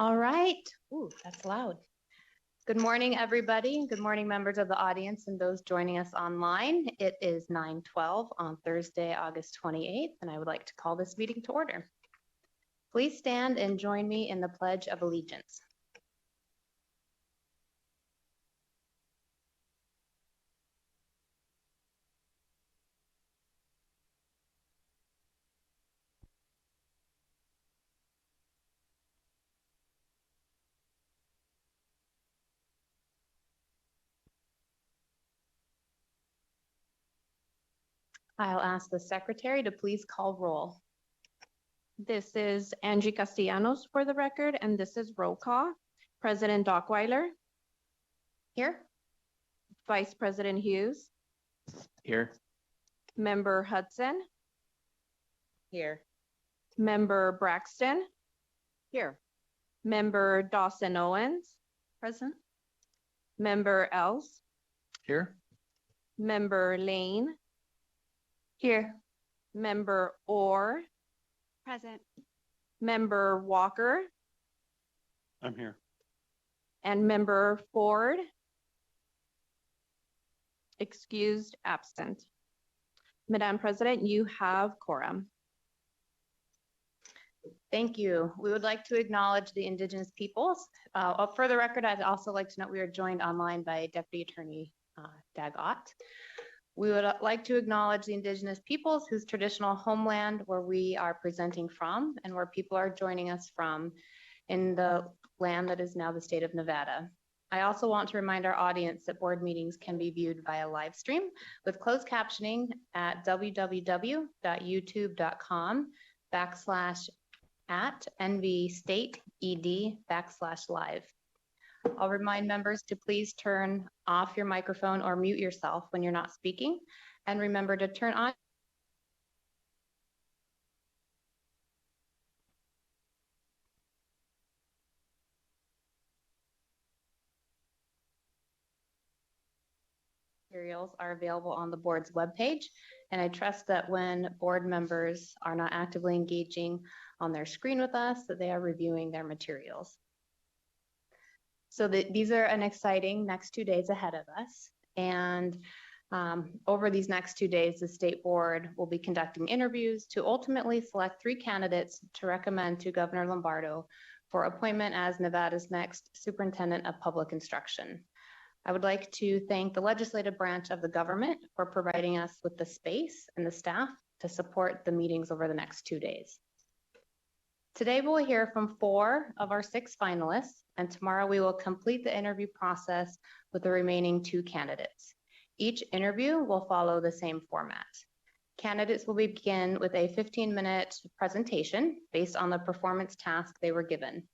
All right. Ooh, that's loud. Good morning, everybody. Good morning, members of the audience and those joining us online. It is 9:12 on Thursday, August 28th, and I would like to call this meeting to order. Please stand and join me in the Pledge of Allegiance. I'll ask the secretary to please call roll. This is Angie Castellanos for the record, and this is roll call. President Dockweiler. Here. Vice President Hughes. Here. Member Hudson. Here. Member Braxton. Here. Member Dawson Owens. Present. Member Els. Here. Member Lane. Here. Member Orr. Present. Member Walker. I'm here. And Member Ford. Excused, absent. Madam President, you have quorum. Thank you. We would like to acknowledge the Indigenous peoples. For the record, I'd also like to note we are joined online by Deputy Attorney Dag Ott. We would like to acknowledge the Indigenous peoples whose traditional homeland where we are presenting from and where people are joining us from in the land that is now the state of Nevada. I also want to remind our audience that board meetings can be viewed via live stream with closed captioning at www.youtube.com/@nvstateed/live. I'll remind members to please turn off your microphone or mute yourself when you're not speaking, and remember to turn on materials are available on the board's webpage, and I trust that when board members are not actively engaging on their screen with us, that they are reviewing their materials. So these are an exciting next 2 days ahead of us. And over these next 2 days, the state board will be conducting interviews to ultimately select 3 candidates to recommend to Governor Lombardo for appointment as Nevada's next superintendent of public instruction. I would like to thank the legislative branch of the government for providing us with the space and the staff to support the meetings over the next 2 days. Today, we'll hear from 4 of our 6 finalists, and tomorrow we will complete the interview process with the remaining 2 candidates. Each interview will follow the same format. Candidates will begin with a 15-minute presentation based on the performance task they were given.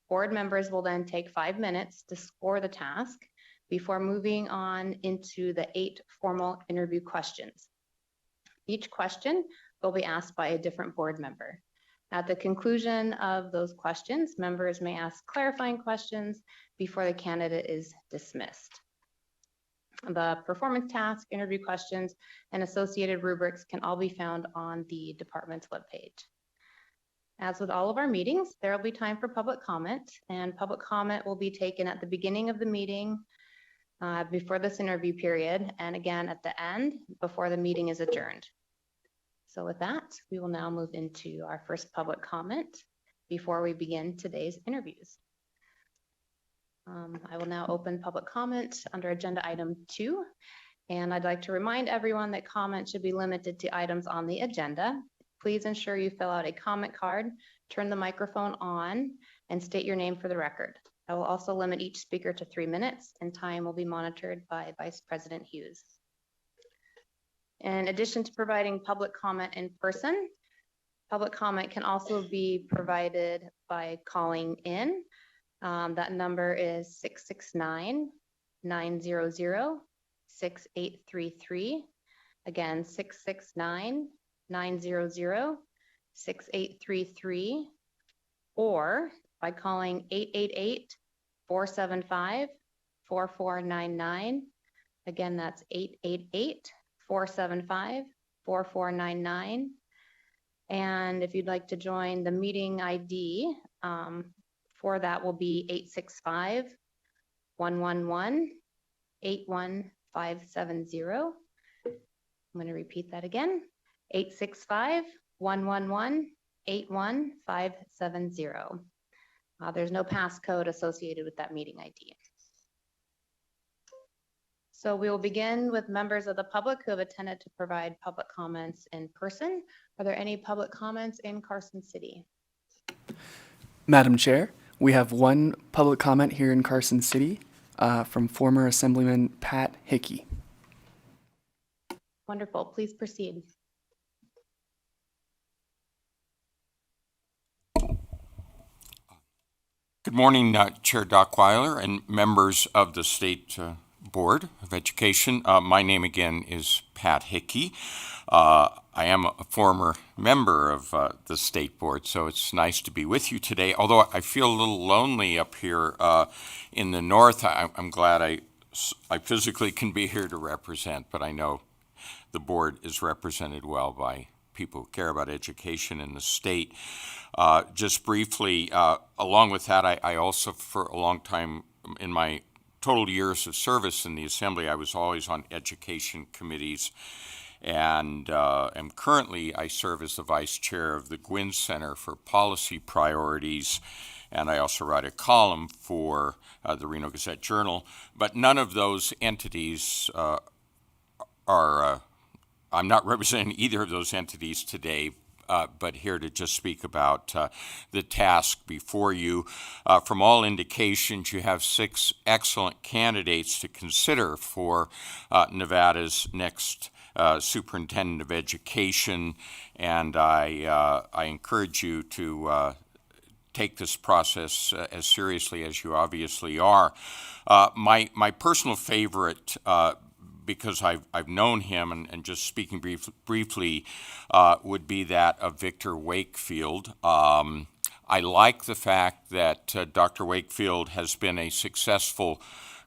Board members will then take 5 minutes to score the task before moving on into the 8 formal interview questions. Each question will be asked by a different board member. At the conclusion of those questions, members may ask clarifying questions before the candidate is dismissed. The performance task, interview questions, and associated rubrics can all be found on the department's webpage. As with all of our meetings, there will be time for public comment, and public comment will be taken at the beginning of the meeting before this interview period, and again at the end before the meeting is adjourned. So with that, we will now move into our first public comment before we begin today's interviews. I will now open public comment under agenda item 2. And I'd like to remind everyone that comments should be limited to items on the agenda. Please ensure you fill out a comment card, turn the microphone on, and state your name for the record. I will also limit each speaker to 3 minutes, and time will be monitored by Vice President Hughes. In addition to providing public comment in person, public comment can also be provided by calling in. That number is 669-900-6833. Again, 669-900-6833, or by calling 888-475-4499. Again, that's 888-475-4499. And if you'd like to join the meeting ID for that will be 865-111-81570. I'm going to repeat that again, 865-111-81570. There's no passcode associated with that meeting ID. So we will begin with members of the public who have attended to provide public comments in person. Are there any public comments in Carson City? Madam Chair, we have one public comment here in Carson City from former Assemblyman Pat Hickey. Wonderful. Please proceed. Good morning, Chair Dockweiler and members of the State Board of Education. My name again is Pat Hickey. I am a former member of the State Board, so it's nice to be with you today. Although I feel a little lonely up here in the north, I'm glad I physically can be here to represent, but I know the board is represented well by people who care about education in the state. Just briefly, along with that, I also, for a long time in my total years of service in the Assembly, I was always on education committees, and currently I serve as the vice chair of the Gwynn Center for Policy Priorities, and I also write a column for the Reno Gazette-Journal. But none of those entities I'm not representing either of those entities today, but here to just speak about the task before you. From all indications, you have 6 excellent candidates to consider for Nevada's next superintendent of education, and I encourage you to take this process as seriously as you obviously are. My personal favorite, because I've known him, and just speaking briefly, would be that of Victor Wakefield. I like the fact that Dr. Wakefield has been a successful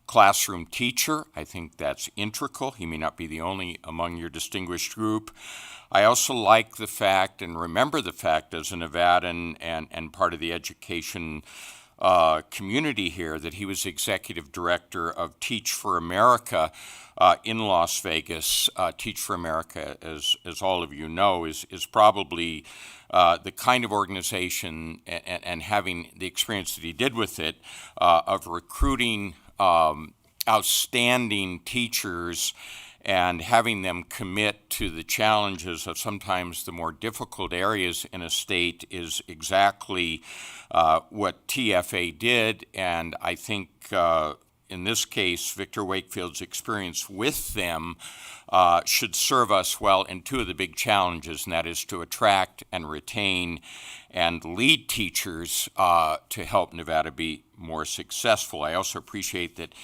classroom teacher. I think that's integral. He may not be the only among your distinguished group. I also like the fact, and remember the fact as a Nevadan and part of the education community here, that he was executive director of Teach for America in Las Vegas. Teach for America, as all of you know, is probably the kind of organization, and having the experience that he did with it, of recruiting outstanding teachers and having them commit to the challenges of sometimes the more difficult areas in a state, is exactly what TFA did. And I think in this case, Victor Wakefield's experience with them should serve us well in 2 of the big challenges, and that is to attract and retain and lead teachers to help Nevada be more successful. I also appreciate that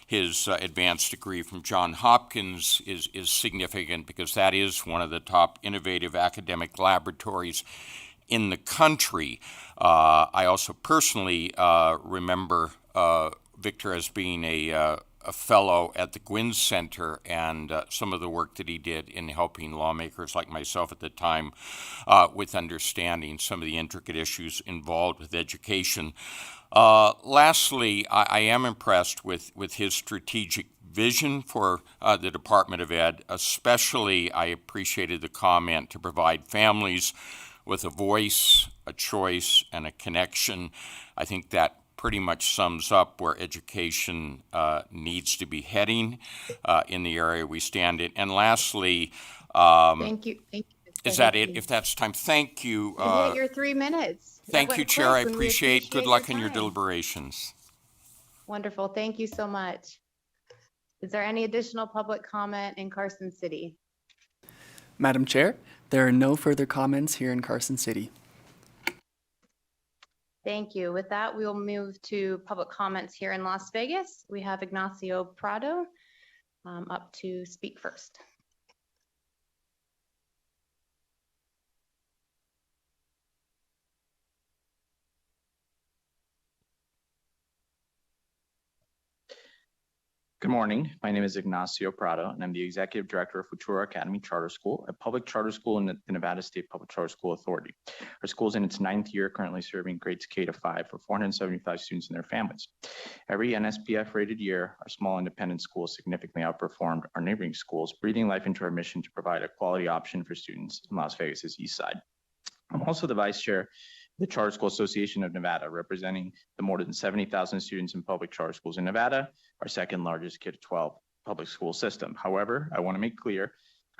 his advanced degree from Johns Hopkins is significant, because that is one of the top innovative academic laboratories in the country. I also personally remember Victor as being a fellow at the Gwynn Center, and some of the work that he did in helping lawmakers like myself at the time with understanding some of the intricate issues involved with education. Lastly, I am impressed with his strategic vision for the Department of Ed. Especially, I appreciated the comment to provide families with a voice, a choice, and a connection. I think that pretty much sums up where education needs to be heading in the area we stand in. And lastly, Thank you. is that it? If that's time, thank you. You hit your 3 minutes. Thank you, Chair. I appreciate. Good luck in your deliberations. Wonderful. Thank you so much. Is there any additional public comment in Carson City? Madam Chair, there are no further comments here in Carson City. Thank you. With that, we will move to public comments here in Las Vegas. We have Ignacio Prado up to speak first. Good morning. My name is Ignacio Prado, and I'm the Executive Director of Futuro Academy Charter School, a public charter school in the Nevada State Public Charter School Authority. Our school is in its 9th year, currently serving grades K to 5 for 475 students and their families. Every NSPF-rated year, our small independent schools significantly outperformed our neighboring schools, breathing life into our mission to provide a quality option for students in Las Vegas's East Side. I'm also the Vice Chair the Charter School Association of Nevada, representing the more than 70,000 students in public charter schools in Nevada, our second largest K-12 public school system. However, I want to make clear,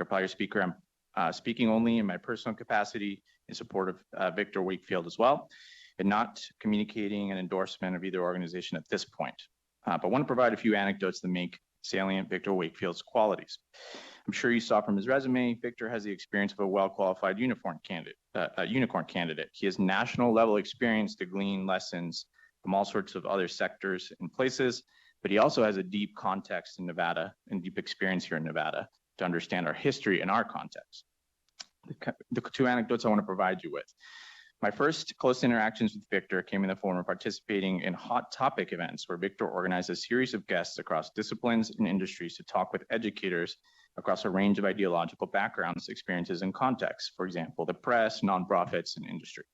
prior speaker, I'm speaking only in my personal capacity in support of Victor Wakefield as well, and not communicating an endorsement of either organization at this point. But I want to provide a few anecdotes that make salient Victor Wakefield's qualities. I'm sure you saw from his resume, Victor has the experience of a well-qualified unicorn candidate. He has national level experience to glean lessons from all sorts of other sectors and places, but he also has a deep context in Nevada and deep experience here in Nevada to understand our history and our context. The two anecdotes I want to provide you with. My first close interactions with Victor came in the form of participating in hot topic events where Victor organized a series of guests across disciplines and industries to talk with educators across a range of ideological backgrounds, experiences, and contexts. For example, the press, nonprofits, and industry.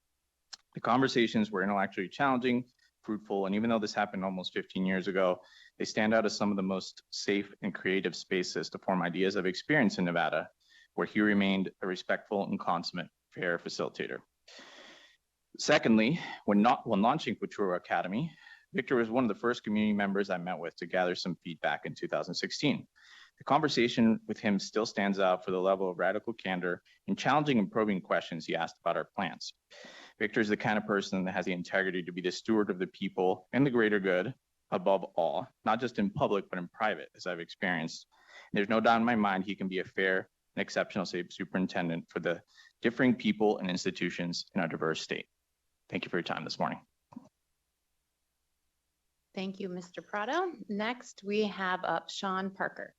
The conversations were intellectually challenging, fruitful, and even though this happened almost 15 years ago, they stand out as some of the most safe and creative spaces to form ideas of experience in Nevada, where he remained a respectful and consummate fair facilitator. Secondly, when launching Futuro Academy, Victor was one of the first community members I met with to gather some feedback in 2016. The conversation with him still stands out for the level of radical candor and challenging and probing questions he asked about our plans. Victor is the kind of person that has the integrity to be the steward of the people and the greater good above all, not just in public, but in private, as I've experienced. And there's no doubt in my mind he can be a fair and exceptional superintendent for the differing people and institutions in our diverse state. Thank you for your time this morning. Thank you, Mr. Prado. Next, we have up Sean Parker.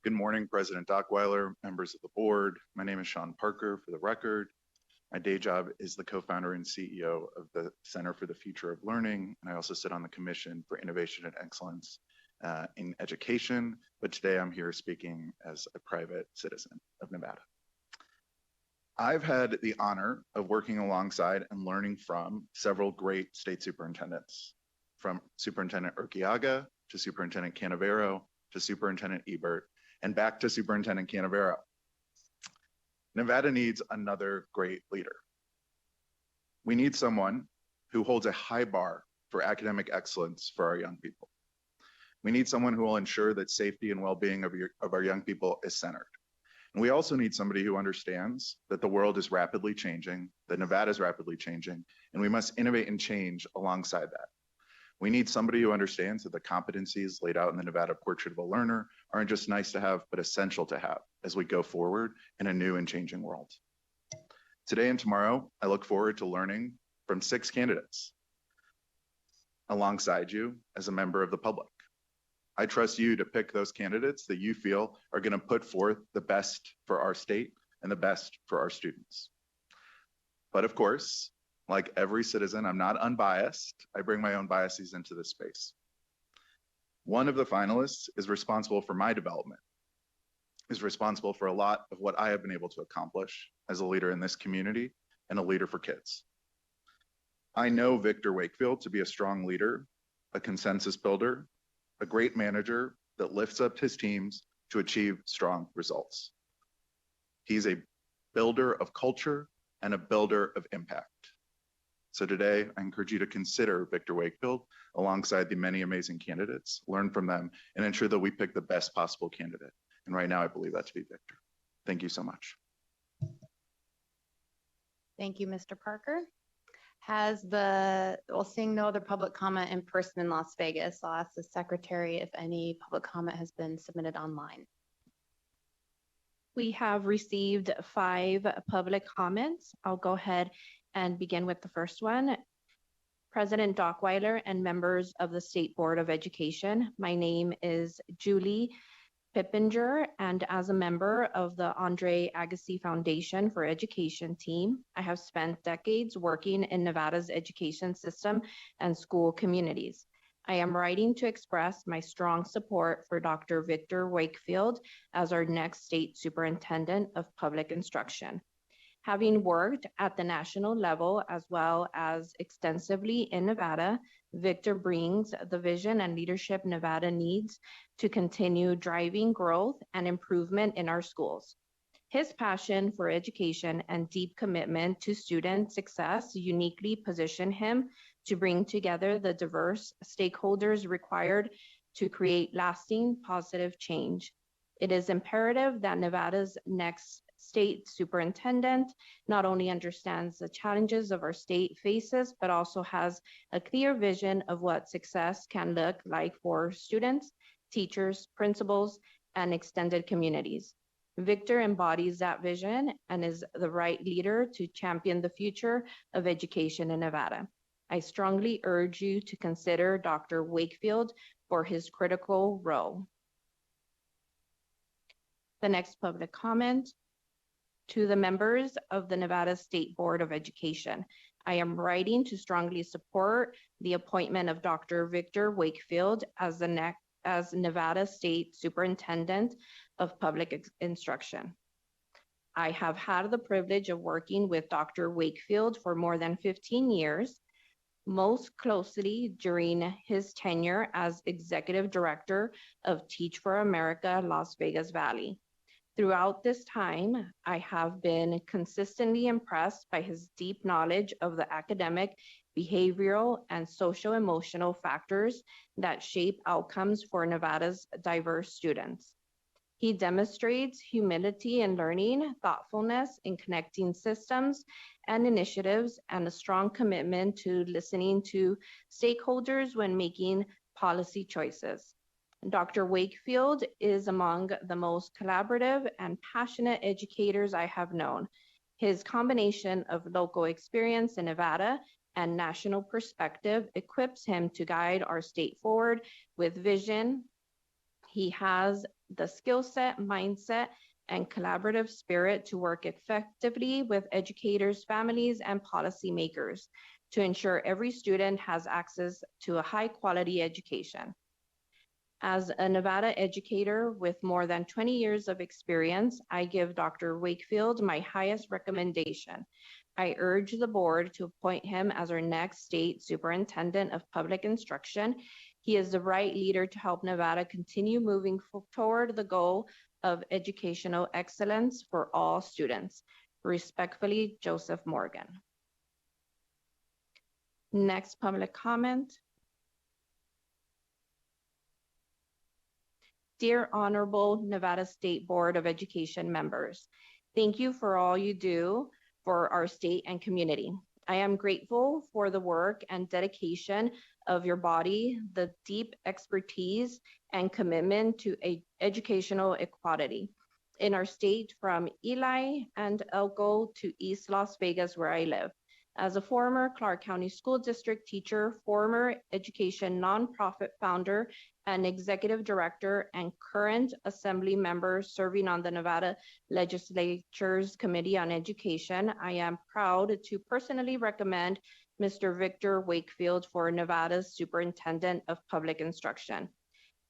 Good morning, President Dockweiler, members of the board. My name is Sean Parker, for the record. My day job is the co-founder and CEO of the Center for the Future of Learning, and I also sit on the Commission for Innovation and Excellence in Education, but today I'm here speaking as a private citizen of Nevada. I've had the honor of working alongside and learning from several great state superintendents, from Superintendent Urquiaga to Superintendent Canavero to Superintendent Ebert, and back to Superintendent Canavero. Nevada needs another great leader. We need someone who holds a high bar for academic excellence for our young people. We need someone who will ensure that safety and well-being of our young people is centered. And we also need somebody who understands that the world is rapidly changing, that Nevada is rapidly changing, and we must innovate and change alongside that. We need somebody who understands that the competencies laid out in the Nevada Portrait of a Learner aren't just nice to have, but essential to have as we go forward in a new and changing world. Today and tomorrow, I look forward to learning from 6 candidates alongside you as a member of the public. I trust you to pick those candidates that you feel are going to put forth the best for our state and the best for our students. But of course, like every citizen, I'm not unbiased. I bring my own biases into this space. One of the finalists is responsible for my development, is responsible for a lot of what I have been able to accomplish as a leader in this community and a leader for kids. I know Victor Wakefield to be a strong leader, a consensus builder, a great manager that lifts up his teams to achieve strong results. He's a builder of culture and a builder of impact. So today, I encourage you to consider Victor Wakefield alongside the many amazing candidates, learn from them, and ensure that we pick the best possible candidate. And right now, I believe that to be Victor. Thank you so much. Thank you, Mr. Parker. Seeing no other public comment in person in Las Vegas, I'll ask the secretary if any public comment has been submitted online. We have received 5 public comments. I'll go ahead and begin with the first one. President Dockweiler and members of the State Board of Education. My name is Julie Pippinger, and as a member of the Andre Agassi Foundation for Education team, I have spent decades working in Nevada's education system and school communities. I am writing to express my strong support for Dr. Victor Wakefield as our next state superintendent of public instruction. Having worked at the national level as well as extensively in Nevada, Victor brings the vision and leadership Nevada needs to continue driving growth and improvement in our schools. His passion for education and deep commitment to student success uniquely position him to bring together the diverse stakeholders required to create lasting positive change. It is imperative that Nevada's next state superintendent not only understands the challenges of our state faces, but also has a clear vision of what success can look like for students, teachers, principals, and extended communities. Victor embodies that vision and is the right leader to champion the future of education in Nevada. I strongly urge you to consider Dr. Wakefield for his critical role. The next public comment. To the members of the Nevada State Board of Education, I am writing to strongly support the appointment of Dr. Victor Wakefield as Nevada State Superintendent of Public Instruction. I have had the privilege of working with Dr. Wakefield for more than 15 years, most closely during his tenure as Executive Director of Teach for America Las Vegas Valley. Throughout this time, I have been consistently impressed by his deep knowledge of the academic, behavioral, and social-emotional factors that shape outcomes for Nevada's diverse students. He demonstrates humility in learning, thoughtfulness in connecting systems and initiatives, and a strong commitment to listening to stakeholders when making policy choices. Dr. Wakefield is among the most collaborative and passionate educators I have known. His combination of local experience in Nevada and national perspective equips him to guide our state forward with vision. He has the skill set, mindset, and collaborative spirit to work effectively with educators, families, and policymakers to ensure every student has access to a high-quality education. As a Nevada educator with more than 20 years of experience, I give Dr. Wakefield my highest recommendation. I urge the board to appoint him as our next state superintendent of public instruction. He is the right leader to help Nevada continue moving toward the goal of educational excellence for all students. Respectfully, Joseph Morgan. Next public comment. Dear Honorable Nevada State Board of Education members, thank you for all you do for our state and community. I am grateful for the work and dedication of your body, the deep expertise and commitment to educational equality in our state, from Ely and Elko to East Las Vegas, where I live. As a former Clark County School District teacher, former education nonprofit founder, and executive director, and current assembly member serving on the Nevada Legislature's Committee on Education, I am proud to personally recommend Mr. Victor Wakefield for Nevada's Superintendent of Public Instruction.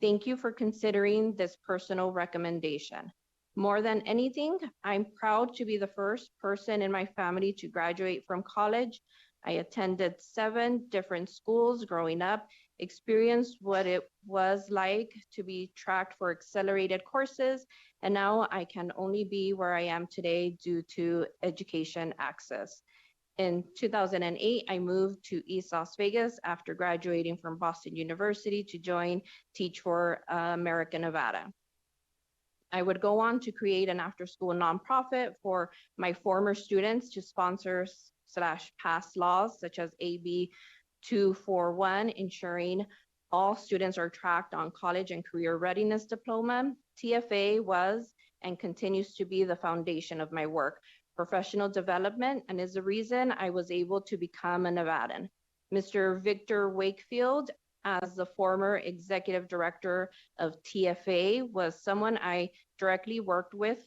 Thank you for considering this personal recommendation. More than anything, I'm proud to be the first person in my family to graduate from college. I attended 7 different schools growing up, experienced what it was like to be tracked for accelerated courses, and now I can only be where I am today due to education access. In 2008, I moved to East Las Vegas after graduating from Boston University to join Teach for America Nevada. I would go on to create an after-school nonprofit for my former students to sponsor / pass laws such as AB 241, ensuring all students are tracked on college and career readiness diploma. TFA was and continues to be the foundation of my work, professional development, and is the reason I was able to become a Nevadan. Mr. Victor Wakefield as the former executive director of TFA, was someone I directly worked with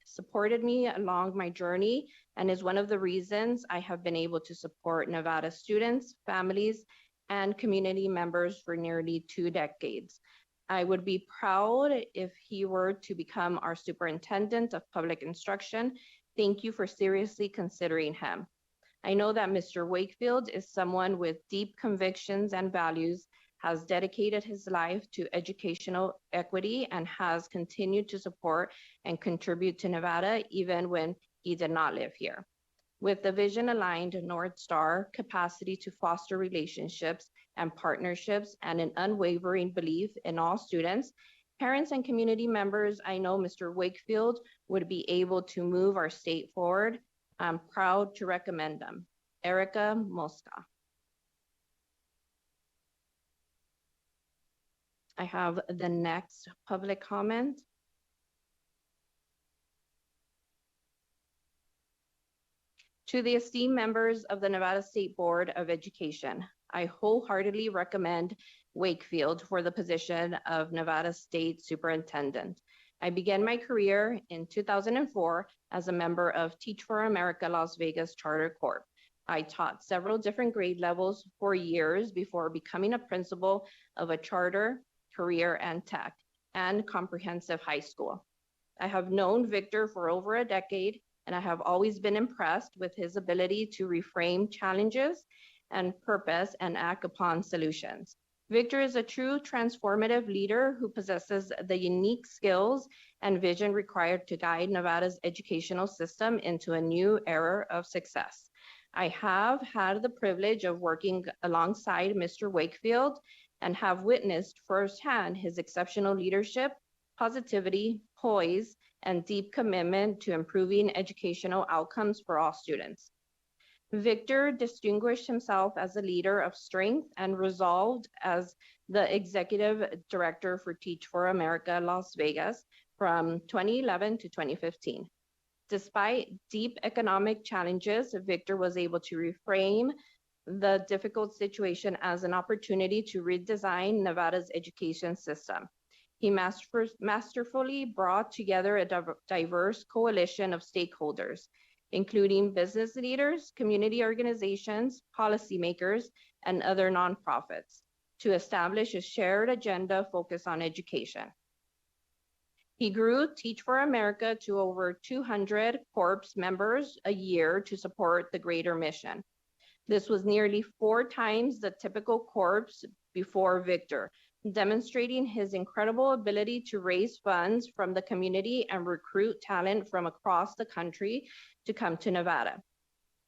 supported me along my journey, and is one of the reasons I have been able to support Nevada students, families, and community members for nearly 2 decades. I would be proud if he were to become our superintendent of public instruction. Thank you for seriously considering him. I know that Mr. Wakefield is someone with deep convictions and values, has dedicated his life to educational equity, and has continued to support and contribute to Nevada even when he did not live here. With the vision-aligned North Star, capacity to foster relationships and partnerships, and an unwavering belief in all students, parents, and community members, I know Mr. Wakefield would be able to move our state forward. I'm proud to recommend them. Erica Mosca. I have the next public comment. To the esteemed members of the Nevada State Board of Education, I wholeheartedly recommend Wakefield for the position of Nevada State Superintendent. I began my career in 2004 as a member of Teach for America Las Vegas Charter Corp. I taught several different grade levels for years before becoming a principal of a charter, career and tech, and comprehensive high school. I have known Victor for over a decade, and I have always been impressed with his ability to reframe challenges and purpose and act upon solutions. Victor is a true transformative leader who possesses the unique skills and vision required to guide Nevada's educational system into a new era of success. I have had the privilege of working alongside Mr. Wakefield and have witnessed firsthand his exceptional leadership, positivity, poise, and deep commitment to improving educational outcomes for all students. Victor distinguished himself as a leader of strength and resolved as the executive director for Teach for America Las Vegas from 2011 to 2015. Despite deep economic challenges, Victor was able to reframe the difficult situation as an opportunity to redesign Nevada's education system. He masterfully brought together a diverse coalition of stakeholders, including business leaders, community organizations, policymakers, and other nonprofits, to establish a shared agenda focused on education. He grew Teach for America to over 200 corps members a year to support the greater mission. This was nearly 4 times the typical corps before Victor, demonstrating his incredible ability to raise funds from the community and recruit talent from across the country to come to Nevada.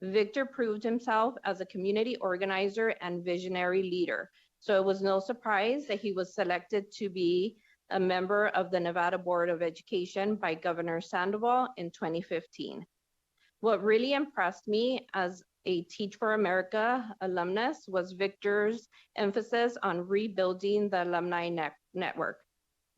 Victor proved himself as a community organizer and visionary leader, so it was no surprise that he was selected to be a member of the Nevada Board of Education by Governor Sandoval in 2015. What really impressed me as a Teach for America alumnus was Victor's emphasis on rebuilding the alumni network.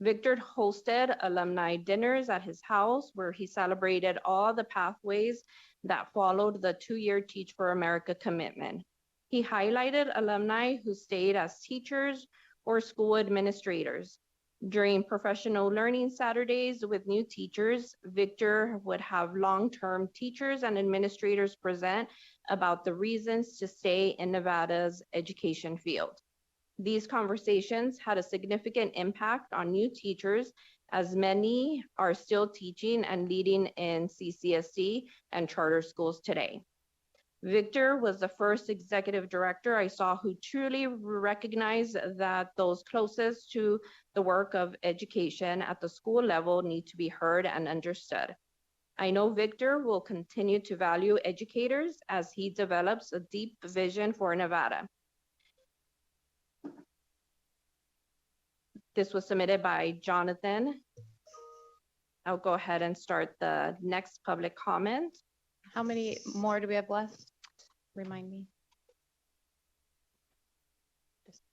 Victor hosted alumni dinners at his house where he celebrated all the pathways that followed the 2-year Teach for America commitment. He highlighted alumni who stayed as teachers or school administrators. During professional learning Saturdays with new teachers, Victor would have long-term teachers and administrators present about the reasons to stay in Nevada's education field. These conversations had a significant impact on new teachers, as many are still teaching and leading in CCSC and charter schools today. Victor was the first executive director I saw who truly recognized that those closest to the work of education at the school level need to be heard and understood. I know Victor will continue to value educators as he develops a deep vision for Nevada. This was submitted by Jonathan. I'll go ahead and start the next public comment. How many more do we have left? Remind me.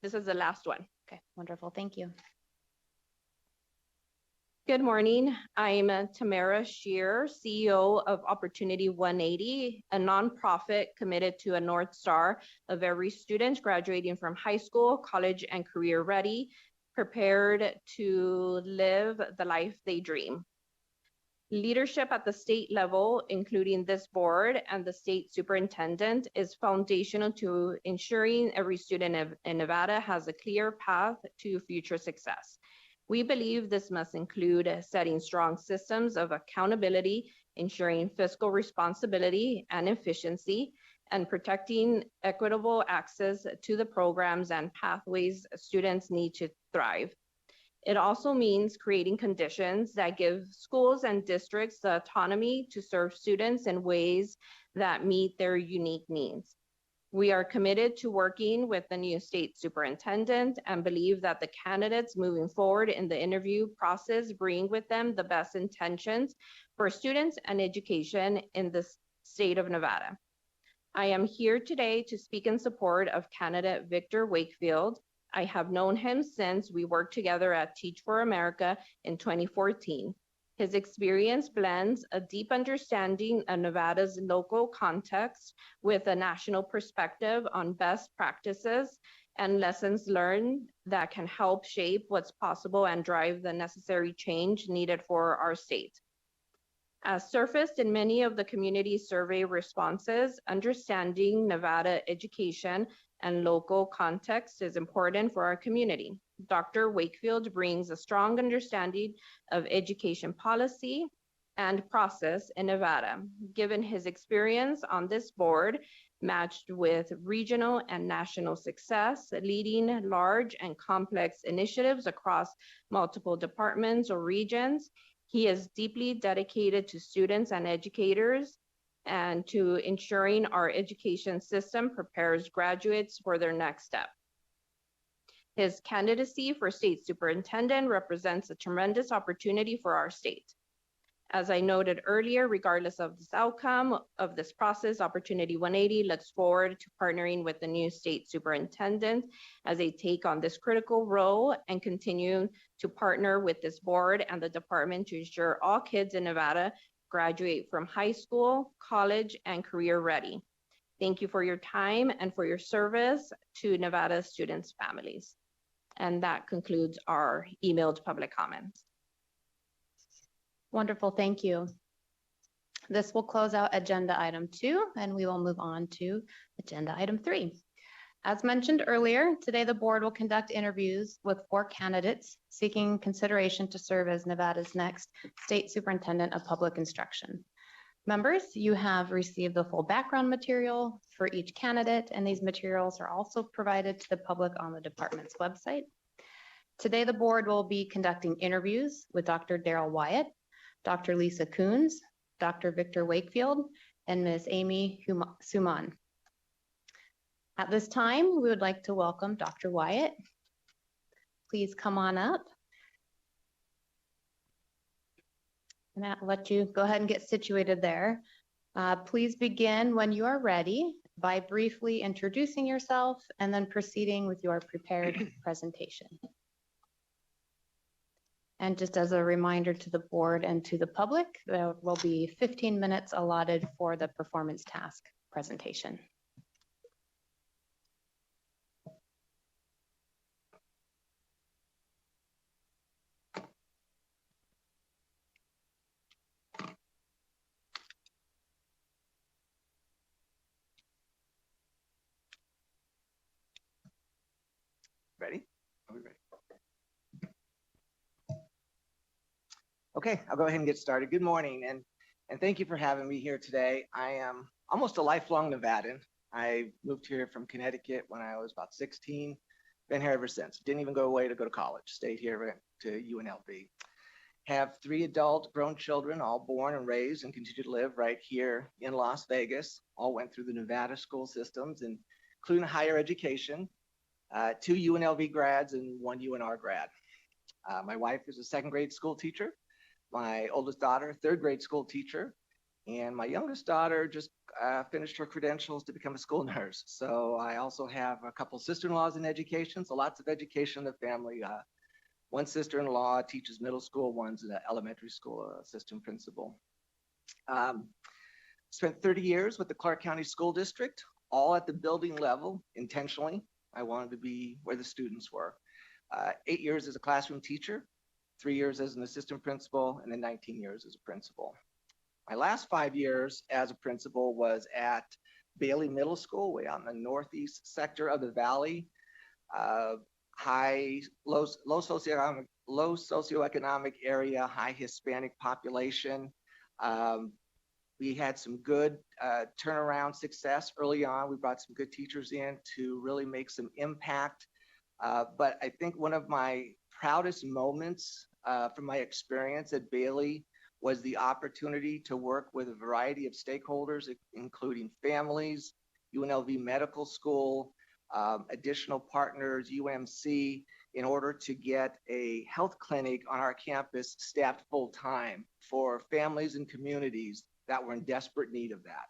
This is the last one. Okay, wonderful. Thank you. Good morning. I'm Tamara Shear, CEO of Opportunity 180, a nonprofit committed to a North Star of every student graduating from high school, college, and career ready, prepared to live the life they dream. Leadership at the state level, including this board and the state superintendent, is foundational to ensuring every student in Nevada has a clear path to future success. We believe this must include setting strong systems of accountability, ensuring fiscal responsibility and efficiency, and protecting equitable access to the programs and pathways students need to thrive. It also means creating conditions that give schools and districts the autonomy to serve students in ways that meet their unique needs. We are committed to working with the new state superintendent and believe that the candidates moving forward in the interview process bring with them the best intentions for students and education in the state of Nevada. I am here today to speak in support of candidate Victor Wakefield. I have known him since we worked together at Teach for America in 2014. His experience blends a deep understanding of Nevada's local context with a national perspective on best practices and lessons learned that can help shape what's possible and drive the necessary change needed for our state. As surfaced in many of the community survey responses, understanding Nevada education and local context is important for our community. Dr. Wakefield brings a strong understanding of education policy and process in Nevada. Given his experience on this board, matched with regional and national success, leading large and complex initiatives across multiple departments or regions, he is deeply dedicated to students and educators and to ensuring our education system prepares graduates for their next step. His candidacy for state superintendent represents a tremendous opportunity for our state. As I noted earlier, regardless of this outcome of this process, Opportunity 180 looks forward to partnering with the new state superintendent as they take on this critical role and continue to partner with this board and the department to ensure all kids in Nevada graduate from high school, college, and career ready. Thank you for your time and for your service to Nevada students' families. And that concludes our emailed public comments. Wonderful, thank you. This will close out agenda item 2, and we will move on to agenda item 3. As mentioned earlier, today the board will conduct interviews with 4 candidates seeking consideration to serve as Nevada's next state superintendent of public instruction. Members, you have received the full background material for each candidate, and these materials are also provided to the public on the department's website. Today, the board will be conducting interviews with Dr. Daryl Wyatt, Dr. Lisa Coons, Dr. Victor Wakefield, and Ms. Amy Suman. At this time, we would like to welcome Dr. Wyatt. Please come on up. And I'll let you go ahead and get situated there. Please begin when you are ready by briefly introducing yourself and then proceeding with your prepared presentation. And just as a reminder to the board and to the public, there will be 15 minutes allotted for the performance task presentation. Ready? Are we ready? Okay, I'll go ahead and get started. Good morning, and thank you for having me here today. I am almost a lifelong Nevadan. I moved here from Connecticut when I was about 16. Been here ever since. Didn't even go away to go to college. Stayed here to UNLV. Have 3 adult grown children, all born and raised and continue to live right here in Las Vegas. All went through the Nevada school systems, including higher education. 2 UNLV grads and 1 UNR grad. My wife is a 2nd grade school teacher. My oldest daughter, 3rd grade school teacher. And my youngest daughter just finished her credentials to become a school nurse. So I also have a couple sister-in-laws in education. So lots of education in the family. One sister-in-law teaches middle school, one's an elementary school assistant principal. Spent 30 years with the Clark County School District, all at the building level intentionally. I wanted to be where the students were. 8 years as a classroom teacher, 3 years as an assistant principal, and then 19 years as a principal. My last 5 years as a principal was at Bailey Middle School, way out in the northeast sector of the valley. Low socioeconomic area, high Hispanic population. We had some good turnaround success early on. We brought some good teachers in to really make some impact. But I think one of my proudest moments from my experience at Bailey was the opportunity to work with a variety of stakeholders, including families, UNLV Medical School, additional partners, UMC, in order to get a health clinic on our campus staffed full time for families and communities that were in desperate need of that.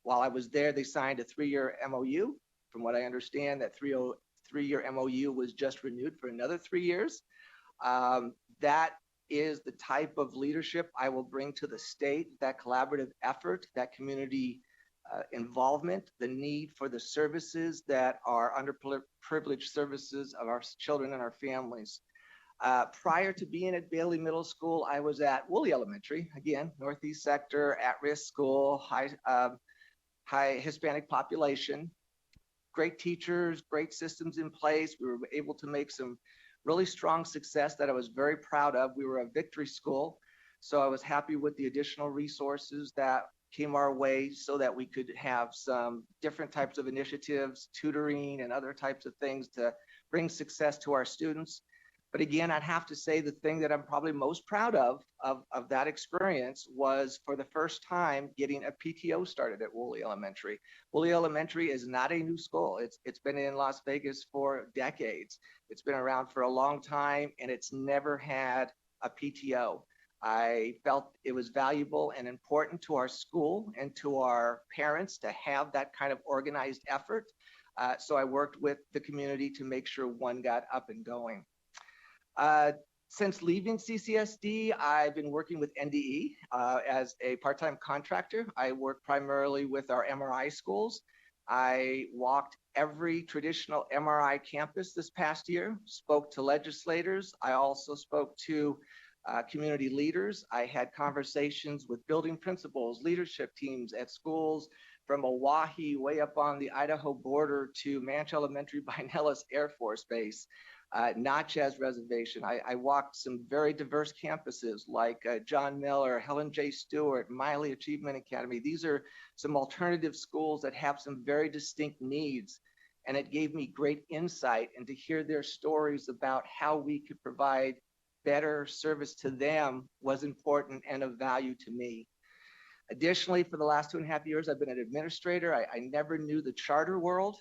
While I was there, they signed a 3-year MOU. From what I understand, that 3-year MOU was just renewed for another 3 years. That is the type of leadership I will bring to the state, that collaborative effort, that community involvement, the need for the services that are underprivileged services of our children and our families. Prior to being at Bailey Middle School, I was at Woolley Elementary, again, northeast sector, at-risk school, high Hispanic population. Great teachers, great systems in place. We were able to make some really strong success that I was very proud of. We were a victory school, so I was happy with the additional resources that came our way so that we could have some different types of initiatives, tutoring and other types of things to bring success to our students. But again, I'd have to say the thing that I'm probably most proud of that experience was, for the first time, getting a PTO started at Woolley Elementary. Woolley Elementary is not a new school. It's been in Las Vegas for decades. It's been around for a long time, and it's never had a PTO. I felt it was valuable and important to our school and to our parents to have that kind of organized effort. So I worked with the community to make sure one got up and going. Since leaving CCSD, I've been working with NDE as a part-time contractor. I work primarily with our MRI schools. I walked every traditional MRI campus this past year, spoke to legislators. I also spoke to community leaders. I had conversations with building principals, leadership teams at schools from Oahe way up on the Idaho border to Manch Elementary by Nellis Air Force Base. Natchez Reservation. I walked some very diverse campuses like John Miller, Helen J. Stewart, Miley Achievement Academy. These are some alternative schools that have some very distinct needs. And it gave me great insight, and to hear their stories about how we could provide better service to them was important and of value to me. Additionally, for the last 2.5 years, I've been an administrator. I never knew the charter world,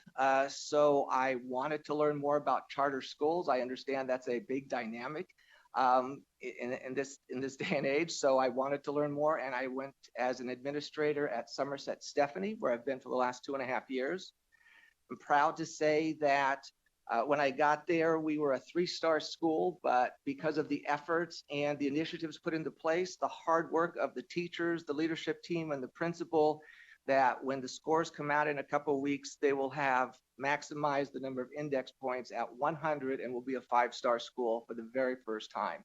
so I wanted to learn more about charter schools. I understand that's a big dynamic in this day and age, so I wanted to learn more, and I went as an administrator at Somerset Stephanie, where I've been for the last 2.5 years. I'm proud to say that when I got there, we were a 3-star school, but because of the efforts and the initiatives put into place, the hard work of the teachers, the leadership team, and the principal, that when the scores come out in a couple of weeks, they will have maximized the number of index points at 100 and will be a 5-star school for the very first time.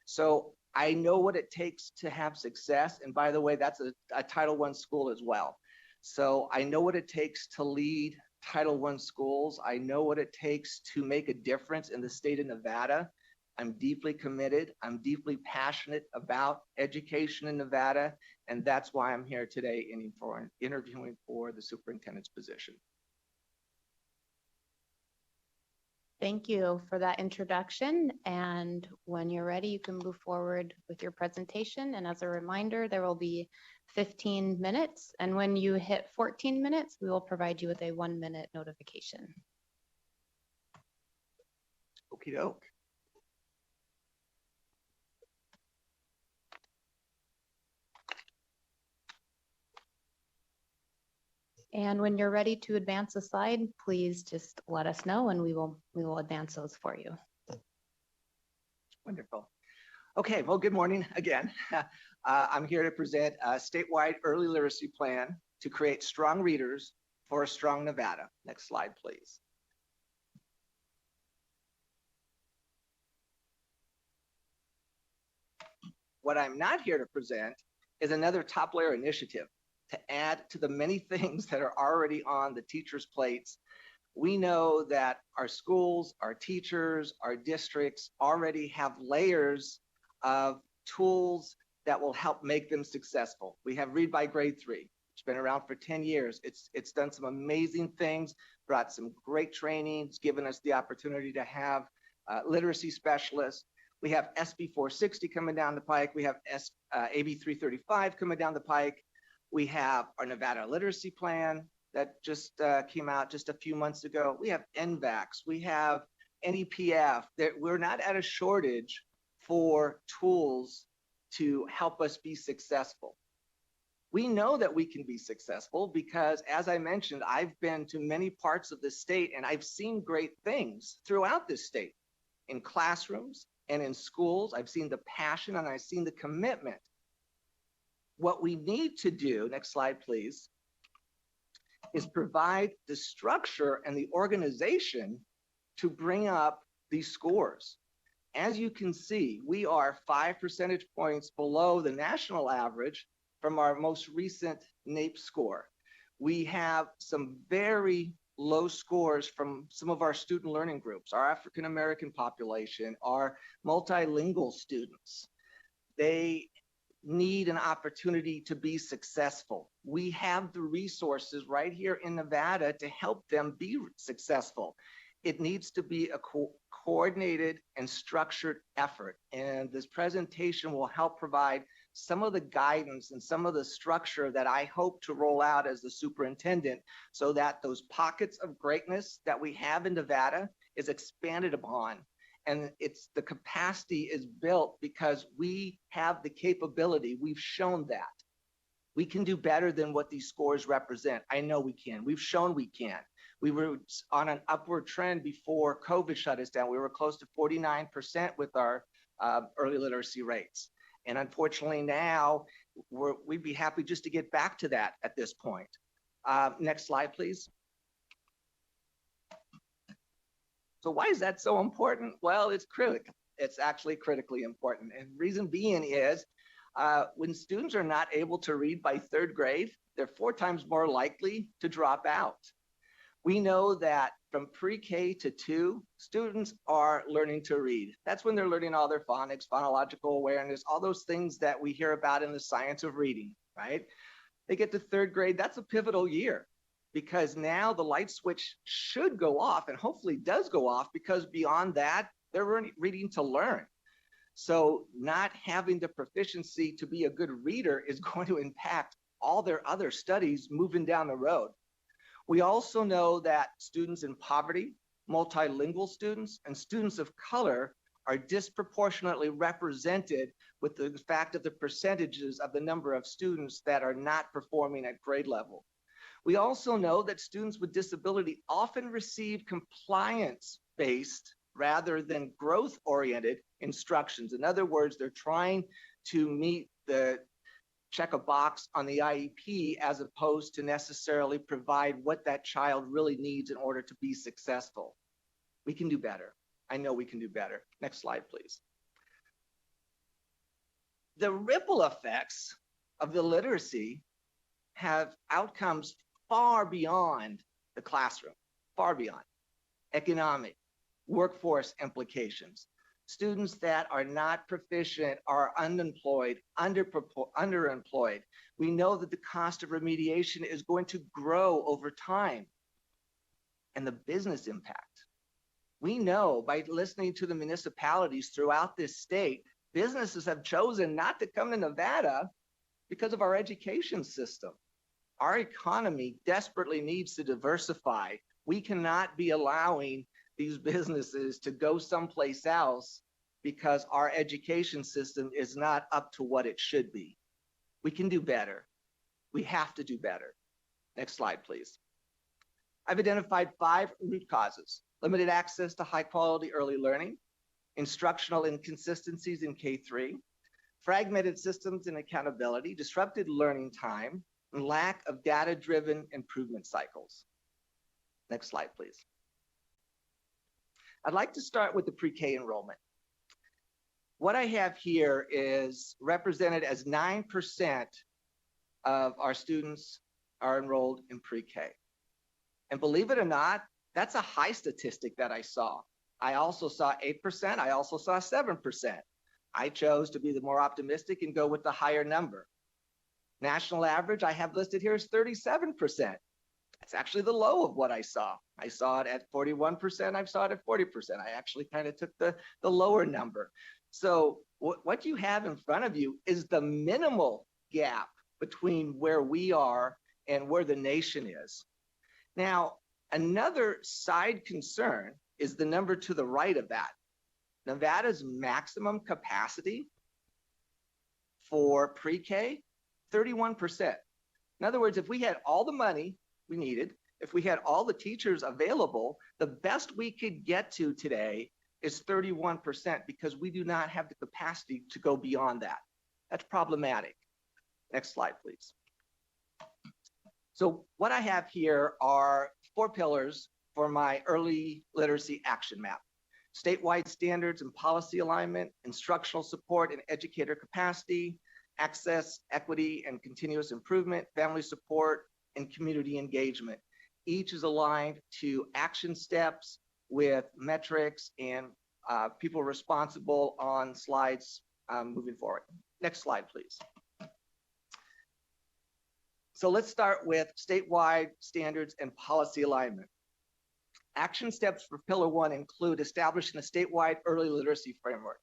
So I know what it takes to have success. And by the way, that's a Title I school as well. So I know what it takes to lead Title I schools. I know what it takes to make a difference in the state of Nevada. I'm deeply committed. I'm deeply passionate about education in Nevada, and that's why I'm here today interviewing for the superintendent's position. Thank you for that introduction. And when you're ready, you can move forward with your presentation. And as a reminder, there will be 15 minutes. And when you hit 14 minutes, we will provide you with a 1-minute notification. Okie doke. And when you're ready to advance a slide, please just let us know and we will advance those for you. Wonderful. Okay, well, good morning again. I'm here to present a statewide early literacy plan to create strong readers for a strong Nevada. Next slide, please. What I'm not here to present is another top layer initiative to add to the many things that are already on the teachers' plates. We know that our schools, our teachers, our districts already have layers of tools that will help make them successful. We have Read by Grade 3. It's been around for 10 years. It's done some amazing things, brought some great trainings, given us the opportunity to have literacy specialists. We have SB 460 coming down the pike. We have AB 335 coming down the pike. We have our Nevada Literacy Plan that just came out just a few months ago. We have NVACs. We have NEPF. We're not at a shortage for tools to help us be successful. We know that we can be successful because, as I mentioned, I've been to many parts of the state and I've seen great things throughout this state, in classrooms and in schools. I've seen the passion and I've seen the commitment. What we need to do, next slide, please, is provide the structure and the organization to bring up these scores. As you can see, we are 5 percentage points below the national average from our most recent NAEP score. We have some very low scores from some of our student learning groups, our African American population, our multilingual students. They need an opportunity to be successful. We have the resources right here in Nevada to help them be successful. It needs to be a coordinated and structured effort. And this presentation will help provide some of the guidance and some of the structure that I hope to roll out as the superintendent so that those pockets of greatness that we have in Nevada is expanded upon. And the capacity is built because we have the capability. We've shown that. We can do better than what these scores represent. I know we can. We've shown we can. We were on an upward trend before COVID shut us down. We were close to 49% with our early literacy rates. And unfortunately now, we'd be happy just to get back to that at this point. Next slide, please. So why is that so important? Well, it's critical. It's actually critically important. And reason being is when students are not able to read by 3rd grade, they're 4 times more likely to drop out. We know that from pre-K to 2, students are learning to read. That's when they're learning all their phonics, phonological awareness, all those things that we hear about in the science of reading, right? They get to 3rd grade, that's a pivotal year because now the light switch should go off and hopefully does go off because beyond that, they're reading to learn. So not having the proficiency to be a good reader is going to impact all their other studies moving down the road. We also know that students in poverty, multilingual students, and students of color are disproportionately represented with the fact of the percentages of the number of students that are not performing at grade level. We also know that students with disability often receive compliance-based rather than growth-oriented instructions. In other words, they're trying to meet the check a box on the IEP as opposed to necessarily provide what that child really needs in order to be successful. We can do better. I know we can do better. Next slide, please. The ripple effects of the literacy have outcomes far beyond the classroom, far beyond economic, workforce implications. Students that are not proficient are unemployed, underemployed. We know that the cost of remediation is going to grow over time. And the business impact. We know by listening to the municipalities throughout this state, businesses have chosen not to come to Nevada because of our education system. Our economy desperately needs to diversify. We cannot be allowing these businesses to go someplace else because our education system is not up to what it should be. We can do better. We have to do better. Next slide, please. I've identified 5 root causes: limited access to high quality early learning, instructional inconsistencies in K-3, fragmented systems and accountability, disrupted learning time, and lack of data-driven improvement cycles. Next slide, please. I'd like to start with the pre-K enrollment. What I have here is represented as 9% of our students are enrolled in pre-K. And believe it or not, that's a high statistic that I saw. I also saw 8%. I also saw 7%. I chose to be the more optimistic and go with the higher number. National average I have listed here is 37%. That's actually the low of what I saw. I saw it at 41%. I saw it at 40%. I actually kind of took the lower number. So what you have in front of you is the minimal gap between where we are and where the nation is. Now, another side concern is the number to the right of that. Nevada's maximum capacity for pre-K, 31%. In other words, if we had all the money we needed, if we had all the teachers available, the best we could get to today is 31% because we do not have the capacity to go beyond that. That's problematic. Next slide, please. So what I have here are 4 pillars for my early literacy action map: statewide standards and policy alignment, instructional support and educator capacity, access, equity, and continuous improvement, family support, and community engagement. Each is aligned to action steps with metrics and people responsible on slides moving forward. Next slide, please. So let's start with statewide standards and policy alignment. Action steps for Pillar 1 include establishing a statewide early literacy framework,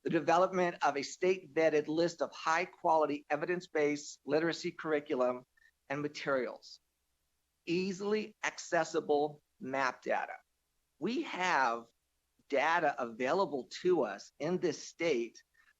the development of a state-vetted list of high-quality evidence-based literacy curriculum and materials, easily accessible map data. We have data available to us in this state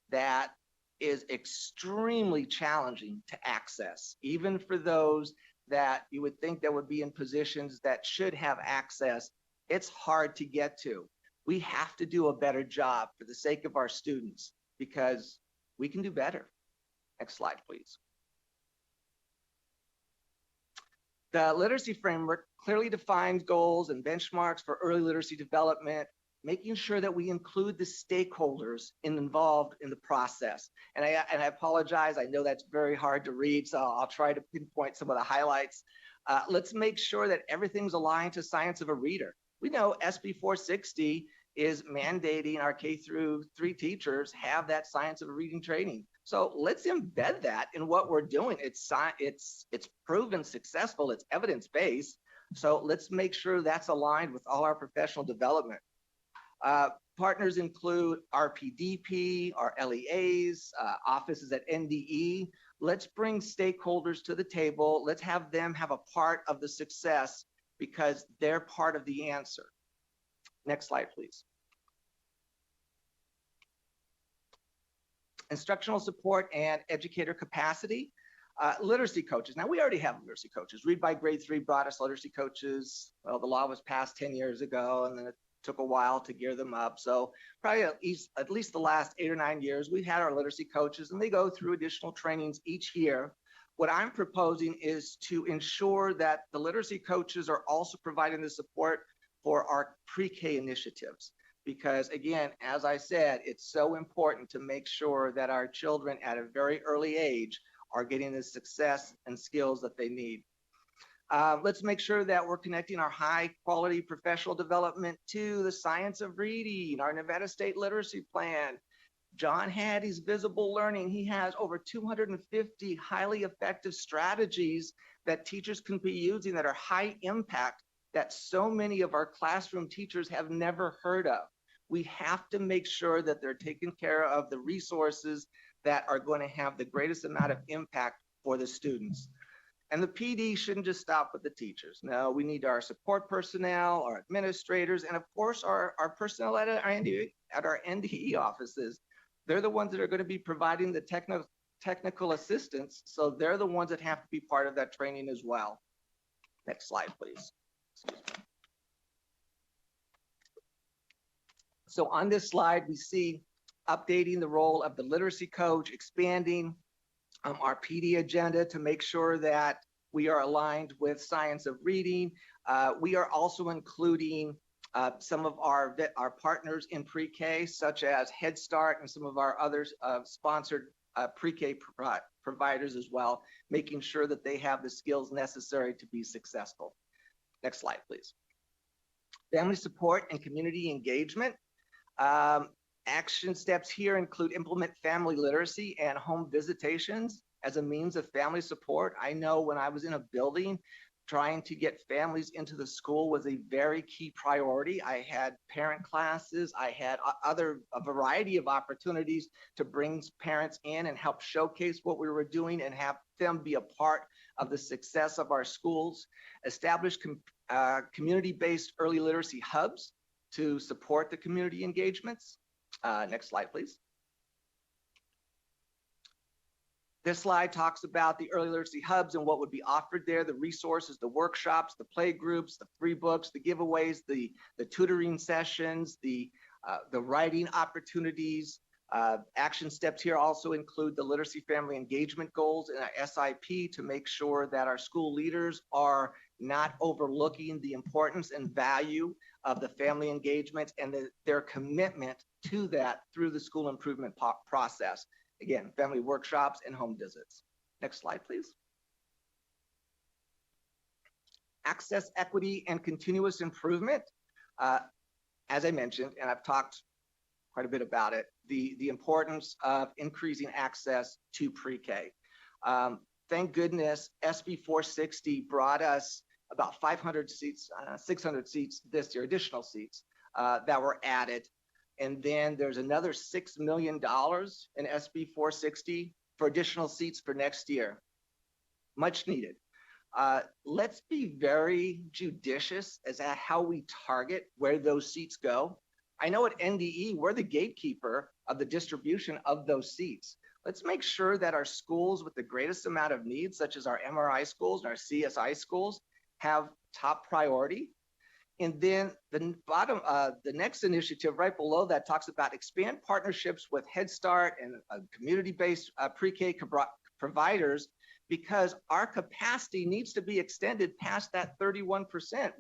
that is extremely challenging to access, even for those that you would think that would be in positions that should have access. It's hard to get to. We have to do a better job for the sake of our students because we can do better. Next slide, please. The literacy framework clearly defines goals and benchmarks for early literacy development, making sure that we include the stakeholders involved in the process. And I apologize, I know that's very hard to read, so I'll try to pinpoint some of the highlights. Let's make sure that everything's aligned to science of a reader. We know SB 460 is mandating our K-3 teachers have that science of a reading training. So let's embed that in what we're doing. It's proven successful, it's evidence-based. So let's make sure that's aligned with all our professional development. Partners include RPDP, our LEAs, offices at NDE. Let's bring stakeholders to the table. Let's have them have a part of the success because they're part of the answer. Next slide, please. Instructional support and educator capacity. Literacy coaches. Now, we already have literacy coaches. Read by Grade 3 brought us literacy coaches. Well, the law was passed 10 years ago, and then it took a while to gear them up. So probably at least the last 8 or 9 years, we've had our literacy coaches, and they go through additional trainings each year. What I'm proposing is to ensure that the literacy coaches are also providing the support for our pre-K initiatives. Because again, as I said, it's so important to make sure that our children at a very early age are getting the success and skills that they need. Let's make sure that we're connecting our high quality professional development to the science of reading, our Nevada State Literacy Plan. John Hattie's Visible Learning. He has over 250 highly effective strategies that teachers can be using that are high impact that so many of our classroom teachers have never heard of. We have to make sure that they're taking care of the resources that are going to have the greatest amount of impact for the students. And the PD shouldn't just stop with the teachers. No, we need our support personnel, our administrators, and of course our personnel at our NDE offices. They're the ones that are going to be providing the technical assistance. So they're the ones that have to be part of that training as well. Next slide, please. Excuse me. So on this slide, we see updating the role of the literacy coach, expanding our PD agenda to make sure that we are aligned with science of reading. We are also including some of our partners in pre-K, such as Head Start and some of our other sponsored pre-K providers as well, making sure that they have the skills necessary to be successful. Next slide, please. Family support and community engagement. Action steps here include implement family literacy and home visitations as a means of family support. I know when I was in a building, trying to get families into the school was a very key priority. I had parent classes, I had a variety of opportunities to bring parents in and help showcase what we were doing and have them be a part of the success of our schools. Establish community-based early literacy hubs to support the community engagements. Next slide, please. This slide talks about the early literacy hubs and what would be offered there, the resources, the workshops, the play groups, the free books, the giveaways, the tutoring sessions, the writing opportunities. Action steps here also include the literacy family engagement goals and our SIP to make sure that our school leaders are not overlooking the importance and value of the family engagement and their commitment to that through the school improvement process. Again, family workshops and home visits. Next slide, please. Access, equity, and continuous improvement. As I mentioned, and I've talked quite a bit about it, the importance of increasing access to pre-K. Thank goodness SB 460 brought us about 500 seats, 600 seats this year, additional seats that were added. And then there's another $6 million in SB 460 for additional seats for next year. Much needed. Let's be very judicious as to how we target where those seats go. I know at NDE, we're the gatekeeper of the distribution of those seats. Let's make sure that our schools with the greatest amount of needs, such as our MRI schools and our CSI schools, have top priority. And then the bottom, the next initiative right below that talks about expand partnerships with Head Start and community-based pre-K providers, because our capacity needs to be extended past that 31%.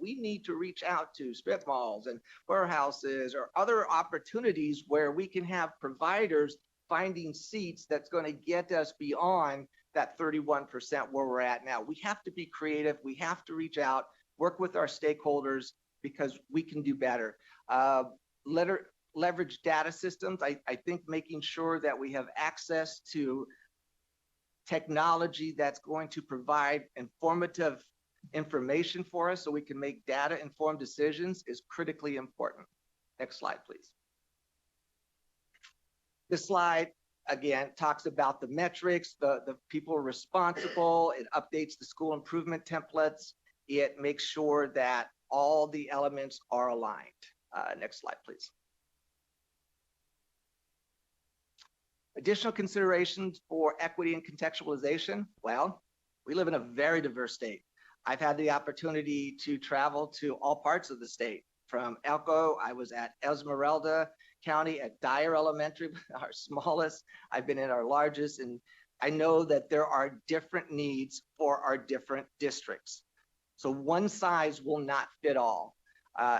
We need to reach out to strip malls and warehouses or other opportunities where we can have providers finding seats that's going to get us beyond that 31% where we're at now. We have to be creative. We have to reach out, work with our stakeholders, because we can do better. Leverage data systems. I think making sure that we have access to technology that's going to provide informative information for us so we can make data-informed decisions is critically important. Next slide, please. This slide, again, talks about the metrics, the people responsible. It updates the school improvement templates. It makes sure that all the elements are aligned. Next slide, please. Additional considerations for equity and contextualization. Well, we live in a very diverse state. I've had the opportunity to travel to all parts of the state. From Elko, I was at Esmeralda County at Dyer Elementary, our smallest. I've been in our largest, and I know that there are different needs for our different districts. So one size will not fit all.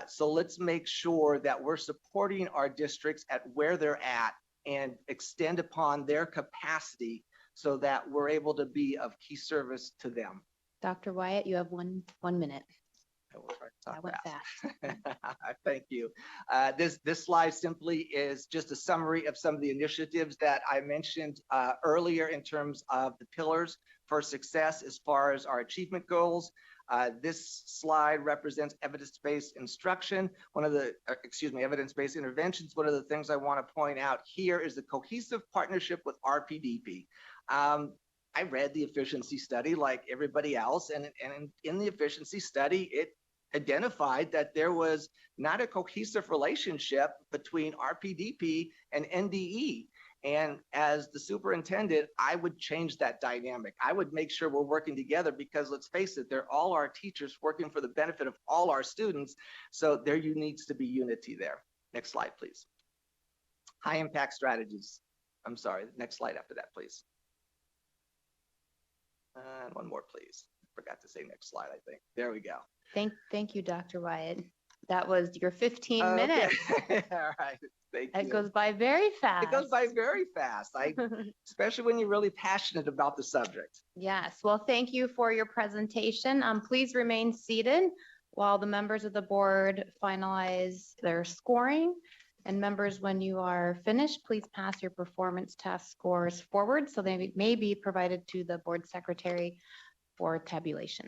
So let's make sure that we're supporting our districts at where they're at and extend upon their capacity so that we're able to be of key service to them. Dr. Wyatt, you have one minute. I will try to talk That went fast. Thank you. This slide simply is just a summary of some of the initiatives that I mentioned earlier in terms of the pillars for success as far as our achievement goals. This slide represents evidence-based instruction. Evidence-based interventions. One of the things I want to point out here is the cohesive partnership with RPDP. I read the efficiency study like everybody else, and in the efficiency study, it identified that there was not a cohesive relationship between RPDP and NDE. And as the superintendent, I would change that dynamic. I would make sure we're working together because let's face it, they're all our teachers working for the benefit of all our students. So there needs to be unity there. Next slide, please. High impact strategies. I'm sorry, next slide after that, please. And one more, please. Forgot to say next slide, I think. There we go. Thank you, Dr. Wyatt. That was your 15 Okay. minutes. All right. Thank It you. goes by very fast. It goes by very fast. Especially when you're really passionate about the subject. Yes, well, thank you for your presentation. Please remain seated while the members of the board finalize their scoring. And members, when you are finished, please pass your performance test scores forward so they may be provided to the board secretary for tabulation.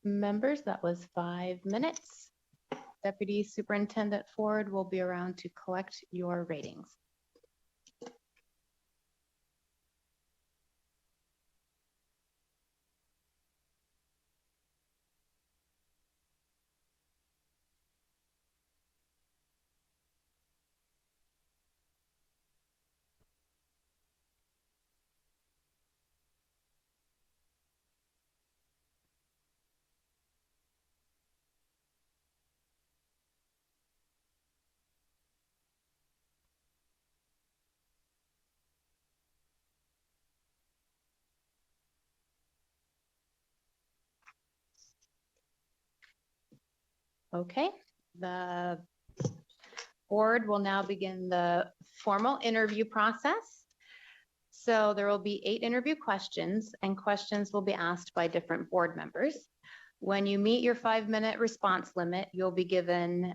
Members, that was 5 minutes. Deputy Superintendent Ford will be around to collect your ratings. Okay, the board will now begin the formal interview process. So there will be 8 interview questions, and questions will be asked by different board members. When you meet your 5-minute response limit, you'll be given,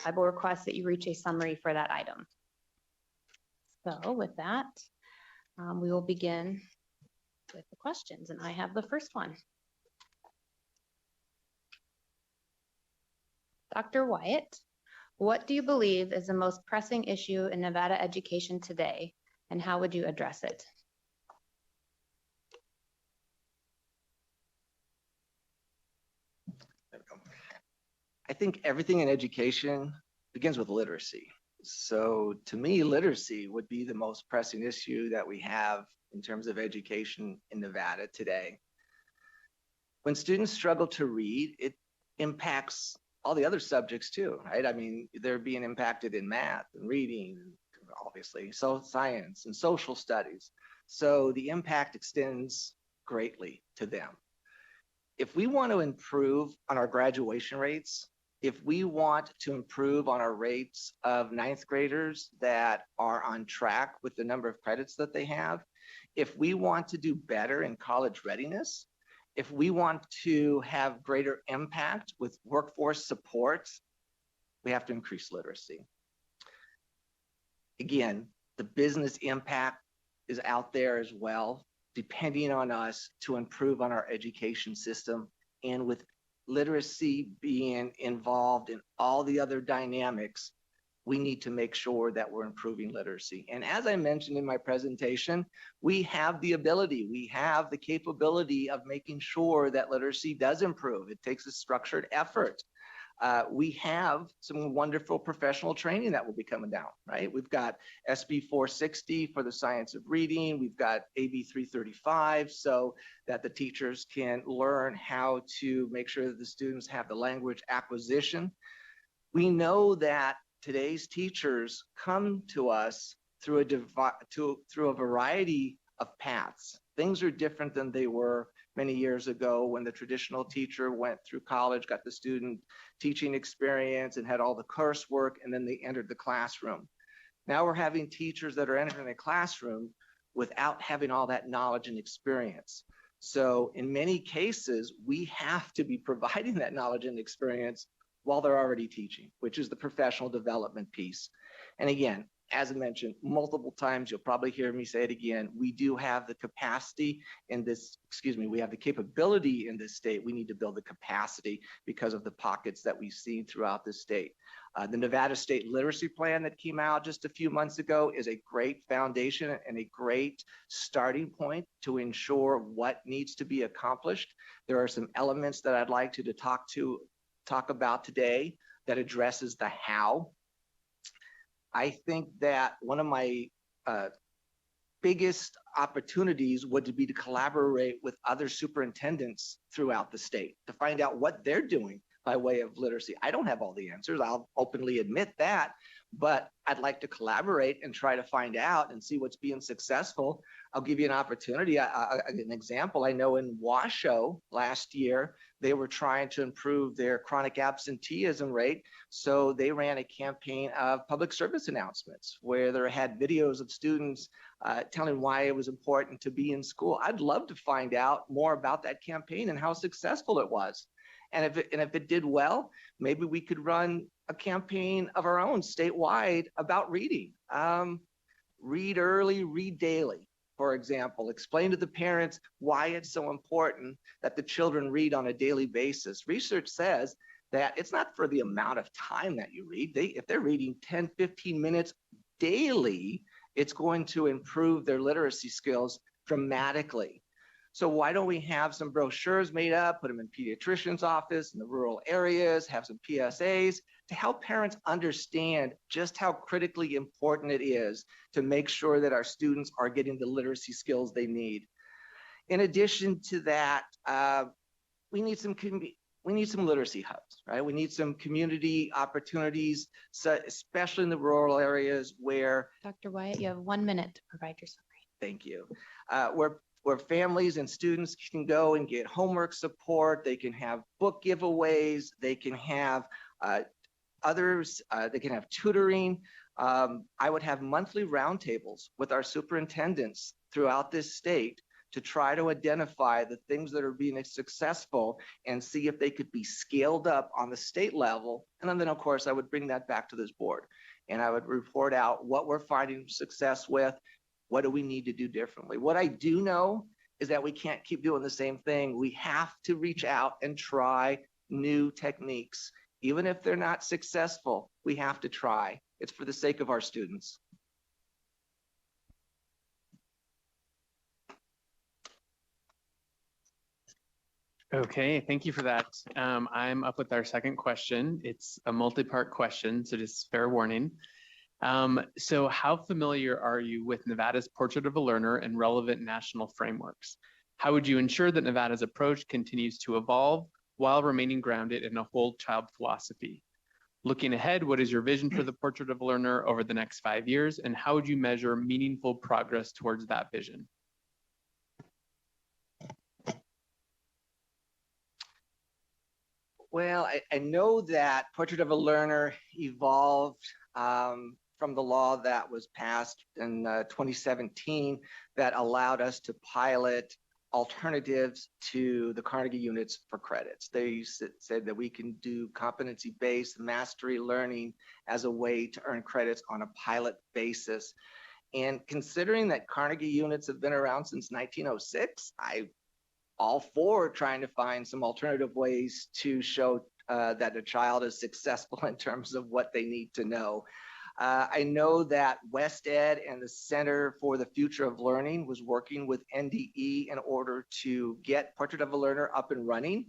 I will request that you reach a summary for that item. So with that, we will begin with the questions, and I have the first one. Dr. Wyatt, what do you believe is the most pressing issue in Nevada education today, and how would you address it? I think everything in education begins with literacy. So to me, literacy would be the most pressing issue that we have in terms of education in Nevada today. When students struggle to read, it impacts all the other subjects too, right? I mean, they're being impacted in math and reading, obviously, so science and social studies. So the impact extends greatly to them. If we want to improve on our graduation rates, if we want to improve on our rates of 9th graders that are on track with the number of credits that they have, if we want to do better in college readiness, if we want to have greater impact with workforce support, we have to increase literacy. Again, the business impact is out there as well, depending on us to improve on our education system. And with literacy being involved in all the other dynamics, we need to make sure that we're improving literacy. And as I mentioned in my presentation, we have the ability, we have the capability of making sure that literacy does improve. It takes a structured effort. We have some wonderful professional training that will be coming down, right? We've got SB 460 for the science of reading. We've got AB 335 so that the teachers can learn how to make sure that the students have the language acquisition. We know that today's teachers come to us through a variety of paths. Things are different than they were many years ago when the traditional teacher went through college, got the student teaching experience and had all the coursework, and then they entered the classroom. Now we're having teachers that are entering the classroom without having all that knowledge and experience. So in many cases, we have to be providing that knowledge and experience while they're already teaching, which is the professional development piece. And again, as I mentioned multiple times, you'll probably hear me say it again, we do have the capacity in this, we have the capability in this state. We need to build the capacity because of the pockets that we've seen throughout the state. The Nevada State Literacy Plan that came out just a few months ago is a great foundation and a great starting point to ensure what needs to be accomplished. There are some elements that I'd like to talk about today that addresses the how. I think that one of my biggest opportunities would be to collaborate with other superintendents throughout the state to find out what they're doing by way of literacy. I don't have all the answers. I'll openly admit that, but I'd like to collaborate and try to find out and see what's being successful. I'll give you an opportunity, an example. I know in Washoe last year, they were trying to improve their chronic absenteeism rate. So they ran a campaign of public service announcements where they had videos of students telling why it was important to be in school. I'd love to find out more about that campaign and how successful it was. And if it did well, maybe we could run a campaign of our own statewide about reading. Read early, read daily for example, explain to the parents why it's so important that the children read on a daily basis. Research says that it's not for the amount of time that you read. If they're reading 10, 15 minutes daily, it's going to improve their literacy skills dramatically. So why don't we have some brochures made up, put them in pediatrician's office in the rural areas, have some PSAs to help parents understand just how critically important it is to make sure that our students are getting the literacy skills they need. In addition to that, we need some literacy hubs, right? We need some community opportunities, especially in the rural areas where. Dr. Wyatt, you have 1 minute to provide your summary. Thank you. Where families and students can go and get homework support, they can have book giveaways, they can have they can have tutoring. I would have monthly roundtables with our superintendents throughout this state to try to identify the things that are being successful and see if they could be scaled up on the state level. And then of course, I would bring that back to this board and I would report out what we're finding success with. What do we need to do differently? What I do know is that we can't keep doing the same thing. We have to reach out and try new techniques. Even if they're not successful, we have to try. It's for the sake of our students. Okay, thank you for that. I'm up with our second question. It's a multi-part question, so just fair warning. So how familiar are you with Nevada's Portrait of a Learner and relevant national frameworks? How would you ensure that Nevada's approach continues to evolve while remaining grounded in a whole child philosophy? Looking ahead, what is your vision for the Portrait of a Learner over the next 5 years, and how would you measure meaningful progress towards that vision? Well, I know that Portrait of a Learner evolved from the law that was passed in 2017 that allowed us to pilot alternatives to the Carnegie units for credits. They said that we can do competency-based mastery learning as a way to earn credits on a pilot basis. And considering that Carnegie units have been around since 1906, I'm all for trying to find some alternative ways to show that a child is successful in terms of what they need to know. I know that West Ed and the Center for the Future of Learning was working with NDE in order to get Portrait of a Learner up and running.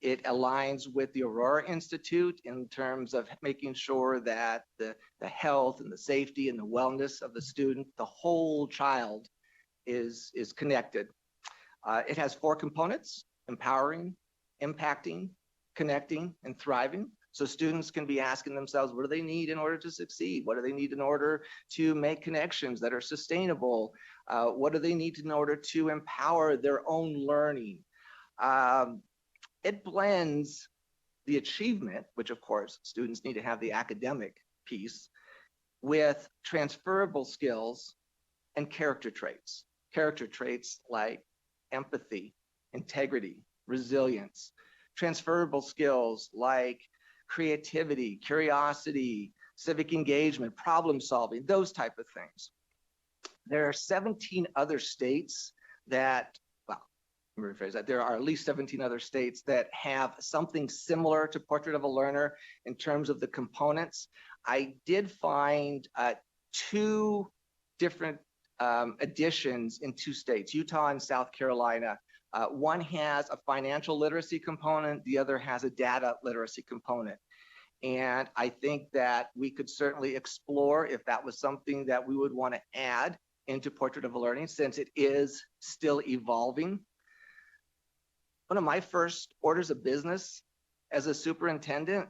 It aligns with the Aurora Institute in terms of making sure that the health and the safety and the wellness of the student, the whole child, is connected. It has 4 components: empowering, impacting, connecting, and thriving. So students can be asking themselves, what do they need in order to succeed? What do they need in order to make connections that are sustainable? What do they need in order to empower their own learning? It blends the achievement, which of course students need to have the academic piece, with transferable skills and character traits. Character traits like empathy, integrity, resilience. Transferable skills like creativity, curiosity, civic engagement, problem solving, those type of things. There are 17 other states that, well, let me rephrase that. There are at least 17 other states that have something similar to Portrait of a Learner in terms of the components. I did find 2 different additions in 2 states, Utah and South Carolina. One has a financial literacy component, the other has a data literacy component. And I think that we could certainly explore if that was something that we would want to add into Portrait of a Learning, since it is still evolving. One of my first orders of business as a superintendent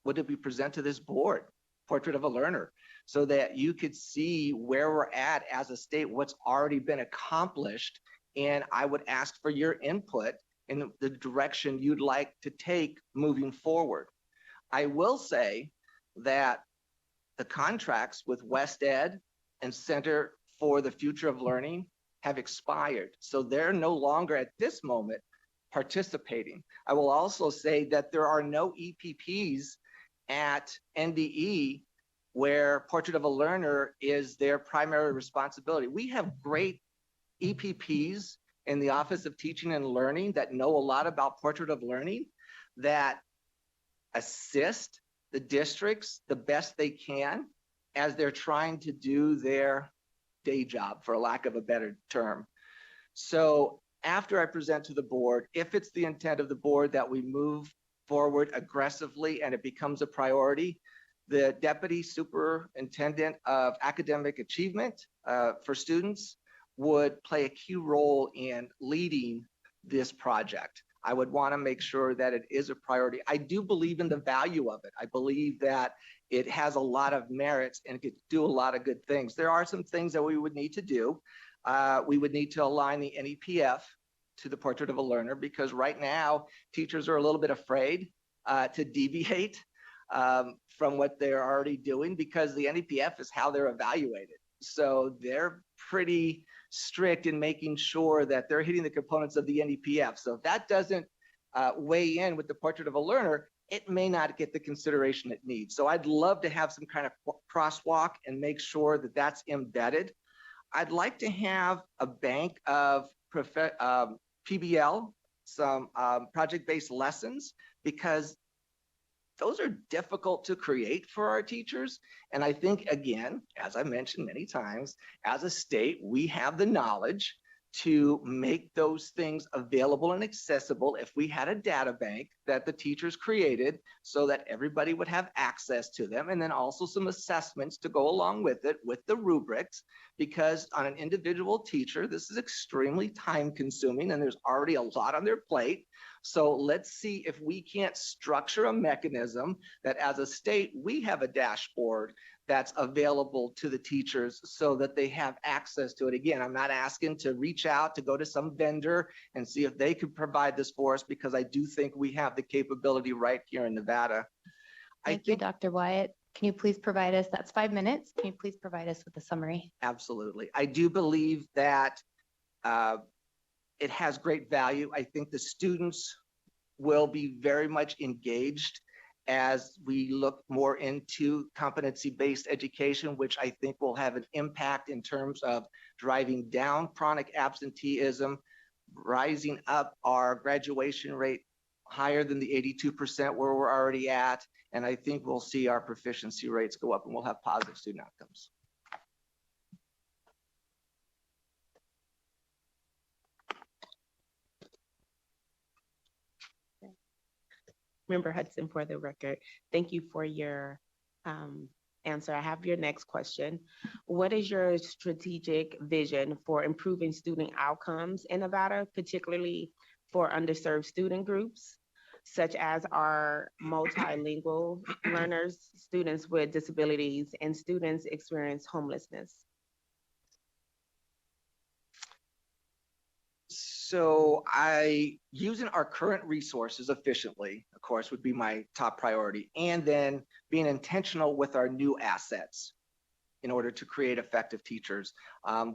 would be present to this board, Portrait of a Learner, so that you could see where we're at as a state, what's already been accomplished. And I would ask for your input in the direction you'd like to take moving forward. I will say that the contracts with West Ed and Center for the Future of Learning have expired. So they're no longer at this moment participating. I will also say that there are no EPPs at NDE where Portrait of a Learner is their primary responsibility. We have great EPPs in the Office of Teaching and Learning that know a lot about Portrait of Learning, that assist the districts the best they can as they're trying to do their day job, for lack of a better term. So after I present to the board, if it's the intent of the board that we move forward aggressively and it becomes a priority, the Deputy Superintendent of Academic Achievement for students would play a key role in leading this project. I would want to make sure that it is a priority. I do believe in the value of it. I believe that it has a lot of merits and could do a lot of good things. There are some things that we would need to do. We would need to align the NEPF to the Portrait of a Learner, because right now teachers are a little bit afraid to deviate from what they're already doing, because the NEPF is how they're evaluated. So they're pretty strict in making sure that they're hitting the components of the NEPF. So if that doesn't weigh in with the Portrait of a Learner, it may not get the consideration it needs. So I'd love to have some kind of crosswalk and make sure that that's embedded. I'd like to have a bank of PBL, some project-based lessons, because those are difficult to create for our teachers. And I think, again, as I mentioned many times, as a state, we have the knowledge to make those things available and accessible if we had a data bank that the teachers created so that everybody would have access to them, and then also some assessments to go along with it with the rubrics, because on an individual teacher, this is extremely time consuming and there's already a lot on their plate. So let's see if we can't structure a mechanism that as a state, we have a dashboard that's available to the teachers so that they have access to it. Again, I'm not asking to reach out to go to some vendor and see if they could provide this for us, because I do think we have the capability right here in Nevada. Thank you, Dr. Wyatt. Can you please provide us, that's 5 minutes. Can you please provide us with a summary? Absolutely. I do believe that it has great value. I think the students will be very much engaged as we look more into competency-based education, which I think will have an impact in terms of driving down chronic absenteeism, rising up our graduation rate higher than the 82% where we're already at. And I think we'll see our proficiency rates go up and we'll have positive student outcomes. Member Hudson, for the record, thank you for your answer. I have your next question. What is your strategic vision for improving student outcomes in Nevada, particularly for underserved student groups, such as our multilingual learners, students with disabilities, and students experience homelessness? So using our current resources efficiently, of course, would be my top priority. And then being intentional with our new assets in order to create effective teachers.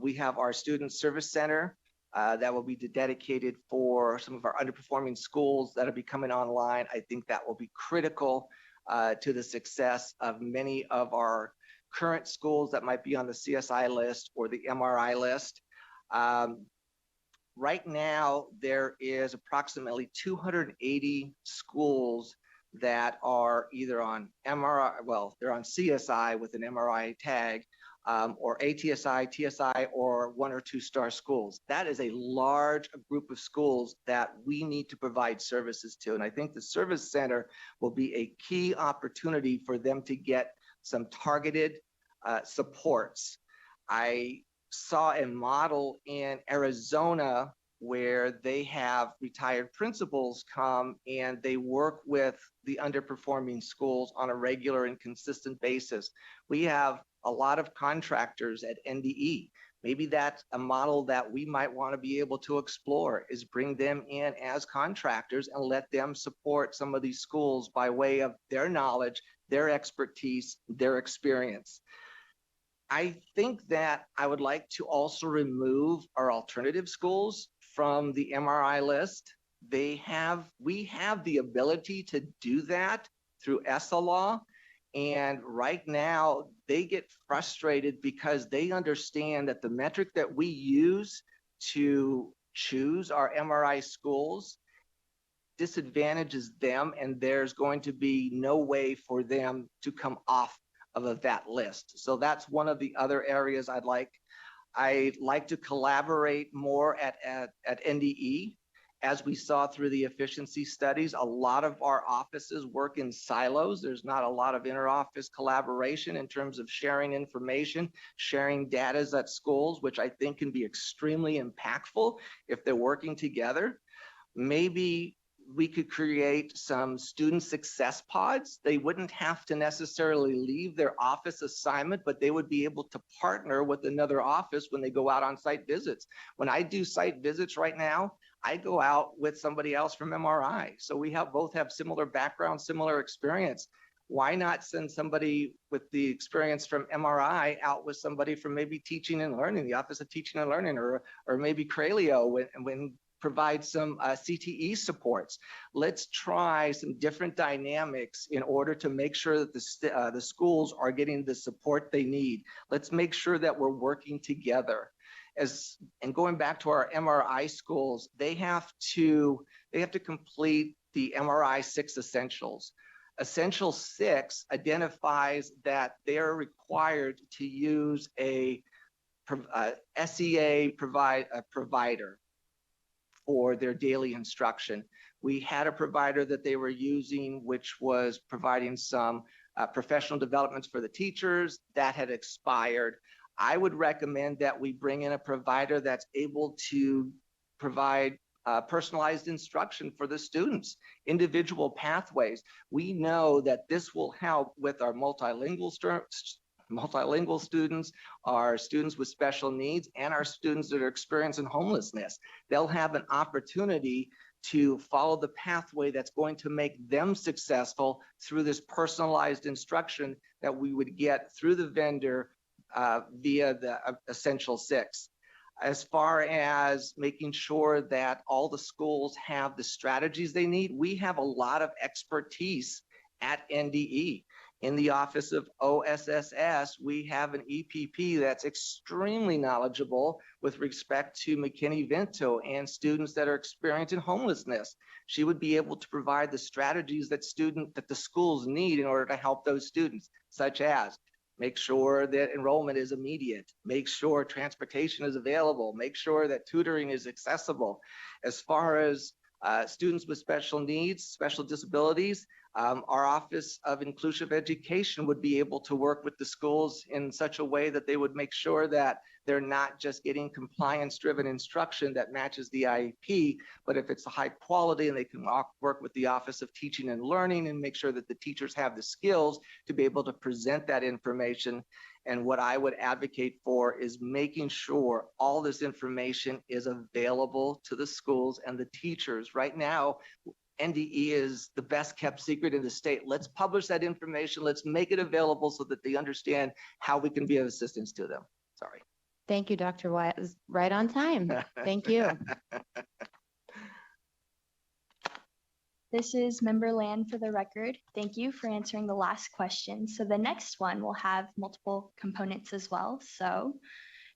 We have our Student Service Center that will be dedicated for some of our underperforming schools that will be coming online. I think that will be critical to the success of many of our current schools that might be on the CSI list or the MRI list. Right now, there is approximately 280 schools that are either on MRI, well, they're on CSI with an MRI tag, or ATSI, TSI, or 1 or 2 star schools. That is a large group of schools that we need to provide services to. And I think the Service Center will be a key opportunity for them to get some targeted supports. I saw a model in Arizona where they have retired principals come and they work with the underperforming schools on a regular and consistent basis. We have a lot of contractors at NDE. Maybe that's a model that we might want to be able to explore, is bring them in as contractors and let them support some of these schools by way of their knowledge, their expertise, their experience. I think that I would like to also remove our alternative schools from the MRI list. We have the ability to do that through ESSA law. And right now, they get frustrated because they understand that the metric that we use to choose our MRI schools disadvantages them, and there's going to be no way for them to come off of that list. So that's one of the other areas I'd like to collaborate more at NDE. As we saw through the efficiency studies, a lot of our offices work in silos. There's not a lot of inter-office collaboration in terms of sharing information, sharing data at schools, which I think can be extremely impactful if they're working together. Maybe we could create some student success pods. They wouldn't have to necessarily leave their office assignment, but they would be able to partner with another office when they go out on site visits. When I do site visits right now, I go out with somebody else from MRI. So we both have similar background, similar experience. Why not send somebody with the experience from MRI out with somebody from maybe teaching and learning, the Office of Teaching and Learning, or maybe Cralio when provide some CTE supports. Let's try some different dynamics in order to make sure that the schools are getting the support they need. Let's make sure that we're working together. And going back to our MRI schools, they have to complete the MRI 6 essentials. Essential 6 identifies that they're required to use a SEA provider for their daily instruction. We had a provider that they were using, which was providing some professional developments for the teachers. That had expired. I would recommend that we bring in a provider that's able to provide personalized instruction for the students, individual pathways. We know that this will help with our multilingual students, our students with special needs, and our students that are experiencing homelessness. They'll have an opportunity to follow the pathway that's going to make them successful through this personalized instruction that we would get through the vendor via the Essential 6. As far as making sure that all the schools have the strategies they need, we have a lot of expertise at NDE. In the Office of OSSS, we have an EPP that's extremely knowledgeable with respect to McKinney-Vento and students that are experiencing homelessness. She would be able to provide the strategies that the schools need in order to help those students, such as make sure that enrollment is immediate, make sure transportation is available, make sure that tutoring is accessible. As far as students with special needs, special disabilities, our Office of Inclusive Education would be able to work with the schools in such a way that they would make sure that they're not just getting compliance-driven instruction that matches the IEP, but if it's a high quality, and they can work with the Office of Teaching and Learning and make sure that the teachers have the skills to be able to present that information. And what I would advocate for is making sure all this information is available to the schools and the teachers. Right now, NDE is the best kept secret in the state. Let's publish that information. Let's make it available so that they understand how we can be of assistance to them. Sorry. Thank you, Dr. Wyatt. It was right on time. Thank you. This is Member Land for the record. Thank you for answering the last question. So the next one will have multiple components as well. So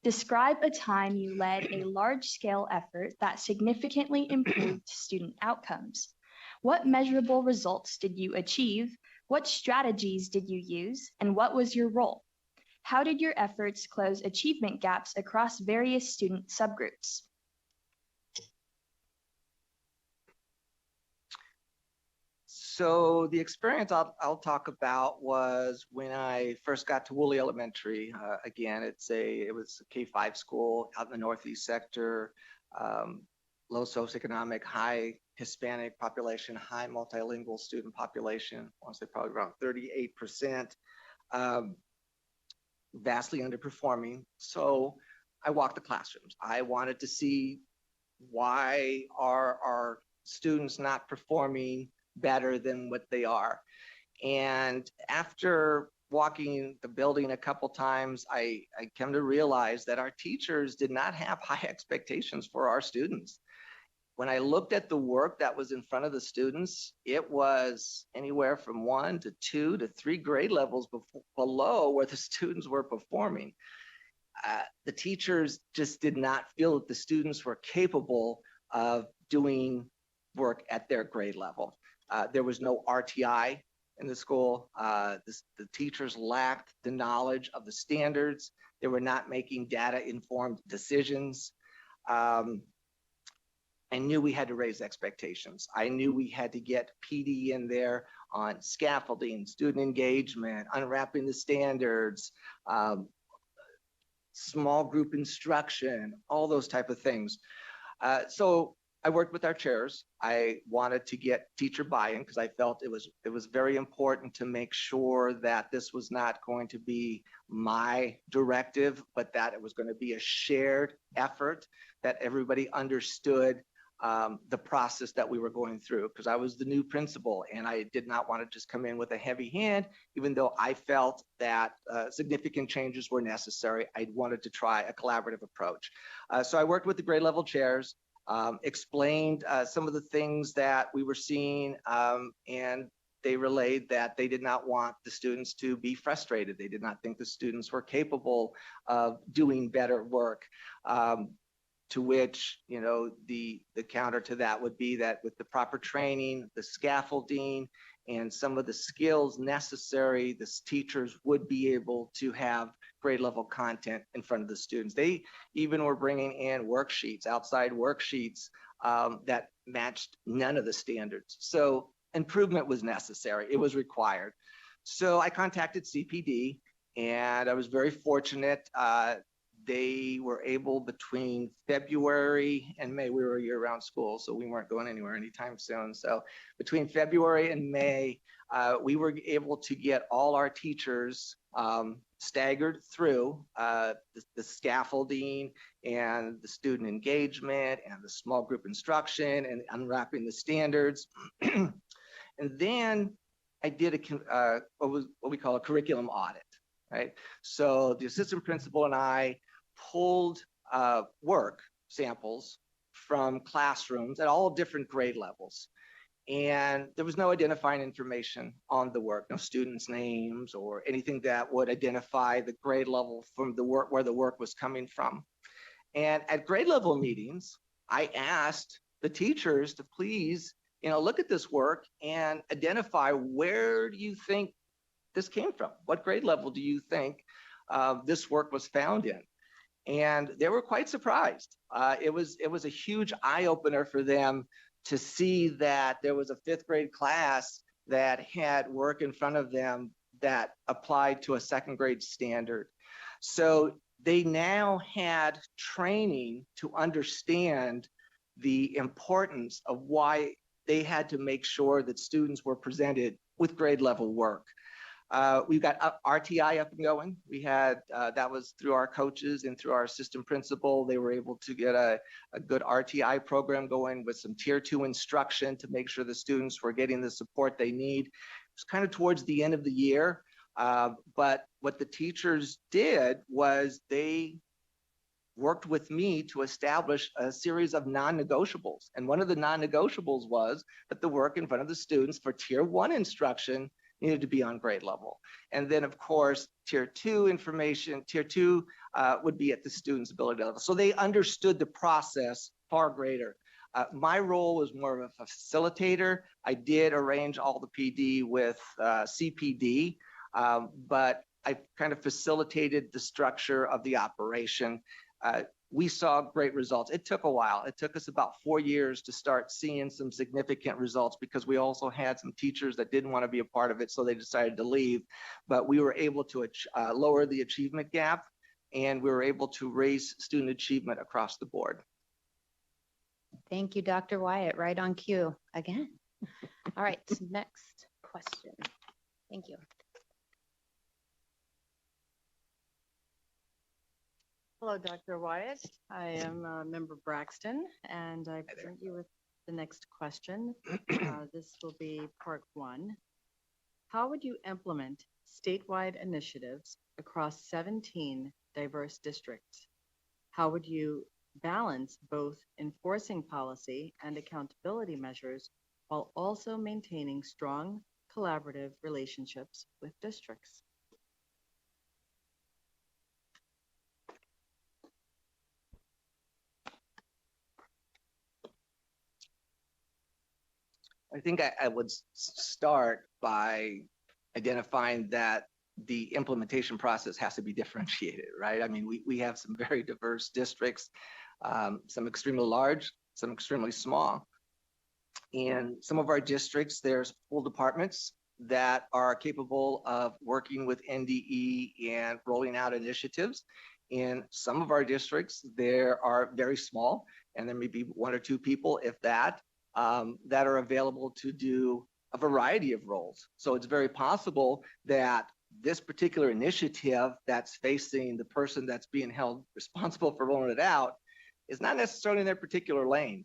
describe a time you led a large-scale effort that significantly improved student outcomes. What measurable results did you achieve? What strategies did you use? And what was your role? How did your efforts close achievement gaps across various student subgroups? So the experience I'll talk about was when I first got to Woolley Elementary. Again, it was a K-5 school out in the Northeast sector, low socioeconomic, high Hispanic population, high multilingual student population. I want to say probably around 38%, vastly underperforming. So I walked the classrooms. I wanted to see why are our students not performing better than what they are. And after walking the building a couple times, I came to realize that our teachers did not have high expectations for our students. when I looked at the work that was in front of the students, it was anywhere from 1 to 2 to 3 grade levels below where the students were performing. The teachers just did not feel that the students were capable of doing work at their grade level. There was no RTI in the school. The teachers lacked the knowledge of the standards. They were not making data-informed decisions. I knew we had to raise expectations. I knew we had to get PD in there on scaffolding, student engagement, unwrapping the standards, small group instruction, all those type of things. So I worked with our chairs. I wanted to get teacher buy-in because I felt it was very important to make sure that this was not going to be my directive, but that it was going to be a shared effort, that everybody understood the process that we were going through, because I was the new principal and I did not want to just come in with a heavy hand, even though I felt that significant changes were necessary. I wanted to try a collaborative approach. So I worked with the grade level chairs, explained some of the things that we were seeing, and they relayed that they did not want the students to be frustrated. They did not think the students were capable of doing better work. To which, you know, the counter to that would be that with the proper training, the scaffolding, and some of the skills necessary, the teachers would be able to have grade level content in front of the students. They even were bringing in worksheets, outside worksheets that matched none of the standards. So improvement was necessary. It was required. So I contacted CPD, and I was very fortunate. They were able, between February and May, we were a year-round school, so we weren't going anywhere anytime soon. So between February and May, we were able to get all our teachers staggered through the scaffolding and the student engagement and the small group instruction and unwrapping the standards. And then I did what we call a curriculum audit, right? So the assistant principal and I pulled work samples from classrooms at all different grade levels. And there was no identifying information on the work, no students' names or anything that would identify the grade level from the work, where the work was coming from. And at grade level meetings, I asked the teachers to please, you know, look at this work and identify, where do you think this came from? What grade level do you think this work was found in? And they were quite surprised. It was a huge eye opener for them to see that there was a 5th grade class that had work in front of them that applied to a 2nd grade standard. So they now had training to understand the importance of why they had to make sure that students were presented with grade level work. We've got RTI up and going. We had, that was through our coaches and through our assistant principal. They were able to get a good RTI program going with some tier 2 instruction to make sure the students were getting the support they need. It was kind of towards the end of the year. But what the teachers did was they worked with me to establish a series of non-negotiables. And one of the non-negotiables was that the work in front of the students for tier 1 instruction needed to be on grade level. And then of course, tier 2 information, tier 2 would be at the student's ability level. So they understood the process far greater. My role was more of a facilitator. I did arrange all the PD with CPD, but I kind of facilitated the structure of the operation. We saw great results. It took a while. It took us about 4 years to start seeing some significant results, because we also had some teachers that didn't want to be a part of it, so they decided to leave. But we were able to lower the achievement gap, and we were able to raise student achievement across the board. Thank you, Dr. Wyatt. Right on cue again. All right, next question. Thank you. Hello, Dr. Wyatt. I am Member Braxton, and I present you with the next question. This will be part 1. How would you implement statewide initiatives across 17 diverse districts? How would you balance both enforcing policy and accountability measures while also maintaining strong collaborative relationships with districts? I think I would start by identifying that the implementation process has to be differentiated, right? I mean, we have some very diverse districts, some extremely large, some extremely small. In some of our districts, there's full departments that are capable of working with NDE and rolling out initiatives. In some of our districts, there are very small, and there may be one or two people, if that, that are available to do a variety of roles. So it's very possible that this particular initiative that's facing the person that's being held responsible for rolling it out is not necessarily in their particular lane.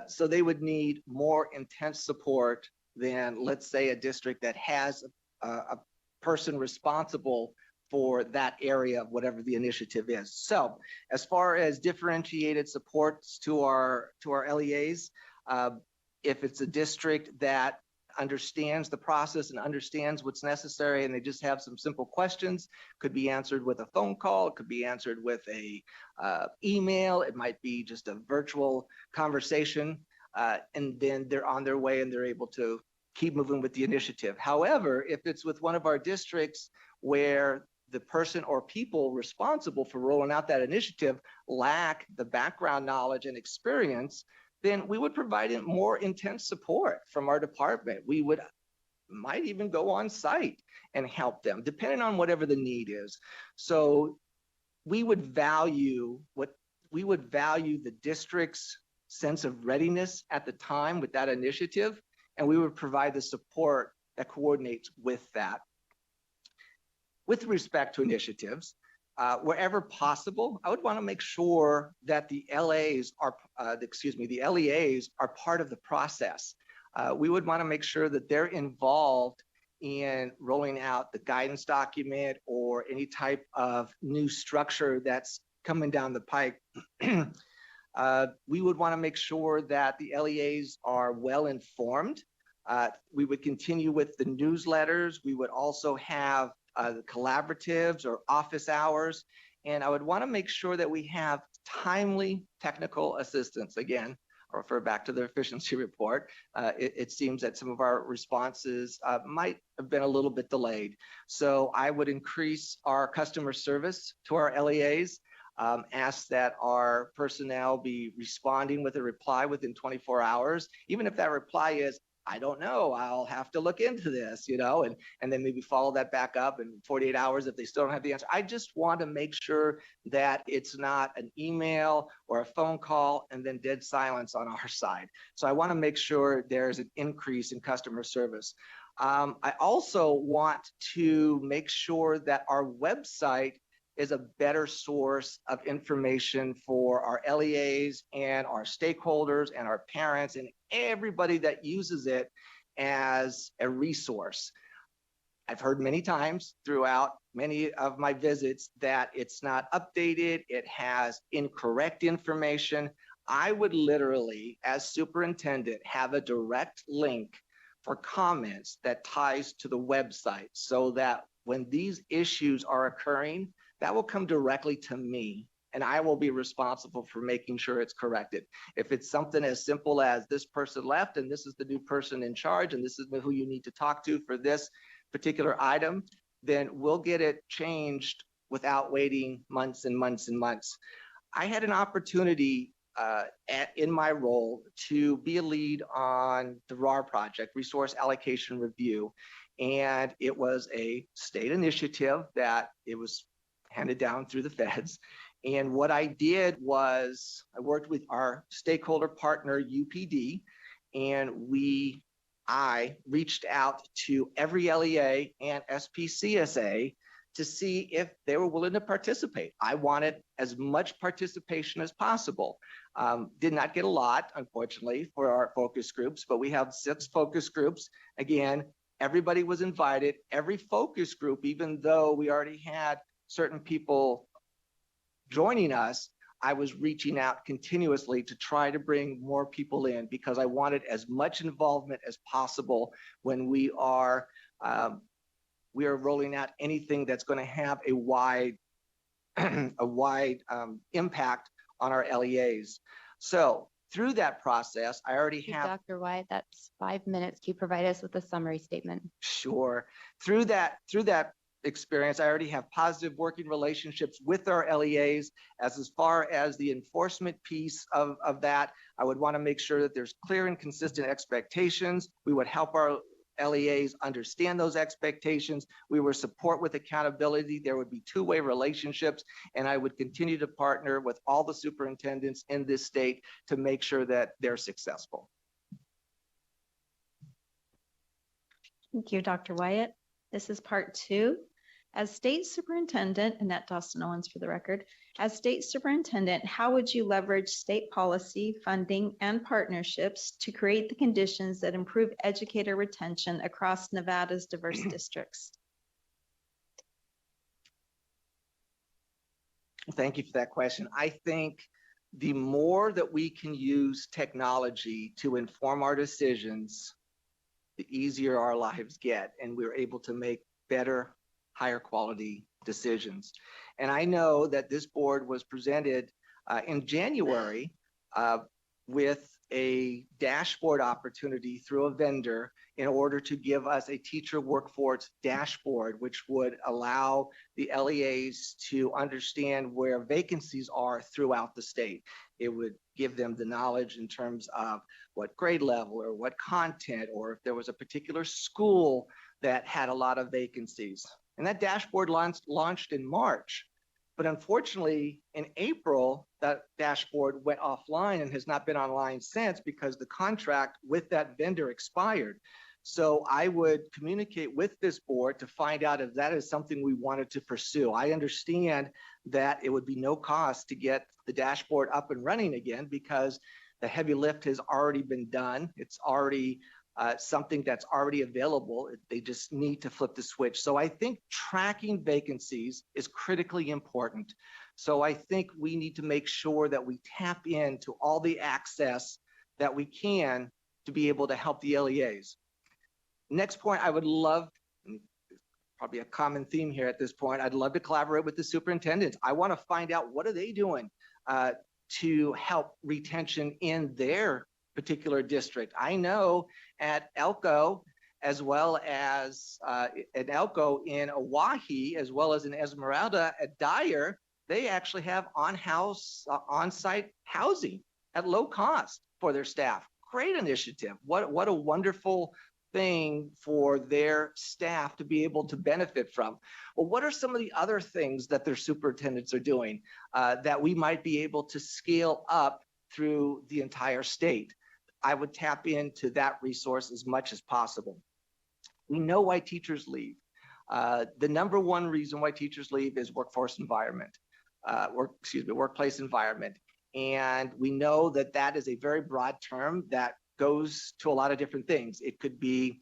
So they would need more intense support than, let's say, a district that has a person responsible for that area of whatever the initiative is. So as far as differentiated supports to our LEAs, if it's a district that understands the process and understands what's necessary and they just have some simple questions, could be answered with a phone call, it could be answered with a email, it might be just a virtual conversation, and then they're on their way and they're able to keep moving with the initiative. However, if it's with one of our districts where the person or people responsible for rolling out that initiative lack the background knowledge and experience, then we would provide more intense support from our department. We might even go on site and help them, depending on whatever the need is. So we would value the district's sense of readiness at the time with that initiative, and we would provide the support that coordinates with that. With respect to initiatives, wherever possible, I would want to make sure that the LEAs are part of the process. We would want to make sure that they're involved in rolling out the guidance document or any type of new structure that's coming down the pike. We would want to make sure that the LEAs are well informed. We would continue with the newsletters. We would also have the collaboratives or office hours. And I would want to make sure that we have timely technical assistance. Again, I'll refer back to the efficiency report. It seems that some of our responses might have been a little bit delayed. So I would increase our customer service to our LEAs, ask that our personnel be responding with a reply within 24 hours, even if that reply is, I don't know, I'll have to look into this, and then maybe follow that back up in 48 hours if they still don't have the answer. I just want to make sure that it's not an email or a phone call and then dead silence on our side. So I want to make sure there's an increase in customer service. I also want to make sure that our website is a better source of information for our LEAs and our stakeholders and our parents and everybody that uses it as a resource. I've heard many times throughout many of my visits that it's not updated, it has incorrect information. I would literally, as superintendent, have a direct link for comments that ties to the website so that when these issues are occurring, that will come directly to me and I will be responsible for making sure it's corrected. If it's something as simple as this person left and this is the new person in charge and this is who you need to talk to for this particular item, then we'll get it changed without waiting months and months and months. I had an opportunity in my role to be a lead on the RAR project, Resource Allocation Review. And it was a state initiative that it was handed down through the feds. And what I did was I worked with our stakeholder partner, UPD, and I reached out to every LEA and SPCSA to see if they were willing to participate. I wanted as much participation as possible. Did not get a lot, unfortunately, for our focus groups, but we have 6 focus groups. Again, everybody was invited. Every focus group, even though we already had certain people joining us, I was reaching out continuously to try to bring more people in because I wanted as much involvement as possible when we are rolling out anything that's going to have a wide impact on our LEAs. So through that process, I already Hey, have. Dr. Wyatt, that's 5 minutes. Can you provide us with a summary statement? Sure. Through that experience, I already have positive working relationships with our LEAs. As far as the enforcement piece of that, I would want to make sure that there's clear and consistent expectations. We would help our LEAs understand those expectations. We would support with accountability. There would be two-way relationships, and I would continue to partner with all the superintendents in this state to make sure that they're successful. Thank you, Dr. Wyatt. This is part 2. As state superintendent, Annette Dawson Owens for the record, as state superintendent, how would you leverage state policy, funding, and partnerships to create the conditions that improve educator retention across Nevada's diverse districts? Thank you for that question. I think the more that we can use technology to inform our decisions, the easier our lives get, and we're able to make better, higher quality decisions. And I know that this board was presented in January with a dashboard opportunity through a vendor in order to give us a teacher workforce dashboard, which would allow the LEAs to understand where vacancies are throughout the state. It would give them the knowledge in terms of what grade level or what content, or if there was a particular school that had a lot of vacancies. And that dashboard launched in March. But unfortunately, in April, that dashboard went offline and has not been online since because the contract with that vendor expired. So I would communicate with this board to find out if that is something we wanted to pursue. I understand that it would be no cost to get the dashboard up and running again because the heavy lift has already been done. It's already something that's already available. They just need to flip the switch. So I think tracking vacancies is critically important. So I think we need to make sure that we tap into all the access that we can to be able to help the LEAs. Next point, I would love, probably a common theme here at this point, I'd love to collaborate with the superintendents. I want to find out what are they doing to help retention in their particular district. I know at Elko, as well as at Elko in Oahe, as well as in Esmeralda at Dyer, they actually have on-site housing at low cost for their staff. Great initiative. What a wonderful thing for their staff to be able to benefit from. Well, what are some of the other things that their superintendents are doing that we might be able to scale up through the entire state? I would tap into that resource as much as possible. We know why teachers leave. The number one reason why teachers leave is workplace environment. And we know that that is a very broad term that goes to a lot of different things. It could be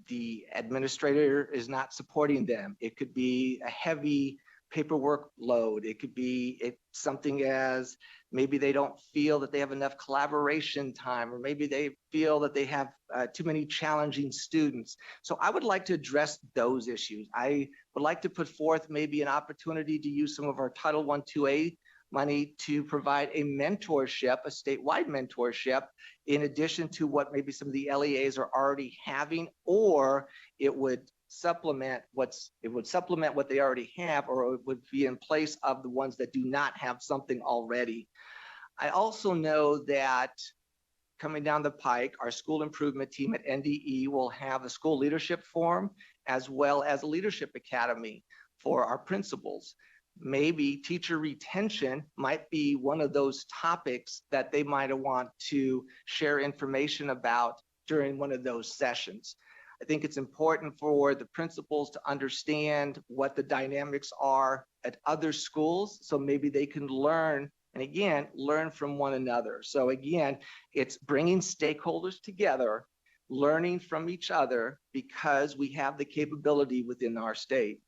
the administrator is not supporting them. It could be a heavy paperwork load. It could be something as maybe they don't feel that they have enough collaboration time, or maybe they feel that they have too many challenging students. So I would like to address those issues. I would like to put forth maybe an opportunity to use some of our Title I 2A money to provide a mentorship, a statewide mentorship, in addition to what maybe some of the LEAs are already having, or it would supplement what they already have, or it would be in place of the ones that do not have something already. I also know that coming down the pike, our school improvement team at NDE will have a school leadership forum as well as a leadership academy for our principals. Maybe teacher retention might be one of those topics that they might want to share information about during one of those sessions. I think it's important for the principals to understand what the dynamics are at other schools, so maybe they can learn, and again, learn from one another. So again, it's bringing stakeholders together, learning from each other, because we have the capability within our state.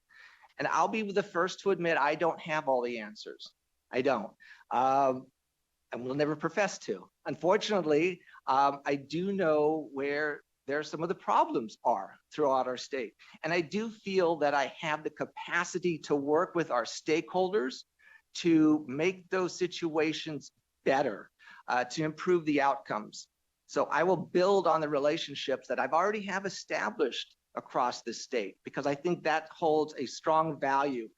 And I'll be the first to admit I don't have all the answers. I don't. And will never profess to. Unfortunately, I do know where some of the problems are throughout our state. And I do feel that I have the capacity to work with our stakeholders to make those situations better, to improve the outcomes. So I will build on the relationships that I've already have established across the state, because I think that holds a strong value.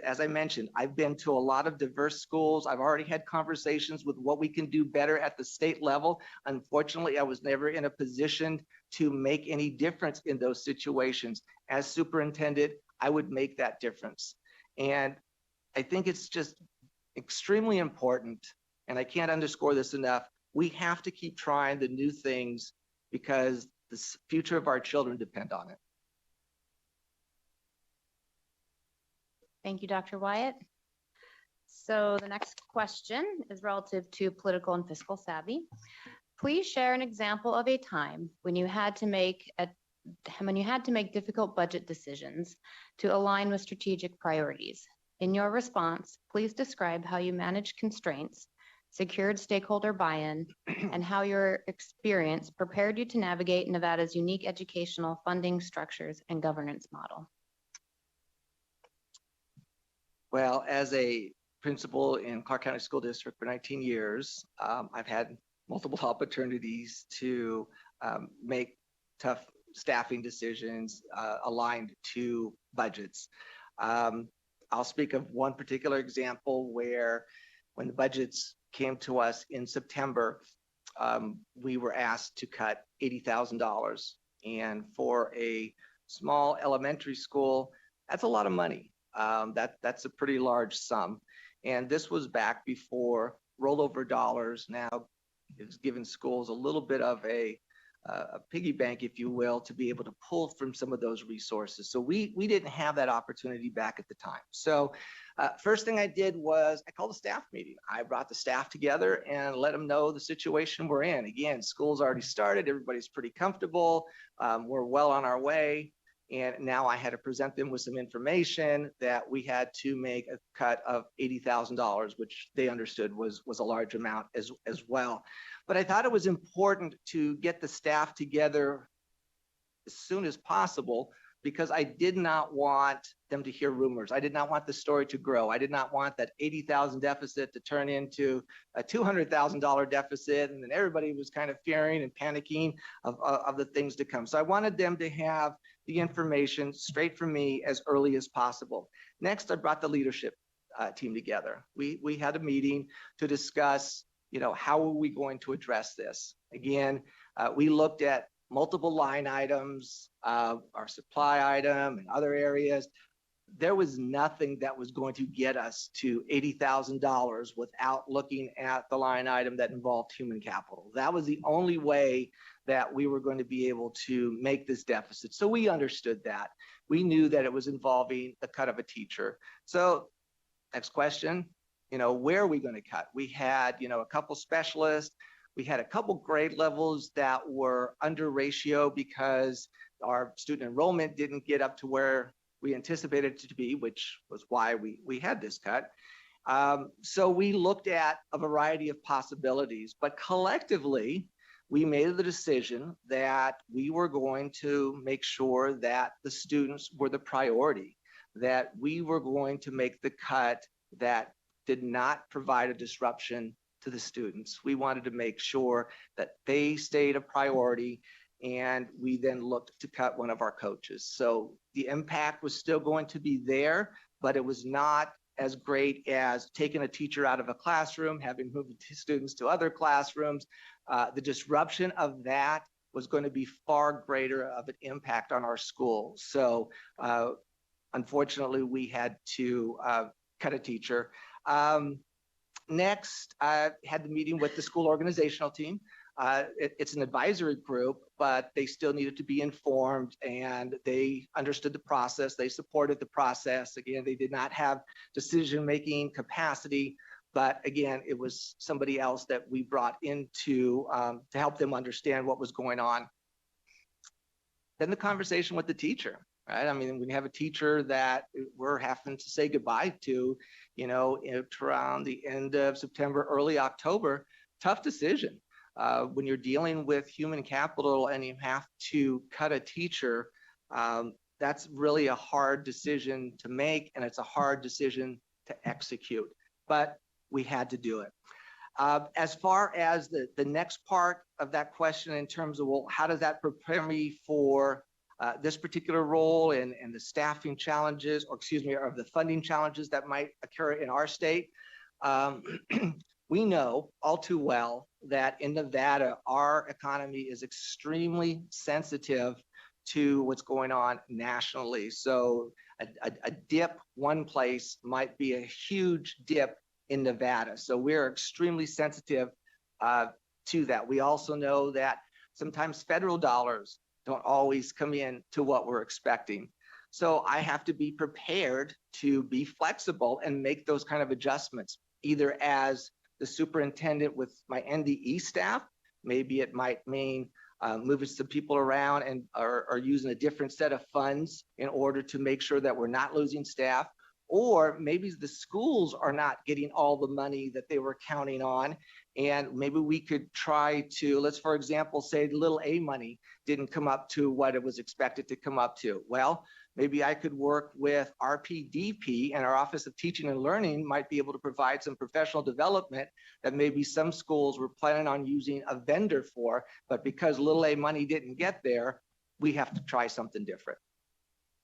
As I mentioned, I've been to a lot of diverse schools. I've already had conversations with what we can do better at the state level. Unfortunately, I was never in a position to make any difference in those situations. As superintendent, I would make that difference. And I think it's just extremely important, and I can't underscore this enough, we have to keep trying the new things because the future of our children depend on it. Thank you, Dr. Wyatt. So the next question is relative to political and fiscal savvy. Please share an example of a time when you had to make difficult budget decisions to align with strategic priorities. In your response, please describe how you managed constraints, secured stakeholder buy-in, and how your experience prepared you to navigate Nevada's unique educational funding structures and governance model. Well, as a principal in Clark County School District for 19 years, I've had multiple opportunities to make tough staffing decisions aligned to budgets. I'll speak of one particular example where when the budgets came to us in September, we were asked to cut $80,000. And for a small elementary school, that's a lot of money. That's a pretty large sum. And this was back before rollover dollars now is giving schools a little bit of a piggy bank, if you will, to be able to pull from some of those resources. So we didn't have that opportunity back at the time. So first thing I did was I called a staff meeting. I brought the staff together and let them know the situation we're in. Again, school's already started. Everybody's pretty comfortable. We're well on our way. And now I had to present them with some information that we had to make a cut of $80,000, which they understood was a large amount as well. But I thought it was important to get the staff together as soon as possible because I did not want them to hear rumors. I did not want the story to grow. I did not want that $80,000 deficit to turn into a $200,000 deficit. And then everybody was kind of fearing and panicking of the things to come. So I wanted them to have the information straight from me as early as possible. Next, I brought the leadership team together. We had a meeting to discuss, how are we going to address this? Again, we looked at multiple line items, our supply item and other areas. There was nothing that was going to get us to $80,000 without looking at the line item that involved human capital. That was the only way that we were going to be able to make this deficit. So we understood that. We knew that it was involving the cut of a teacher. So next question, where are we going to cut? We had, a couple specialists. We had a couple grade levels that were under ratio because our student enrollment didn't get up to where we anticipated it to be, which was why we had this cut. So we looked at a variety of possibilities, but collectively, we made the decision that we were going to make sure that the students were the priority, that we were going to make the cut that did not provide a disruption to the students. We wanted to make sure that they stayed a priority, and we then looked to cut one of our coaches. So the impact was still going to be there, but it was not as great as taking a teacher out of a classroom, having moved students to other classrooms. The disruption of that was going to be far greater of an impact on our school. So unfortunately, we had to cut a teacher. Next, I had the meeting with the school organizational team. It's an advisory group, but they still needed to be informed and they understood the process. They supported the process. Again, they did not have decision-making capacity, but again, it was somebody else that we brought in to help them understand what was going on. Then the conversation with the teacher. right? I mean, when you have a teacher that we're having to say goodbye to, around the end of September, early October, tough decision. When you're dealing with human capital and you have to cut a teacher, that's really a hard decision to make, and it's a hard decision to execute. But we had to do it. As far as the next part of that question in terms of, well, how does that prepare me for this particular role and the staffing challenges, or the funding challenges that might occur in our state? We know all too well that in Nevada, our economy is extremely sensitive to what's going on nationally. So a dip one place might be a huge dip in Nevada. So we're extremely sensitive to that. We also know that sometimes federal dollars don't always come in to what we're expecting. So I have to be prepared to be flexible and make those kind of adjustments, either as the superintendent with my NDE staff. Maybe it might mean moving some people around and or using a different set of funds in order to make sure that we're not losing staff. Or maybe the schools are not getting all the money that they were counting on. And maybe we could try to, let's, for example, say the little A money didn't come up to what it was expected to come up to. Well, maybe I could work with RPDP, and our Office of Teaching and Learning might be able to provide some professional development that maybe some schools were planning on using a vendor for, but because little A money didn't get there, we have to try something different.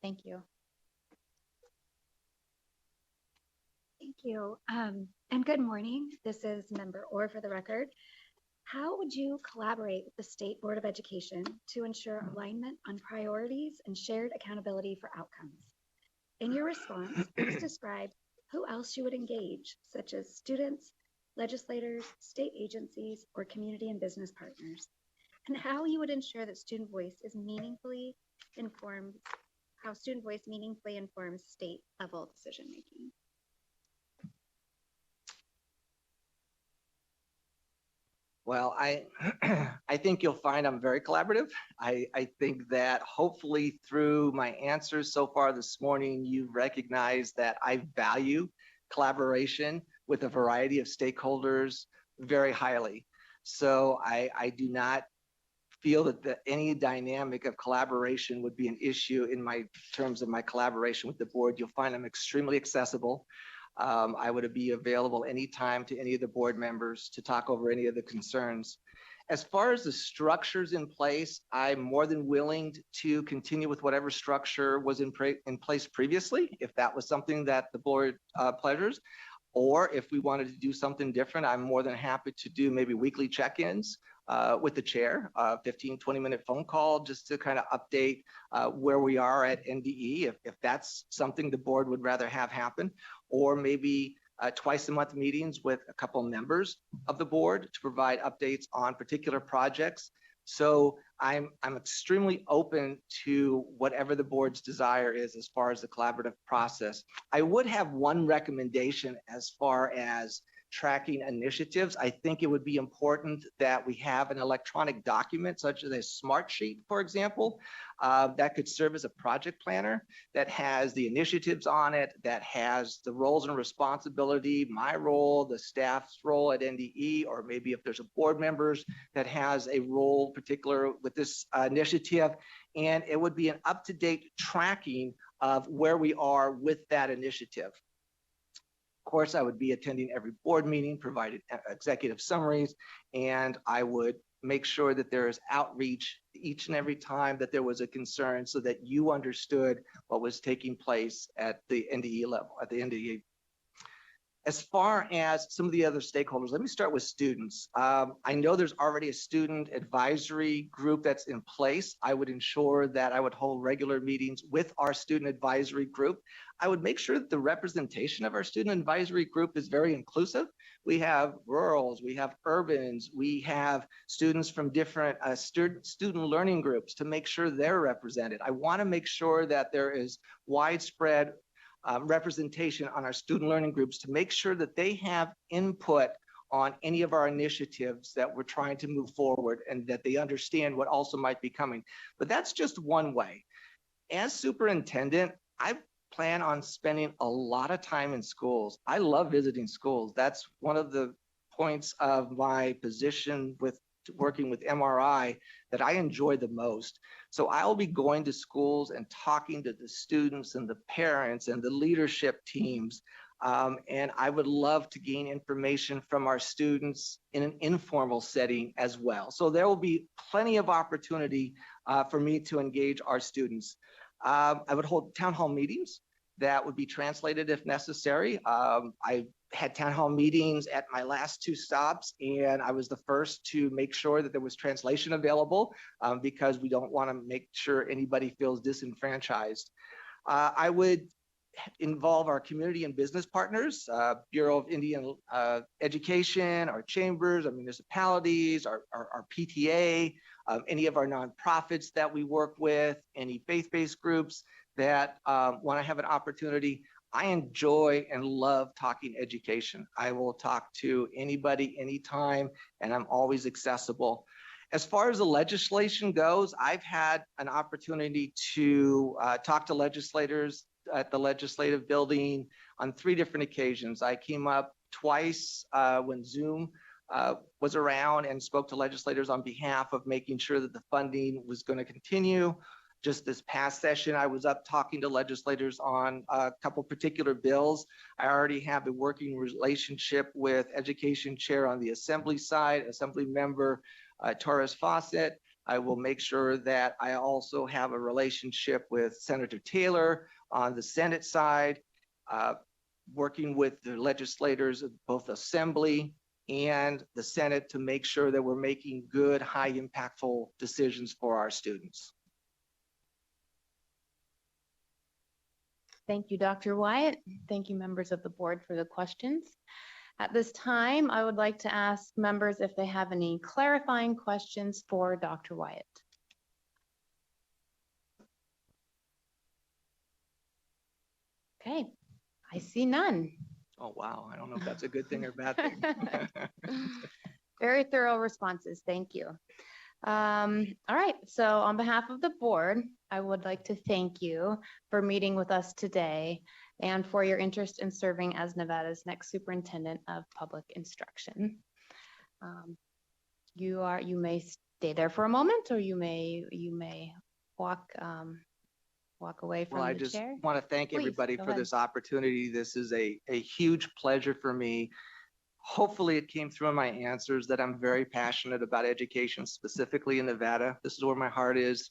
Thank you. Thank you. And good morning. This is Member Orr for the record. How would you collaborate with the State Board of Education to ensure alignment on priorities and shared accountability for outcomes? In your response, please describe who else you would engage, such as students, legislators, state agencies, or community and business partners, and how you would ensure that student voice is meaningfully informed, how student voice meaningfully informs state level decision making. Well, I think you'll find I'm very collaborative. I think that hopefully through my answers so far this morning, you've recognized that I value collaboration with a variety of stakeholders very highly. So I do not feel that any dynamic of collaboration would be an issue in my terms of my collaboration with the board. You'll find I'm extremely accessible. I would be available anytime to any of the board members to talk over any of the concerns. As far as the structures in place, I'm more than willing to continue with whatever structure was in place previously, if that was something that the board pleasures. Or if we wanted to do something different, I'm more than happy to do maybe weekly check-ins with the chair, 15, 20-minute phone call just to kind of update where we are at NDE, if that's something the board would rather have happen, or maybe twice a month meetings with a couple members of the board to provide updates on particular projects. So I'm extremely open to whatever the board's desire is as far as the collaborative process. I would have one recommendation as far as tracking initiatives. I think it would be important that we have an electronic document such as a smart sheet, for example, that could serve as a project planner that has the initiatives on it, that has the roles and responsibility, my role, the staff's role at NDE, or maybe if there's a board members that has a role particular with this initiative. And it would be an up-to-date tracking of where we are with that initiative. Of course, I would be attending every board meeting, provided executive summaries, and I would make sure that there is outreach each and every time that there was a concern so that you understood what was taking place at the NDE level, at the NDE. As far as some of the other stakeholders, let me start with students. I know there's already a student advisory group that's in place. I would ensure that I would hold regular meetings with our student advisory group. I would make sure that the representation of our student advisory group is very inclusive. We have rurals, we have urbans, we have students from different student learning groups to make sure they're represented. I want to make sure that there is widespread representation on our student learning groups to make sure that they have input on any of our initiatives that we're trying to move forward and that they understand what also might be coming. But that's just one way. as superintendent, I plan on spending a lot of time in schools. I love visiting schools. That's one of the points of my position with working with MRI that I enjoy the most. So I'll be going to schools and talking to the students and the parents and the leadership teams. And I would love to gain information from our students in an informal setting as well. So there will be plenty of opportunity for me to engage our students. I would hold town hall meetings that would be translated if necessary. I had town hall meetings at my last 2 stops, and I was the first to make sure that there was translation available because we don't want to make sure anybody feels disenfranchised. I would involve our community and business partners, Bureau of Indian Education, our chambers, our municipalities, our PTA, any of our nonprofits that we work with, any faith-based groups that want to have an opportunity. I enjoy and love talking education. I will talk to anybody, anytime, and I'm always accessible. As far as the legislation goes, I've had an opportunity to talk to legislators at the legislative building on 3 different occasions. I came up twice when Zoom was around and spoke to legislators on behalf of making sure that the funding was going to continue. Just this past session, I was up talking to legislators on a couple particular bills. I already have a working relationship with Education Chair on the Assembly side, Assembly Member Torres Fawcett. I will make sure that I also have a relationship with Senator Taylor on the Senate side, working with the legislators of both Assembly and the Senate to make sure that we're making good, high impactful decisions for our students. Thank you, Dr. Wyatt. Thank you, members of the board, for the questions. At this time, I would like to ask members if they have any clarifying questions for Dr. Wyatt. Okay, I see none. Oh, wow. I don't know if that's a good thing or bad thing. Very thorough responses. Thank you. All right, so on behalf of the board, I would like to thank you for meeting with us today and for your interest in serving as Nevada's next superintendent of public instruction. You may stay there for a moment, or you may walk away from Well, the I just chair. want to thank Please, everybody go for ahead. this opportunity. This is a huge pleasure for me. Hopefully it came through in my answers that I'm very passionate about education, specifically in Nevada. This is where my heart is.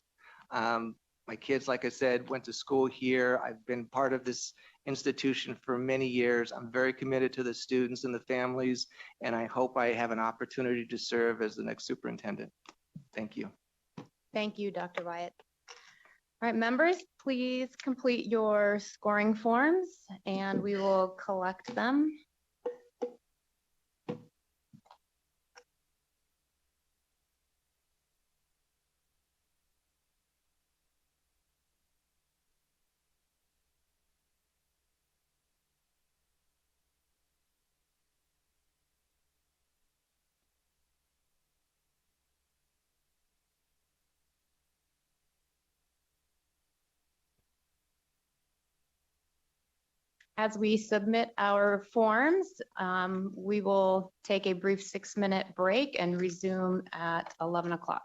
My kids, like I said, went to school here. I've been part of this institution for many years. I'm very committed to the students and the families, and I hope I have an opportunity to serve as the next superintendent. Thank you. Thank you, Dr. Wyatt. All right, members, please complete your scoring forms and we will collect them. As we submit our forms, we will take a brief 6-minute break and resume at 11 o'clock.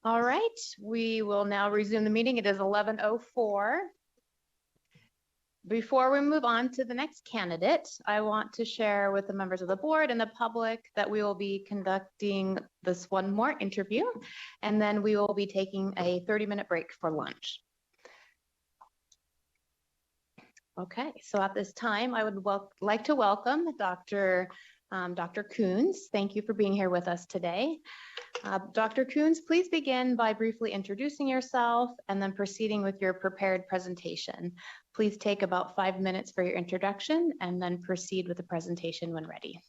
All right, we will now resume the meeting. It is 11:04. Before we move on to the next candidate, I want to share with the members of the board and the public that we will be conducting this one more interview, and then we will be taking a 30-minute break for lunch. Okay, so at this time, I would like to welcome Dr. Coons. Thank you for being here with us today. Dr. Coons, please begin by briefly introducing yourself and then proceeding with your prepared presentation. Please take about 5 minutes for your introduction and then proceed with the presentation when ready.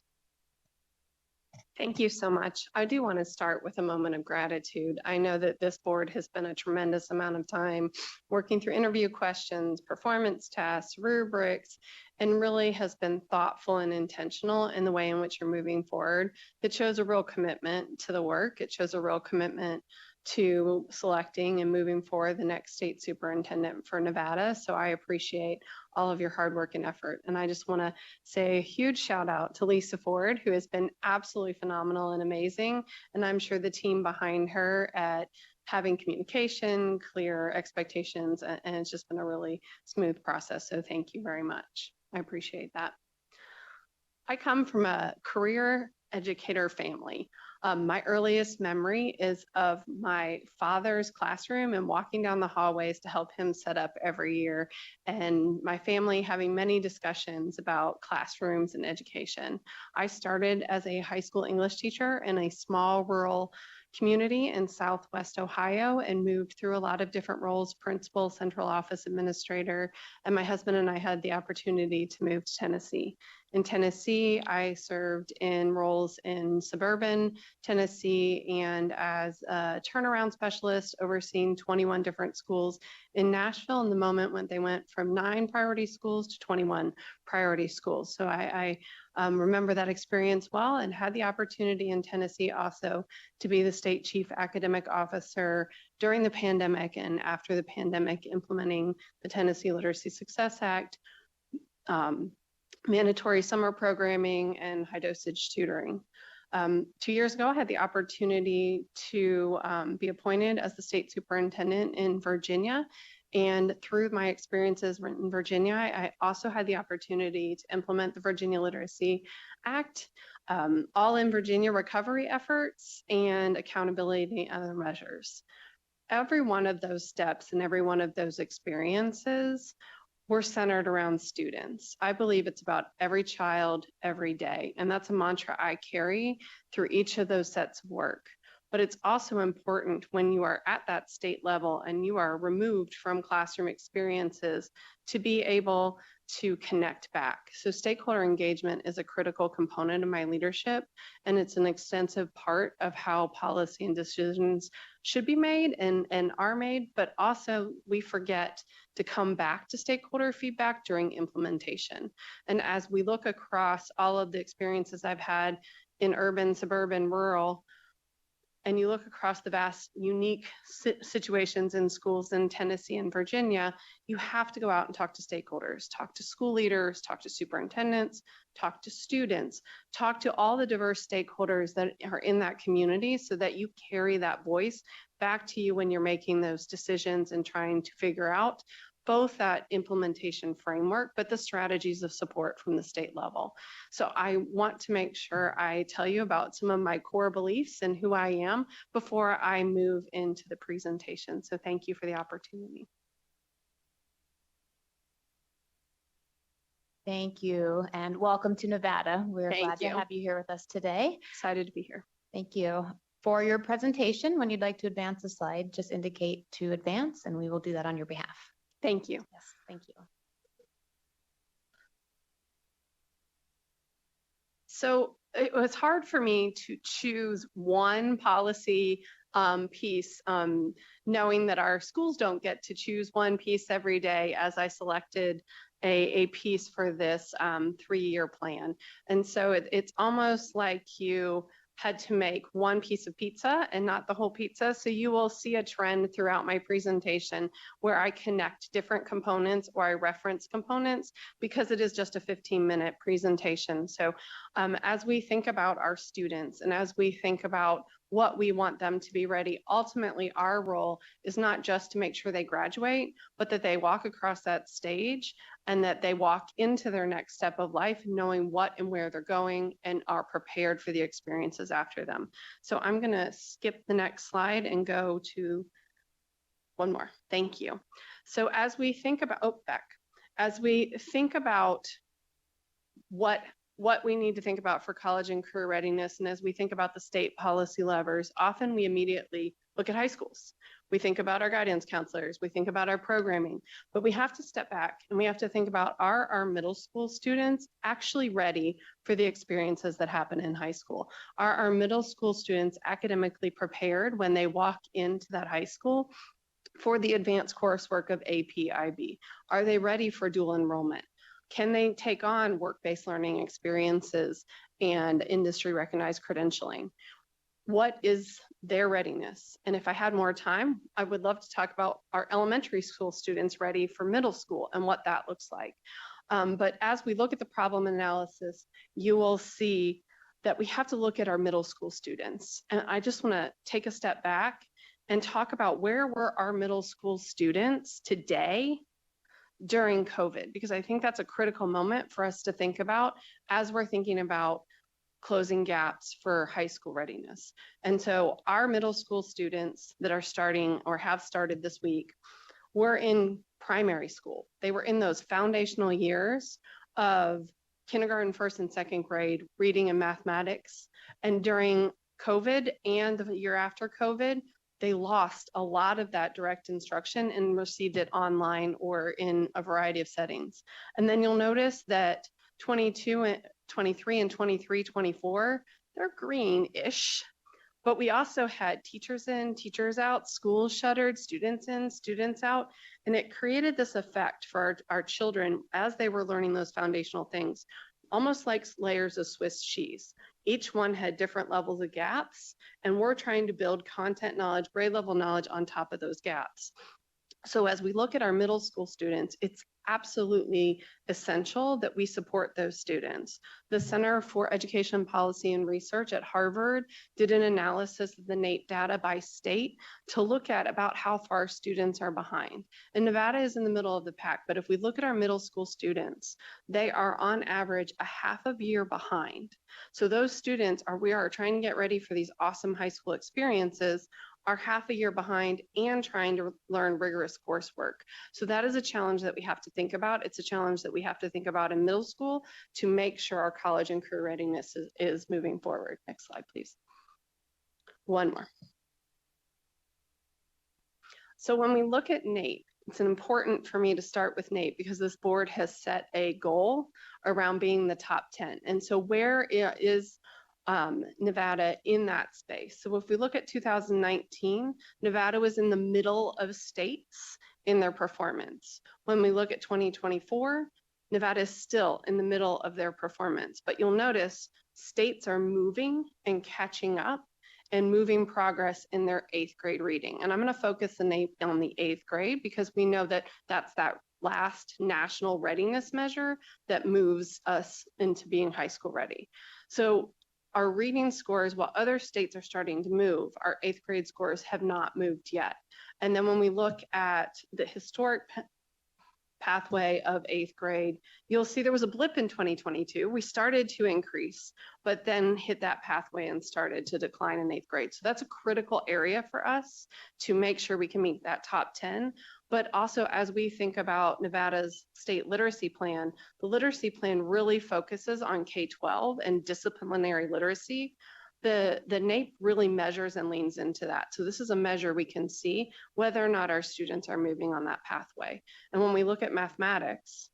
Thank you so much. I do want to start with a moment of gratitude. I know that this board has spent a tremendous amount of time working through interview questions, performance tests, rubrics, and really has been thoughtful and intentional in the way in which you're moving forward. It shows a real commitment to the work. It shows a real commitment to selecting and moving forward the next state superintendent for Nevada. So I appreciate all of your hard work and effort. And I just want to say a huge shout out to Lisa Ford, who has been absolutely phenomenal and amazing. And I'm sure the team behind her at having communication, clear expectations, and it's just been a really smooth process. So thank you very much. I appreciate that. I come from a career educator family. My earliest memory is of my father's classroom and walking down the hallways to help him set up every year, and my family having many discussions about classrooms and education. I started as a high school English teacher in a small rural community in Southwest Ohio and moved through a lot of different roles, principal, central office administrator, and my husband and I had the opportunity to move to Tennessee. In Tennessee, I served in roles in suburban Tennessee and as a turnaround specialist overseeing 21 different schools in Nashville in the moment when they went from 9 priority schools to 21 priority schools. So I remember that experience well and had the opportunity in Tennessee also to be the state chief academic officer during the pandemic and after the pandemic, implementing the Tennessee Literacy Success Act, mandatory summer programming, and high dosage tutoring. 2 years ago, I had the opportunity to be appointed as the state superintendent in Virginia. And through my experiences in Virginia, I also had the opportunity to implement the Virginia Literacy Act, all in Virginia recovery efforts and accountability and other measures. Every one of those steps and every one of those experiences were centered around students. I believe it's about every child, every day. And that's a mantra I carry through each of those sets of work. But it's also important when you are at that state level and you are removed from classroom experiences to be able to connect back. So stakeholder engagement is a critical component of my leadership, and it's an extensive part of how policy and decisions should be made and are made, but also we forget to come back to stakeholder feedback during implementation. And as we look across all of the experiences I've had in urban, suburban, rural, and you look across the vast, unique situations in schools in Tennessee and Virginia, you have to go out and talk to stakeholders, talk to school leaders, talk to superintendents, talk to students, talk to all the diverse stakeholders that are in that community so that you carry that voice back to you when you're making those decisions and trying to figure out both that implementation framework, but the strategies of support from the state level. So I want to make sure I tell you about some of my core beliefs and who I am before I move into the presentation. So thank you for the opportunity. Thank you, and welcome to Nevada. We're glad to have you here with us today. Excited to be here. Thank you. For your presentation, when you'd like to advance a slide, just indicate to advance, and we will do that on your behalf. Thank you. Yes, thank you. So it was hard for me to choose one policy piece, knowing that our schools don't get to choose one piece every day, as I selected a piece for this 3-year plan. And so it's almost like you had to make one piece of pizza and not the whole pizza. So you will see a trend throughout my presentation where I connect different components or I reference components because it is just a 15-minute presentation. So as we think about our students and as we think about what we want them to be ready, ultimately our role is not just to make sure they graduate, but that they walk across that stage and that they walk into their next step of life knowing what and where they're going and are prepared for the experiences after them. So I'm going to skip the next slide and go to one more. Thank you. So as we think about, as we think about what we need to think about for college and career readiness, and as we think about the state policy levers, often we immediately look at high schools. We think about our guidance counselors, we think about our programming, but we have to step back and we have to think about, are our middle school students actually ready for the experiences that happen in high school? Are our middle school students academically prepared when they walk into that high school for the advanced coursework of AP IB? Are they ready for dual enrollment? Can they take on work-based learning experiences and industry recognized credentialing? What is their readiness? And if I had more time, I would love to talk about our elementary school students ready for middle school and what that looks like. But as we look at the problem analysis, you will see that we have to look at our middle school students. And I just want to take a step back and talk about where were our middle school students today during COVID, because I think that's a critical moment for us to think about as we're thinking about closing gaps for high school readiness. And so our middle school students that are starting or have started this week were in primary school. They were in those foundational years of kindergarten, first and second grade, reading and mathematics. And during COVID and the year after COVID, they lost a lot of that direct instruction and received it online or in a variety of settings. And then you'll notice that 23 and 24, they're green-ish, but we also had teachers in, teachers out, schools shuttered, students in, students out, and it created this effect for our children as they were learning those foundational things, almost like layers of Swiss cheese. Each one had different levels of gaps, and we're trying to build content knowledge, grade level knowledge on top of those gaps. So as we look at our middle school students, it's absolutely essential that we support those students. The Center for Education Policy and Research at Harvard did an analysis of the NAEP data by state to look at about how far students are behind. And Nevada is in the middle of the pack, but if we look at our middle school students, they are on average a half a year behind. So those students we are trying to get ready for these awesome high school experiences, are half a year behind and trying to learn rigorous coursework. So that is a challenge that we have to think about. It's a challenge that we have to think about in middle school to make sure our college and career readiness is moving forward. Next slide, please. One more. So when we look at NAEP, it's important for me to start with NAEP because this board has set a goal around being the top 10. And so where is Nevada in that space? So if we look at 2019, Nevada was in the middle of states in their performance. When we look at 2024, Nevada is still in the middle of their performance, but you'll notice states are moving and catching up and moving progress in their 8th grade reading. And I'm going to focus on the 8th grade because we know that that's that last national readiness measure that moves us into being high school ready. So our reading scores, while other states are starting to move, our 8th grade scores have not moved yet. And then when we look at the historic pathway of 8th grade, you'll see there was a blip in 2022. We started to increase, but then hit that pathway and started to decline in 8th grade. So that's a critical area for us to make sure we can meet that top 10. But also as we think about Nevada's state literacy plan, the literacy plan really focuses on K-12 and disciplinary literacy. The NAEP really measures and leans into that. So this is a measure we can see whether or not our students are moving on that pathway. And when we look at mathematics,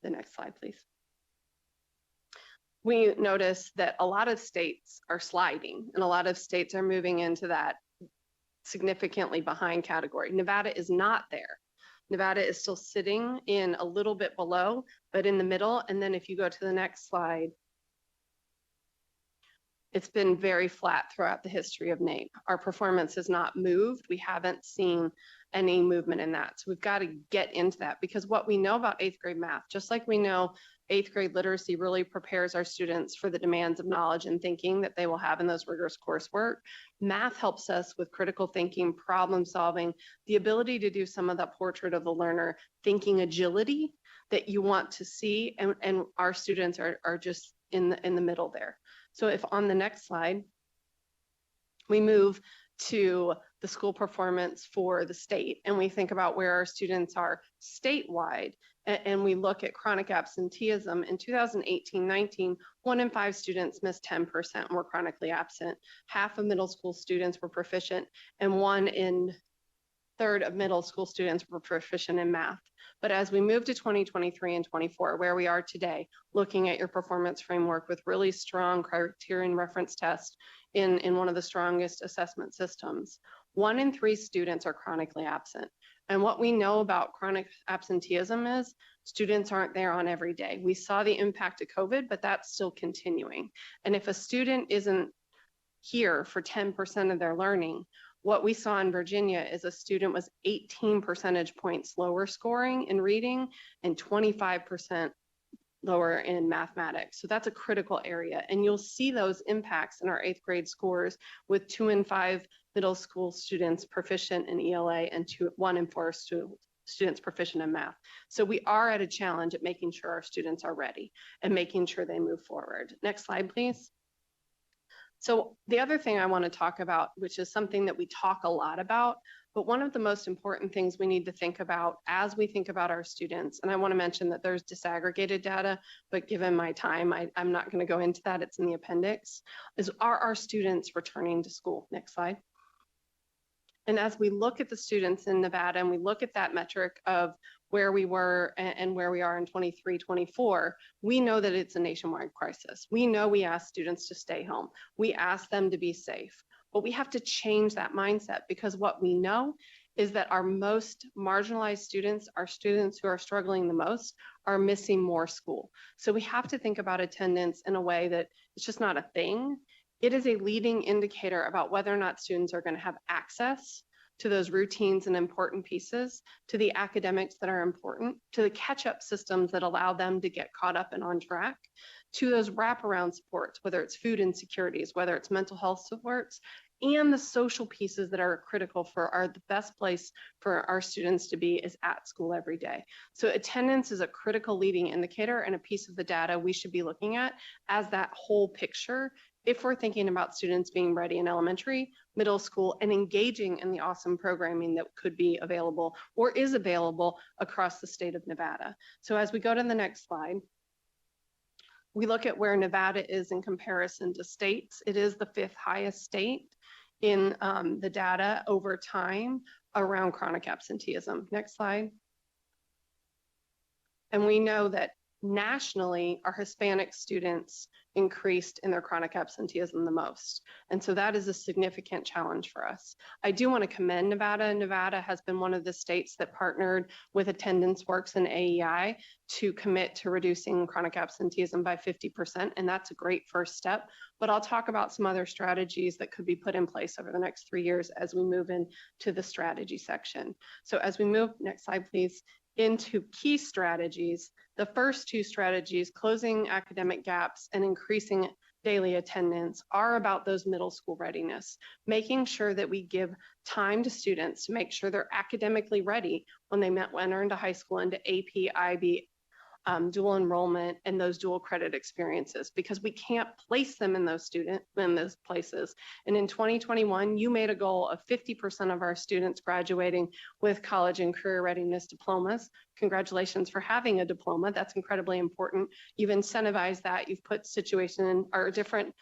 the next slide, please. We notice that a lot of states are sliding and a lot of states are moving into that significantly behind category. Nevada is not there. Nevada is still sitting in a little bit below, but in the middle. And then if you go to the next slide, it's been very flat throughout the history of NAEP. Our performance has not moved. We haven't seen any movement in that. So we've got to get into that, because what we know about 8th grade math, just like we know 8th grade literacy really prepares our students for the demands of knowledge and thinking that they will have in those rigorous coursework, math helps us with critical thinking, problem solving, the ability to do some of that portrait of the learner, thinking agility that you want to see, and our students are just in the middle there. So if on the next slide, we move to the school performance for the state, and we think about where our students are statewide, and we look at chronic absenteeism. In 2018-19, 1 in 5 students missed 10% and were chronically absent. Half of middle school students were proficient, and 1 in 3 of middle school students were proficient in math. But as we move to 2023 and 24, where we are today, looking at your performance framework with really strong criterion reference tests in one of the strongest assessment systems, 1 in 3 students are chronically absent. And what we know about chronic absenteeism is students aren't there on every day. We saw the impact of COVID, but that's still continuing. And if a student isn't here for 10% of their learning, what we saw in Virginia is a student was 18 percentage points lower scoring in reading and 25% lower in mathematics. So that's a critical area. And you'll see those impacts in our 8th grade scores with 2 in 5 middle school students proficient in ELA and 1 in 4 students proficient in math. So we are at a challenge at making sure our students are ready and making sure they move forward. Next slide, please. So the other thing I want to talk about, which is something that we talk a lot about, but one of the most important things we need to think about as we think about our students, and I want to mention that there's disaggregated data, but given my time, I'm not going to go into that. It's in the appendix, is are our students returning to school? Next slide. And as we look at the students in Nevada and we look at that metric of where we were and where we are in 23, 24, we know that it's a nationwide crisis. We know we ask students to stay home. We ask them to be safe, but we have to change that mindset, because what we know is that our most marginalized students, our students who are struggling the most, are missing more school. So we have to think about attendance in a way that it's just not a thing. It is a leading indicator about whether or not students are going to have access to those routines and important pieces, to the academics that are important, to the catch-up systems that allow them to get caught up and on track, to those wraparound supports, whether it's food insecurities, whether it's mental health supports, and the social pieces that are critical for the best place for our students to be is at school every day. So attendance is a critical leading indicator and a piece of the data we should be looking at as that whole picture if we're thinking about students being ready in elementary, middle school, and engaging in the awesome programming that could be available or is available across the state of Nevada. So as we go to the next slide, we look at where Nevada is in comparison to states. It is the 5th highest state in the data over time around chronic absenteeism. Next slide. And we know that nationally, our Hispanic students increased in their chronic absenteeism the most. And so that is a significant challenge for us. I do want to commend Nevada. Nevada has been one of the states that partnered with Attendance Works and AEI to commit to reducing chronic absenteeism by 50%. And that's a great first step. But I'll talk about some other strategies that could be put in place over the next 3 years as we move into the strategy section. So as we move, next slide, please, into key strategies. The first 2 strategies, closing academic gaps and increasing daily attendance, are about those middle school readiness, making sure that we give time to students to make sure they're academically ready when they enter into high school, into AP, IB, dual enrollment, and those dual credit experiences, because we can't place them in those places. And in 2021, you made a goal of 50% of our students graduating with college and career readiness diplomas. Congratulations for having a diploma. That's incredibly important. You've incentivized that. You've put different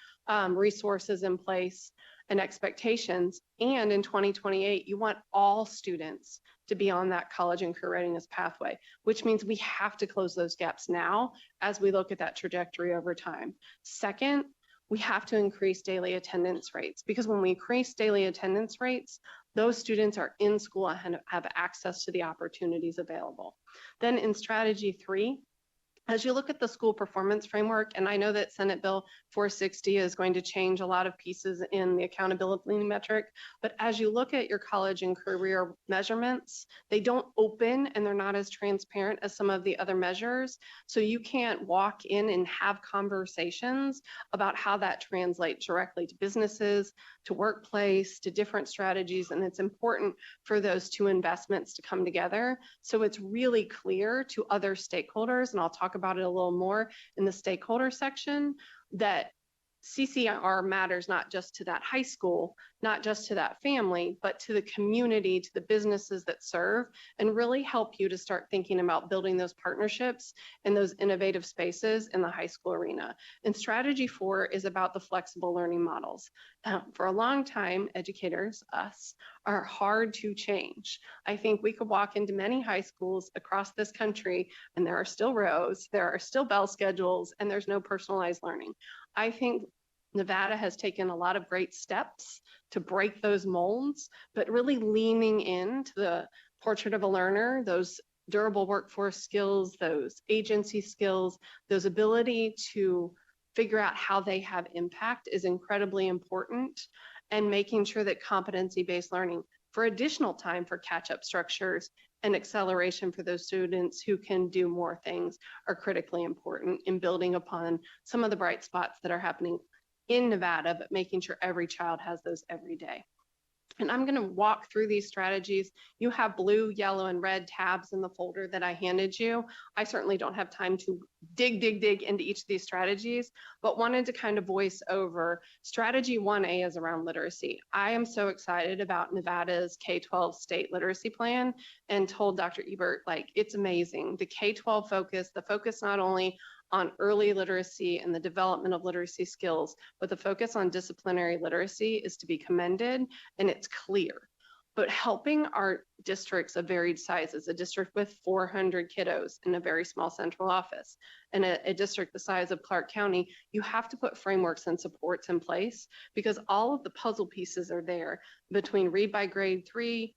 resources in place and expectations. And in 2028, you want all students to be on that college and career readiness pathway, which means we have to close those gaps now as we look at that trajectory over time. Second, we have to increase daily attendance rates, because when we increase daily attendance rates, those students are in school and have access to the opportunities available. Then in strategy 3, As you look at the school performance framework, and I know that Senate Bill 460 is going to change a lot of pieces in the accountability metric, but as you look at your college and career measurements, they don't open and they're not as transparent as some of the other measures. So you can't walk in and have conversations about how that translates directly to businesses, to workplace, to different strategies. And it's important for those two investments to come together. So it's really clear to other stakeholders, and I'll talk about it a little more in the stakeholder section, that CCR matters not just to that high school, not just to that family, but to the community, to the businesses that serve, and really help you to start thinking about building those partnerships and those innovative spaces in the high school arena. And strategy 4 is about the flexible learning models. For a long time, educators, us, are hard to change. I think we could walk into many high schools across this country and there are still rows, there are still bell schedules, and there's no personalized learning. I think Nevada has taken a lot of great steps to break those molds, but really leaning into the portrait of a learner, those durable workforce skills, those agency skills, those ability to figure out how they have impact is incredibly important, and making sure that competency-based learning for additional time for catch-up structures and acceleration for those students who can do more things are critically important in building upon some of the bright spots that are happening in Nevada, but making sure every child has those every day. And I'm going to walk through these strategies. You have blue, yellow, and red tabs in the folder that I handed you. I certainly don't have time to dig into each of these strategies, but wanted to kind of voice over strategy 1A is around literacy. I am so excited about Nevada's K-12 state literacy plan, and told Dr. Ebert, like, it's amazing. The K-12 focus, the focus not only on early literacy and the development of literacy skills, but the focus on disciplinary literacy is to be commended, and it's clear. But helping our districts of varied sizes, a district with 400 kiddos in a very small central office, and a district the size of Clark County, you have to put frameworks and supports in place, because all of the puzzle pieces are there between Read by Grade 3,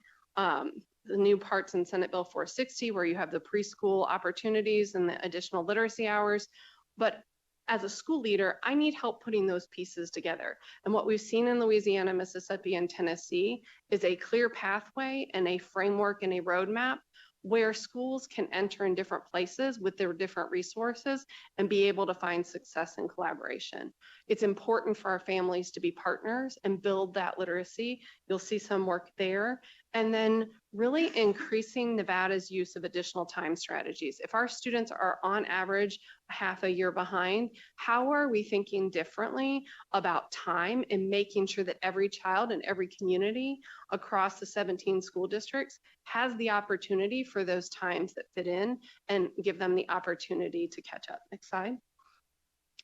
the new parts in Senate Bill 460, where you have the preschool opportunities and the additional literacy hours. But as a school leader, I need help putting those pieces together. And what we've seen in Louisiana, Mississippi, and Tennessee is a clear pathway and a framework and a roadmap where schools can enter in different places with their different resources and be able to find success and collaboration. It's important for our families to be partners and build that literacy. You'll see some work there. And then really increasing Nevada's use of additional time strategies. If our students are on average half a year behind, how are we thinking differently about time and making sure that every child in every community across the 17 school districts has the opportunity for those times that fit in and give them the opportunity to catch up? Next slide.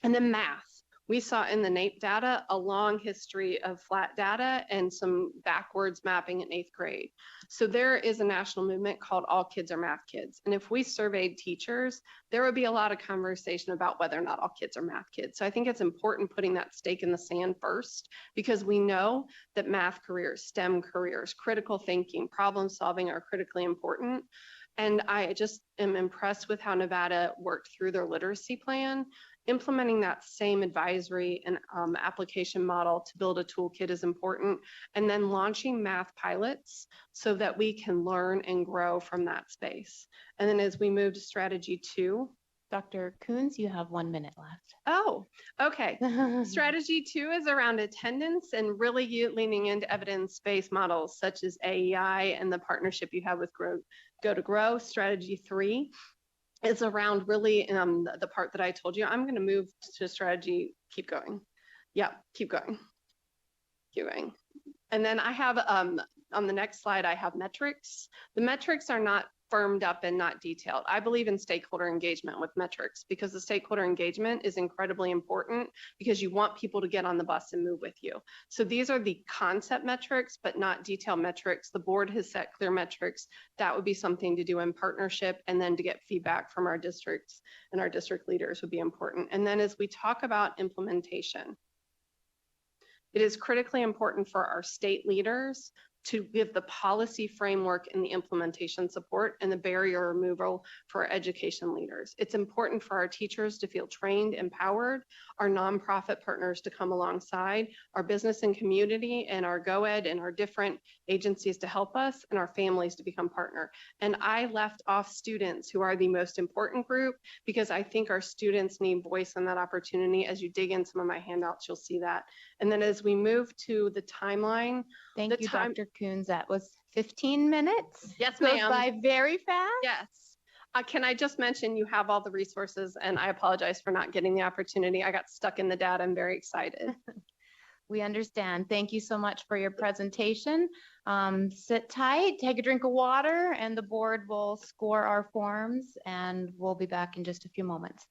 And then math. We saw in the NAEP data a long history of flat data and some backwards mapping in 8th grade. So there is a national movement called All Kids Are Math Kids. And if we surveyed teachers, there would be a lot of conversation about whether or not all kids are math kids. So I think it's important putting that stake in the sand first, because we know that math careers, STEM careers, critical thinking, problem solving are critically important. And I just am impressed with how Nevada worked through their literacy plan. Implementing that same advisory and application model to build a toolkit is important. And then launching math pilots so that we can learn and grow from that space. And then as we move to strategy 2, Dr. Coons, you have 1 minute left. Oh, okay. Strategy 2 is around attendance and really leaning into evidence-based models such as AEI and the partnership you have with Go to Grow. Strategy 3 is around really the part that I told you. I'm going to move to strategy. Keep going. Yeah, keep going. Keep going. And then I have on the next slide, I have metrics. The metrics are not firmed up and not detailed. I believe in stakeholder engagement with metrics, because the stakeholder engagement is incredibly important, because you want people to get on the bus and move with you. So these are the concept metrics, but not detailed metrics. The board has set clear metrics. That would be something to do in partnership, and then to get feedback from our districts and our district leaders would be important. And then as we talk about implementation, it is critically important for our state leaders to give the policy framework and the implementation support and the barrier removal for our education leaders. It's important for our teachers to feel trained, empowered, our nonprofit partners to come alongside, our business and community, and our GoEd and our different agencies to help us, and our families to become partner. And I left off students, who are the most important group, because I think our students need voice in that opportunity. As you dig in some of my handouts, you'll see that. And then as we move to the timeline. Thank you, Dr. Coons. That was 15 minutes. Yes, Goes ma'am. by very fast. Yes. Can I just mention you have all the resources, and I apologize for not getting the opportunity. I got stuck in the data. I'm very excited. We understand. Thank you so much for your presentation. Sit tight, take a drink of water, and the board will score our forms, and we'll be back in just a few moments.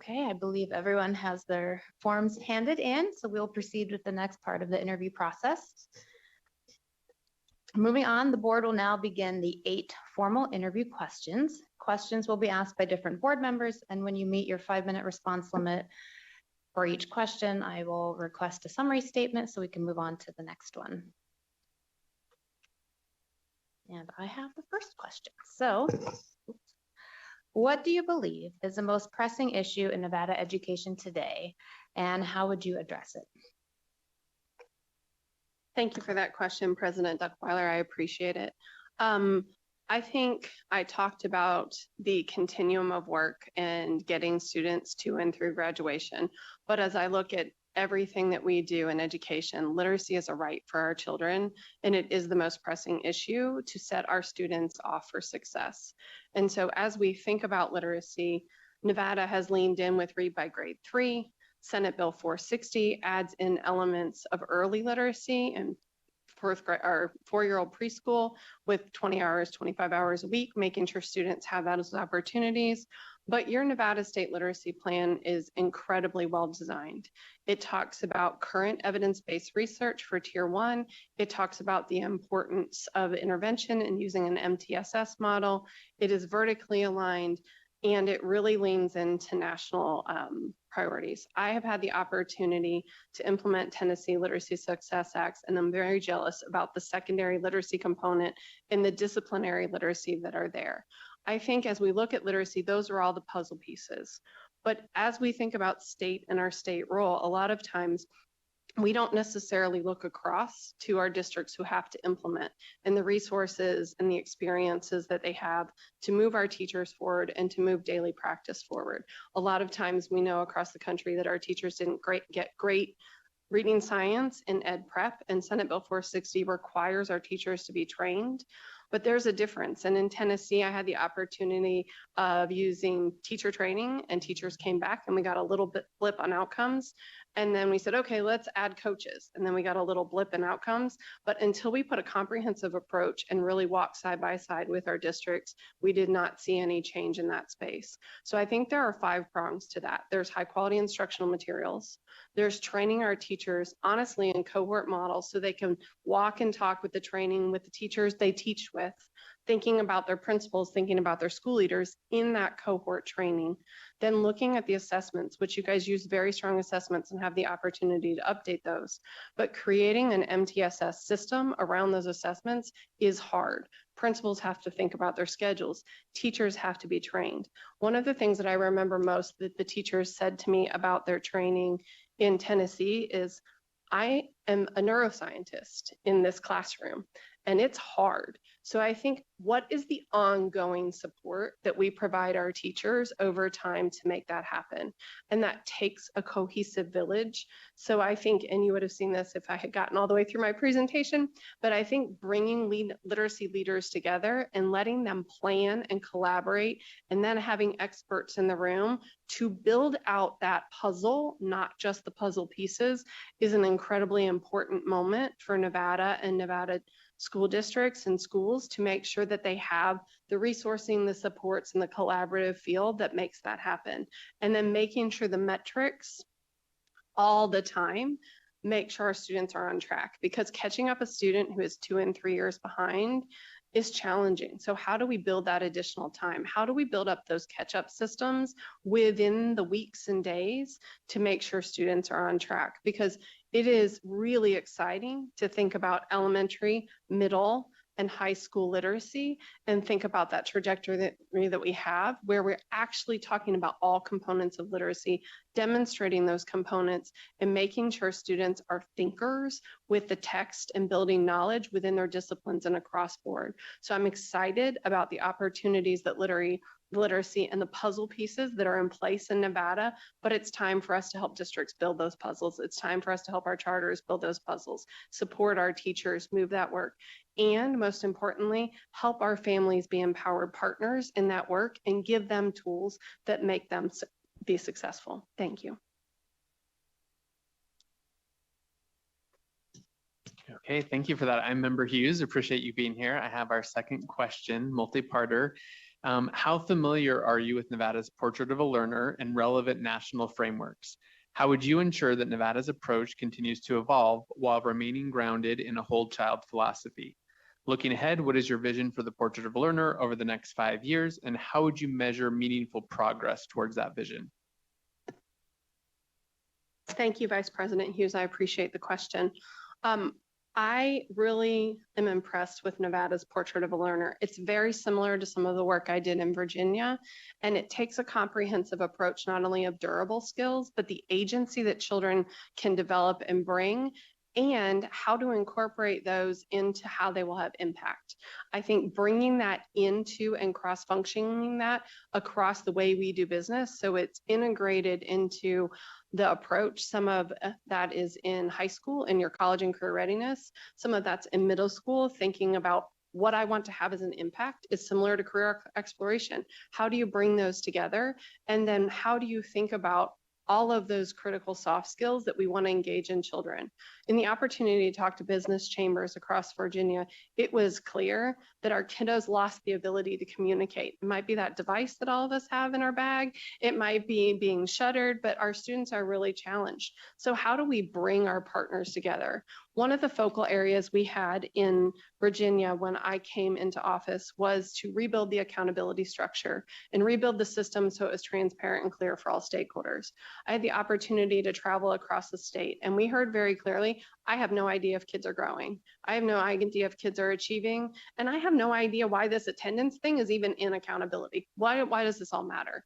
Okay, I believe everyone has their forms handed in, so we'll proceed with the next part of the interview process. Moving on, the board will now begin the 8 formal interview questions. Questions will be asked by different board members, and when you meet your 5-minute response limit for each question, I will request a summary statement so we can move on to the next one. And I have the first question. So, what do you believe is the most pressing issue in Nevada education today, and how would you address it? Thank you for that question, President Duckweiler. I appreciate it. I think I talked about the continuum of work and getting students to and through graduation. But as I look at everything that we do in education, literacy is a right for our children, and it is the most pressing issue to set our students off for success. And so as we think about literacy, Nevada has leaned in with Read by Grade 3. Senate Bill 460 adds in elements of early literacy and 4-year-old preschool with 20 hours, 25 hours a week, making sure students have those opportunities. But your Nevada State Literacy Plan is incredibly well designed. It talks about current evidence-based research for Tier 1. It talks about the importance of intervention and using an MTSS model. It is vertically aligned, and it really leans into national priorities. I have had the opportunity to implement Tennessee Literacy Success Acts, and I'm very jealous about the secondary literacy component and the disciplinary literacy that are there. I think as we look at literacy, those are all the puzzle pieces. But as we think about state and our state role, a lot of times we don't necessarily look across to our districts who have to implement and the resources and the experiences that they have to move our teachers forward and to move daily practice forward. A lot of times we know across the country that our teachers didn't get great reading science in ed prep, and Senate Bill 460 requires our teachers to be trained. But there's a difference. And in Tennessee, I had the opportunity of using teacher training, and teachers came back and we got a little bit blip on outcomes. And then we said, okay, let's add coaches. And then we got a little blip in outcomes. But until we put a comprehensive approach and really walk side by side with our districts, we did not see any change in that space. So I think there are 5 prongs to that. There's high quality instructional materials. There's training our teachers, honestly, in cohort models so they can walk and talk with the training with the teachers they teach with, thinking about their principals, thinking about their school leaders in that cohort training. Then looking at the assessments, which you guys use very strong assessments and have the opportunity to update those. But creating an MTSS system around those assessments is hard. Principals have to think about their schedules. Teachers have to be trained. One of the things that I remember most that the teachers said to me about their training in Tennessee is, I am a neuroscientist in this classroom, and it's hard. So I think, what is the ongoing support that we provide our teachers over time to make that happen? And that takes a cohesive village. So I think, and you would have seen this if I had gotten all the way through my presentation, but I think bringing literacy leaders together and letting them plan and collaborate, and then having experts in the room to build out that puzzle, not just the puzzle pieces, is an incredibly important moment for Nevada and Nevada school districts and schools to make sure that they have the resourcing, the supports, and the collaborative field that makes that happen. And then making sure the metrics all the time make sure our students are on track, because catching up a student who is 2 and 3 years behind is challenging. So how do we build that additional time? How do we build up those catch-up systems within the weeks and days to make sure students are on track? Because it is really exciting to think about elementary, middle, and high school literacy and think about that trajectory that we have, where we're actually talking about all components of literacy, demonstrating those components and making sure students are thinkers with the text and building knowledge within their disciplines and across board. So I'm excited about the opportunities that literacy and the puzzle pieces that are in place in Nevada, but it's time for us to help districts build those puzzles. It's time for us to help our charters build those puzzles, support our teachers, move that work, and most importantly, help our families be empowered partners in that work and give them tools that make them be successful. Thank you. Okay, thank you for that. I'm Member Hughes. Appreciate you being here. I have our second question, multi-parter. How familiar are you with Nevada's Portrait of a Learner and relevant national frameworks? How would you ensure that Nevada's approach continues to evolve while remaining grounded in a whole child philosophy? Looking ahead, what is your vision for the Portrait of a Learner over the next 5 years, and how would you measure meaningful progress towards that vision? Thank you, Vice President Hughes. I appreciate the question. I really am impressed with Nevada's Portrait of a Learner. It's very similar to some of the work I did in Virginia, and it takes a comprehensive approach, not only of durable skills, but the agency that children can develop and bring, and how to incorporate those into how they will have impact. I think bringing that into and cross-functioning that across the way we do business, so it's integrated into the approach. Some of that is in high school, in your college and career readiness. Some of that's in middle school, thinking about what I want to have as an impact is similar to career exploration. How do you bring those together? And then how do you think about all of those critical soft skills that we want to engage in children? In the opportunity to talk to business chambers across Virginia, it was clear that our kiddos lost the ability to communicate. It might be that device that all of us have in our bag. It might be being shuttered, but our students are really challenged. So how do we bring our partners together? One of the focal areas we had in Virginia when I came into office was to rebuild the accountability structure and rebuild the system so it was transparent and clear for all stakeholders. I had the opportunity to travel across the state, and we heard very clearly, I have no idea if kids are growing. I have no idea if kids are achieving, and I have no idea why this attendance thing is even in accountability. Why does this all matter?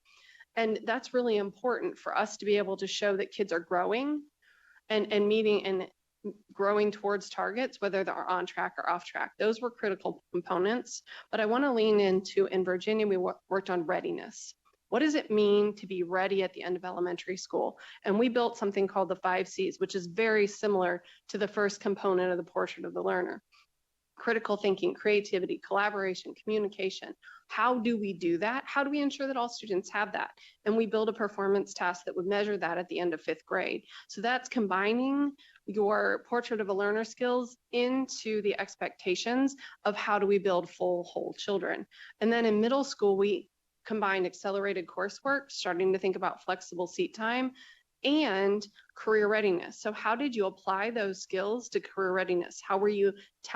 And that's really important for us to be able to show that kids are growing and meeting and growing towards targets, whether they're on track or off track. Those were critical components, but I want to lean into, in Virginia, we worked on readiness. What does it mean to be ready at the end of elementary school? And we built something called the 5 C's, which is very similar to the first component of the Portrait of the Learner. Critical thinking, creativity, collaboration, communication. How do we do that? How do we ensure that all students have that? And we build a performance task that would measure that at the end of 5th grade. So that's combining your Portrait of a Learner skills into the expectations of how do we build full, whole children. And then in middle school, we combined accelerated coursework, starting to think about flexible seat time, and career readiness. So how did you apply those skills to career readiness? How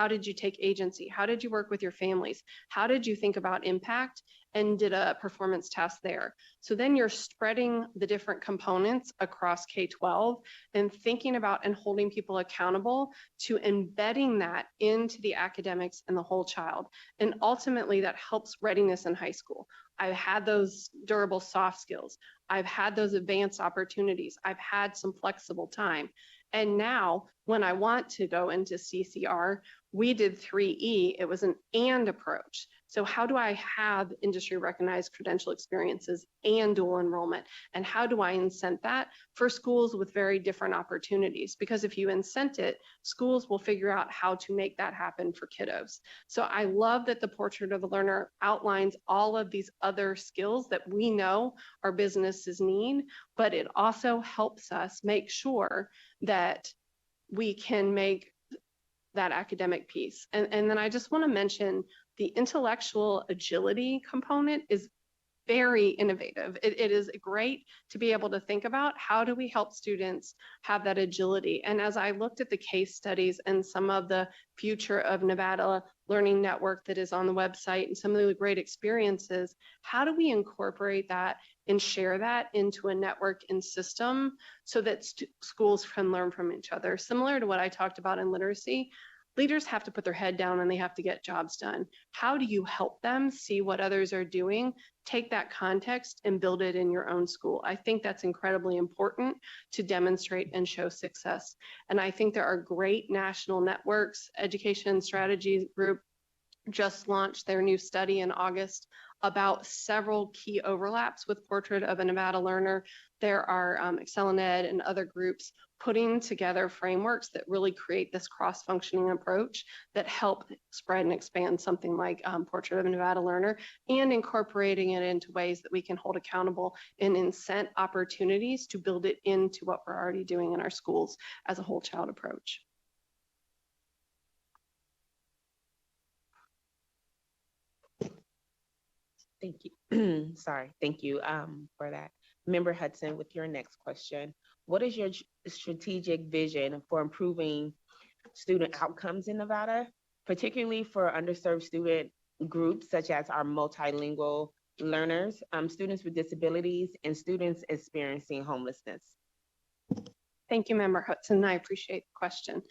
did you take agency? How did you work with your families? How did you think about impact and did a performance task there? So then you're spreading the different components across K-12 and thinking about and holding people accountable to embedding that into the academics and the whole child. And ultimately that helps readiness in high school. I've had those durable soft skills. I've had those advanced opportunities. I've had some flexible time. And now when I want to go into CCR, we did 3E. It was an and approach. So how do I have industry recognized credential experiences and dual enrollment? And how do I incent that for schools with very different opportunities? Because if you incent it, schools will figure out how to make that happen for kiddos. So I love that the Portrait of a Learner outlines all of these other skills that we know our businesses need, but it also helps us make sure that we can make that academic piece. And then I just want to mention the intellectual agility component is very innovative. It is great to be able to think about how do we help students have that agility. And as I looked at the case studies and some of the future of Nevada Learning Network that is on the website and some of the great experiences, how do we incorporate that and share that into a network and system so that schools can learn from each other? Similar to what I talked about in literacy, leaders have to put their head down and they have to get jobs done. How do you help them see what others are doing, take that context and build it in your own school? I think that's incredibly important to demonstrate and show success. And I think there are great national networks. Education Strategy Group just launched their new study in August about several key overlaps with Portrait of a Nevada Learner. There are ExcelinEd and other groups putting together frameworks that really create this cross-functioning approach that help spread and expand something like Portrait of a Nevada Learner, and incorporating it into ways that we can hold accountable and incent opportunities to build it into what we're already doing in our schools as a whole child approach. Thank you. Sorry, thank you for that. Member Hudson, with your next question, what is your strategic vision for improving student outcomes in Nevada, particularly for underserved student groups such as our multilingual learners, students with disabilities, and students experiencing homelessness? Thank you, Member Hudson. I appreciate the question.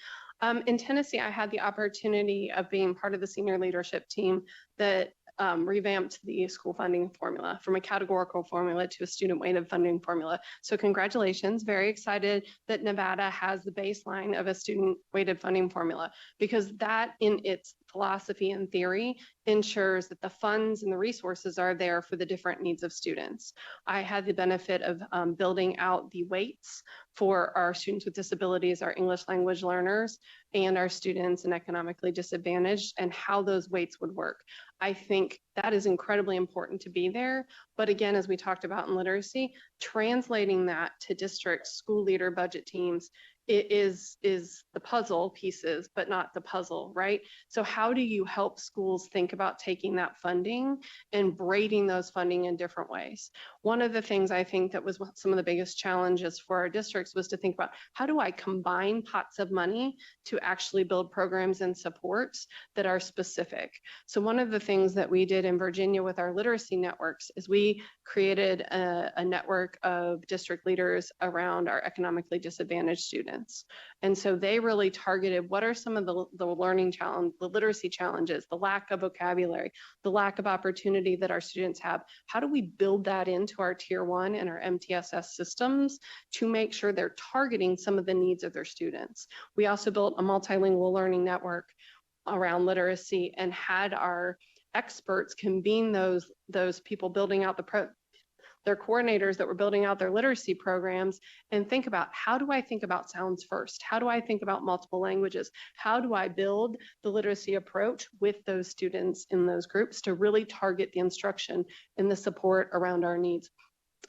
In Tennessee, I had the opportunity of being part of the senior leadership team that revamped the school funding formula from a categorical formula to a student weighted funding formula. So congratulations, very excited that Nevada has the baseline of a student weighted funding formula, because that in its philosophy and theory ensures that the funds and the resources are there for the different needs of students. I had the benefit of building out the weights for our students with disabilities, our English language learners, and our students and economically disadvantaged, and how those weights would work. I think that is incredibly important to be there. But again, as we talked about in literacy, translating that to district school leader budget teams is the puzzle pieces, but not the puzzle, right? So how do you help schools think about taking that funding and braiding those funding in different ways? One of the things I think that was some of the biggest challenges for our districts was to think about, how do I combine pots of money to actually build programs and supports that are specific? So one of the things that we did in Virginia with our literacy networks is we created a network of district leaders around our economically disadvantaged students. And so they really targeted what are some of the learning challenge, the literacy challenges, the lack of vocabulary, the lack of opportunity that our students have. How do we build that into our Tier 1 and our MTSS systems to make sure they're targeting some of the needs of their students? We also built a multilingual learning network around literacy and had our experts convene those people building out their coordinators that were building out their literacy programs and think about, how do I think about sounds first? How do I think about multiple languages? How do I build the literacy approach with those students in those groups to really target the instruction and the support around our needs?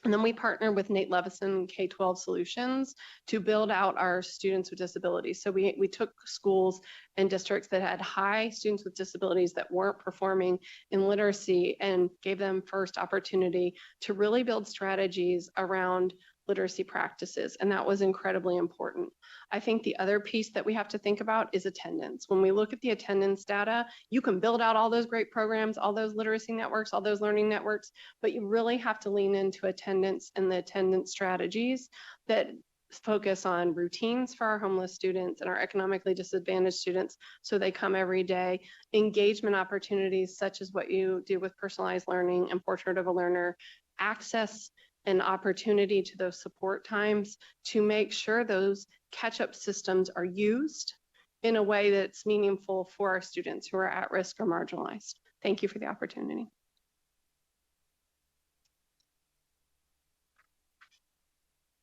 And then we partnered with Nate Levison K-12 Solutions to build out our students with disabilities. So we took schools and districts that had high students with disabilities that weren't performing in literacy and gave them first opportunity to really build strategies around literacy practices. And that was incredibly important. I think the other piece that we have to think about is attendance. When we look at the attendance data, you can build out all those great programs, all those literacy networks, all those learning networks, but you really have to lean into attendance and the attendance strategies that focus on routines for our homeless students and our economically disadvantaged students so they come every day, engagement opportunities such as what you do with personalized learning and portrait of a learner, access and opportunity to those support times to make sure those catch-up systems are used in a way that's meaningful for our students who are at risk or marginalized. Thank you for the opportunity.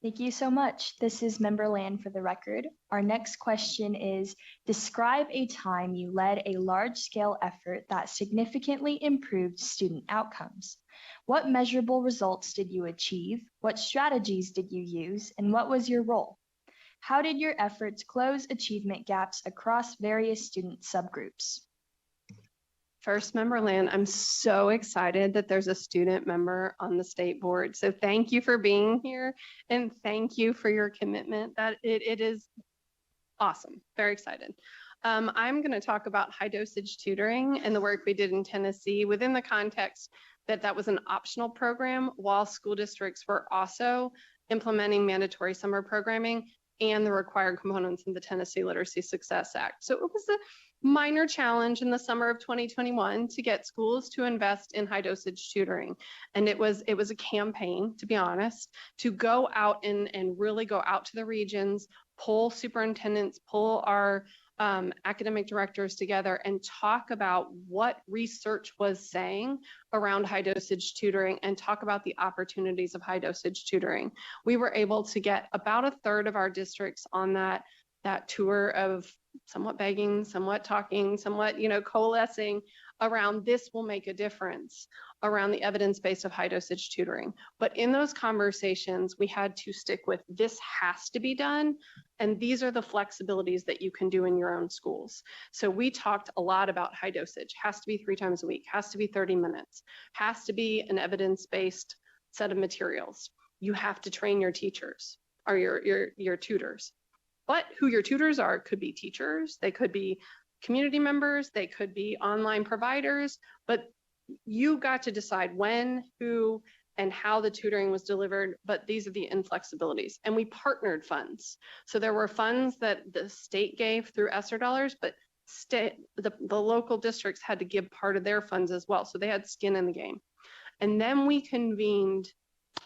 Thank you so much. This is Member Land for the record. Our next question is, describe a time you led a large-scale effort that significantly improved student outcomes. What measurable results did you achieve? What strategies did you use? And what was your role? How did your efforts close achievement gaps across various student subgroups? First, Member Land, I'm so excited that there's a student member on the state board. So thank you for being here and thank you for your commitment. That it is awesome. Very excited. I'm going to talk about high dosage tutoring and the work we did in Tennessee within the context that that was an optional program while school districts were also implementing mandatory summer programming and the required components in the Tennessee Literacy Success Act. So it was a minor challenge in the summer of 2021 to get schools to invest in high dosage tutoring. And it was a campaign, to be honest, to go out and really go out to the regions, pull superintendents, pull our academic directors together and talk about what research was saying around high dosage tutoring and talk about the opportunities of high dosage tutoring. We were able to get about a third of our districts on that tour of somewhat begging, somewhat talking, somewhat, coalescing around this will make a difference around the evidence base of high dosage tutoring. But in those conversations, we had to stick with this has to be done And these are the flexibilities that you can do in your own schools. So we talked a lot about high dosage, has to be 3 times a week, has to be 30 minutes, has to be an evidence-based set of materials. You have to train your teachers or your tutors. But who your tutors are could be teachers, they could be community members, they could be online providers, but you got to decide when, who, and how the tutoring was delivered, but these are the inflexibilities. And we partnered funds. So there were funds that the state gave through ESSER dollars, but the local districts had to give part of their funds as well. So they had skin in the game. And then we convened,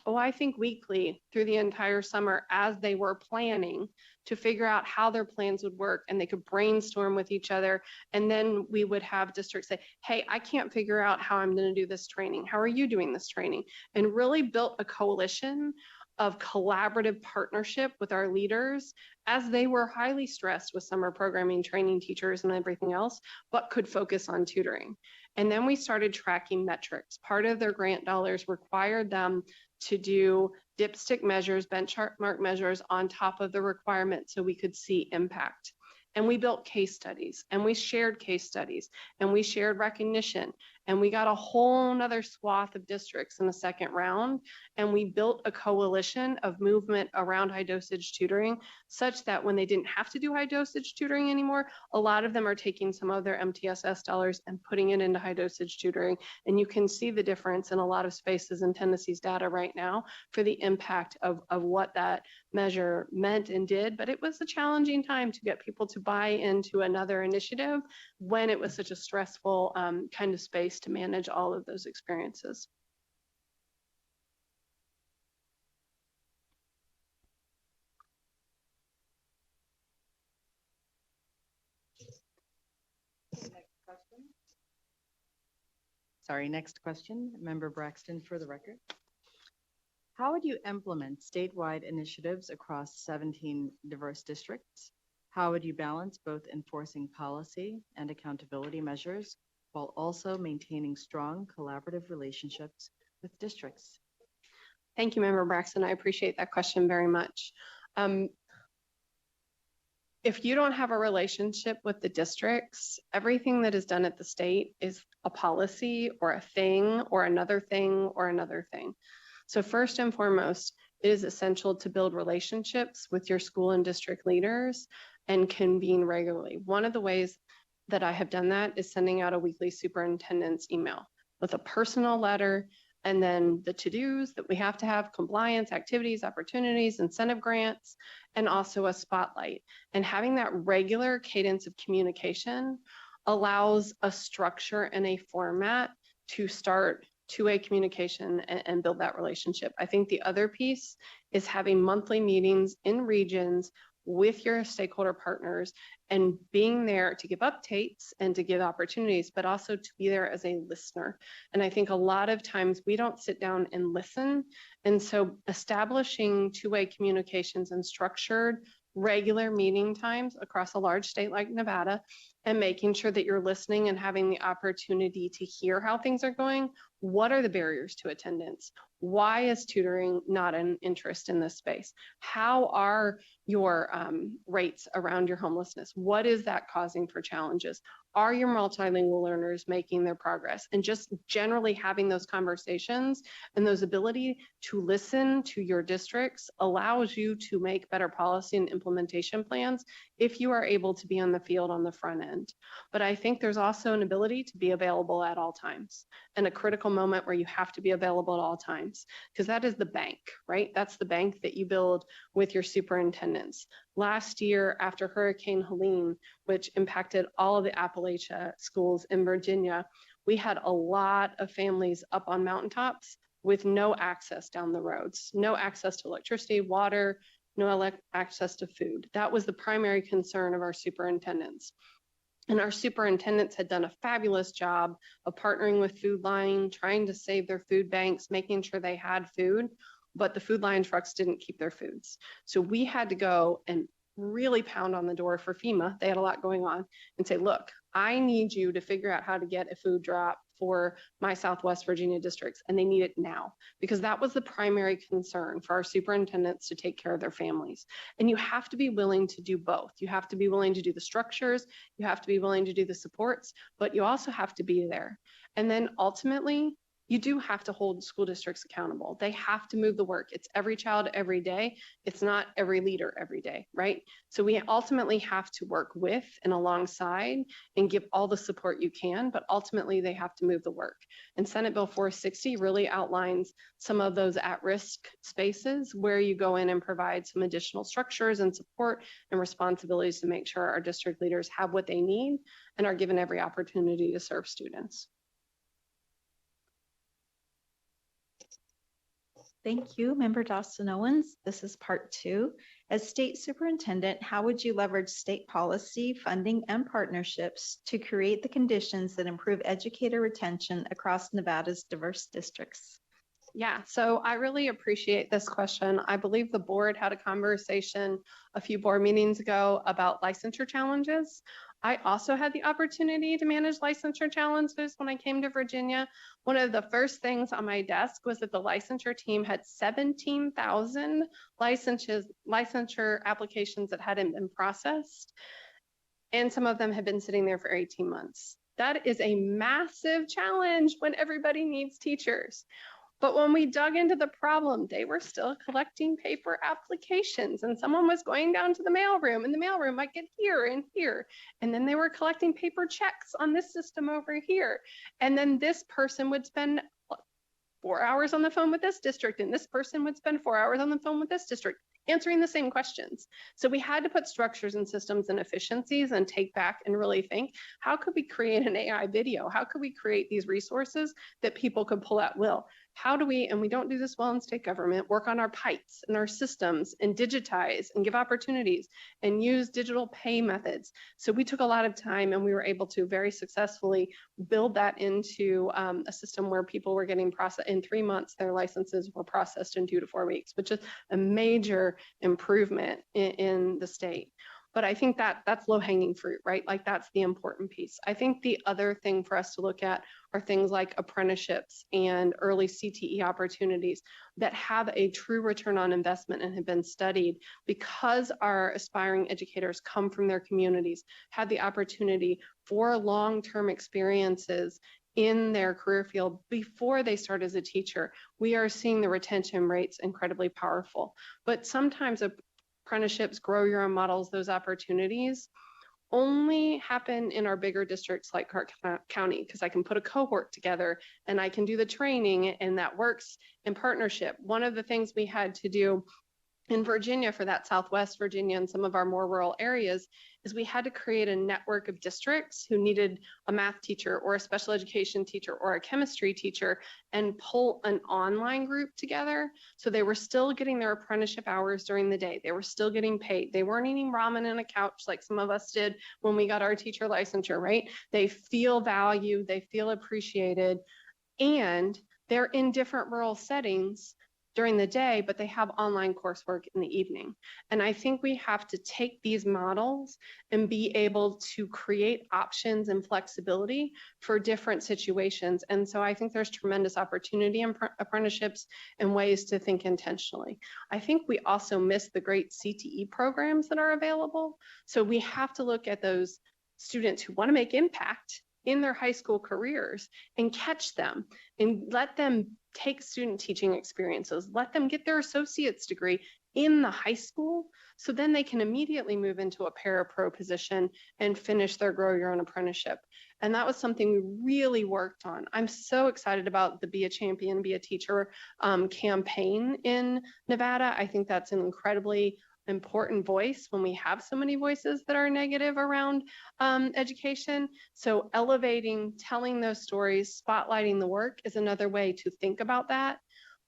I think weekly through the entire summer as they were planning to figure out how their plans would work, and they could brainstorm with each other. And then we would have districts say, hey, I can't figure out how I'm going to do this training. How are you doing this training? And really built a coalition of collaborative partnership with our leaders as they were highly stressed with summer programming, training teachers and everything else, but could focus on tutoring. And then we started tracking metrics. Part of their grant dollars required them to do dipstick measures, benchmark measures on top of the requirement so we could see impact. And we built case studies, and we shared case studies, and we shared recognition, and we got a whole nother swath of districts in the second round, and we built a coalition of movement around high dosage tutoring such that when they didn't have to do high dosage tutoring anymore, a lot of them are taking some of their MTSS dollars and putting it into high dosage tutoring. And you can see the difference in a lot of spaces in Tennessee's data right now for the impact of what that measure meant and did. But it was a challenging time to get people to buy into another initiative when it was such a stressful kind of space to manage all of those experiences. Sorry, next question, Member Braxton for the record. How would you implement statewide initiatives across 17 diverse districts? How would you balance both enforcing policy and accountability measures while also maintaining strong collaborative relationships with districts? Thank you, Member Braxton. I appreciate that question very much. If you don't have a relationship with the districts, everything that is done at the state is a policy or a thing or another thing or another thing. So first and foremost, it is essential to build relationships with your school and district leaders and convene regularly. One of the ways that I have done that is sending out a weekly superintendent's email with a personal letter, and then the to-dos that we have to have, compliance, activities, opportunities, incentive grants, and also a spotlight. And having that regular cadence of communication allows a structure and a format to start two-way communication and build that relationship. I think the other piece is having monthly meetings in regions with your stakeholder partners and being there to give updates and to give opportunities, but also to be there as a listener. And I think a lot of times we don't sit down and listen. And so establishing two-way communications and structured regular meeting times across a large state like Nevada and making sure that you're listening and having the opportunity to hear how things are going. What are the barriers to attendance? Why is tutoring not an interest in this space? How are your rates around your homelessness? What is that causing for challenges? Are your multilingual learners making their progress? And just generally having those conversations and those ability to listen to your districts allows you to make better policy and implementation plans if you are able to be on the field on the front end. But I think there's also an ability to be available at all times and a critical moment where you have to be available at all times, because that is the bank, right? That's the bank that you build with your superintendents. Last year, after Hurricane Helene, which impacted all of the Appalachia schools in Virginia, we had a lot of families up on mountaintops with no access down the roads, no access to electricity, water, no access to food. That was the primary concern of our superintendents. And our superintendents had done a fabulous job of partnering with Food Line, trying to save their food banks, making sure they had food, but the Food Line trucks didn't keep their foods. So we had to go and really pound on the door for FEMA. They had a lot going on and say, look, I need you to figure out how to get a food drop for my Southwest Virginia districts, and they need it now, because that was the primary concern for our superintendents, to take care of their families. And you have to be willing to do both. You have to be willing to do the structures, you have to be willing to do the supports, but you also have to be there. And then ultimately, you do have to hold school districts accountable. They have to move the work. It's every child every day. It's not every leader every day, right? So we ultimately have to work with and alongside and give all the support you can, but ultimately they have to move the work. And Senate Bill 460 really outlines some of those at-risk spaces where you go in and provide some additional structures and support and responsibilities to make sure our district leaders have what they need and are given every opportunity to serve students. Thank you, Member Dawson Owens. This is part 2. As state superintendent, how would you leverage state policy, funding, and partnerships to create the conditions that improve educator retention across Nevada's diverse districts? Yeah, so I really appreciate this question. I believe the board had a conversation a few board meetings ago about licensure challenges. I also had the opportunity to manage licensure challenges when I came to Virginia. One of the first things on my desk was that the licensure team had 17,000 licensure applications that hadn't been processed, and some of them had been sitting there for 18 months. That is a massive challenge when everybody needs teachers. But when we dug into the problem, they were still collecting paper applications, and someone was going down to the mailroom, and the mailroom might get here and here. And then they were collecting paper checks on this system over here. And then this person would spend 4 hours on the phone with this district, and this person would spend 4 hours on the phone with this district, answering the same questions. So we had to put structures and systems and efficiencies and take back and really think, how could we create an AI video? How could we create these resources that people could pull at will? How do we, and we don't do this well in state government, work on our pipes and our systems and digitize and give opportunities and use digital pay methods? So we took a lot of time, and we were able to very successfully build that into a system where people were getting processed in 3 months. Their licenses were processed in 2 to 4 weeks, which is a major improvement in the state. But I think that that's low-hanging fruit, right? Like, that's the important piece. I think the other thing for us to look at are things like apprenticeships and early CTE opportunities that have a true return on investment and have been studied, because our aspiring educators come from their communities, have the opportunity for long-term experiences in their career field before they start as a teacher. We are seeing the retention rates incredibly powerful. But sometimes apprenticeships, grow your own models, those opportunities only happen in our bigger districts like Clark County, because I can put a cohort together and I can do the training, and that works in partnership. One of the things we had to do in Virginia for that Southwest Virginia and some of our more rural areas is we had to create a network of districts who needed a math teacher or a special education teacher or a chemistry teacher, and pull an online group together. So they were still getting their apprenticeship hours during the day. They were still getting paid. They weren't eating ramen on a couch like some of us did when we got our teacher licensure, right? They feel valued, they feel appreciated, and they're in different rural settings during the day, but they have online coursework in the evening. And I think we have to take these models and be able to create options and flexibility for different situations. And so I think there's tremendous opportunity in apprenticeships and ways to think intentionally. I think we also miss the great CTE programs that are available. So we have to look at those students who want to make impact in their high school careers and catch them and let them take student teaching experiences, let them get their associate's degree in the high school, so then they can immediately move into a para-pro position and finish their Grow Your Own apprenticeship. And that was something we really worked on. I'm so excited about the Be a Champion, Be a Teacher campaign in Nevada. I think that's an incredibly important voice when we have so many voices that are negative around education. So elevating, telling those stories, spotlighting the work is another way to think about that.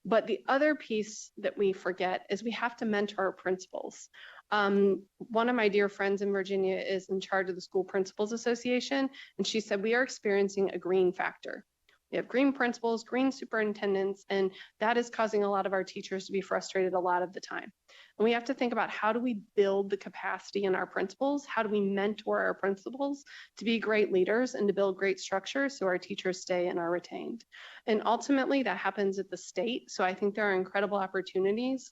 But the other piece that we forget is we have to mentor our principals. One of my dear friends in Virginia is in charge of the School Principals Association, and she said, we are experiencing a green factor. We have green principals, green superintendents, and that is causing a lot of our teachers to be frustrated a lot of the time. And we have to think about how do we build the capacity in our principals? How do we mentor our principals to be great leaders and to build great structures so our teachers stay and are retained? And ultimately that happens at the state. So I think there are incredible opportunities.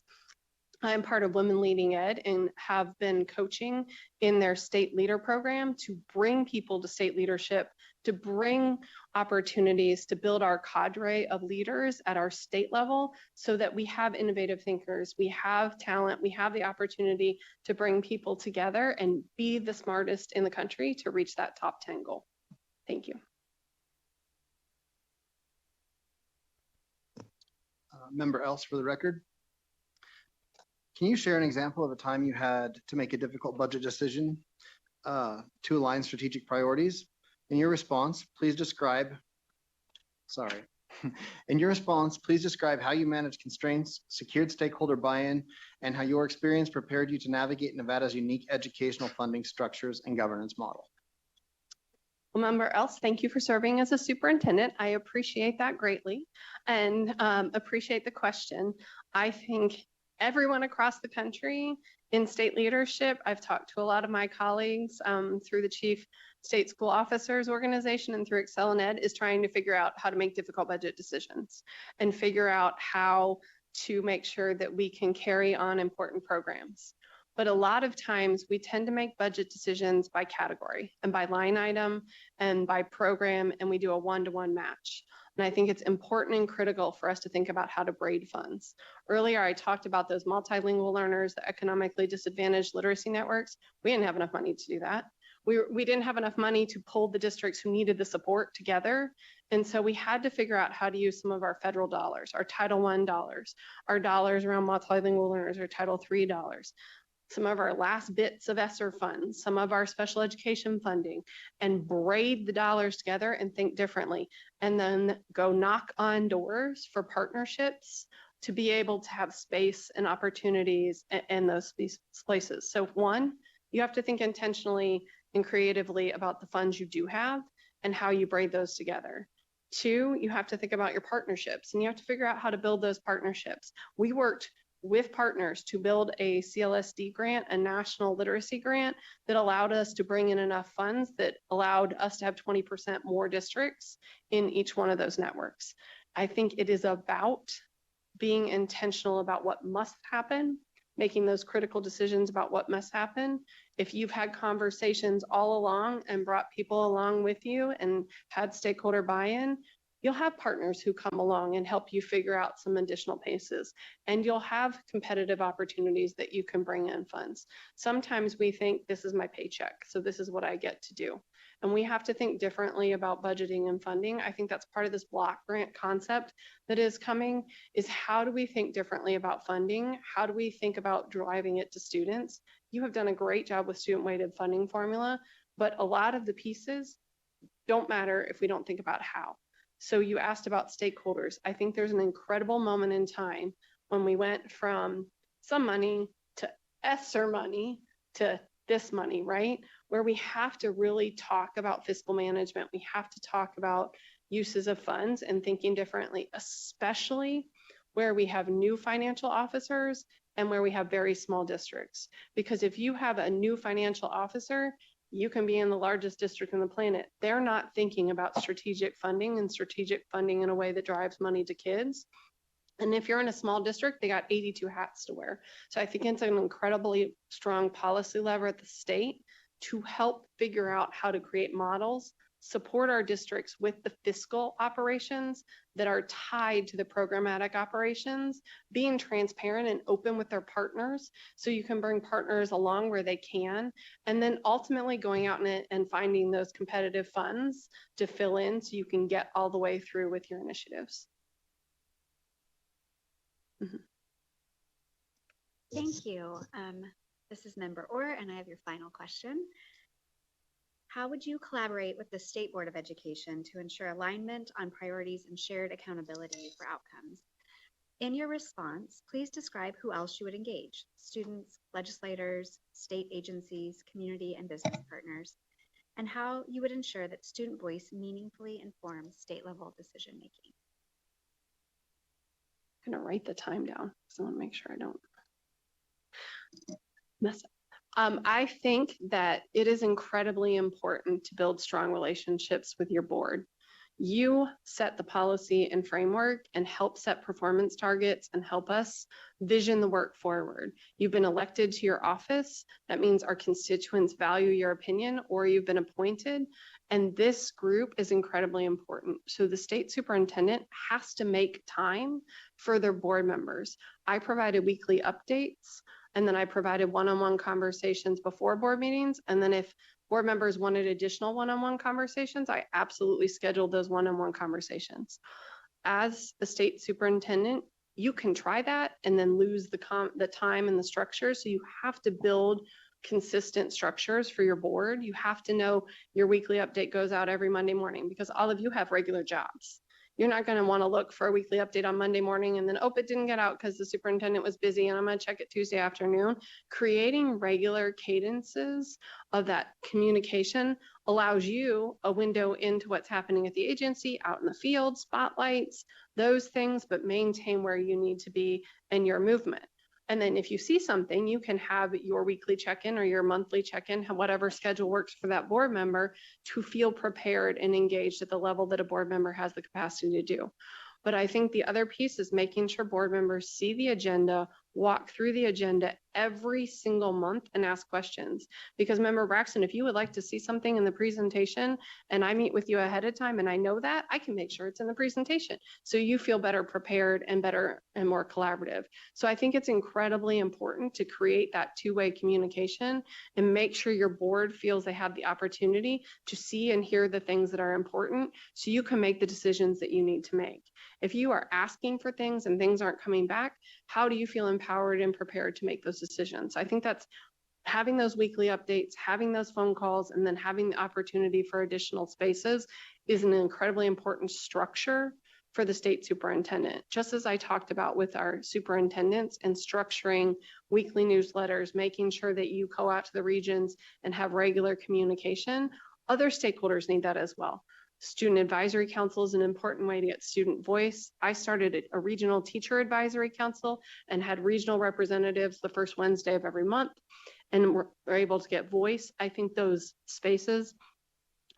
I'm part of Women Leading Ed and have been coaching in their state leader program to bring people to state leadership, to bring opportunities to build our cadre of leaders at our state level so that we have innovative thinkers, we have talent, we have the opportunity to bring people together and be the smartest in the country to reach that top 10 goal. Thank you. Member Else for the record. Can you share an example of a time you had to make a difficult budget decision to align strategic priorities? In your response, please describe how you managed constraints, secured stakeholder buy-in, and how your experience prepared you to navigate Nevada's unique educational funding structures and governance model. Well, Member Else, thank you for serving as a superintendent. I appreciate that greatly and appreciate the question. I think everyone across the country in state leadership, I've talked to a lot of my colleagues through the Chief State School Officers Organization and through Excel and Ed, is trying to figure out how to make difficult budget decisions and figure out how to make sure that we can carry on important programs. But a lot of times we tend to make budget decisions by category and by line item and by program, and we do a one-to-one match. And I think it's important and critical for us to think about how to braid funds. Earlier, I talked about those multilingual learners, the economically disadvantaged literacy networks. We didn't have enough money to do that. We didn't have enough money to pull the districts who needed the support together. And so we had to figure out how to use some of our federal dollars, our Title I dollars, our dollars around multilingual learners, our Title III dollars, some of our last bits of ESSER funds, some of our special education funding, and braid the dollars together and think differently, and then go knock on doors for partnerships to be able to have space and opportunities in those places. So one, you have to think intentionally and creatively about the funds you do have and how you braid those together. Two, you have to think about your partnerships and you have to figure out how to build those partnerships. We worked with partners to build a CLSD grant, a national literacy grant that allowed us to bring in enough funds that allowed us to have 20% more districts in each one of those networks. I think it is about being intentional about what must happen, making those critical decisions about what must happen. If you've had conversations all along and brought people along with you and had stakeholder buy-in, you'll have partners who come along and help you figure out some additional paces, and you'll have competitive opportunities that you can bring in funds. Sometimes we think this is my paycheck, so this is what I get to do. And we have to think differently about budgeting and funding. I think that's part of this block grant concept that is coming, is how do we think differently about funding? How do we think about driving it to students? You have done a great job with student weighted funding formula, but a lot of the pieces don't matter if we don't think about how. So you asked about stakeholders. I think there's an incredible moment in time when we went from some money to ESSER money to this money, right? Where we have to really talk about fiscal management. We have to talk about uses of funds and thinking differently, especially where we have new financial officers and where we have very small districts. Because if you have a new financial officer, you can be in the largest district on the planet. They're not thinking about strategic funding in a way that drives money to kids. And if you're in a small district, they got 82 hats to wear. So I think it's an incredibly strong policy lever at the state to help figure out how to create models, support our districts with the fiscal operations that are tied to the programmatic operations, being transparent and open with their partners so you can bring partners along where they can, and then ultimately going out and finding those competitive funds to fill in so you can get all the way through with your initiatives. Thank you. This is Member Orr, and I have your final question. How would you collaborate with the State Board of Education to ensure alignment on priorities and shared accountability for outcomes? In your response, please describe who else you would engage: students, legislators, state agencies, community, and business partners. and how you would ensure that student voice meaningfully informs state-level decision-making. I'm gonna write the time down because I want to make sure I don't mess up. I think that it is incredibly important to build strong relationships with your board. You set the policy and framework and help set performance targets and help us vision the work forward. You've been elected to your office. That means our constituents value your opinion, or you've been appointed. And this group is incredibly important. So the state superintendent has to make time for their board members. I provided weekly updates, and then I provided one-on-one conversations before board meetings. And then if board members wanted additional one-on-one conversations, I absolutely scheduled those one-on-one conversations. As the state superintendent, you can try that and then lose the time and the structure. So you have to build consistent structures for your board. You have to know your weekly update goes out every Monday morning because all of you have regular jobs. You're not going to want to look for a weekly update on Monday morning and then, oh, it didn't get out because the superintendent was busy and I'm going to check it Tuesday afternoon. Creating regular cadences of that communication allows you a window into what's happening at the agency, out in the field, spotlights, those things, but maintain where you need to be and your movement. And then if you see something, you can have your weekly check-in or your monthly check-in, whatever schedule works for that board member, to feel prepared and engaged at the level that a board member has the capacity to do. But I think the other piece is making sure board members see the agenda, walk through the agenda every single month and ask questions. Because Member Braxton, if you would like to see something in the presentation and I meet with you ahead of time and I know that, I can make sure it's in the presentation. So you feel better prepared and better and more collaborative. So I think it's incredibly important to create that two-way communication and make sure your board feels they have the opportunity to see and hear the things that are important so you can make the decisions that you need to make. If you are asking for things and things aren't coming back, how do you feel empowered and prepared to make those decisions? I think that's having those weekly updates, having those phone calls, and then having the opportunity for additional spaces is an incredibly important structure for the state superintendent. Just as I talked about with our superintendents and structuring weekly newsletters, making sure that you go out to the regions and have regular communication, other stakeholders need that as well. Student Advisory Council is an important way to get student voice. I started a regional teacher advisory council and had regional representatives the first Wednesday of every month, and we're able to get voice. I think those spaces,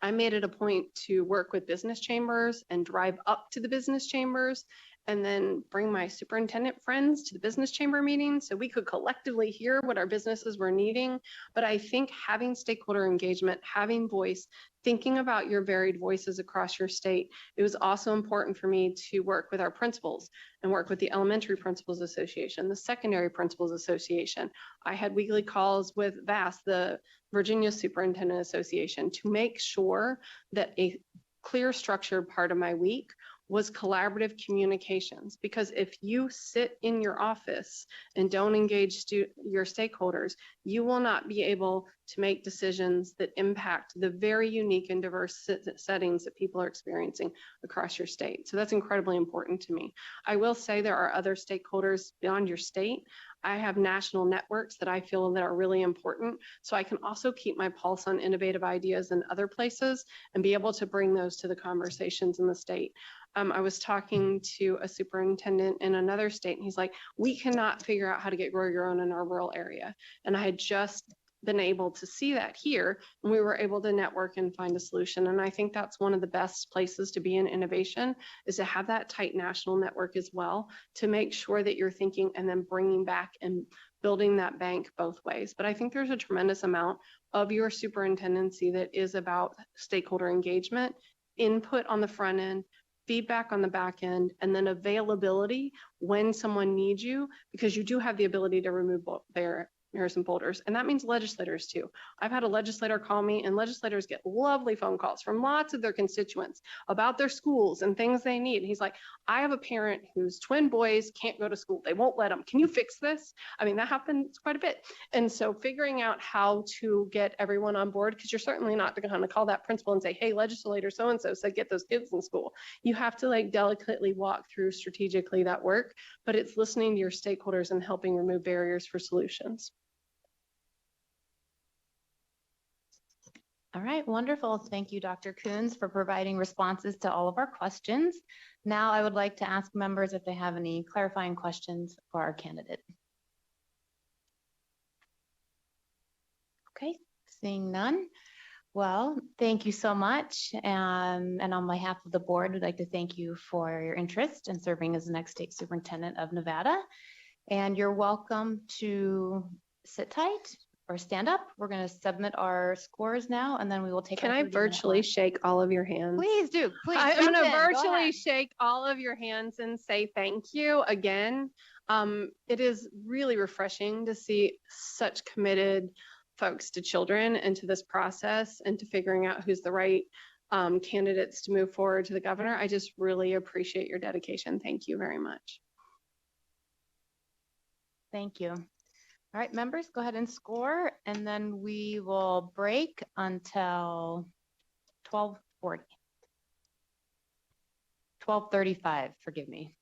I made it a point to work with business chambers and drive up to the business chambers and then bring my superintendent friends to the business chamber meetings so we could collectively hear what our businesses were needing. But I think having stakeholder engagement, having voice, thinking about your varied voices across your state, it was also important for me to work with our principals and work with the Elementary Principals Association, the Secondary Principals Association. I had weekly calls with VAS, the Virginia Superintendent Association, to make sure that a clear structured part of my week was collaborative communications. Because if you sit in your office and don't engage your stakeholders, you will not be able to make decisions that impact the very unique and diverse settings that people are experiencing across your state. So that's incredibly important to me. I will say there are other stakeholders beyond your state. I have national networks that I feel that are really important. So I can also keep my pulse on innovative ideas in other places and be able to bring those to the conversations in the state. I was talking to a superintendent in another state and he's like, we cannot figure out how to get grow your own in our rural area. And I had just been able to see that here and we were able to network and find a solution. And I think that's one of the best places to be in innovation, is to have that tight national network as well, to make sure that you're thinking and then bringing back and building that bank both ways. But I think there's a tremendous amount of your superintendency that is about stakeholder engagement, input on the front end, feedback on the back end, and then availability when someone needs you, because you do have the ability to remove barriers and boulders. And that means legislators too. I've had a legislator call me, and legislators get lovely phone calls from lots of their constituents about their schools and things they need. And he's like, I have a parent whose twin boys can't go to school. They won't let them. Can you fix this? I mean, that happens quite a bit. And so figuring out how to get everyone on board, because you're certainly not going to call that principal and say, hey, legislator so-and-so said get those kids in school. You have to like delicately walk through strategically that work, but it's listening to your stakeholders and helping remove barriers for solutions. All right, wonderful. Thank you, Dr. Coons, for providing responses to all of our questions. Now I would like to ask members if they have any clarifying questions for our candidate. Okay, seeing none. Well, thank you so much. And on behalf of the board, we'd like to thank you for your interest in serving as the next state superintendent of Nevada. And you're welcome to sit tight or stand up. We're going to submit our scores now, and then we will take. Can I virtually shake all of your hands? Please do. Please. I'm jump going to in. Go virtually ahead. shake all of your hands and say thank you again. It is really refreshing to see such committed folks to children and to this process and to figuring out who's the right candidates to move forward to the governor. I just really appreciate your dedication. Thank you very much. Thank you. All right, members, go ahead and score, and then we will break until 12:40. 12:35, forgive me.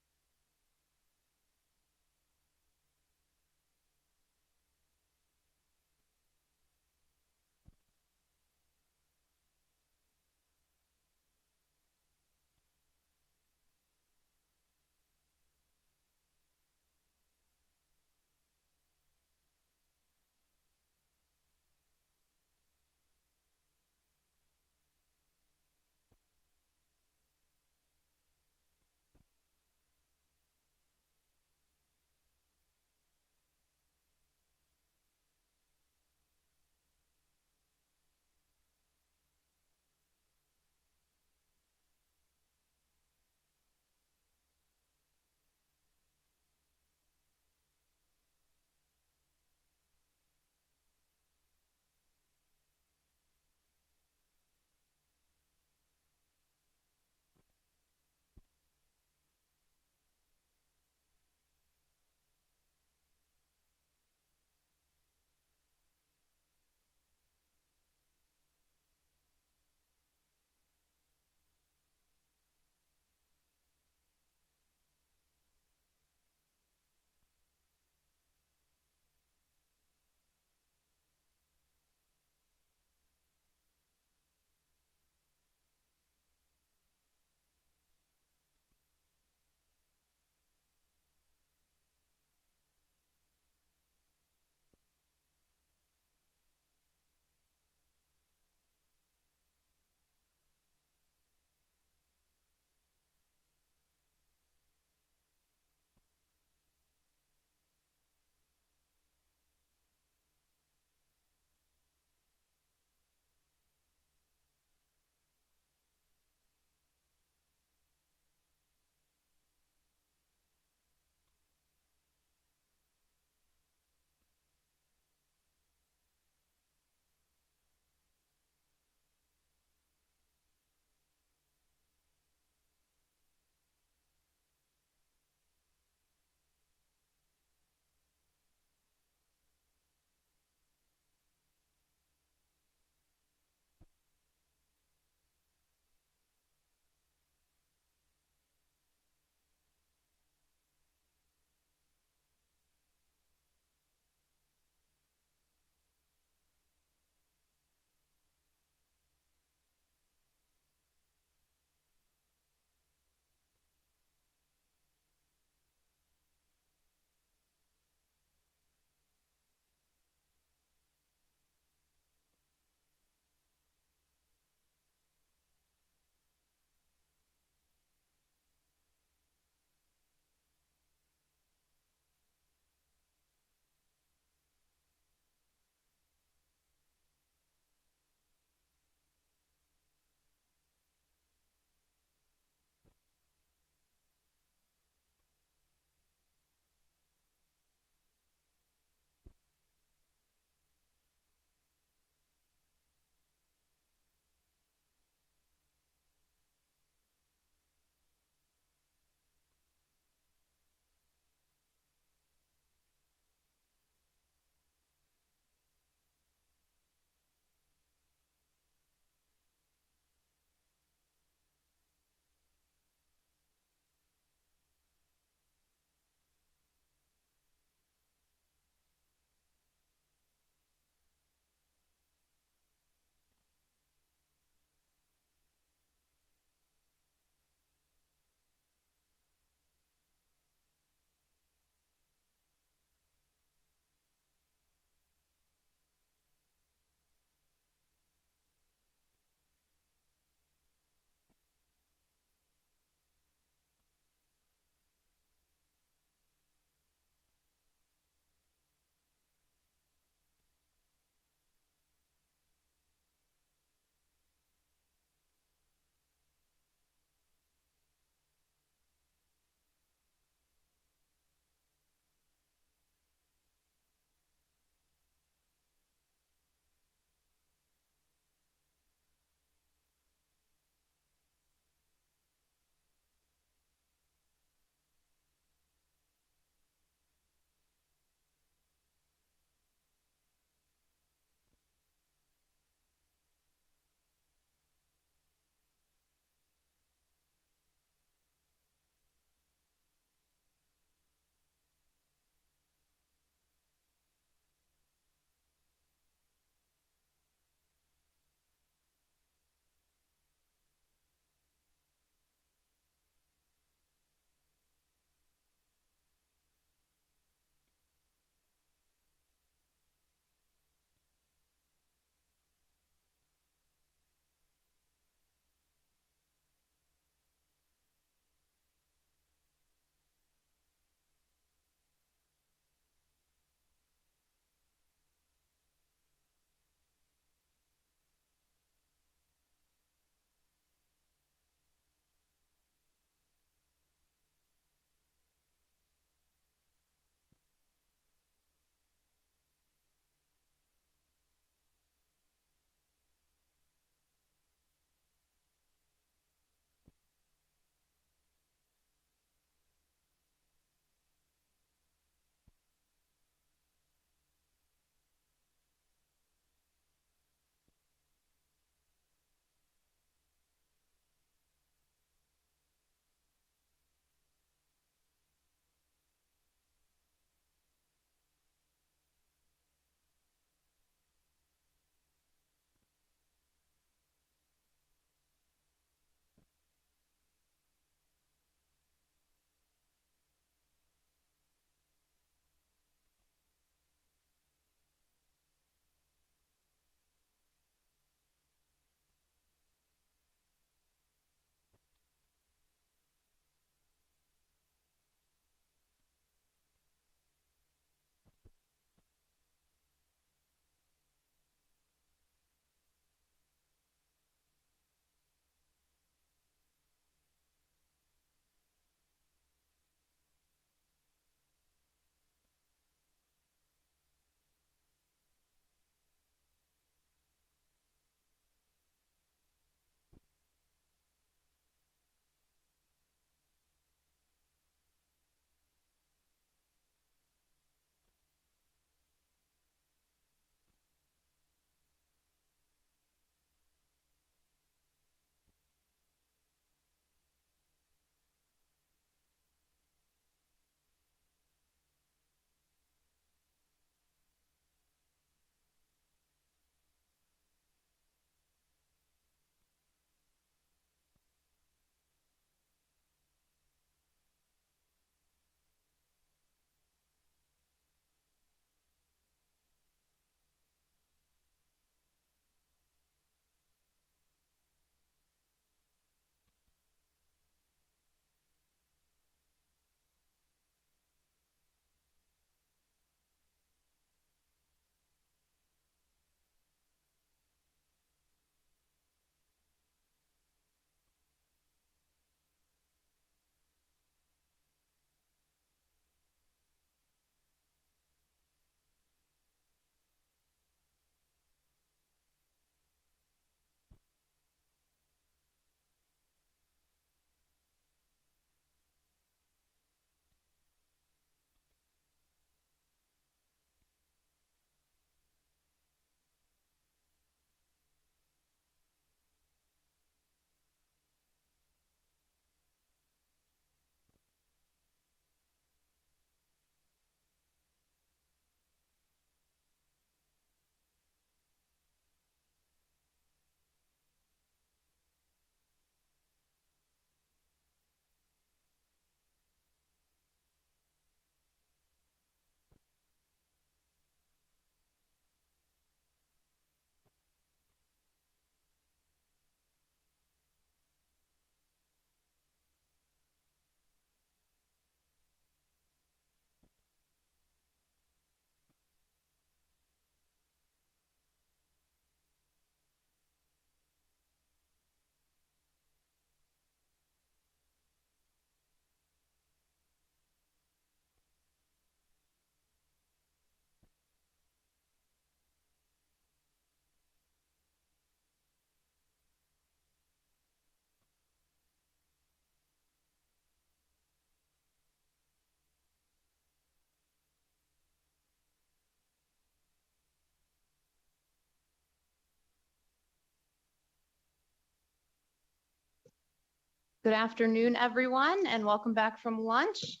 Good afternoon, everyone, and welcome back from lunch.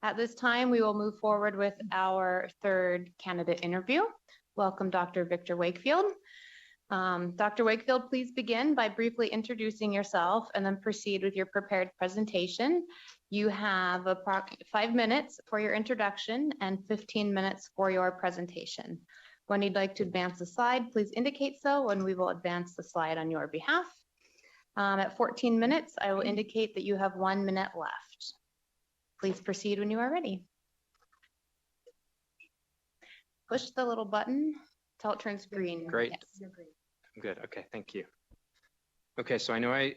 At this time, we will move forward with our third candidate interview. Welcome, Dr. Victor Wakefield. Dr. Wakefield, please begin by briefly introducing yourself and then proceed with your prepared presentation. You have 5 minutes for your introduction and 15 minutes for your presentation. When you'd like to advance the slide, please indicate so, and we will advance the slide on your behalf. At 14 minutes, I will indicate that you have 1 minute left. Please proceed when you are ready. Push the little button till it turns green. Great. Yes. Good. Okay, thank you. Okay, so I know I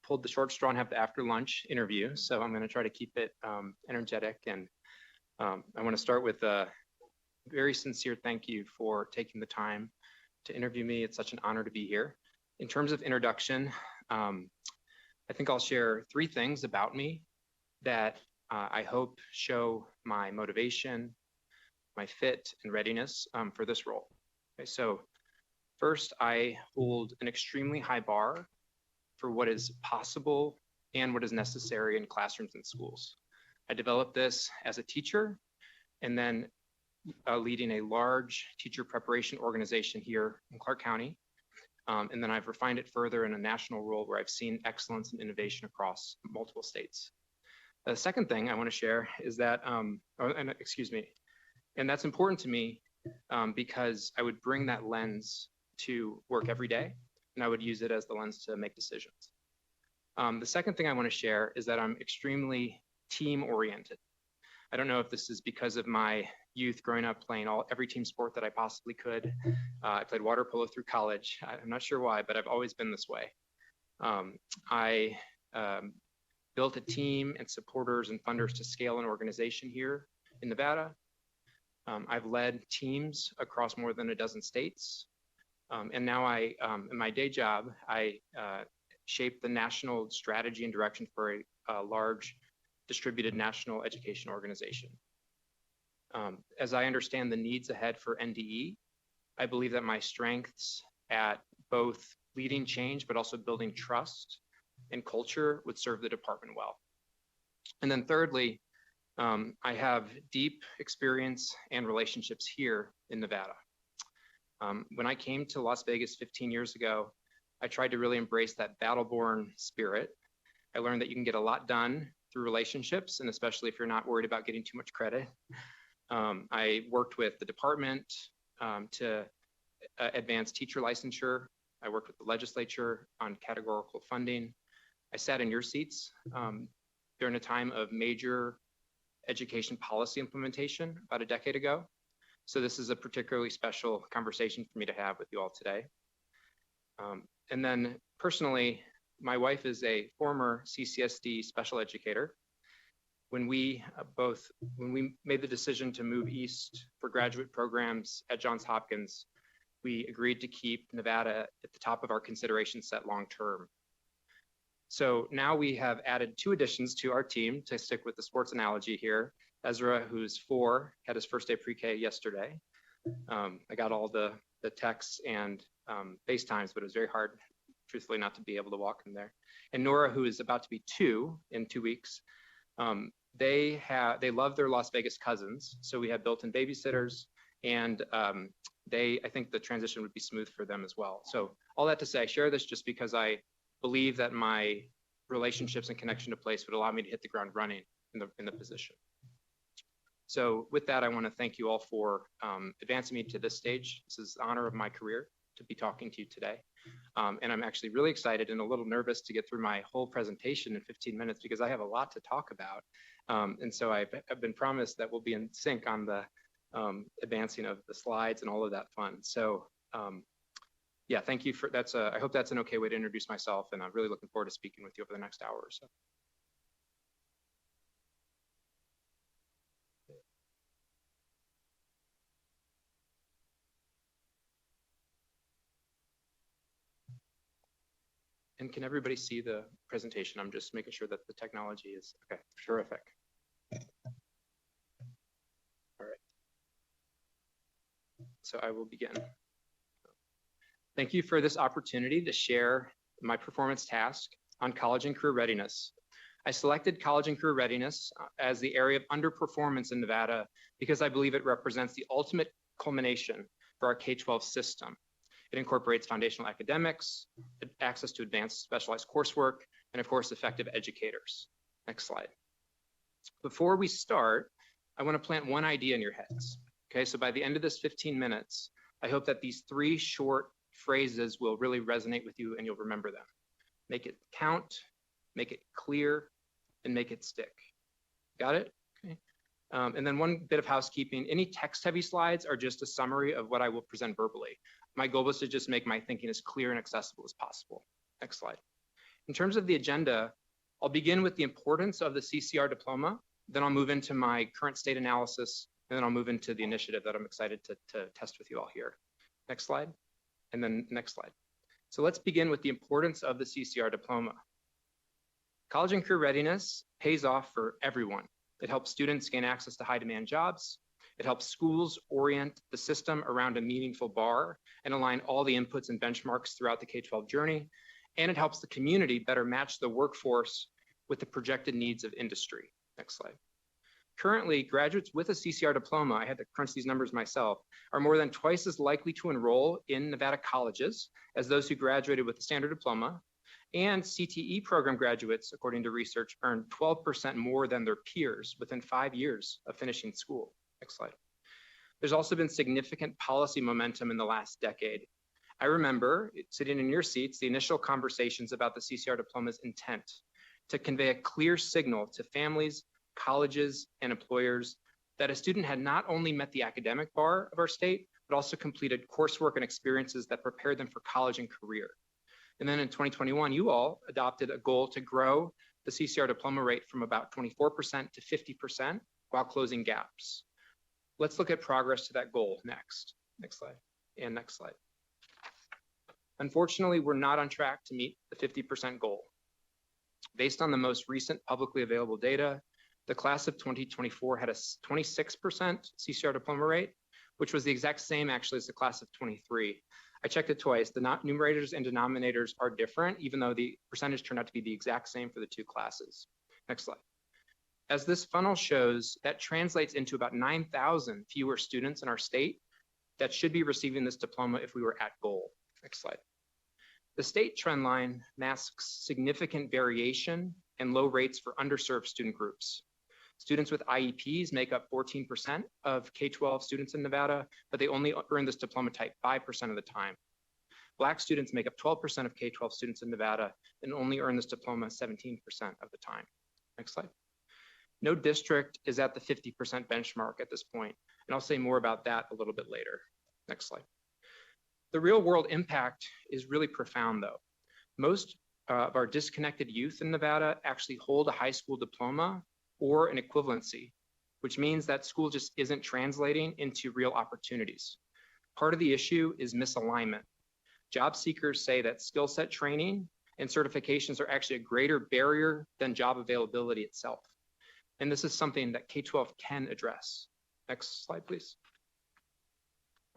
pulled the short straw and have the after lunch interview, so I'm going to try to keep it energetic. And I want to start with a very sincere thank you for taking the time to interview me. It's such an honor to be here. In terms of introduction, I think I'll share 3 things about me that I hope show my motivation, my fit and readiness for this role. Okay, so first, I hold an extremely high bar for what is possible and what is necessary in classrooms and schools. I developed this as a teacher and then leading a large teacher preparation organization here in Clark County. And then I've refined it further in a national role where I've seen excellence and innovation across multiple states. The second thing I want to share is that, and that's important to me because I would bring that lens to work every day, and I would use it as the lens to make decisions. The second thing I want to share is that I'm extremely team-oriented. I don't know if this is because of my youth growing up playing every team sport that I possibly could. I played water polo through college. I'm not sure why, but I've always been this way. I built a team and supporters and funders to scale an organization here in Nevada. I've led teams across more than a dozen states. And now in my day job, I shape the national strategy and direction for a large distributed national education organization. As I understand the needs ahead for NDE, I believe that my strengths at both leading change, but also building trust and culture would serve the department well. And then thirdly, I have deep experience and relationships here in Nevada. When I came to Las Vegas 15 years ago, I tried to really embrace that battle-born spirit. I learned that you can get a lot done through relationships, and especially if you're not worried about getting too much credit. I worked with the department to advance teacher licensure. I worked with the legislature on categorical funding. I sat in your seats during a time of major education policy implementation about a decade ago. So this is a particularly special conversation for me to have with you all today. And then personally, my wife is a former CCSD special educator. When we made the decision to move east for graduate programs at Johns Hopkins, we agreed to keep Nevada at the top of our consideration set long-term. So now we have added 2 additions to our team to stick with the sports analogy here. Ezra, who's 4, had his first day pre-K yesterday. I got all the texts and FaceTimes, but it was very hard, truthfully, not to be able to walk in there. And Nora, who is about to be 2 in 2 weeks, they love their Las Vegas cousins. So we have built-in babysitters, and I think the transition would be smooth for them as well. So all that to say, I share this just because I believe that my relationships and connection to place would allow me to hit the ground running in the position. So with that, I want to thank you all for advancing me to this stage. This is the honor of my career to be talking to you today. And I'm actually really excited and a little nervous to get through my whole presentation in 15 minutes because I have a lot to talk about. And so I've been promised that we'll be in sync on the advancing of the slides and all of that fun. So yeah, thank you for that's. I hope that's an okay way to introduce myself, and I'm really looking forward to speaking with you over the next hour or so. And can everybody see the presentation? I'm just making sure that the technology is okay. Terrific. All right. So I will begin. Thank you for this opportunity to share my performance task on college and career readiness. I selected college and career readiness as the area of underperformance in Nevada because I believe it represents the ultimate culmination for our K-12 system. It incorporates foundational academics, access to advanced specialized coursework, and of course, effective educators. Next slide. Before we start, I want to plant one idea in your heads. Okay, so by the end of this 15 minutes, I hope that these 3 short phrases will really resonate with you and you'll remember them. Make it count, make it clear, and make it stick. Got it? Okay. And then one bit of housekeeping, any text-heavy slides are just a summary of what I will present verbally. My goal was to just make my thinking as clear and accessible as possible. Next slide. In terms of the agenda, I'll begin with the importance of the CCR diploma, then I'll move into my current state analysis, and then I'll move into the initiative that I'm excited to test with you all here. Next slide, and then next slide. So let's begin with the importance of the CCR diploma. College and career readiness pays off for everyone. It helps students gain access to high demand jobs. It helps schools orient the system around a meaningful bar and align all the inputs and benchmarks throughout the K-12 journey. And it helps the community better match the workforce with the projected needs of industry. Next slide. Currently, graduates with a CCR diploma, I had to crunch these numbers myself, are more than twice as likely to enroll in Nevada colleges as those who graduated with a standard diploma. And CTE program graduates, according to research, earn 12% more than their peers within 5 years of finishing school. Next slide. There's also been significant policy momentum in the last decade. I remember sitting in your seats, the initial conversations about the CCR diploma's intent to convey a clear signal to families, colleges, and employers that a student had not only met the academic bar of our state, but also completed coursework and experiences that prepared them for college and career. And then in 2021, you all adopted a goal to grow the CCR diploma rate from about 24% to 50% while closing gaps. Let's look at progress to that goal next. Next slide, and next slide. Unfortunately, we're not on track to meet the 50% goal. Based on the most recent publicly available data, the class of 2024 had a 26% CCR diploma rate, which was the exact same actually as the class of 23. I checked it twice. The numerators and denominators are different, even though the percentage turned out to be the exact same for the 2 classes. Next slide. As this funnel shows, that translates into about 9,000 fewer students in our state that should be receiving this diploma if we were at goal. Next slide. The state trend line masks significant variation and low rates for underserved student groups. Students with IEPs make up 14% of K-12 students in Nevada, but they only earn this diploma type 5% of the time. Black students make up 12% of K-12 students in Nevada and only earn this diploma 17% of the time. Next slide. No district is at the 50% benchmark at this point, and I'll say more about that a little bit later. Next slide. The real world impact is really profound though. Most of our disconnected youth in Nevada actually hold a high school diploma or an equivalency, which means that school just isn't translating into real opportunities. Part of the issue is misalignment. Job seekers say that skill set training and certifications are actually a greater barrier than job availability itself. And this is something that K-12 can address. Next slide, please.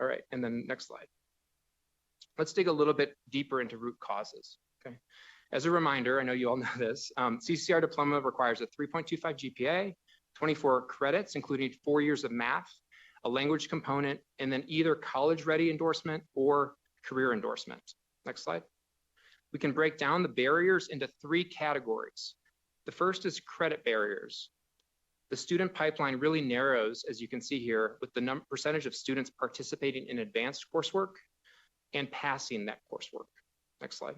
All right, and then next slide. Let's dig a little bit deeper into root causes, okay? As a reminder, I know you all know this, CCR diploma requires a 3.25 GPA, 24 credits, including 4 years of math, a language component, and then either college-ready endorsement or career endorsement. Next slide. We can break down the barriers into 3 categories. The first is credit barriers. The student pipeline really narrows, as you can see here, with the percentage of students participating in advanced coursework and passing that coursework. Next slide.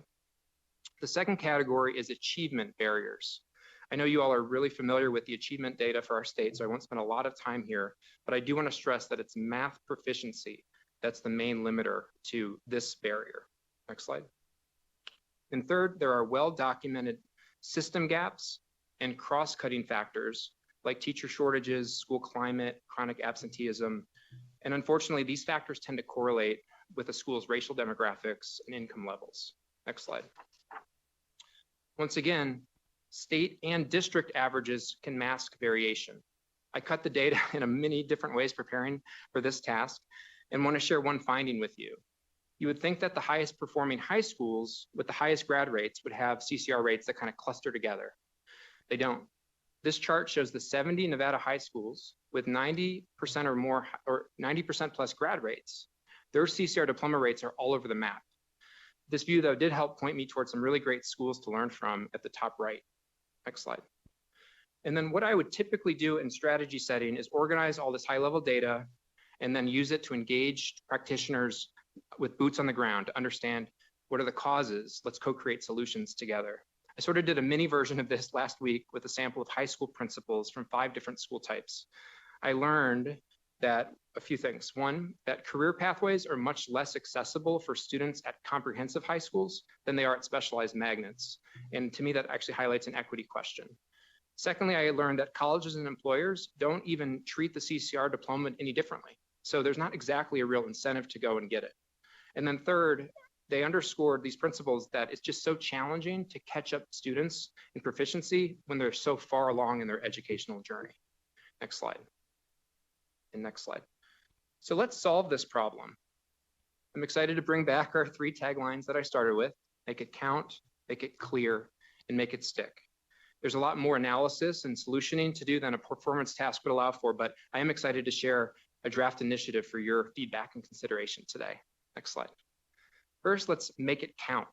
The second category is achievement barriers. I know you all are really familiar with the achievement data for our state, so I won't spend a lot of time here, but I do want to stress that it's math proficiency that's the main limiter to this barrier. Next slide. And third, there are well-documented system gaps and cross-cutting factors like teacher shortages, school climate, chronic absenteeism. And unfortunately, these factors tend to correlate with a school's racial demographics and income levels. Next slide. Once again, state and district averages can mask variation. I cut the data in many different ways preparing for this task and want to share one finding with you. You would think that the highest performing high schools with the highest grad rates would have CCR rates that kind of cluster together. They don't. This chart shows the 70 Nevada high schools with 90% or more, or 90% plus grad rates. Their CCR diploma rates are all over the map. This view, though, did help point me towards some really great schools to learn from at the top right. Next slide. And then what I would typically do in strategy setting is organize all this high-level data and then use it to engage practitioners with boots on the ground to understand what are the causes. Let's co-create solutions together. I sort of did a mini version of this last week with a sample of high school principals from 5 different school types. I learned that a few things. One, that career pathways are much less accessible for students at comprehensive high schools than they are at specialized magnets. And to me, that actually highlights an equity question. Secondly, I learned that colleges and employers don't even treat the CCR diploma any differently. So there's not exactly a real incentive to go and get it. And then third, they underscored these principles that it's just so challenging to catch up students in proficiency when they're so far along in their educational journey. Next slide. And next slide. So let's solve this problem. I'm excited to bring back our 3 taglines that I started with: make it count, make it clear, and make it stick. There's a lot more analysis and solutioning to do than a performance task would allow for, but I am excited to share a draft initiative for your feedback and consideration today. Next slide. First, let's make it count.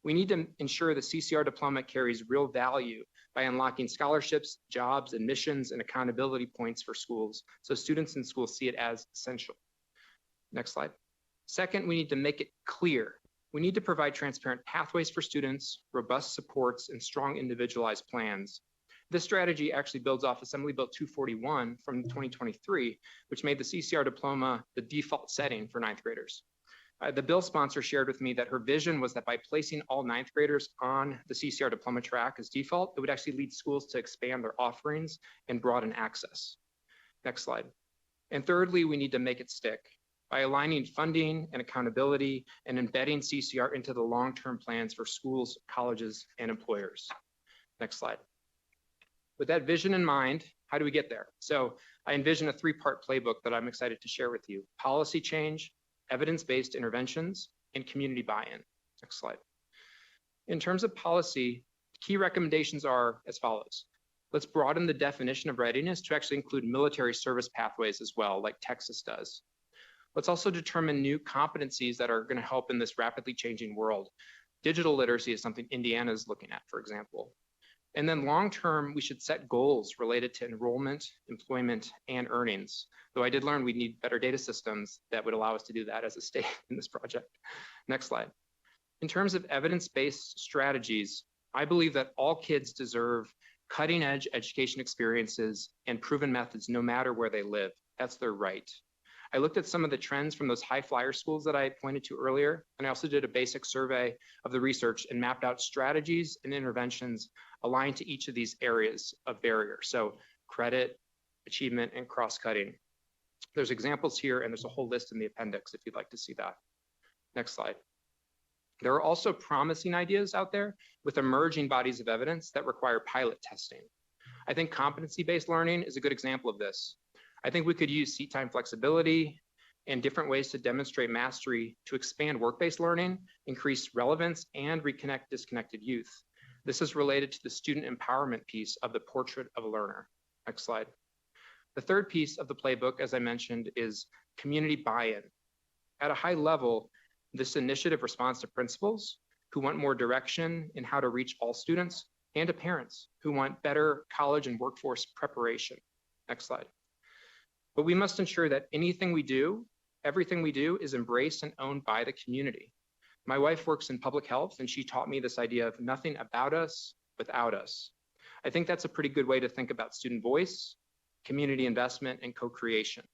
We need to ensure the CCR diploma carries real value by unlocking scholarships, jobs, admissions, and accountability points for schools, so students in schools see it as essential. Next slide. Second, we need to make it clear. We need to provide transparent pathways for students, robust supports, and strong individualized plans. This strategy actually builds off Assembly Bill 241 from 2023, which made the CCR diploma the default setting for 9th graders. The bill sponsor shared with me that her vision was that by placing all 9th graders on the CCR diploma track as default, it would actually lead schools to expand their offerings and broaden access. Next slide. And thirdly, we need to make it stick by aligning funding and accountability and embedding CCR into the long-term plans for schools, colleges, and employers. Next slide. With that vision in mind, how do we get there? So I envision a 3-part playbook that I'm excited to share with you: policy change, evidence-based interventions, and community buy-in. Next slide. In terms of policy, key recommendations are as follows. Let's broaden the definition of readiness to actually include military service pathways as well, like Texas does. Let's also determine new competencies that are going to help in this rapidly changing world. Digital literacy is something Indiana is looking at, for example. And then long-term, we should set goals related to enrollment, employment, and earnings. Though I did learn we need better data systems that would allow us to do that as a state in this project. Next slide. In terms of evidence-based strategies, I believe that all kids deserve cutting-edge education experiences and proven methods no matter where they live. That's their right. I looked at some of the trends from those high flyer schools that I pointed to earlier, and I also did a basic survey of the research and mapped out strategies and interventions aligned to each of these areas of barrier. So credit, achievement, and cross-cutting. There's examples here, and there's a whole list in the appendix if you'd like to see that. Next slide. There are also promising ideas out there with emerging bodies of evidence that require pilot testing. I think competency-based learning is a good example of this. I think we could use seat time flexibility and different ways to demonstrate mastery to expand work-based learning, increase relevance, and reconnect disconnected youth. This is related to the student empowerment piece of the portrait of a learner. Next slide. The third piece of the playbook, as I mentioned, is community buy-in. At a high level, this initiative responds to principals who want more direction in how to reach all students and to parents who want better college and workforce preparation. Next slide. But we must ensure that everything we do is embraced and owned by the community. My wife works in public health, and she taught me this idea of nothing about us without us. I think that's a pretty good way to think about student voice, community investment, and co-creation.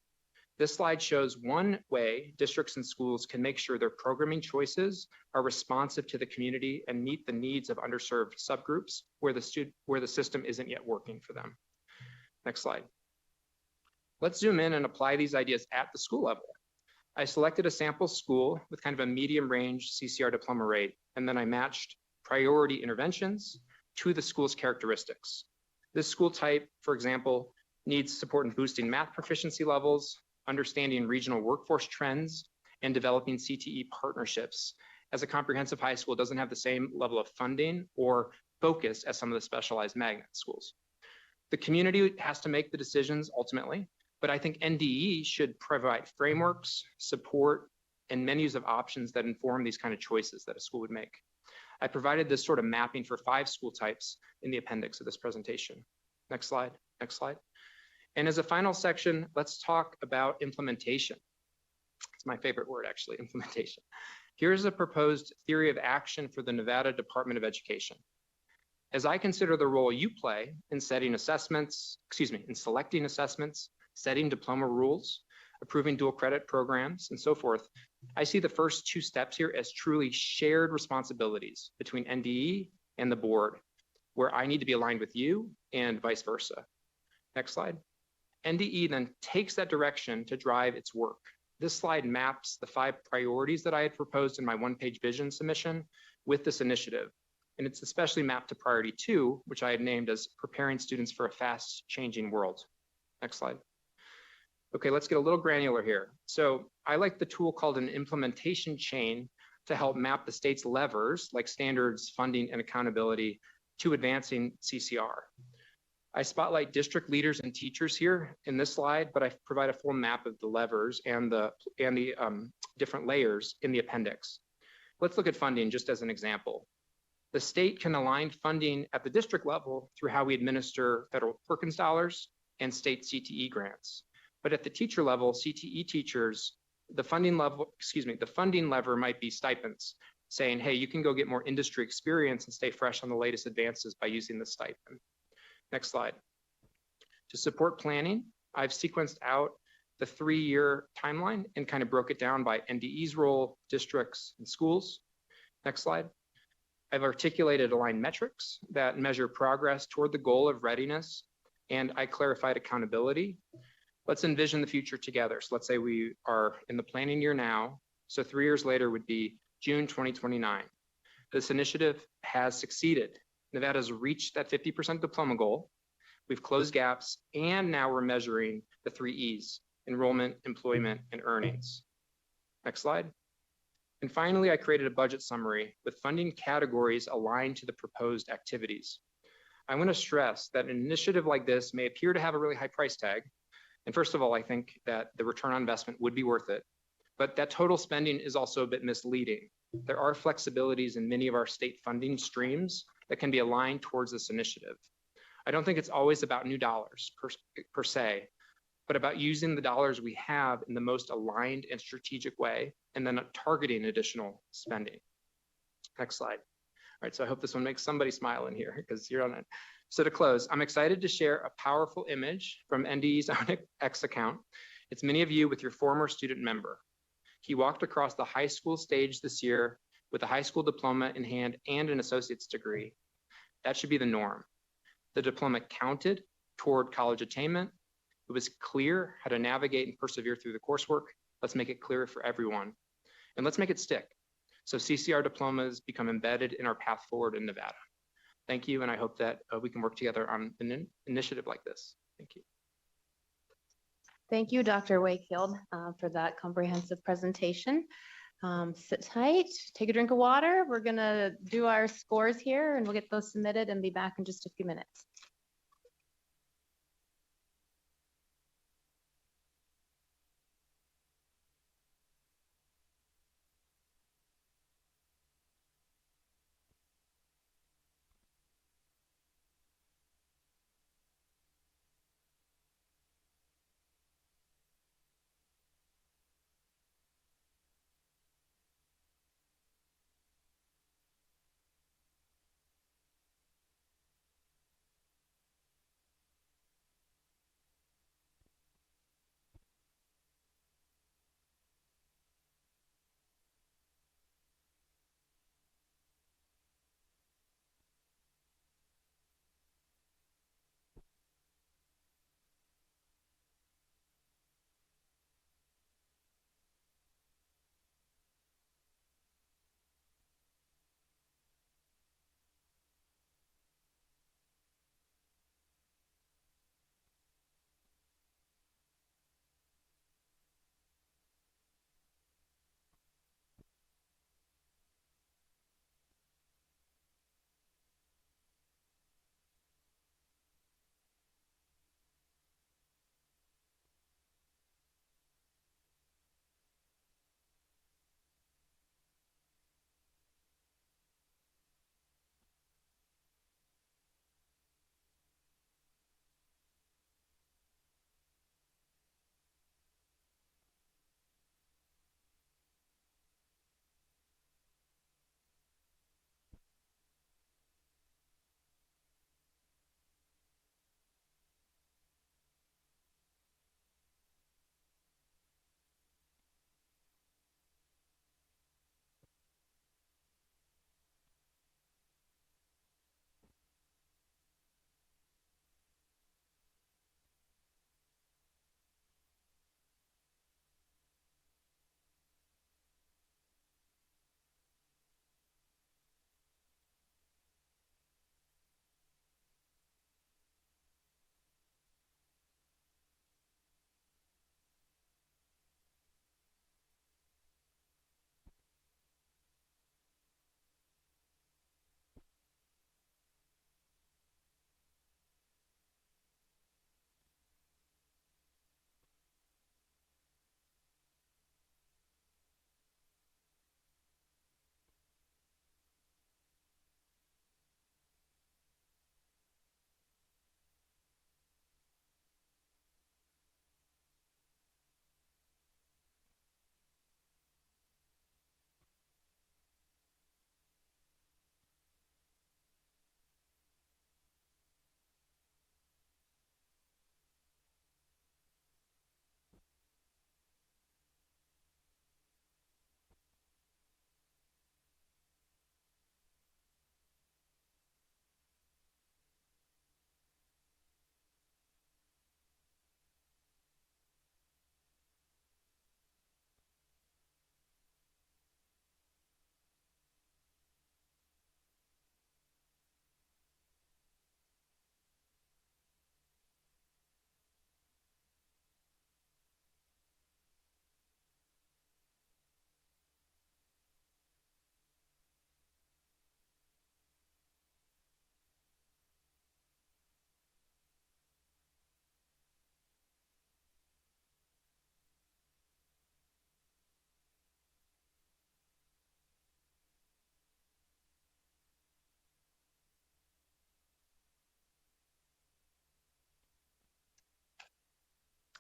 This slide shows one way districts and schools can make sure their programming choices are responsive to the community and meet the needs of underserved subgroups where the system isn't yet working for them. Next slide. Let's zoom in and apply these ideas at the school level. I selected a sample school with kind of a medium range CCR diploma rate, and then I matched priority interventions to the school's characteristics. This school type, for example, needs support in boosting math proficiency levels, understanding regional workforce trends, and developing CTE partnerships, as a comprehensive high school doesn't have the same level of funding or focus as some of the specialized magnet schools. The community has to make the decisions ultimately, but I think NDE should provide frameworks, support, and menus of options that inform these kind of choices that a school would make. I provided this sort of mapping for 5 school types in the appendix of this presentation. Next slide, next slide. And as a final section, let's talk about implementation. It's my favorite word, actually, implementation. Here's a proposed theory of action for the Nevada Department of Education. As I consider the role you play in setting assessments, in selecting assessments, setting diploma rules, approving dual credit programs, and so forth, I see the first 2 steps here as truly shared responsibilities between NDE and the board, where I need to be aligned with you and vice versa. Next slide. NDE then takes that direction to drive its work. This slide maps the 5 priorities that I had proposed in my 1-page vision submission with this initiative. And it's especially mapped to priority 2, which I had named as preparing students for a fast changing world. Next slide. Okay, let's get a little granular here. So I like the tool called an implementation chain to help map the state's levers like standards, funding, and accountability to advancing CCR. I spotlight district leaders and teachers here in this slide, but I provide a full map of the levers and the different layers in the appendix. Let's look at funding just as an example. The state can align funding at the district level through how we administer federal Perkins dollars and state CTE grants. But at the teacher level, CTE teachers, the funding lever might be stipends, saying, hey, you can go get more industry experience and stay fresh on the latest advances by using the stipend. Next slide. To support planning, I've sequenced out the 3-year timeline and kind of broke it down by NDE's role, districts, and schools. Next slide. I've articulated aligned metrics that measure progress toward the goal of readiness, and I clarified accountability. Let's envision the future together. So let's say we are in the planning year now. So 3 years later would be June 2029. This initiative has succeeded. Nevada has reached that 50% diploma goal. We've closed gaps, and now we're measuring the 3 E's: enrollment, employment, and earnings. Next slide. And finally, I created a budget summary with funding categories aligned to the proposed activities. I want to stress that an initiative like this may appear to have a really high price tag. And first of all, I think that the return on investment would be worth it, but that total spending is also a bit misleading. There are flexibilities in many of our state funding streams that can be aligned towards this initiative. I don't think it's always about new dollars per se, but about using the dollars we have in the most aligned and strategic way, and then targeting additional spending. Next slide. All right, so I hope this one makes somebody smile in here because you're on it. So to close, I'm excited to share a powerful image from NDE's own X account. It's many of you with your former student member. He walked across the high school stage this year with a high school diploma in hand and an associate's degree. That should be the norm. The diploma counted toward college attainment. It was clear how to navigate and persevere through the coursework. Let's make it clearer for everyone. And let's make it stick. So CCR diplomas become embedded in our path forward in Nevada. Thank you, and I hope that we can work together on an initiative like this. Thank you. Thank you, Dr. Wakefield, for that comprehensive presentation. Sit tight, take a drink of water. We're gonna do our scores here and we'll get those submitted and be back in just a few minutes.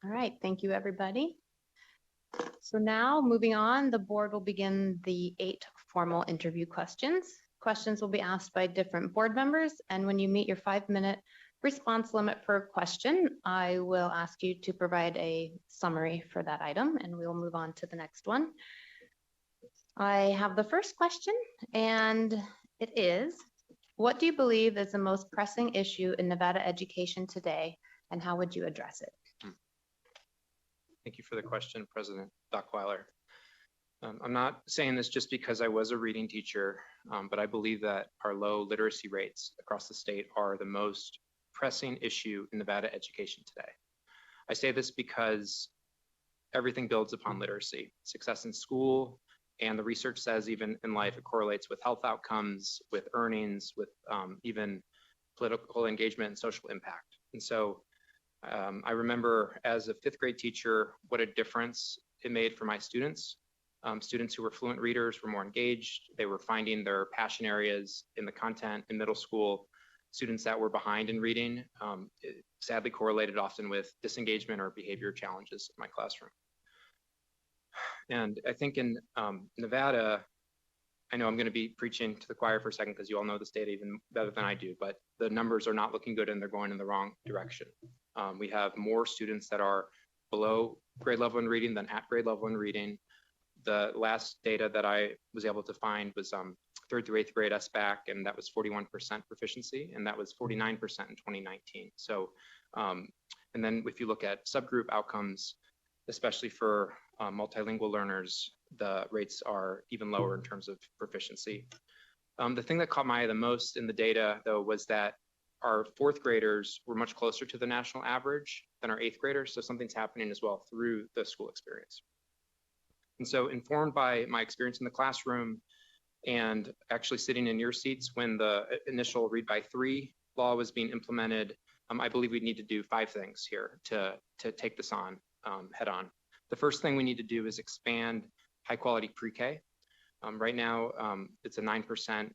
All right, thank you, everybody. So now moving on, the board will begin the 8 formal interview questions. Questions will be asked by different board members, and when you meet your 5-minute response limit per question, I will ask you to provide a summary for that item, and we'll move on to the next one. I have the first question, and it is, what do you believe is the most pressing issue in Nevada education today, and how would you address it? Thank you for the question, President Dockweiler. I'm not saying this just because I was a reading teacher, but I believe that our low literacy rates across the state are the most pressing issue in Nevada education today. I say this because everything builds upon literacy. Success in school, and the research says even in life, it correlates with health outcomes, with earnings, with even political engagement and social impact. And so I remember as a 5th grade teacher, what a difference it made for my students. Students who were fluent readers were more engaged. They were finding their passion areas in the content in middle school. Students that were behind in reading, it sadly correlated often with disengagement or behavior challenges in my classroom. And I think in Nevada, I know I'm going to be preaching to the choir for a second because you all know this data even better than I do, but the numbers are not looking good and they're going in the wrong direction. We have more students that are below grade level in reading than at grade level in reading. The last data that I was able to find was 3rd through 8th grade SBAC, and that was 41% proficiency, and that was 49% in 2019. So, and then if you look at subgroup outcomes, especially for multilingual learners, the rates are even lower in terms of proficiency. The thing that caught my eye the most in the data, though, was that our 4th graders were much closer to the national average than our 8th graders, so something's happening as well through the school experience. And so informed by my experience in the classroom and actually sitting in your seats when the initial read by 3 law was being implemented, I believe we need to do 5 things here to take this on head on. The first thing we need to do is expand high quality pre-K. Right now, it's a 9%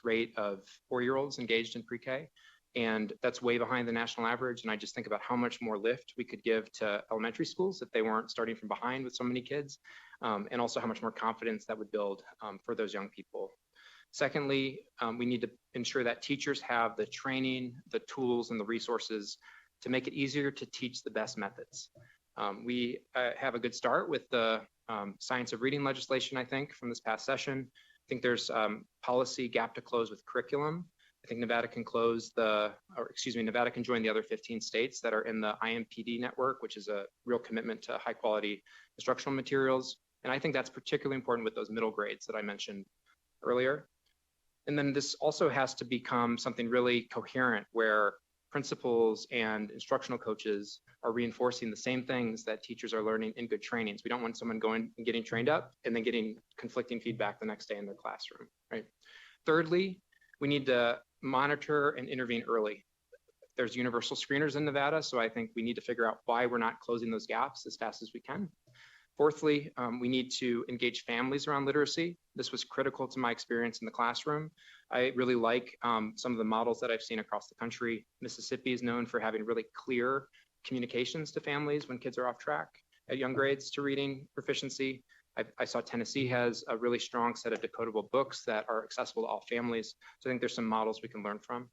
rate of 4-year-olds engaged in pre-K, and that's way behind the national average. And I just think about how much more lift we could give to elementary schools if they weren't starting from behind with so many kids, and also how much more confidence that would build for those young people. Secondly, we need to ensure that teachers have the training, the tools, and the resources to make it easier to teach the best methods. We have a good start with the science of reading legislation, I think, from this past session. I think there's policy gap to close with curriculum. I think Nevada can Nevada can join the other 15 states that are in the IMPD network, which is a real commitment to high quality instructional materials. And I think that's particularly important with those middle grades that I mentioned earlier. And then this also has to become something really coherent where principals and instructional coaches are reinforcing the same things that teachers are learning in good trainings. We don't want someone going and getting trained up and then getting conflicting feedback the next day in their classroom, right? Thirdly, we need to monitor and intervene early. There's universal screeners in Nevada, so I think we need to figure out why we're not closing those gaps as fast as we can. Fourthly, we need to engage families around literacy. This was critical to my experience in the classroom. I really like some of the models that I've seen across the country. Mississippi is known for having really clear communications to families when kids are off track at young grades to reading proficiency. I saw Tennessee has a really strong set of decodable books that are accessible to all families. So I think there's some models we can learn from.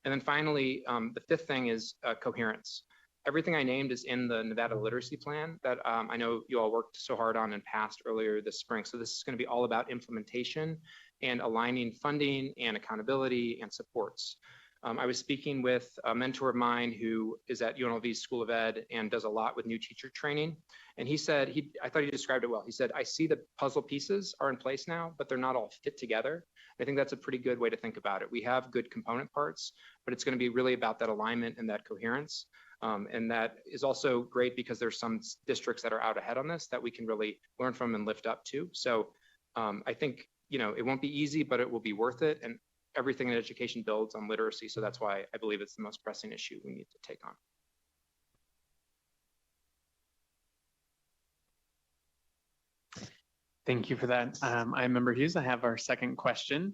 And then finally, the 5th thing is coherence. Everything I named is in the Nevada Literacy Plan that I know you all worked so hard on and passed earlier this spring. So this is going to be all about implementation and aligning funding and accountability and supports. I was speaking with a mentor of mine who is at UNLV's School of Ed and does a lot with new teacher training. And he said, I thought he described it well. He said, I see the puzzle pieces are in place now, but they're not all fit together. I think that's a pretty good way to think about it. We have good component parts, but it's going to be really about that alignment and that coherence. And that is also great because there's some districts that are out ahead on this that we can really learn from and lift up to. So I think, it won't be easy, but it will be worth it. And everything in education builds on literacy. So that's why I believe it's the most pressing issue we need to take on. Thank you for that. I'm Member Hughes. I have our second question.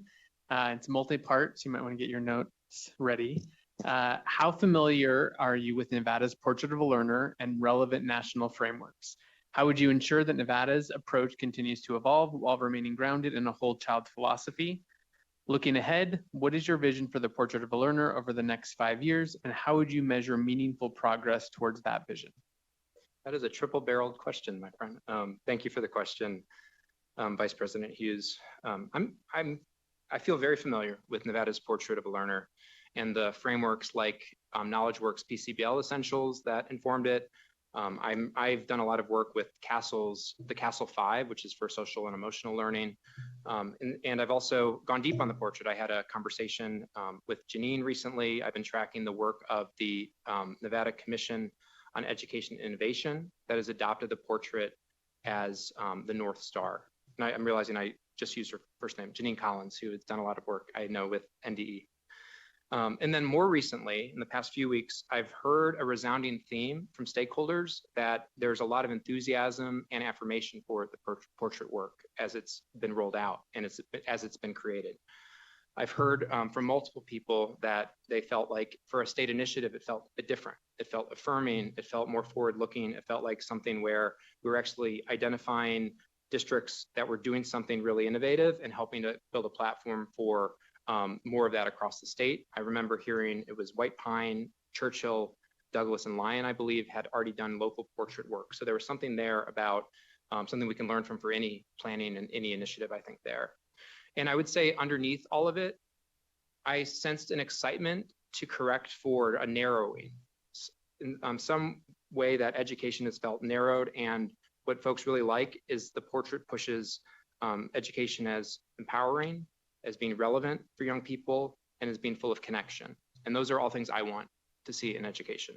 It's multi-part, so you might want to get your notes ready. How familiar are you with Nevada's Portrait of a Learner and relevant national frameworks? How would you ensure that Nevada's approach continues to evolve while remaining grounded in a whole child philosophy? Looking ahead, what is your vision for the Portrait of a Learner over the next 5 years, and how would you measure meaningful progress towards that vision? That is a triple-barreled question, my friend. Thank you for the question, Vice President Hughes. I feel very familiar with Nevada's Portrait of a Learner and the frameworks like KnowledgeWorks PCBL Essentials that informed it. I've done a lot of work with the Castle 5, which is for social and emotional learning. And I've also gone deep on the portrait. I had a conversation with Janine recently. I've been tracking the work of the Nevada Commission on Education and Innovation that has adopted the portrait as the North Star. And I'm realizing I just used her first name, Janine Collins, who has done a lot of work I know with NDE. And then more recently, in the past few weeks, I've heard a resounding theme from stakeholders that there's a lot of enthusiasm and affirmation for the portrait work as it's been rolled out and as it's been created. I've heard from multiple people that they felt like for a state initiative, it felt a bit different. It felt affirming, it felt more forward-looking, it felt like something where we were actually identifying districts that were doing something really innovative and helping to build a platform for more of that across the state. I remember hearing it was White Pine, Churchill, Douglas, and Lyon, I believe, had already done local portrait work. So there was something there about something we can learn from for any planning and any initiative, I think, there. And I would say underneath all of it, I sensed an excitement to correct for a narrowing. In some way that education has felt narrowed, and what folks really like is the portrait pushes education as empowering, as being relevant for young people, and as being full of connection. And those are all things I want to see in education.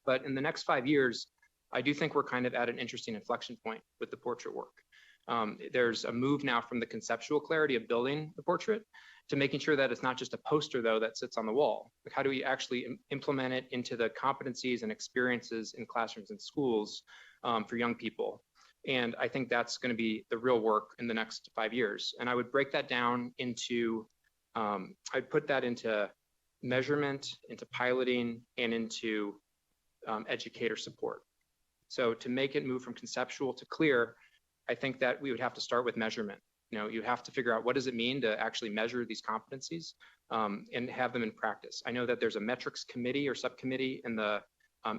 But in the next 5 years, I do think we're kind of at an interesting inflection point with the portrait work. There's a move now from the conceptual clarity of building the portrait to making sure that it's not just a poster, though, that sits on the wall. Like, how do we actually implement it into the competencies and experiences in classrooms and schools for young people? And I think that's going to be the real work in the next 5 years. And I would break that down into, I'd put that into measurement, into piloting, and into educator support. So to make it move from conceptual to clear, I think that we would have to start with measurement. You know, you have to figure out what does it mean to actually measure these competencies and have them in practice. I know that there's a metrics committee or subcommittee in the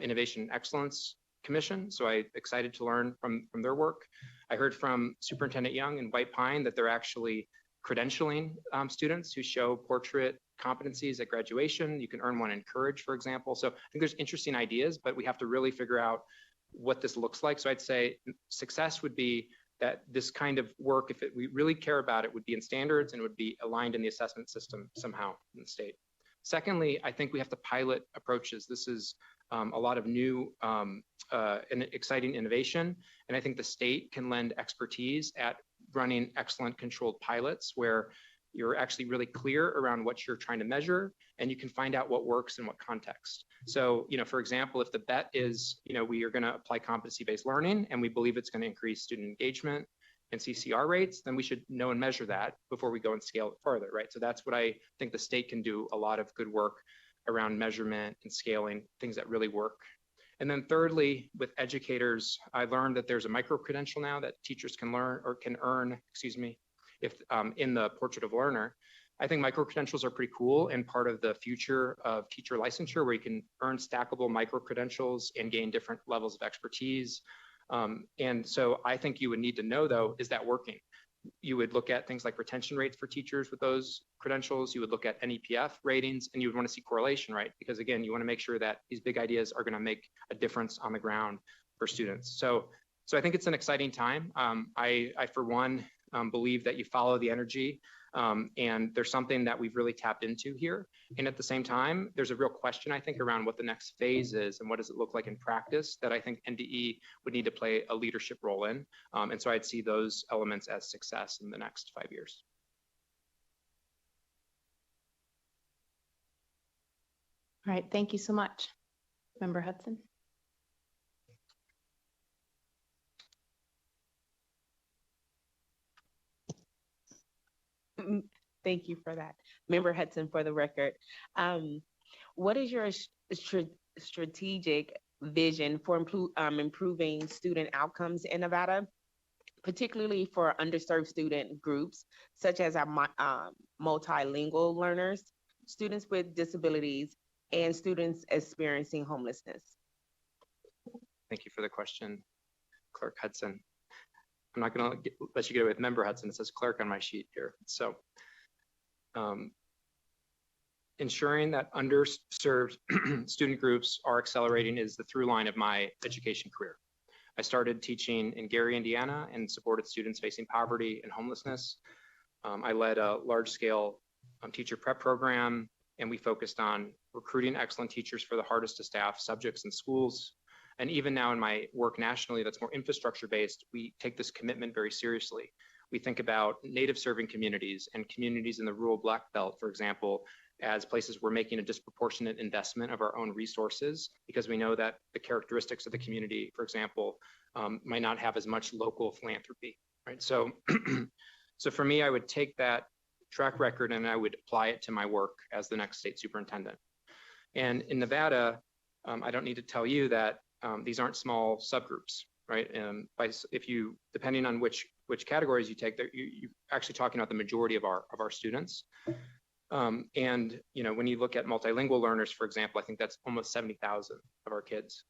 Innovation and Excellence Commission, so I'm excited to learn from their work. I heard from Superintendent Young in White Pine that they're actually credentialing students who show portrait competencies at graduation. You can earn one in Courage, for example. So I think there's interesting ideas, but we have to really figure out what this looks like. So I'd say success would be that this kind of work, if we really care about it, would be in standards and would be aligned in the assessment system somehow in the state. Secondly, I think we have to pilot approaches. This is a lot of new and exciting innovation. And I think the state can lend expertise at running excellent controlled pilots where you're actually really clear around what you're trying to measure, and you can find out what works in what context. So, you know, for example, if the bet is, you know, we are going to apply competency-based learning and we believe it's going to increase student engagement and CCR rates, then we should know and measure that before we go and scale it further, right? So that's what I think the state can do a lot of good work around measurement and scaling, things that really work. And then thirdly, with educators, I learned that there's a micro-credential now that teachers can learn or can earn, if in the Portrait of a Learner. I think micro-credentials are pretty cool and part of the future of teacher licensure, where you can earn stackable micro-credentials and gain different levels of expertise. And so I think you would need to know, though, is that working? You would look at things like retention rates for teachers with those credentials. You would look at NEPF ratings, and you would want to see correlation, right? Because again, you want to make sure that these big ideas are going to make a difference on the ground for students. So I think it's an exciting time. I for one, believe that you follow the energy, and there's something that we've really tapped into here. And at the same time, there's a real question, I think, around what the next phase is and what does it look like in practice that I think NDE would need to play a leadership role in. And so I'd see those elements as success in the next 5 years. All right, thank you so much. Member Hudson. Thank you for that. Member Hudson, for the record. What is your strategic vision for improving student outcomes in Nevada, particularly for underserved student groups, such as our multilingual learners, students with disabilities, and students experiencing homelessness? Thank you for the question, Clerk Hudson. I'm not going to let you get away with Member Hudson. It says clerk on my sheet here. So ensuring that underserved student groups are accelerating is the through line of my education career. I started teaching in Gary, Indiana, and supported students facing poverty and homelessness. I led a large-scale teacher prep program, and we focused on recruiting excellent teachers for the hardest to staff subjects in schools. And even now in my work nationally that's more infrastructure-based, we take this commitment very seriously. We think about native serving communities and communities in the rural Black Belt, for example, as places we're making a disproportionate investment of our own resources because we know that the characteristics of the community, for example, might not have as much local philanthropy, right? So, so for me, I would take that track record and I would apply it to my work as the next state superintendent. And in Nevada, I don't need to tell you that these aren't small subgroups, right? If you, depending on which categories you take, you're actually talking about the majority of our students. And you know, when you look at multilingual learners, for example, I think that's almost 70,000 of our kids.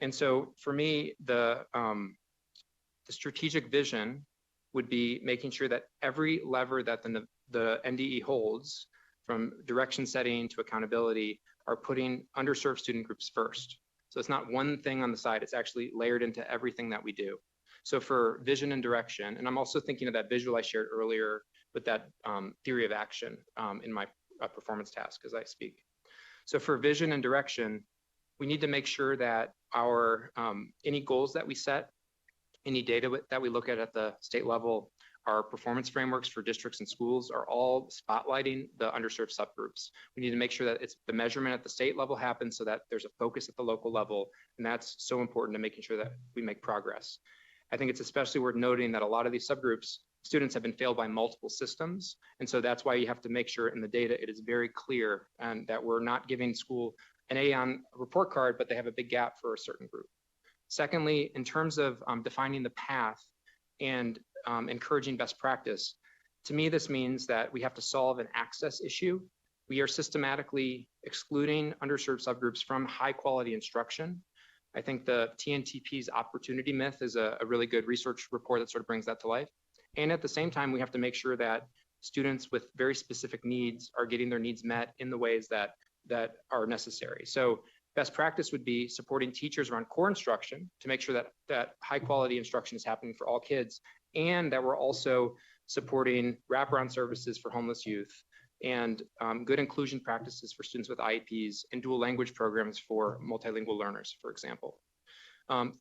And so for me, the strategic vision would be making sure that every lever that the NDE holds, from direction setting to accountability, are putting underserved student groups first. So it's not one thing on the side, it's actually layered into everything that we do. So for vision and direction, and I'm also thinking of that visual I shared earlier with that theory of action in my performance task as I speak. So for vision and direction, we need to make sure that our any goals that we set, any data that we look at the state level, our performance frameworks for districts and schools are all spotlighting the underserved subgroups. We need to make sure that it's the measurement at the state level happens so that there's a focus at the local level. And that's so important to making sure that we make progress. I think it's especially worth noting that a lot of these subgroups, students have been failed by multiple systems. And so that's why you have to make sure in the data, it is very clear and that we're not giving school an A on a report card, but they have a big gap for a certain group. Secondly, in terms of defining the path and encouraging best practice, to me, this means that we have to solve an access issue. We are systematically excluding underserved subgroups from high quality instruction. I think the TNTP's opportunity myth is a really good research report that sort of brings that to life. And at the same time, we have to make sure that students with very specific needs are getting their needs met in the ways that are necessary. So best practice would be supporting teachers around core instruction to make sure that high quality instruction is happening for all kids, and that we're also supporting wraparound services for homeless youth and good inclusion practices for students with IEPs and dual language programs for multilingual learners, for example.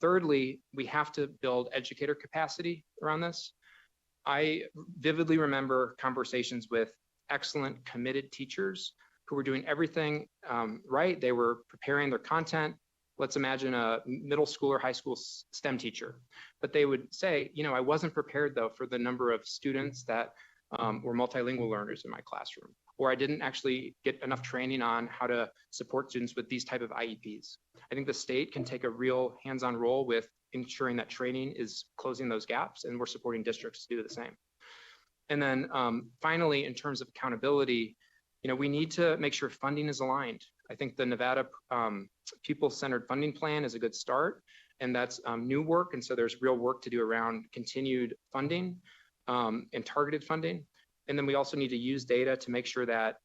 Thirdly, we have to build educator capacity around this. I vividly remember conversations with excellent, committed teachers who were doing everything right. They were preparing their content. Let's imagine a middle school or high school STEM teacher. But they would say, you know, I wasn't prepared though for the number of students that were multilingual learners in my classroom, or I didn't actually get enough training on how to support students with these type of IEPs. I think the state can take a real hands-on role with ensuring that training is closing those gaps, and we're supporting districts to do the same. And then finally, in terms of accountability, you know, we need to make sure funding is aligned. I think the Nevada Pupil-Centered Funding Plan is a good start, and that's new work. And so there's real work to do around continued funding and targeted funding. And then we also need to use data to make sure that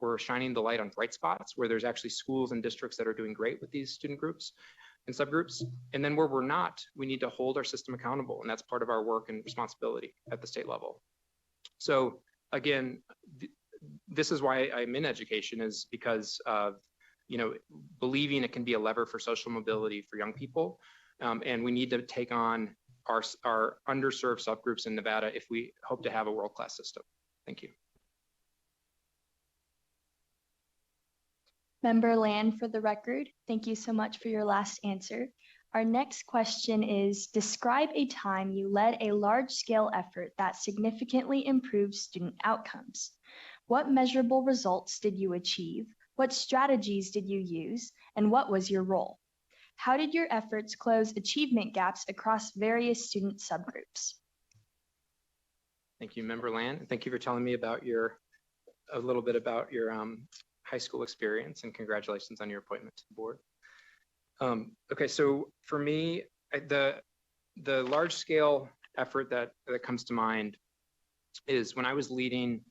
we're shining the light on bright spots where there's actually schools and districts that are doing great with these student groups and subgroups. And then where we're not, we need to hold our system accountable. And that's part of our work and responsibility at the state level. So again, this is why I'm in education, is because of, you know, believing it can be a lever for social mobility for young people. And we need to take on our underserved subgroups in Nevada if we hope to have a world-class system. Thank you. Member Land, for the record, thank you so much for your last answer. Our next question is, describe a time you led a large-scale effort that significantly improved student outcomes. What measurable results did you achieve? What strategies did you use, and what was your role? How did your efforts close achievement gaps across various student subgroups? Thank you, Member Land. And thank you for telling me about a little bit about your high school experience, and congratulations on your appointment to the board. Okay, so for me, the large scale effort that comes to mind is when I was leading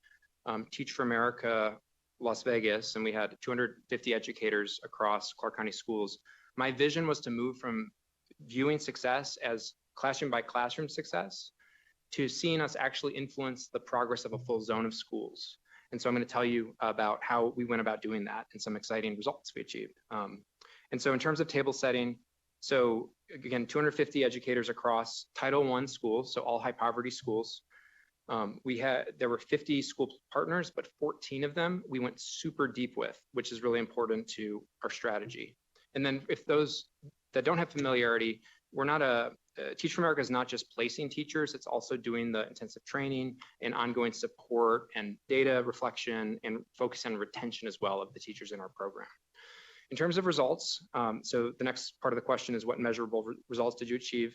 Teach for America Las Vegas, and we had 250 educators across Clark County schools. My vision was to move from viewing success as classroom by classroom success to seeing us actually influence the progress of a full zone of schools. And so I'm going to tell you about how we went about doing that and some exciting results we achieved. And so in terms of table setting, so again, 250 educators across Title I schools, so all high poverty schools. There were 50 school partners, but 14 of them we went super deep with, which is really important to our strategy. And then if those that don't have familiarity, we're not Teach for America is not just placing teachers, it's also doing the intensive training and ongoing support and data reflection and focus on retention as well of the teachers in our program. In terms of results, so the next part of the question is what measurable results did you achieve?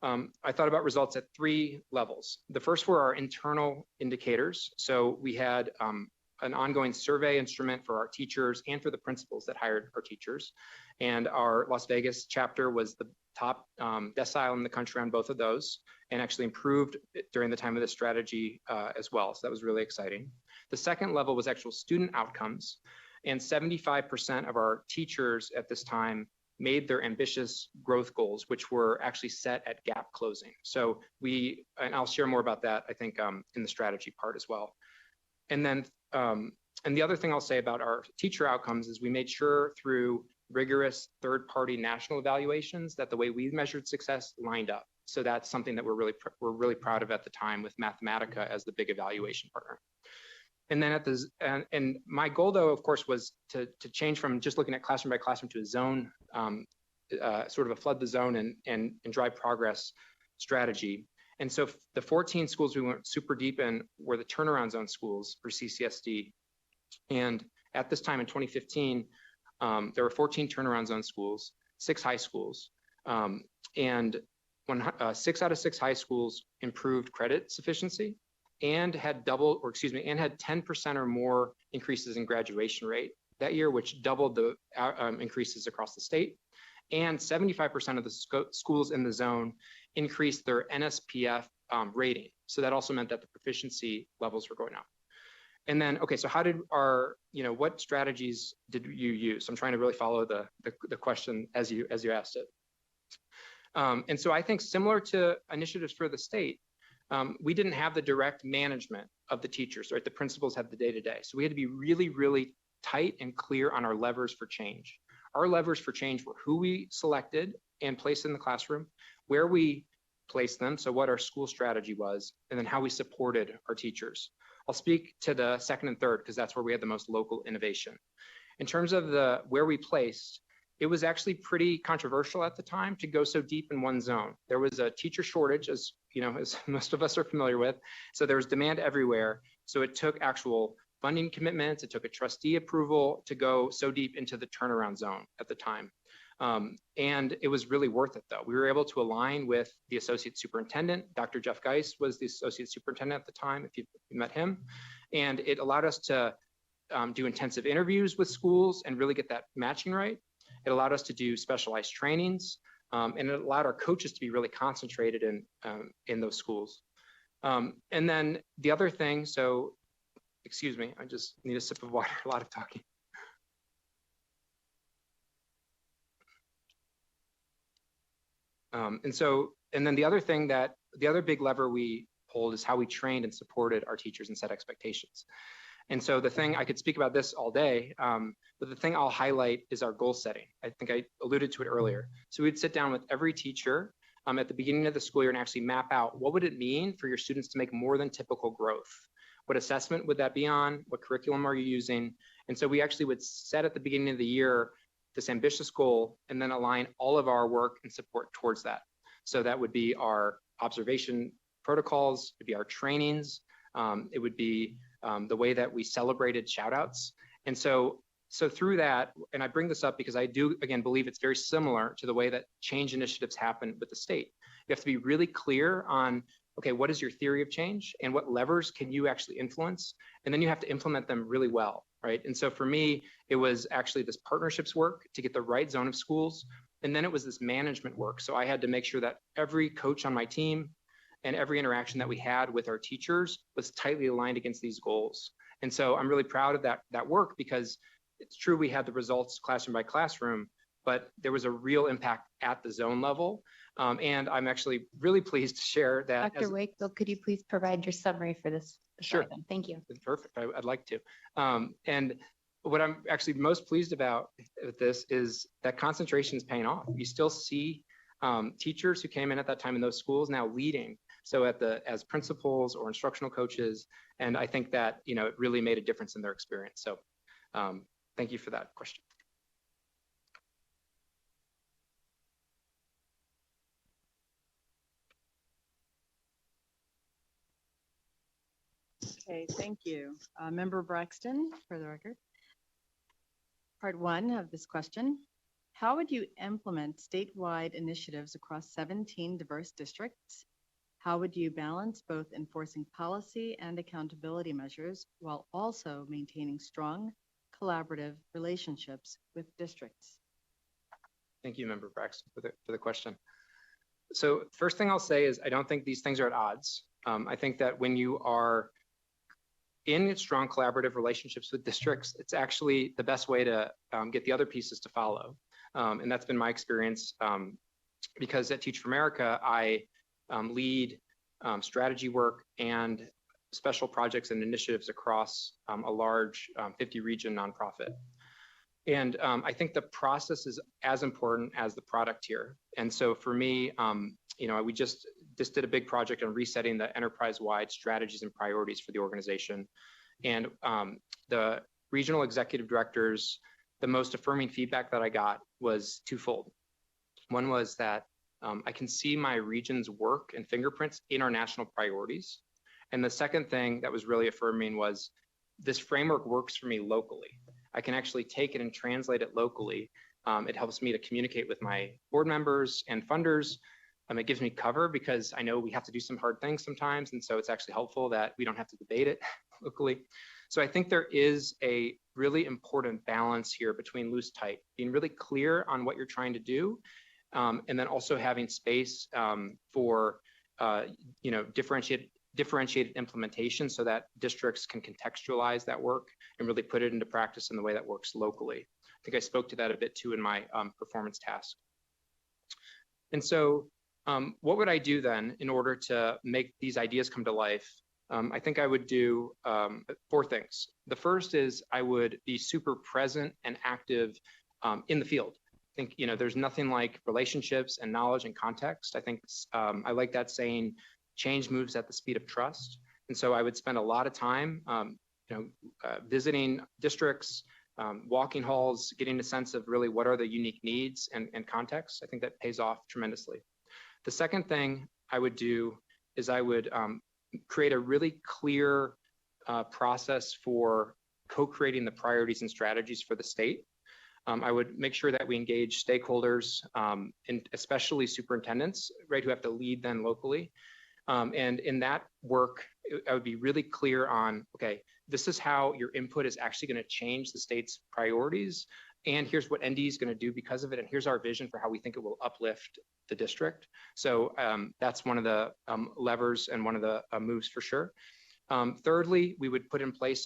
I thought about results at 3 levels. The first were our internal indicators. So we had an ongoing survey instrument for our teachers and for the principals that hired our teachers. And our Las Vegas chapter was the top decile in the country on both of those, and actually improved during the time of the strategy as well. So that was really exciting. The second level was actual student outcomes, and 75% of our teachers at this time made their ambitious growth goals, which were actually set at gap closing. So and I'll share more about that, I think, in the strategy part as well. And then, and the other thing I'll say about our teacher outcomes is we made sure through rigorous third-party national evaluations that the way we measured success lined up. So that's something that we're really proud of at the time with Mathematica as the big evaluation partner. And then and my goal though, of course, was to change from just looking at classroom by classroom to a zone, sort of a flood the zone and drive progress strategy. And so the 14 schools we went super deep in were the turnaround zone schools for CCSD. And at this time in 2015, there were 14 turnaround zone schools, 6 high schools, and 6 out of 6 high schools improved credit sufficiency and had 10% or more increases in graduation rate that year, which doubled the increases across the state. And 75% of the schools in the zone increased their NSPF rating. So that also meant that the proficiency levels were going up. And then, okay, so how did what strategies did you use? I'm trying to really follow the question as you asked it. And so I think similar to initiatives for the state, we didn't have the direct management of the teachers, right? The principals had the day-to-day. So we had to be really, really tight and clear on our levers for change. Our levers for change were who we selected and placed in the classroom, where we placed them, so what our school strategy was, and then how we supported our teachers. I'll speak to the second and third because that's where we had the most local innovation. In terms of where we placed, it was actually pretty controversial at the time to go so deep in one zone. There was a teacher shortage, as most of us are familiar with. So there was demand everywhere. So it took actual funding commitments. It took a trustee approval to go so deep into the turnaround zone at the time. And it was really worth it though. We were able to align with the associate superintendent. Dr. Jeff Geis was the associate superintendent at the time, if you met him. And it allowed us to do intensive interviews with schools and really get that matching right. It allowed us to do specialized trainings, and it allowed our coaches to be really concentrated in those schools. And then the other thing, so, excuse me, I just need a sip of water, a lot of talking. And then the other thing the other big lever we pulled is how we trained and supported our teachers and set expectations. And so the thing, I could speak about this all day, but the thing I'll highlight is our goal setting. I think I alluded to it earlier. So we'd sit down with every teacher at the beginning of the school year and actually map out what would it mean for your students to make more than typical growth? What assessment would that be on? What curriculum are you using? And so we actually would set at the beginning of the year this ambitious goal and then align all of our work and support towards that. So that would be our observation protocols, it would be our trainings, it would be the way that we celebrated shout outs. And so So through that, and I bring this up because I do, again, believe it's very similar to the way that change initiatives happen with the state. You have to be really clear on, okay, what is your theory of change and what levers can you actually influence? And then you have to implement them really well, right? And so for me, it was actually this partnerships work to get the right zone of schools. And then it was this management work. So I had to make sure that every coach on my team and every interaction that we had with our teachers was tightly aligned against these goals. And so I'm really proud of that work, because it's true we had the results classroom by classroom, but there was a real impact at the zone level. And I'm actually really pleased to share that. Dr. Wakefield, could you please provide your summary for this? Sure. Item? Thank you. Perfect. I'd like to. And what I'm actually most pleased about with this is that concentration is paying off. You still see teachers who came in at that time in those schools now leading. So as principals or instructional coaches. And I think that, it really made a difference in their experience. So thank you for that question. Okay, thank you. Member Braxton, for the record. Part 1 of this question. How would you implement statewide initiatives across 17 diverse districts? How would you balance both enforcing policy and accountability measures while also maintaining strong collaborative relationships with districts? Thank you, Member Braxton, for the question. So first thing I'll say is I don't think these things are at odds. I think that when you are in strong collaborative relationships with districts, it's actually the best way to get the other pieces to follow. And that's been my experience, because at Teach for America, I lead strategy work and special projects and initiatives across a large 50 region nonprofit. And I think the process is as important as the product here. And so for me, we just did a big project on resetting the enterprise-wide strategies and priorities for the organization. And the regional executive directors, the most affirming feedback that I got was twofold. One was that I can see my region's work and fingerprints in our national priorities. And the second thing that was really affirming was this framework works for me locally. I can actually take it and translate it locally. It helps me to communicate with my board members and funders. It gives me cover because I know we have to do some hard things sometimes. And so it's actually helpful that we don't have to debate it locally. So I think there is a really important balance here between loose tight, being really clear on what you're trying to do, and then also having space for differentiated implementation so that districts can contextualize that work and really put it into practice in the way that works locally. I think I spoke to that a bit too in my performance task. And so what would I do then in order to make these ideas come to life? I think I would do 4 things. The first is I would be super present and active in the field. I think, there's nothing like relationships and knowledge and context. I think I like that saying, change moves at the speed of trust. And so I would spend a lot of time, visiting districts, walking halls, getting a sense of really what are the unique needs and contexts. I think that pays off tremendously. The second thing I would do is I would create a really clear process for co-creating the priorities and strategies for the state. I would make sure that we engage stakeholders, and especially superintendents, right, who have to lead then locally. And in that work, I would be really clear on, okay, this is how your input is actually going to change the state's priorities. And here's what ND is going to do because of it. And here's our vision for how we think it will uplift the district. So that's one of the levers and one of the moves for sure. Thirdly, we would put in place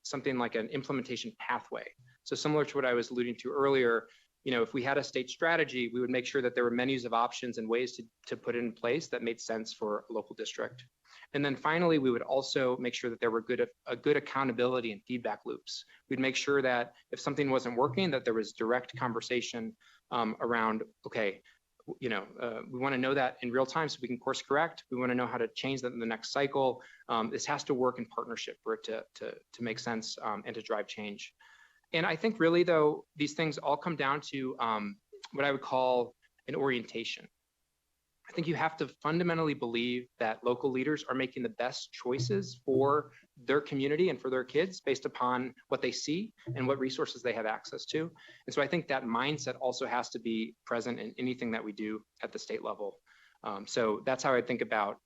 something like an implementation pathway. So similar to what I was alluding to earlier, if we had a state strategy, we would make sure that there were menus of options and ways to put it in place that made sense for a local district. And then finally, we would also make sure that there were a good accountability and feedback loops. We'd make sure that if something wasn't working, that there was direct conversation around, okay, we want to know that in real time so we can course correct. We want to know how to change that in the next cycle. This has to work in partnership for it to make sense and to drive change. And I think really, though, these things all come down to what I would call an orientation. I think you have to fundamentally believe that local leaders are making the best choices for their community and for their kids based upon what they see and what resources they have access to. And so I think that mindset also has to be present in anything that we do at the state level. So that's how I think about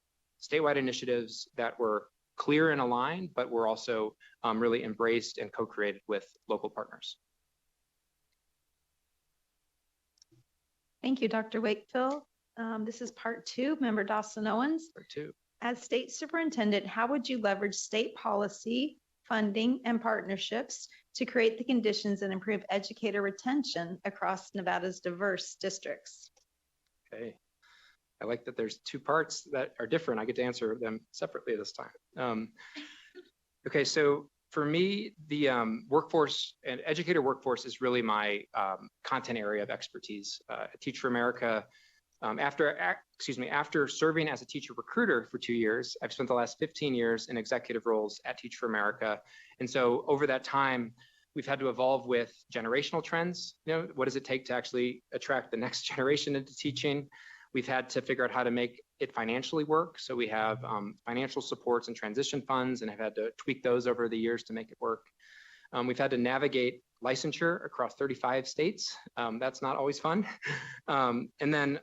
statewide initiatives that were clear and aligned, but were also really embraced and co-created with local partners. Thank you, Dr. Wakefield. This is part 2, Member Dawson Owens. Part 2. As state superintendent, how would you leverage state policy, funding, and partnerships to create the conditions and improve educator retention across Nevada's diverse districts? Okay. I like that there's 2 parts that are different. I get to answer them separately this time. Okay, so for me, the workforce and educator workforce is really my content area of expertise. Teach for America, after serving as a teacher recruiter for 2 years, I've spent the last 15 years in executive roles at Teach for America. And so over that time, we've had to evolve with generational trends. You know, what does it take to actually attract the next generation into teaching? We've had to figure out how to make it financially work. So we have financial supports and transition funds and have had to tweak those over the years to make it work. We've had to navigate licensure across 35 states. That's not always fun. And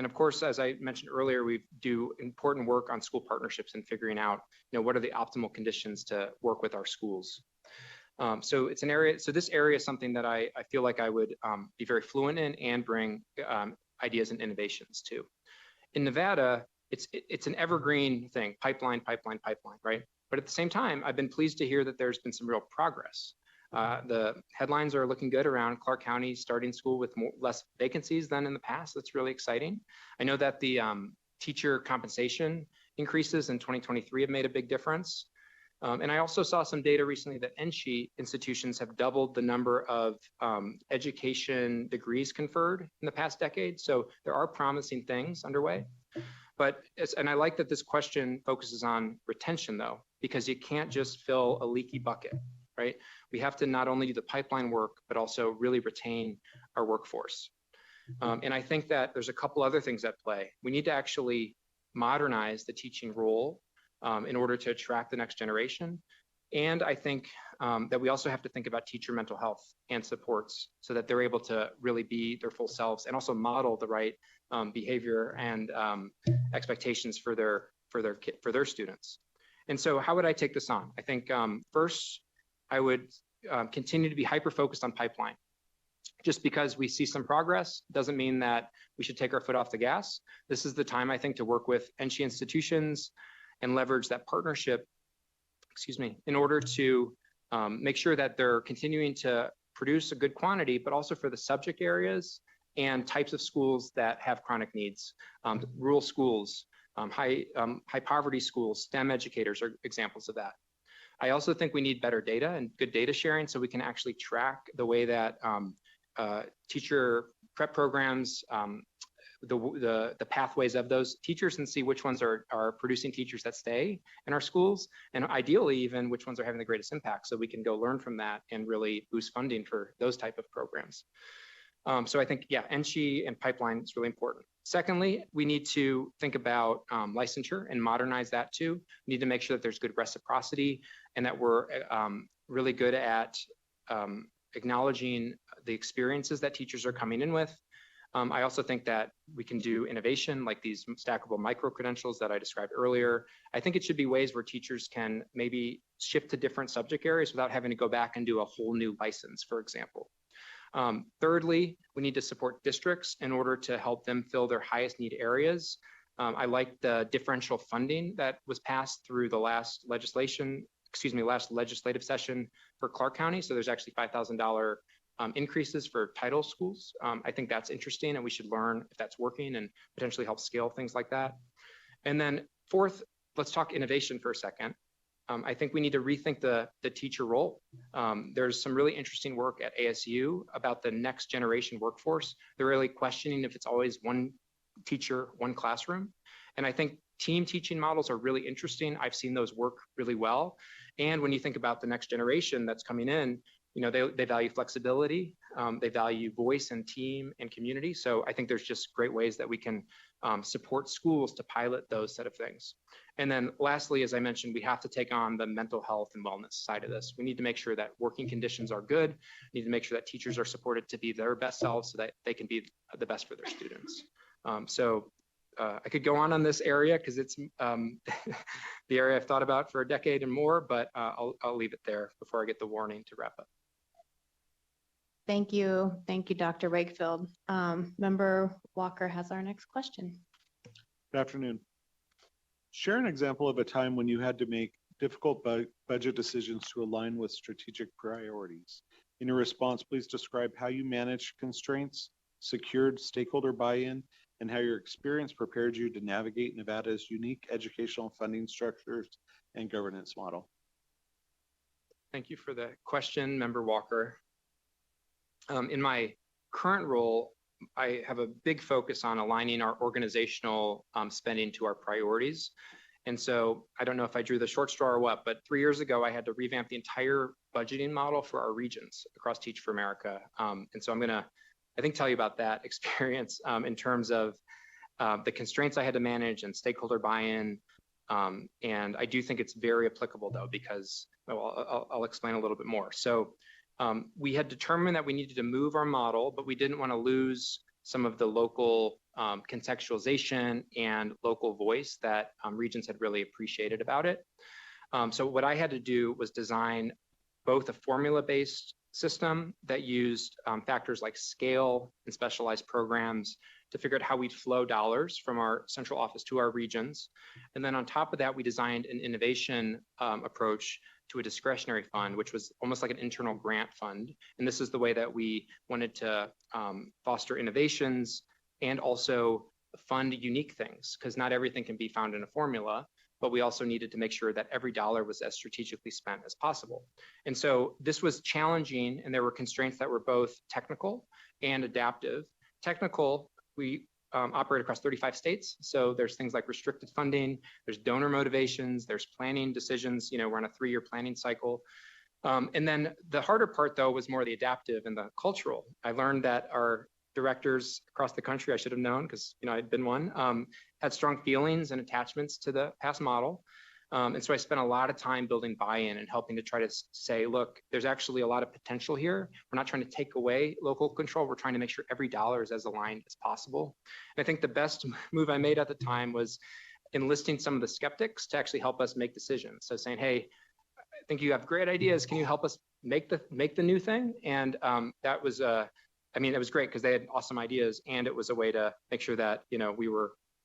of course, as I mentioned earlier, we do important work on school partnerships and figuring out, what are the optimal conditions to work with our schools. So it's an area, so this area is something that I feel like I would be very fluent in and bring ideas and innovations to. In Nevada, it's an evergreen thing, pipeline, right? But at the same time, I've been pleased to hear that there's been some real progress. The headlines are looking good around Clark County starting school with less vacancies than in the past. That's really exciting. I know that the teacher compensation increases in 2023 have made a big difference. And I also saw some data recently that NSHE institutions have doubled the number of education degrees conferred in the past decade. So there are promising things underway. And I like that this question focuses on retention though, because you can't just fill a leaky bucket, right? We have to not only do the pipeline work, but also really retain our workforce. And I think that there's a couple other things at play. We need to actually modernize the teaching role in order to attract the next generation. And I think that we also have to think about teacher mental health and supports so that they're able to really be their full selves and also model the right behavior and expectations for their students. And so how would I take this on? I think first, I would continue to be hyper-focused on pipeline. Just because we see some progress doesn't mean that we should take our foot off the gas. This is the time, I think, to work with NSHE institutions and leverage that partnership, in order to make sure that they're continuing to produce a good quantity, but also for the subject areas and types of schools that have chronic needs. Rural schools, high poverty schools, STEM educators are examples of that. I also think we need better data and good data sharing so we can actually track the way that teacher prep programs, the pathways of those teachers and see which ones are producing teachers that stay in our schools, and ideally even which ones are having the greatest impact so we can go learn from that and really boost funding for those type of programs. So I think, NSHE and pipeline is really important. Secondly, we need to think about licensure and modernize that too. We need to make sure that there's good reciprocity and that we're really good at acknowledging the experiences that teachers are coming in with. I also think that we can do innovation like these stackable micro-credentials that I described earlier. I think it should be ways where teachers can maybe shift to different subject areas without having to go back and do a whole new license, for example. Thirdly, we need to support districts in order to help them fill their highest need areas. I like the differential funding that was passed through the last legislative session for Clark County. So there's actually $5,000 increases for title schools. I think that's interesting and we should learn if that's working and potentially help scale things like that. And then fourth, let's talk innovation for a second. I think we need to rethink the teacher role. There's some really interesting work at ASU about the next generation workforce. They're really questioning if it's always one teacher, one classroom. And I think team teaching models are really interesting. I've seen those work really well. And when you think about the next generation that's coming in, they value flexibility, they value voice and team and community. So I think there's just great ways that we can support schools to pilot those set of things. And then lastly, as I mentioned, we have to take on the mental health and wellness side of this. We need to make sure that working conditions are good. We need to make sure that teachers are supported to be their best selves so that they can be the best for their students. I could go on this area because it's the area I've thought about for a decade and more, but I'll leave it there before I get the warning to wrap up. Thank you. Thank you, Dr. Wakefield. Member Walker has our next question. Good afternoon. Share an example of a time when you had to make difficult budget decisions to align with strategic priorities. In your response, please describe how you managed constraints, secured stakeholder buy-in, and how your experience prepared you to navigate Nevada's unique educational funding structures and governance model. Thank you for the question, Member Walker. In my current role, I have a big focus on aligning our organizational spending to our priorities. And so I don't know if I drew the short straw or what, but 3 years ago, I had to revamp the entire budgeting model for our regions across Teach for America. And so I'm gonna, I think, tell you about that experience in terms of the constraints I had to manage and stakeholder buy-in. And I do think it's very applicable though, because I'll explain a little bit more. So we had determined that we needed to move our model, but we didn't want to lose some of the local contextualization and local voice that regions had really appreciated about it. So what I had to do was design both a formula-based system that used factors like scale and specialized programs to figure out how we'd flow dollars from our central office to our regions. And then on top of that, we designed an innovation approach to a discretionary fund, which was almost like an internal grant fund. And this is the way that we wanted to foster innovations and also fund unique things, because not everything can be found in a formula, but we also needed to make sure that every dollar was as strategically spent as possible. And so this was challenging, and there were constraints that were both technical and adaptive. Technical, we operate across 35 states. So there's things like restricted funding, there's donor motivations, there's planning decisions, we're on a 3-year planning cycle. And then the harder part though was more the adaptive and the cultural. I learned that our directors across the country, I should have known because I'd been one, had strong feelings and attachments to the past model. And so I spent a lot of time building buy-in and helping to try to say, look, there's actually a lot of potential here. We're not trying to take away local control. We're trying to make sure every dollar is as aligned as possible. And I think the best move I made at the time was enlisting some of the skeptics to actually help us make decisions. So saying, hey, I think you have great ideas. Can you help us make the new thing? And that was, it was great because they had awesome ideas, and it was a way to make sure that, we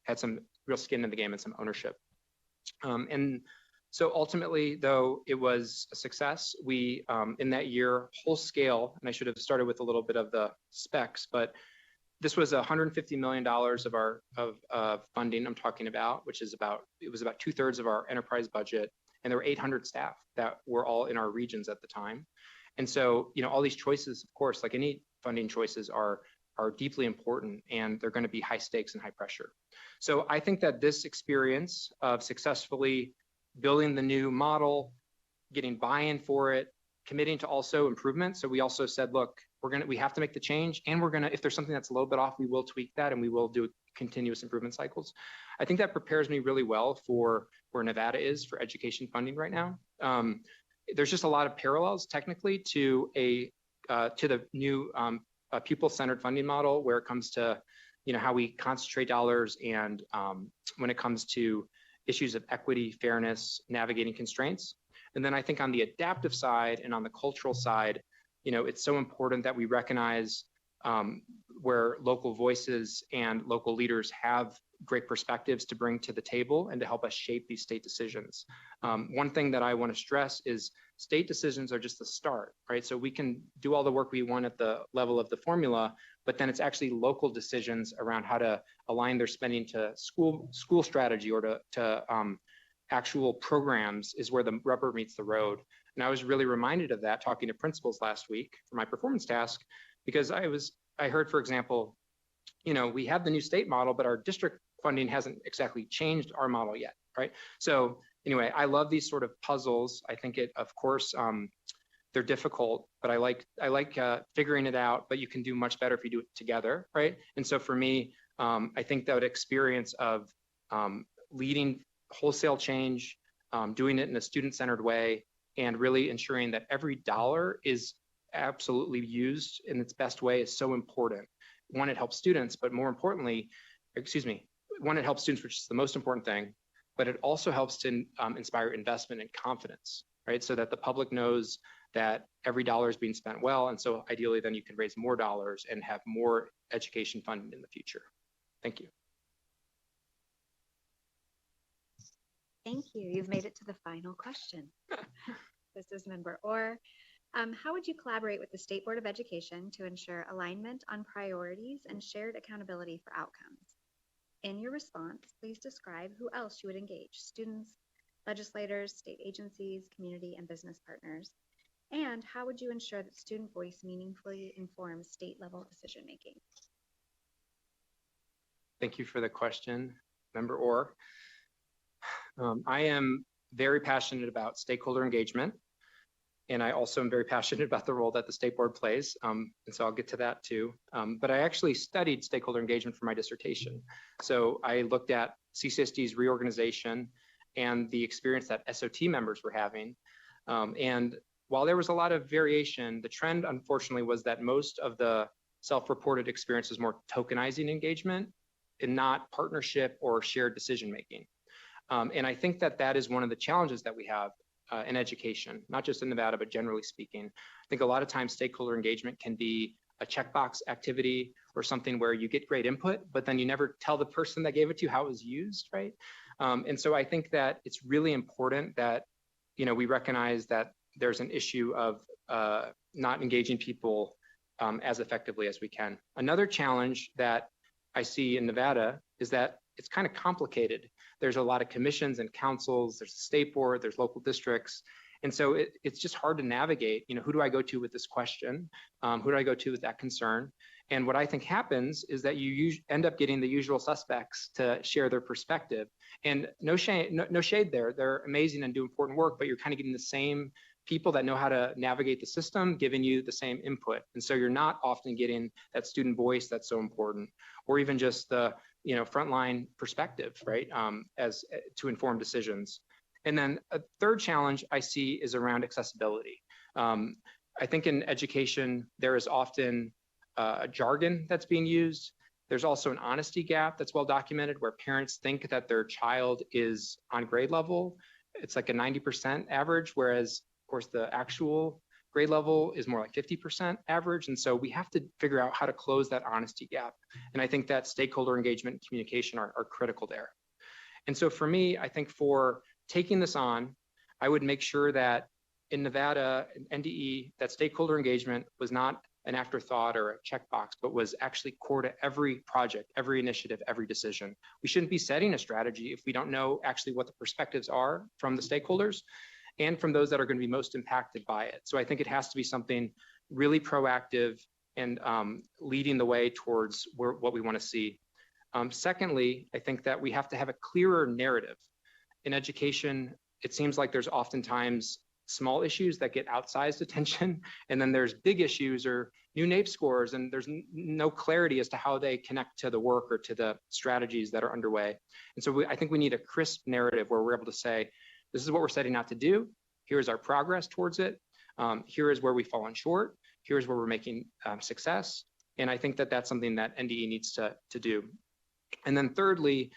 had some real skin in the game and some ownership. And so ultimately, though, it was a success. We, in that year, whole scale, and I should have started with a little bit of the specs, but this was $150 million of our funding I'm talking about, which is it was about 2/3 of our enterprise budget. And there were 800 staff that were all in our regions at the time. And so, all these choices, of course, like any funding choices are deeply important, and they're going to be high stakes and high pressure. So I think that this experience of successfully building the new model, getting buy-in for it, committing to also improvement. So we also said, look, we have to make the change, and if there's something that's a little bit off, we will tweak that, and we will do continuous improvement cycles. I think that prepares me really well for where Nevada is for education funding right now. There's just a lot of parallels technically to the new pupil-centered funding model, where it comes to how we concentrate dollars, and when it comes to issues of equity, fairness, navigating constraints. And then I think on the adaptive side and on the cultural side, it's so important that we recognize where local voices and local leaders have great perspectives to bring to the table and to help us shape these state decisions. One thing that I want to stress is state decisions are just the start, right? So we can do all the work we want at the level of the formula, but then it's actually local decisions around how to align their spending to school strategy or to actual programs is where the rubber meets the road. And I was really reminded of that talking to principals last week for my performance task, because I heard, for example, we have the new state model, but our district funding hasn't exactly changed our model yet, right? So anyway, I love these sort of puzzles. I think it, of course, They're difficult, but I like figuring it out, but you can do much better if you do it together, right? And so for me, I think that experience of leading wholesale change, doing it in a student-centered way, and really ensuring that every dollar is absolutely used in its best way is so important. One, it helps students, but more importantly, one, it helps students, which is the most important thing, but it also helps to inspire investment and confidence, right? So that the public knows that every dollar is being spent well. And so ideally, then you can raise more dollars and have more education funding in the future. Thank you. Thank you. You've made it to the final question. This is Member Orr. How would you collaborate with the State Board of Education to ensure alignment on priorities and shared accountability for outcomes? In your response, please describe who else you would engage: students, legislators, state agencies, community, and business partners. And how would you ensure that student voice meaningfully informs state-level decision-making? Thank you for the question, Member Orr. I am very passionate about stakeholder engagement, and I also am very passionate about the role that the State Board plays, and so I'll get to that too. But I actually studied stakeholder engagement for my dissertation. So I looked at CCSD's reorganization and the experience that SOT members were having. And while there was a lot of variation, the trend, unfortunately, was that most of the self-reported experience was more tokenizing engagement and not partnership or shared decision-making. And I think that that is one of the challenges that we have in education, not just in Nevada, but generally speaking. I think a lot of times stakeholder engagement can be a checkbox activity or something where you get great input, but then you never tell the person that gave it to you how it was used, right? And so I think that it's really important that, you know, we recognize that there's an issue of not engaging people as effectively as we can. Another challenge that I see in Nevada is that it's kind of complicated. There's a lot of commissions and councils, there's the State Board, there's local districts. And so it's just hard to navigate, you know, who do I go to with this question? Who do I go to with that concern? And what I think happens is that you end up getting the usual suspects to share their perspective. And no shade there, they're amazing and do important work, but you're kind of getting the same people that know how to navigate the system giving you the same input. And so you're not often getting that student voice that's so important, or even just the, you know, frontline perspective, right, as to inform decisions. And then a third challenge I see is around accessibility. I think in education, there is often a jargon that's being used. There's also an honesty gap that's well documented where parents think that their child is on grade level. It's like a 90% average, whereas of course the actual grade level is more like 50% average. And so we have to figure out how to close that honesty gap. And I think that stakeholder engagement and communication are critical there. And so for me, I think for taking this on, I would make sure that in Nevada, NDE, that stakeholder engagement was not an afterthought or a checkbox, but was actually core to every project, every initiative, every decision. We shouldn't be setting a strategy if we don't know actually what the perspectives are from the stakeholders and from those that are going to be most impacted by it. So I think it has to be something really proactive and leading the way towards what we want to see. Secondly, I think that we have to have a clearer narrative. In education, it seems like there's oftentimes small issues that get outsized attention, and then there's big issues or new NAEP scores, and there's no clarity as to how they connect to the work or to the strategies that are underway. And so I think we need a crisp narrative where we're able to say, this is what we're setting out to do. Here's our progress towards it. Here is where we've fallen short. Here's where we're making success. And I think that that's something that NDE needs to do. And then thirdly,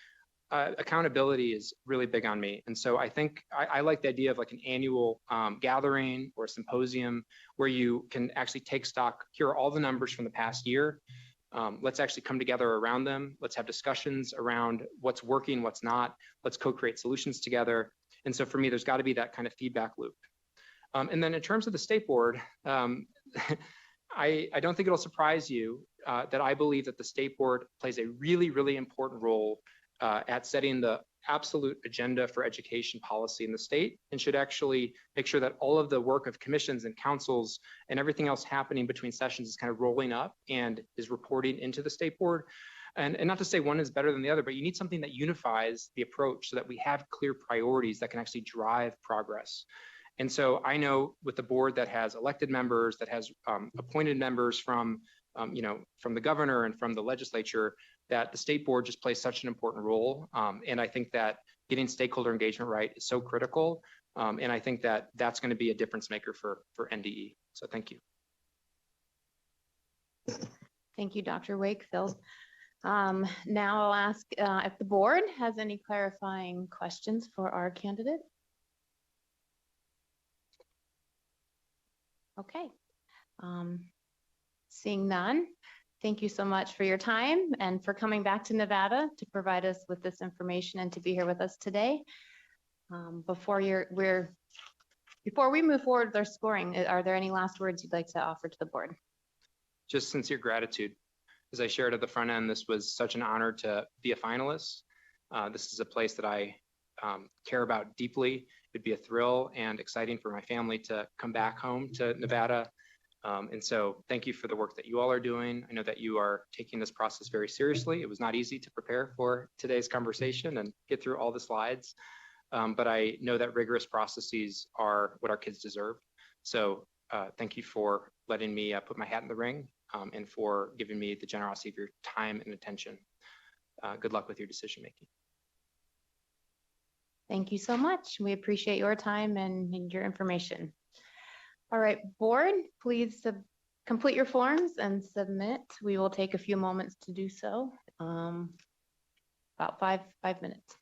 accountability is really big on me. And so I think I like the idea of like an annual gathering or a symposium where you can actually take stock. Here are all the numbers from the past year. Let's actually come together around them. Let's have discussions around what's working, what's not. Let's co-create solutions together. And so for me, there's got to be that kind of feedback loop. And then in terms of the State Board, I don't think it'll surprise you that I believe that the State Board plays a really, really important role at setting the absolute agenda for education policy in the state, and should actually make sure that all of the work of commissions and councils and everything else happening between sessions is kind of rolling up and is reporting into the State Board. And not to say one is better than the other, but you need something that unifies the approach so that we have clear priorities that can actually drive progress. And so I know with the board that has elected members, that has appointed members from, from the governor and from the legislature, that the state board just plays such an important role. And I think that getting stakeholder engagement right is so critical. And I think that that's going to be a difference maker for NDE. So thank you. Thank you, Dr. Wakefield. Now I'll ask if the board has any clarifying questions for our candidate. Okay. Seeing none, thank you so much for your time and for coming back to Nevada to provide us with this information and to be here with us today. Before we move forward with our scoring, are there any last words you'd like to offer to the board? Just sincere gratitude. As I shared at the front end, this was such an honor to be a finalist. This is a place that I care about deeply. It'd be a thrill and exciting for my family to come back home to Nevada. And so thank you for the work that you all are doing. I know that you are taking this process very seriously. It was not easy to prepare for today's conversation and get through all the slides. But I know that rigorous processes are what our kids deserve. So thank you for letting me put my hat in the ring and for giving me the generosity of your time and attention. Good luck with your decision making. Thank you so much. We appreciate your time and your information. All right, board, please complete your forms and submit. We will take a few moments to do so, about five minutes.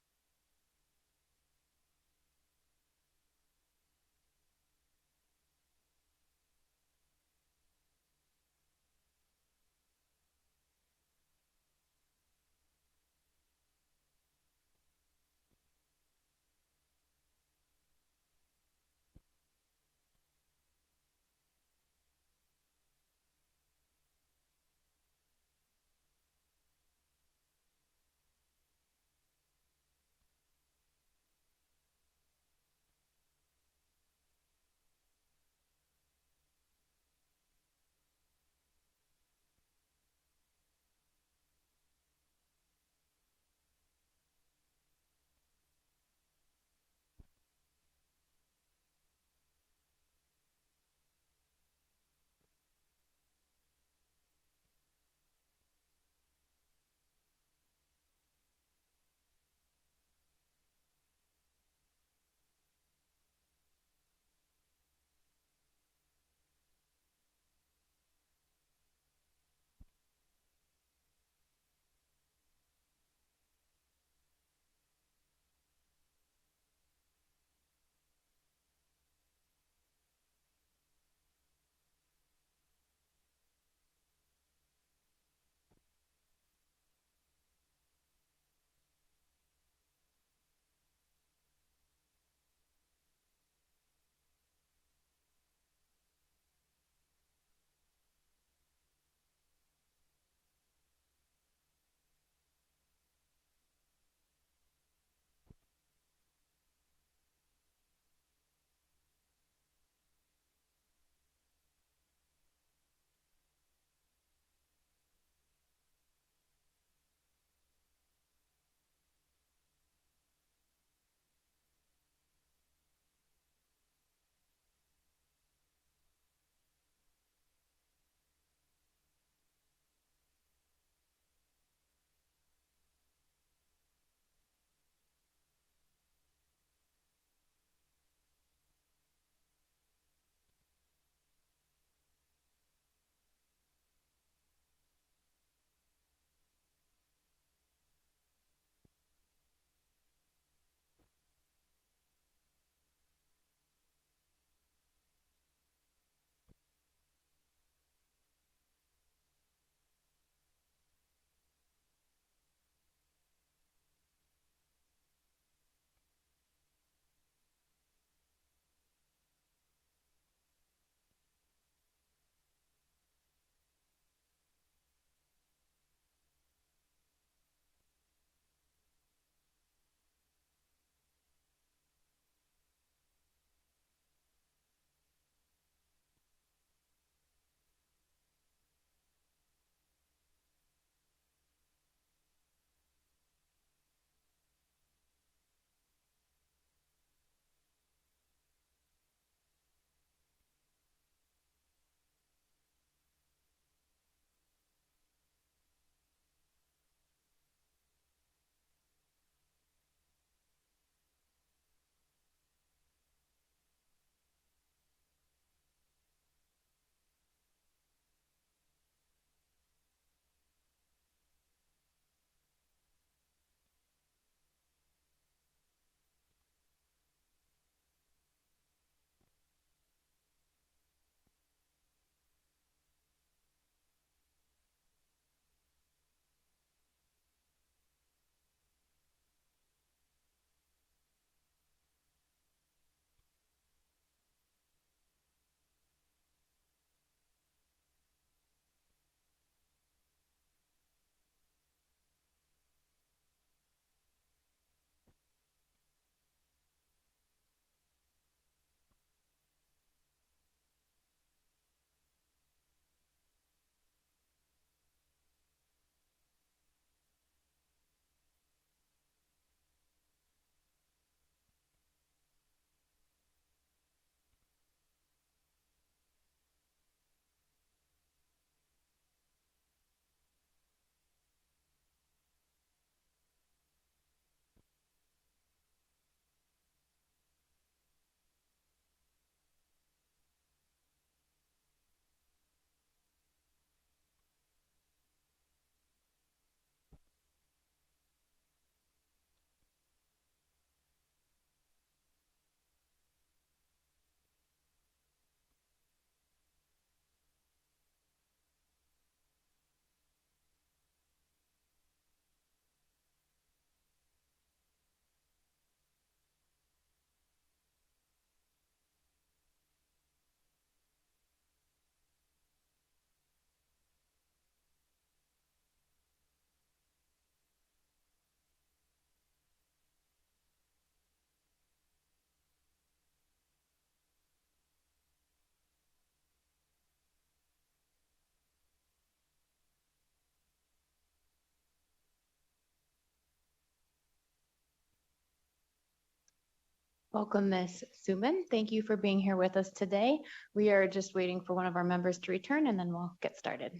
Welcome, Ms. Suman. Thank you for being here with us today. We are just waiting for one of our members to return and then we'll get started.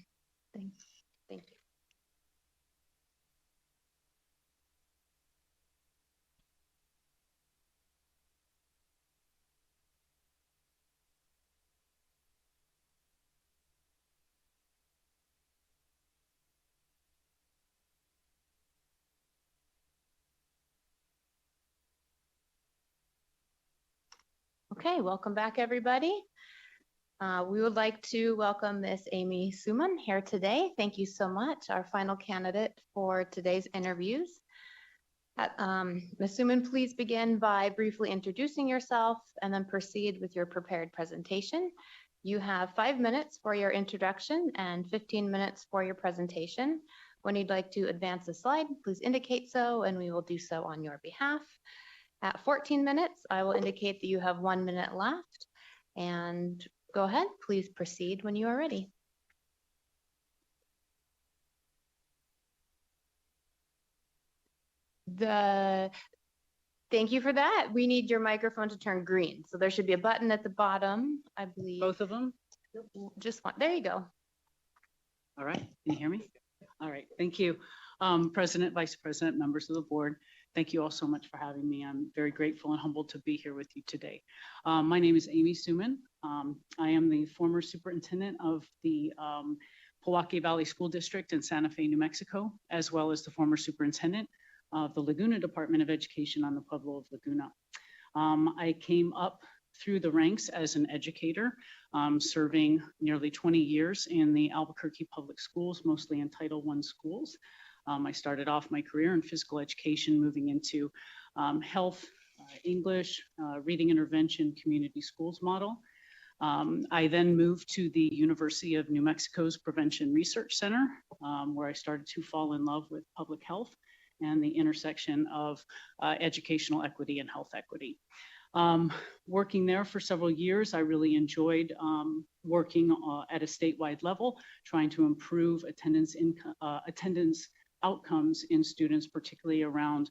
Thanks. Thank you. Okay, welcome back, everybody. We would like to welcome Miss Amy Suman here today. Thank you so much, our final candidate for today's interviews. Ms. Suman, please begin by briefly introducing yourself and then proceed with your prepared presentation. You have 5 minutes for your introduction and 15 minutes for your presentation. When you'd like to advance a slide, please indicate so, and we will do so on your behalf. At 14 minutes, I will indicate that you have 1 minute left. And go ahead, please proceed when you are ready. Thank you for that. We need your microphone to turn green. So there should be a button at the bottom, I believe. Both of them? Just one. There you go. All right. Can you hear me? All right. Thank you. President, Vice President, members of the board, thank you all so much for having me. I'm very grateful and humbled to be here with you today. My name is Amy Suman. I am the former superintendent of the Milwaukee Valley School District in Santa Fe, New Mexico, as well as the former superintendent of the Laguna Department of Education on the Pueblo of Laguna. I came up through the ranks as an educator, serving nearly 20 years in the Albuquerque public schools, mostly in Title I schools. I started off my career in physical education, moving into health, English, reading intervention, community schools model. I then moved to the University of New Mexico's Prevention Research Center, where I started to fall in love with public health and the intersection of educational equity and health equity. Working there for several years, I really enjoyed working at a statewide level, trying to improve attendance outcomes in students, particularly around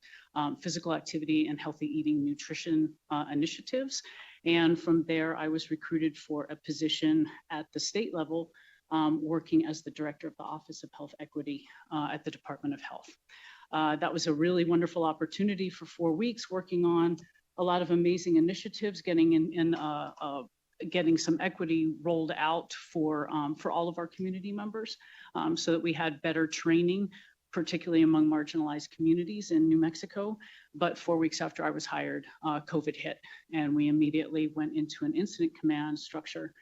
physical activity and healthy eating nutrition initiatives. And from there, I was recruited for a position at the state level, working as the director of the Office of Health Equity at the Department of Health. That was a really wonderful opportunity for 4 weeks, working on a lot of amazing initiatives, getting getting some equity rolled out for all of our community members, so that we had better training, particularly among marginalized communities in New Mexico. But 4 weeks after I was hired, COVID hit, and we immediately went into an incident command structure.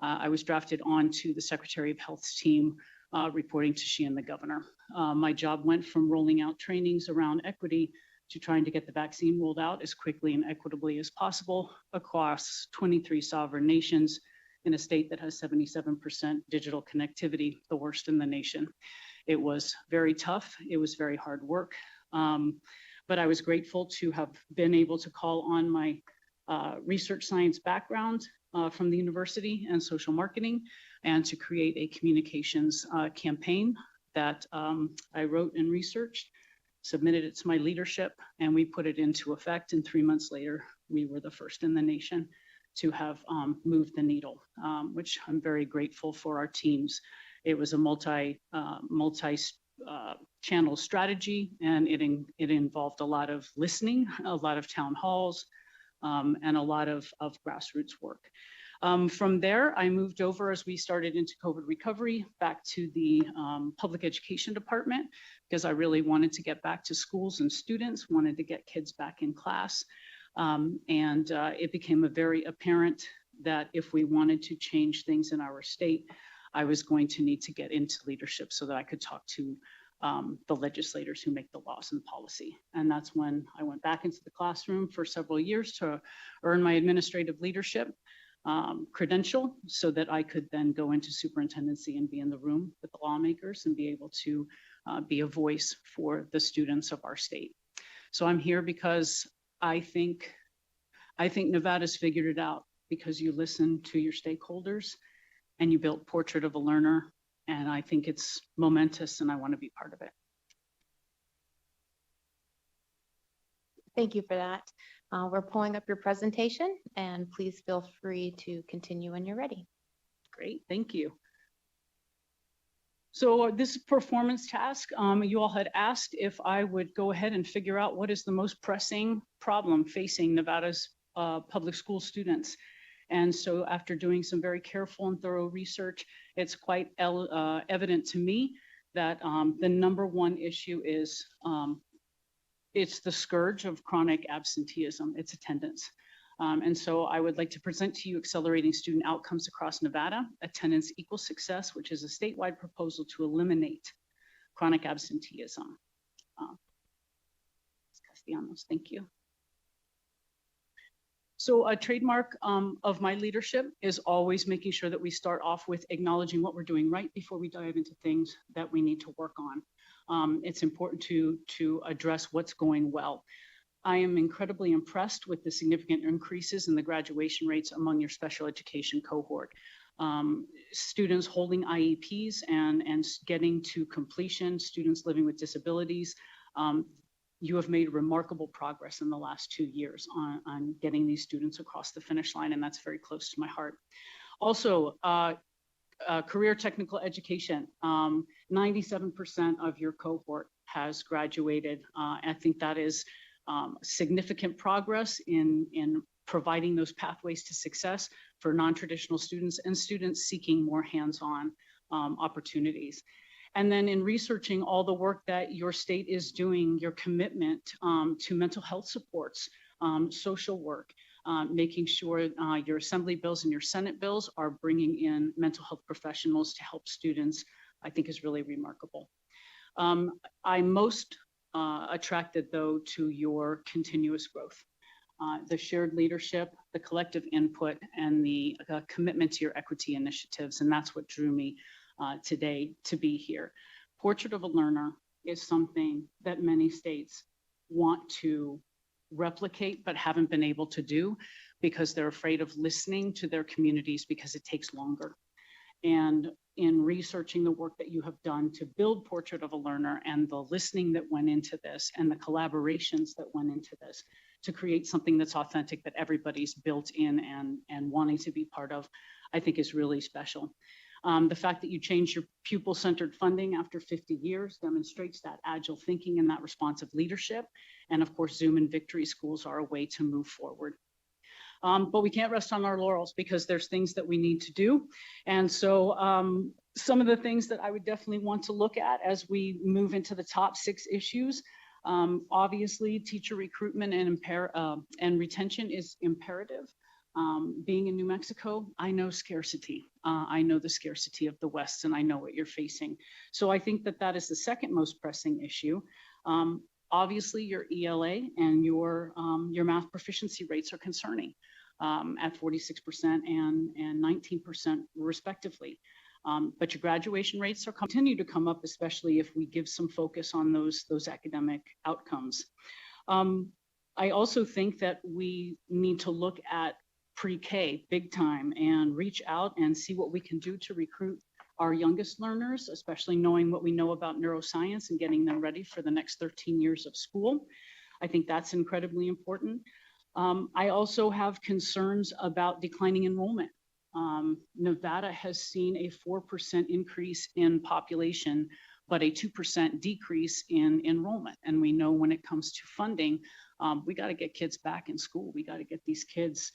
I was drafted onto the Secretary of Health's team, reporting to she and the governor. My job went from rolling out trainings around equity to trying to get the vaccine rolled out as quickly and equitably as possible across 23 sovereign nations in a state that has 77% digital connectivity, the worst in the nation. It was very tough. It was very hard work. But I was grateful to have been able to call on my research science background from the university and social marketing, and to create a communications campaign that I wrote and researched, submitted it to my leadership, and we put it into effect. And 3 months later, we were the first in the nation to have moved the needle, which I'm very grateful for our teams. It was a multi-channel strategy, and it involved a lot of listening, a lot of town halls, and a lot of grassroots work. From there, I moved over as we started into COVID recovery back to the public education department, because I really wanted to get back to schools and students, wanted to get kids back in class. It became very apparent that if we wanted to change things in our state, I was going to need to get into leadership so that I could talk to the legislators who make the laws and policy. And that's when I went back into the classroom for several years to earn my administrative leadership credential, so that I could then go into superintendency and be in the room with the lawmakers and be able to be a voice for the students of our state. So I'm here because I think Nevada's figured it out, because you listen to your stakeholders and you built Portrait of a Learner, and I think it's momentous and I want to be part of it. Thank you for that. We're pulling up your presentation, and please feel free to continue when you're ready. Great, thank you. So this performance task, you all had asked if I would go ahead and figure out what is the most pressing problem facing Nevada's public school students. And so after doing some very careful and thorough research, it's quite evident to me that the number one issue is it's the scourge of chronic absenteeism, it's attendance. And so I would like to present to you Accelerating Student Outcomes Across Nevada, Attendance Equals Success, which is a statewide proposal to eliminate chronic absenteeism. Castellanos, thank you. So a trademark of my leadership is always making sure that we start off with acknowledging what we're doing right before we dive into things that we need to work on. It's important to address what's going well. I am incredibly impressed with the significant increases in the graduation rates among your special education cohort. Students holding IEPs and getting to completion, students living with disabilities, you have made remarkable progress in the last 2 years on getting these students across the finish line, and that's very close to my heart. Also, career technical education, 97% of your cohort has graduated. I think that is significant progress in providing those pathways to success for non-traditional students and students seeking more hands-on opportunities. And then in researching all the work that your state is doing, your commitment to mental health supports, social work, making sure your assembly bills and your Senate bills are bringing in mental health professionals to help students, I think is really remarkable. I'm most attracted though to your continuous growth. The shared leadership, the collective input, and the commitment to your equity initiatives, and that's what drew me today to be here. Portrait of a Learner is something that many states want to replicate but haven't been able to do because they're afraid of listening to their communities because it takes longer. And in researching the work that you have done to build Portrait of a Learner and the listening that went into this and the collaborations that went into this to create something that's authentic that everybody's built in and wanting to be part of, I think is really special. The fact that you changed your pupil-centered funding after 50 years demonstrates that agile thinking and that responsive leadership. And of course, Zoom and Victory Schools are a way to move forward. But we can't rest on our laurels because there's things that we need to do. And so some of the things that I would definitely want to look at as we move into the top 6 issues, obviously teacher recruitment and retention is imperative. Being in New Mexico, I know scarcity. I know the scarcity of the West, and I know what you're facing. So I think that that is the second most pressing issue. Obviously, your ELA and your math proficiency rates are concerning at 46% and 19% respectively. But your graduation rates are continue to come up, especially if we give some focus on those academic outcomes. I also think that we need to look at pre-K big time and reach out and see what we can do to recruit our youngest learners, especially knowing what we know about neuroscience and getting them ready for the next 13 years of school. I think that's incredibly important. I also have concerns about declining enrollment. Nevada has seen a 4% increase in population, but a 2% decrease in enrollment. And we know when it comes to funding, we got to get kids back in school. We got to get these kids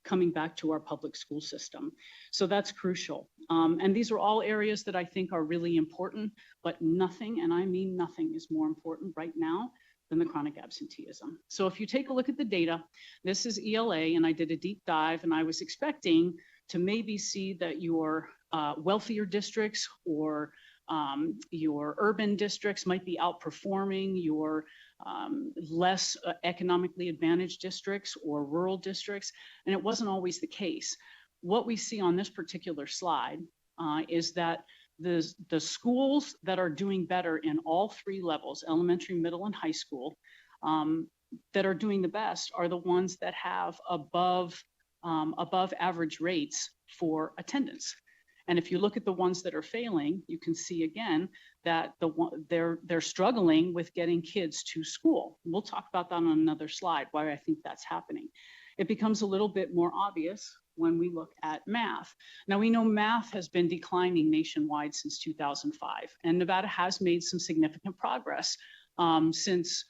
coming back to our public school system. So that's crucial. And these are all areas that I think are really important, but nothing, and I mean nothing, is more important right now than the chronic absenteeism. So if you take a look at the data, this is ELA, and I did a deep dive, and I was expecting to maybe see that your wealthier districts or your urban districts might be outperforming your less economically advantaged districts or rural districts, and it wasn't always the case. What we see on this particular slide is that the schools that are doing better in all 3 levels, elementary, middle, and high school, that are doing the best are the ones that have above average rates for attendance. And if you look at the ones that are failing, you can see again that they're struggling with getting kids to school. We'll talk about that on another slide, why I think that's happening. It becomes a little bit more obvious when we look at math. Now, we know math has been declining nationwide since 2005, and Nevada has made some significant progress since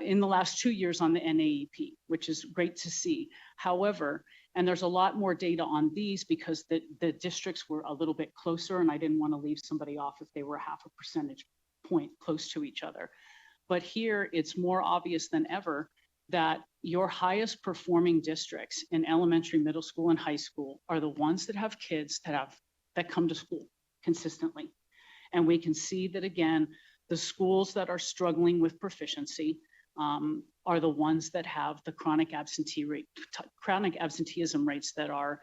in the last 2 years on the NAEP, which is great to see. However, and there's a lot more data on these because the districts were a little bit closer, and I didn't want to leave somebody off if they were half a percentage point close to each other. But here it's more obvious than ever that your highest performing districts in elementary, middle school, and high school are the ones that have kids that come to school consistently. And we can see that again, the schools that are struggling with proficiency are the ones that have the chronic absenteeism rates that are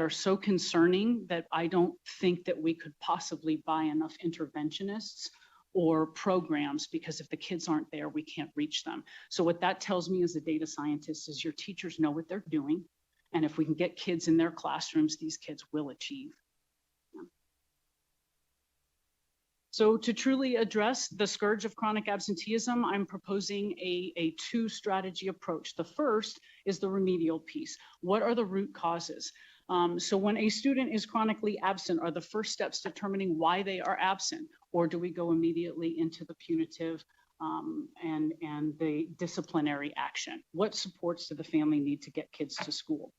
so concerning that I don't think that we could possibly buy enough interventionists or programs, because if the kids aren't there, we can't reach them. So what that tells me as a data scientist is your teachers know what they're doing. And if we can get kids in their classrooms, these kids will achieve. So to truly address the scourge of chronic absenteeism, I'm proposing a two-strategy approach. The first is the remedial piece. What are the root causes? So when a student is chronically absent, are the first steps determining why they are absent? Or do we go immediately into the punitive and the disciplinary action? What supports do the family need to get kids to school?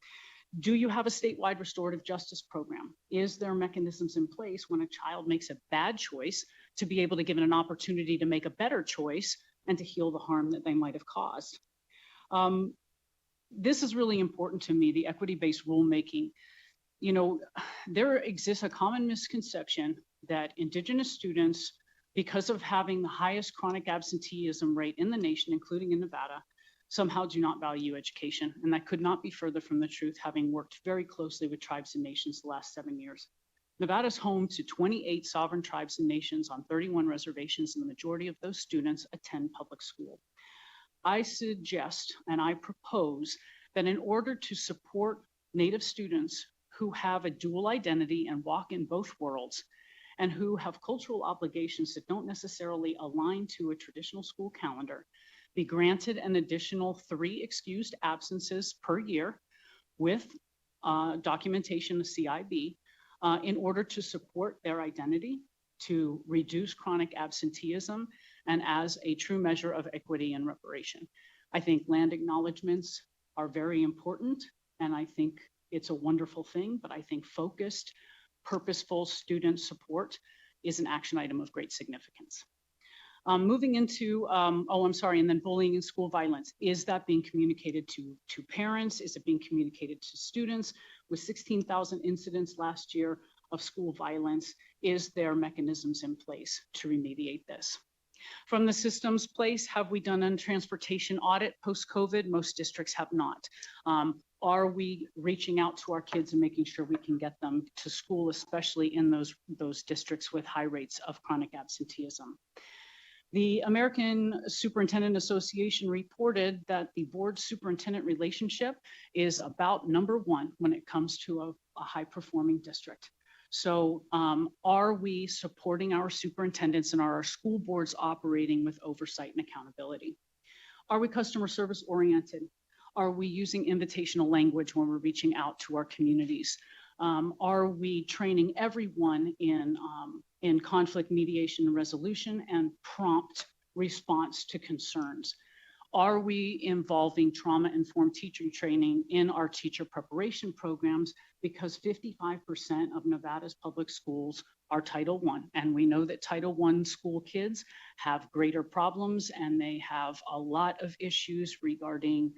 Do you have a statewide restorative justice program? Is there mechanisms in place when a child makes a bad choice to be able to give it an opportunity to make a better choice and to heal the harm that they might have caused? This is really important to me, the equity-based rulemaking. You know, there exists a common misconception that Indigenous students, because of having the highest chronic absenteeism rate in the nation, including in Nevada, somehow do not value education. And that could not be further from the truth, having worked very closely with tribes and nations the last 7 years. Nevada is home to 28 sovereign tribes and nations on 31 reservations, and the majority of those students attend public school. I suggest and I propose that in order to support Native students who have a dual identity and walk in both worlds, and who have cultural obligations that don't necessarily align to a traditional school calendar, be granted an additional 3 excused absences per year with documentation of CIB in order to support their identity, to reduce chronic absenteeism, and as a true measure of equity and reparation. I think land acknowledgements are very important, and I think it's a wonderful thing, but I think focused, purposeful student support is an action item of great significance. Moving into, and then bullying and school violence. Is that being communicated to parents? Is it being communicated to students? With 16,000 incidents last year of school violence, is there mechanisms in place to remediate this? From the systems place, have we done a transportation audit post-COVID? Most districts have not. Are we reaching out to our kids and making sure we can get them to school, especially in those districts with high rates of chronic absenteeism? The American Superintendent Association reported that the board superintendent relationship is about #1 when it comes to a high-performing district. So are we supporting our superintendents, and are our school boards operating with oversight and accountability? Are we customer service oriented? Are we using invitational language when we're reaching out to our communities? Are we training everyone in conflict mediation and resolution and prompt response to concerns? Are we involving trauma-informed teaching training in our teacher preparation programs? Because 55% of Nevada's public schools are Title I, and we know that Title I school kids have greater problems, and they have a lot of issues regarding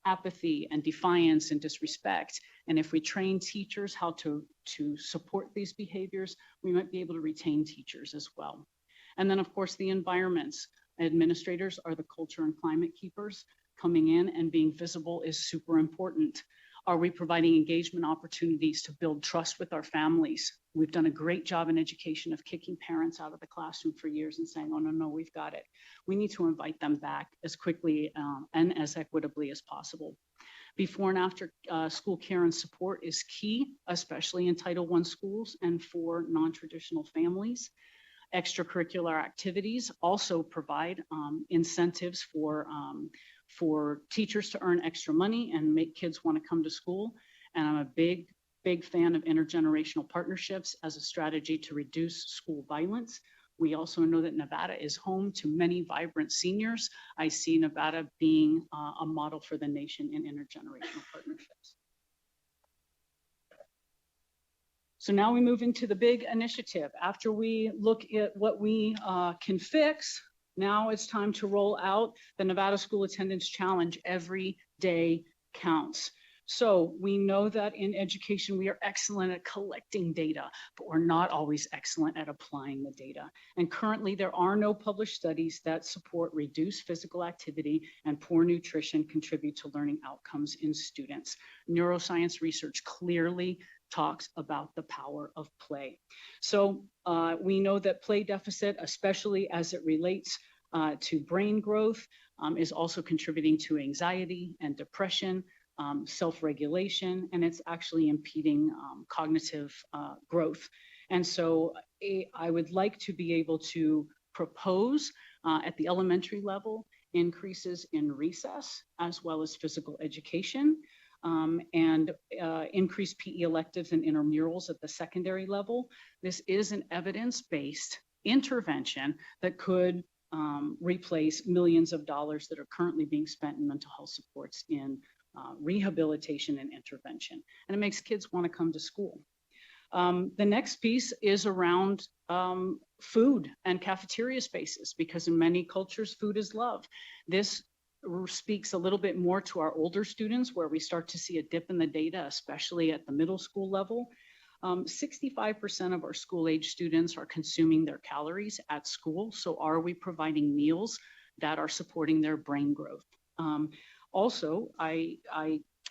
apathy and defiance and disrespect. And if we train teachers how to support these behaviors, we might be able to retain teachers as well. And then, of course, the environments. Administrators are the culture and climate keepers. Coming in and being visible is super important. Are we providing engagement opportunities to build trust with our families? We've done a great job in education of kicking parents out of the classroom for years and saying, oh, no, we've got it. We need to invite them back as quickly and as equitably as possible. Before and after school care and support is key, especially in Title I schools and for non-traditional families. Extracurricular activities also provide incentives for teachers to earn extra money and make kids want to come to school. And I'm a big fan of intergenerational partnerships as a strategy to reduce school violence. We also know that Nevada is home to many vibrant seniors. I see Nevada being a model for the nation in intergenerational partnerships. So now we move into the big initiative. After we look at what we can fix, now it's time to roll out the Nevada School Attendance Challenge. Every day counts. So we know that in education, we are excellent at collecting data, but we're not always excellent at applying the data. And currently there are no published studies that support reduced physical activity and poor nutrition contribute to learning outcomes in students. Neuroscience research clearly talks about the power of play. So we know that play deficit, especially as it relates to brain growth, is also contributing to anxiety and depression, self-regulation, and it's actually impeding cognitive growth. And so I would like to be able to propose at the elementary level increases in recess as well as physical education, and increased PE electives and intramurals at the secondary level. This is an evidence-based intervention that could replace millions of dollars that are currently being spent in mental health supports in rehabilitation and intervention. And it makes kids want to come to school. The next piece is around food and cafeteria spaces, because in many cultures, food is love. This speaks a little bit more to our older students, where we start to see a dip in the data, especially at the middle school level. 65% of our school-age students are consuming their calories at school. So are we providing meals that are supporting their brain growth? Also, I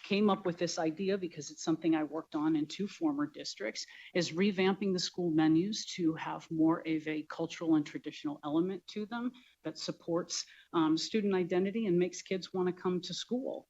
came up with this idea because it's something I worked on in 2 former districts, is revamping the school menus to have more of a cultural and traditional element to them that supports student identity and makes kids want to come to school.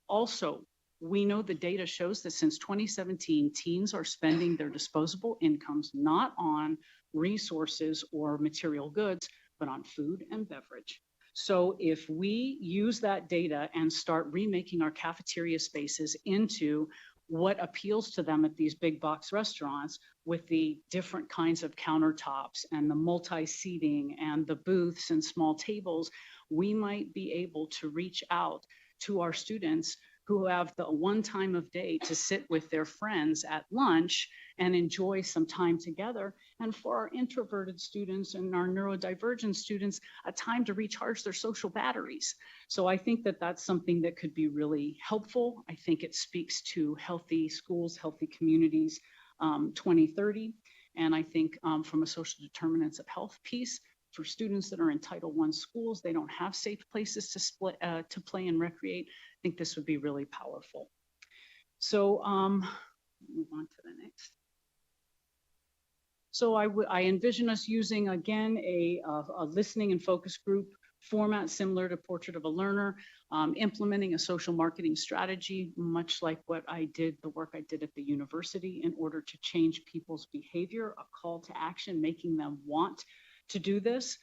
Also, we know the data shows that since 2017, teens are spending their disposable incomes not on resources or material goods, but on food and beverage. So if we use that data and start remaking our cafeteria spaces into what appeals to them at these big box restaurants, with the different kinds of countertops and the multi-seating and the booths and small tables, we might be able to reach out to our students who have the one time of day to sit with their friends at lunch and enjoy some time together. And for our introverted students and our neurodivergent students, a time to recharge their social batteries. So I think that that's something that could be really helpful. I think it speaks to healthy schools, healthy communities, 2030. And I think from a social determinants of health piece, for students that are in Title I schools, they don't have safe places to play and recreate. I think this would be really powerful. So move on to the next. So I envision us using, again, a listening and focus group format similar to Portrait of a Learner, implementing a social marketing strategy, much like what I did, the work I did at the university, in order to change people's behavior, a call to action, making them want to do this.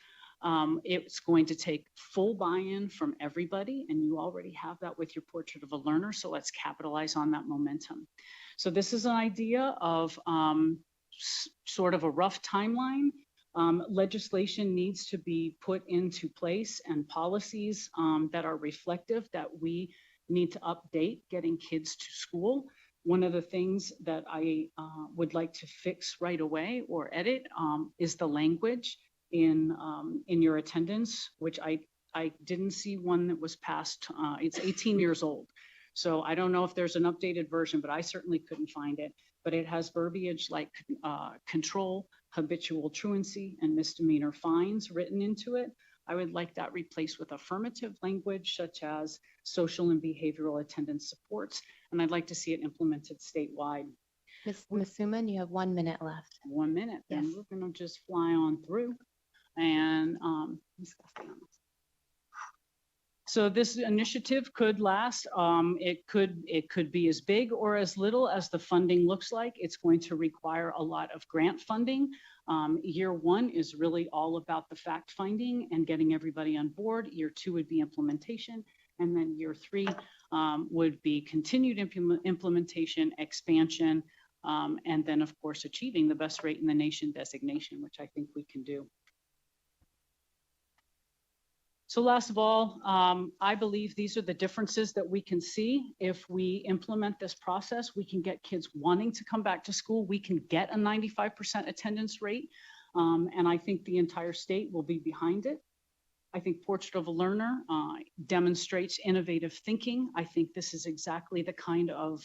It's going to take full buy-in from everybody, and you already have that with your Portrait of a Learner, so let's capitalize on that momentum. So this is an idea of sort of a rough timeline. Legislation needs to be put into place and policies that are reflective that we need to update getting kids to school. One of the things that I would like to fix right away or edit is the language in your attendance, which I didn't see one that was passed. It's 18 years old. So I don't know if there's an updated version, but I certainly couldn't find it. But it has verbiage like control, habitual truancy, and misdemeanor fines written into it. I would like that replaced with affirmative language such as social and behavioral attendance supports. And I'd like to see it implemented statewide. Ms. Suman, you have 1 minute left. 1 minute, Yes. Then we're gonna just fly on through. And So this initiative could last. It could be as big or as little as the funding looks like. It's going to require a lot of grant funding. Year one is really all about the fact finding and getting everybody on board. Year two would be implementation. And then year three would be continued implementation, expansion, and then of course achieving the best rate in the nation designation, which I think we can do. So last of all, I believe these are the differences that we can see. If we implement this process, we can get kids wanting to come back to school. We can get a 95% attendance rate. And I think the entire state will be behind it. I think Portrait of a Learner demonstrates innovative thinking. I think this is exactly the kind of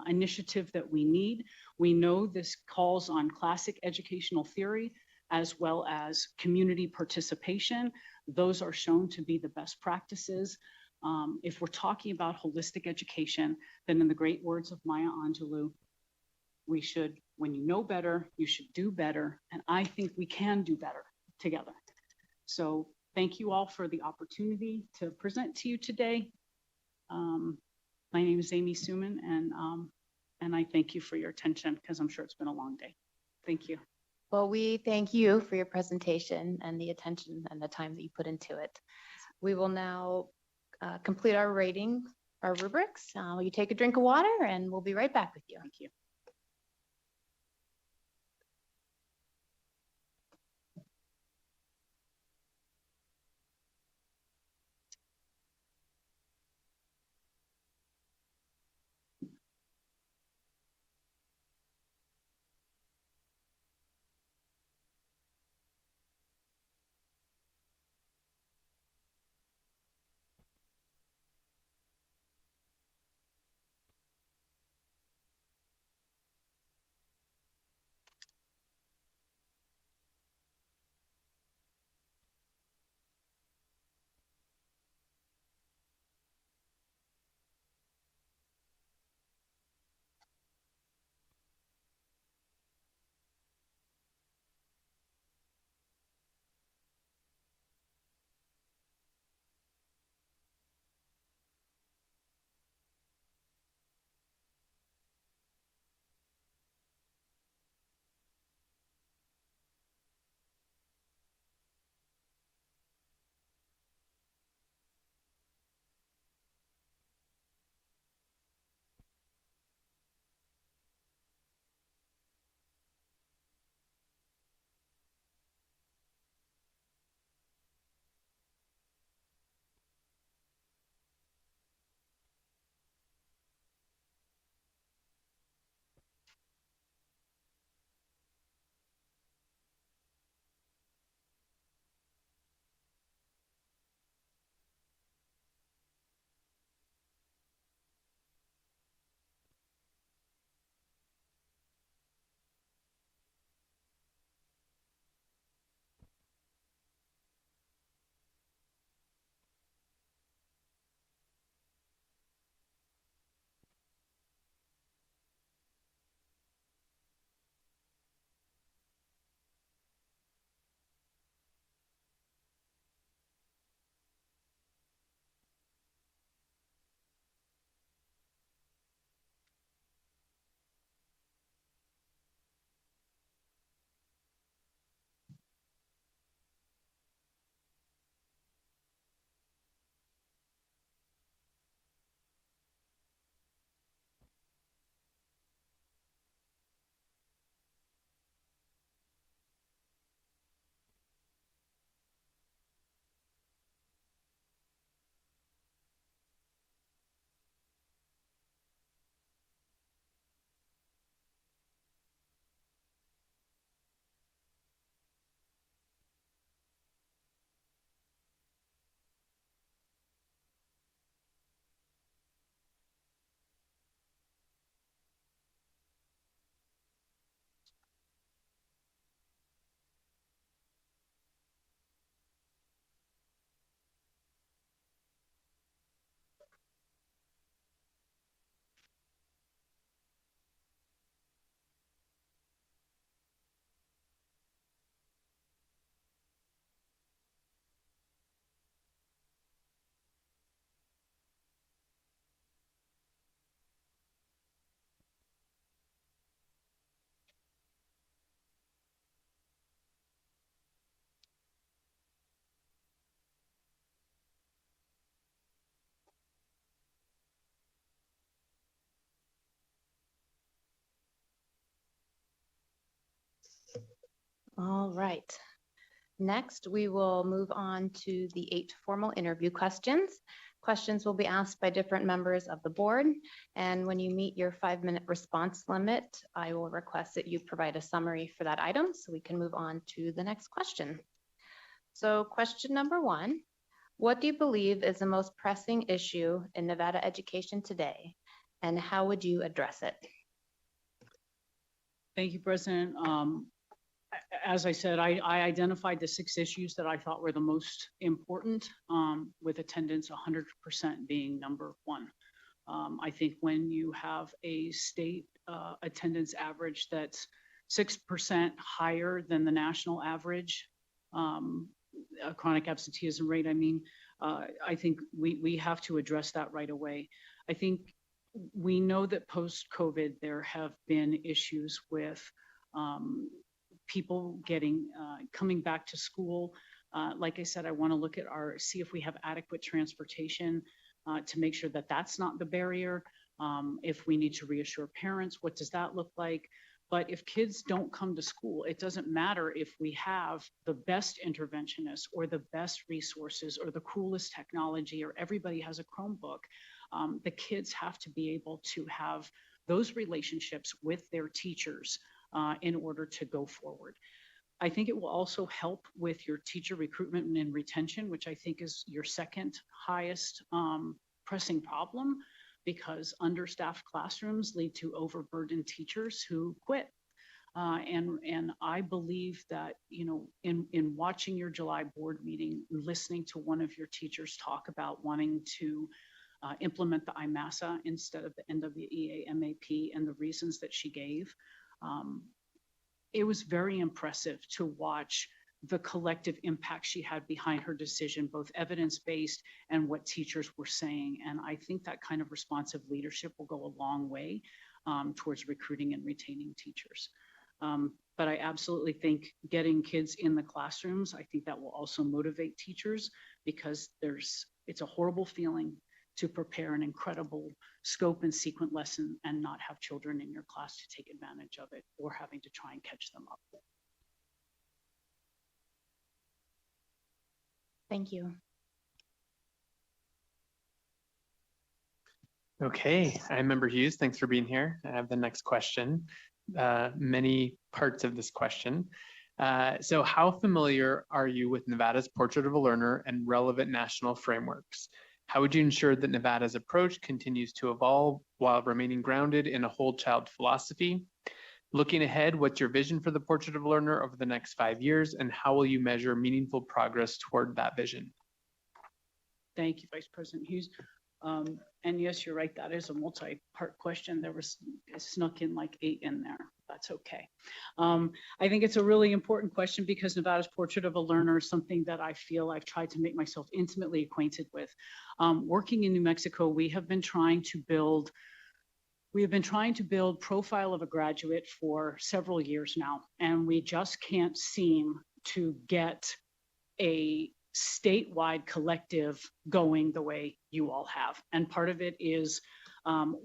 initiative that we need. We know this calls on classic educational theory as well as community participation. Those are shown to be the best practices. If we're talking about holistic education, then in the great words of Maya Angelou, we should, when you know better, you should do better. And I think we can do better together. So thank you all for the opportunity to present to you today. My name is Amy Suman, and I thank you for your attention because I'm sure it's been a long day. Thank you. Well, we thank you for your presentation and the attention and the time that you put into it. We will now complete our rating, our rubrics. Will you take a drink of water, and we'll be right back with you. Thank you. All right. Next, we will move on to the 8 formal interview questions. Questions will be asked by different members of the board, and when you meet your 5-minute response limit, I will request that you provide a summary for that item so we can move on to the next question. So question number 1, what do you believe is the most pressing issue in Nevada education today, and how would you address it? Thank you, President. As I said, I identified the 6 issues that I thought were the most important, with attendance 100% being number 1. I think when you have a state attendance average that's 6% higher than the national average, chronic absenteeism rate, I think we have to address that right away. I think we know that post-COVID, there have been issues with people coming back to school. Like I said, I want to look at see if we have adequate transportation to make sure that that's not the barrier. If we need to reassure parents, what does that look like? But if kids don't come to school, it doesn't matter if we have the best interventionists or the best resources or the coolest technology or everybody has a Chromebook. The kids have to be able to have those relationships with their teachers in order to go forward. I think it will also help with your teacher recruitment and retention, which I think is your second highest pressing problem, because understaffed classrooms lead to overburdened teachers who quit. And I believe that, in watching your July board meeting, listening to one of your teachers talk about wanting to implement the IMASA instead of the NWEA MAP and the reasons that she gave, it was very impressive to watch the collective impact she had behind her decision, both evidence-based and what teachers were saying. And I think that kind of responsive leadership will go a long way towards recruiting and retaining teachers. But I absolutely think getting kids in the classrooms, I think that will also motivate teachers, because it's a horrible feeling to prepare an incredible scope and sequent lesson and not have children in your class to take advantage of it or having to try and catch them up. Thank you. Okay, I'm Member Hughes. Thanks for being here. I have the next question. Many parts of this question. So how familiar are you with Nevada's Portrait of a Learner and relevant national frameworks? How would you ensure that Nevada's approach continues to evolve while remaining grounded in a whole child philosophy? Looking ahead, what's your vision for the Portrait of a Learner over the next 5 years, and how will you measure meaningful progress toward that vision? Thank you, Vice President Hughes. And yes, you're right, that is a multi-part question. There was snuck in like 8 in there. That's okay. I think it's a really important question because Nevada's Portrait of a Learner is something that I feel I've tried to make myself intimately acquainted with. Working in New Mexico, we have been trying to build profile of a graduate for several years now, and we just can't seem to get a statewide collective going the way you all have. And part of it is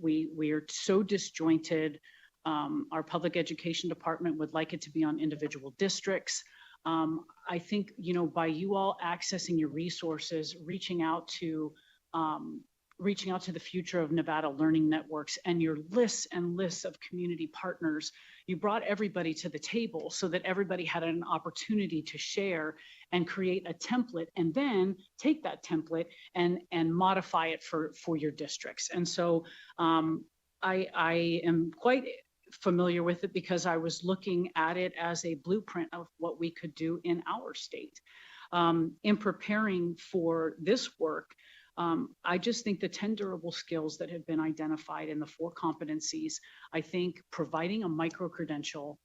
we are so disjointed. Our public education department would like it to be on individual districts. I think, by you all accessing your resources, reaching out to the future of Nevada learning networks and your lists and lists of community partners, you brought everybody to the table so that everybody had an opportunity to share and create a template, and then take that template and modify it for your districts. And so I am quite familiar with it because I was looking at it as a blueprint of what we could do in our state. In preparing for this work, I just think the 10 durable skills that have been identified in the 4 competencies, I think providing a micro-credential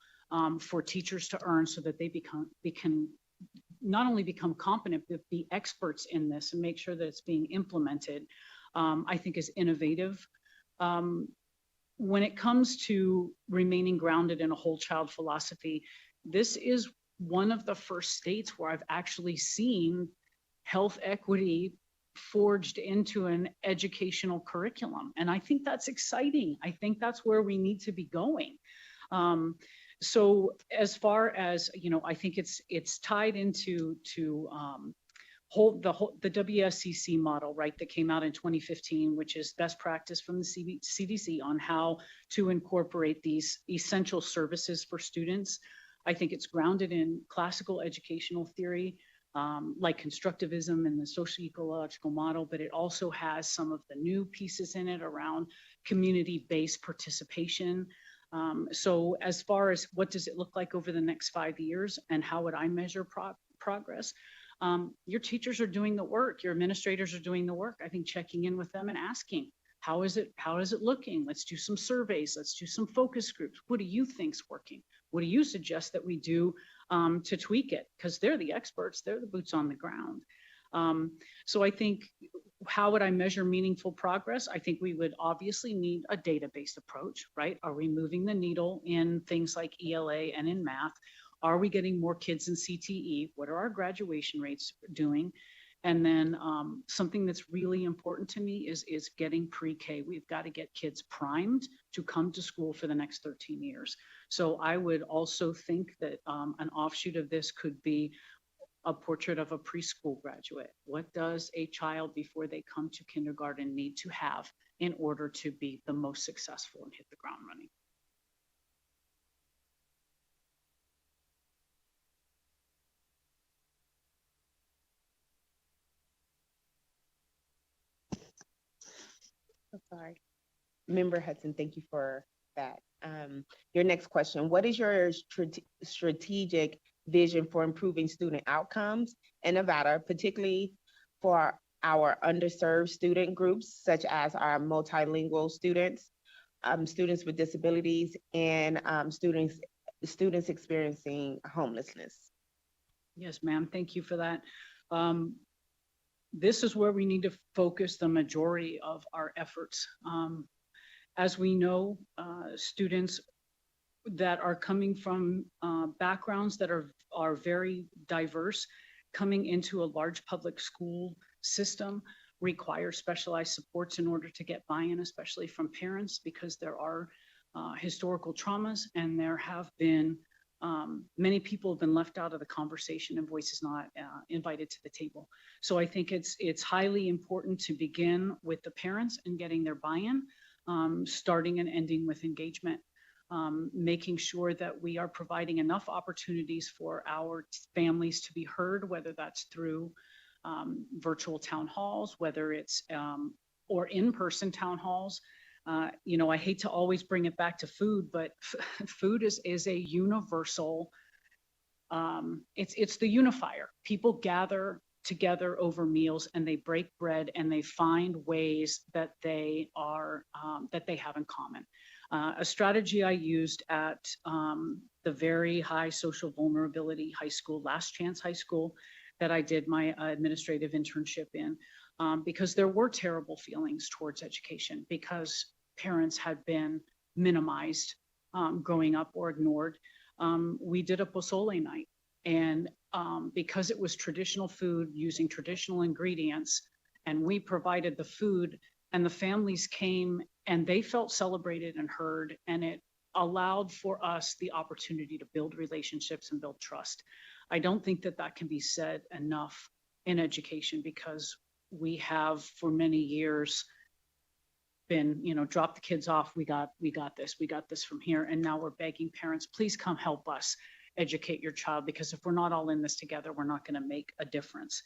for teachers to earn so that they can not only become competent, but be experts in this and make sure that it's being implemented, I think is innovative. When it comes to remaining grounded in a whole child philosophy, this is one of the first states where I've actually seen health equity forged into an educational curriculum. And I think that's exciting. I think that's where we need to be going. So as far as, I think it's tied into the WSCC model, right, that came out in 2015, which is best practice from the CDC on how to incorporate these essential services for students. I think it's grounded in classical educational theory, like constructivism and the socio-ecological model, but it also has some of the new pieces in it around community-based participation. So as far as what does it look like over the next 5 years and how would I measure progress? Your teachers are doing the work, your administrators are doing the work. I think checking in with them and asking, how is it looking? Let's do some surveys. Let's do some focus groups. What do you think's working? What do you suggest that we do to tweak it? Because they're the experts, they're the boots on the ground. So I think, how would I measure meaningful progress? I think we would obviously need a data-based approach, right? Are we moving the needle in things like ELA and in math? Are we getting more kids in CTE? What are our graduation rates doing? And then something that's really important to me is getting pre-K. We've got to get kids primed to come to school for the next 13 years. So I would also think that an offshoot of this could be a portrait of a preschool graduate. What does a child before they come to kindergarten need to have in order to be the most successful and hit the ground running? Sorry. Member Hudson, thank you for that. Your next question, what is your strategic vision for improving student outcomes in Nevada, particularly for our underserved student groups, such as our multilingual students, students with disabilities, and students experiencing homelessness? Yes, ma'am, thank you for that. This is where we need to focus the majority of our efforts. As we know, students that are coming from backgrounds that are very diverse, coming into a large public school system require specialized supports in order to get buy-in, especially from parents, because there are historical traumas and there have been many people have been left out of the conversation and voices not invited to the table. So I think it's highly important to begin with the parents and getting their buy-in, starting and ending with engagement, making sure that we are providing enough opportunities for our families to be heard, whether that's through virtual town halls, whether it's or in-person town halls. I hate to always bring it back to food, but food is a universal, it's the unifier. People gather together over meals and they break bread and they find ways that they have in common. A strategy I used at the very high social vulnerability high school, Last Chance High School, that I did my administrative internship in, because there were terrible feelings towards education because parents had been minimized growing up or ignored. We did a pozole night, and because it was traditional food using traditional ingredients, and we provided the food, and the families came and they felt celebrated and heard, and it allowed for us the opportunity to build relationships and build trust. I don't think that can be said enough in education, because we have for many years been, drop the kids off, we got this from here, and now we're begging parents, please come help us educate your child, because if we're not all in this together, we're not going to make a difference.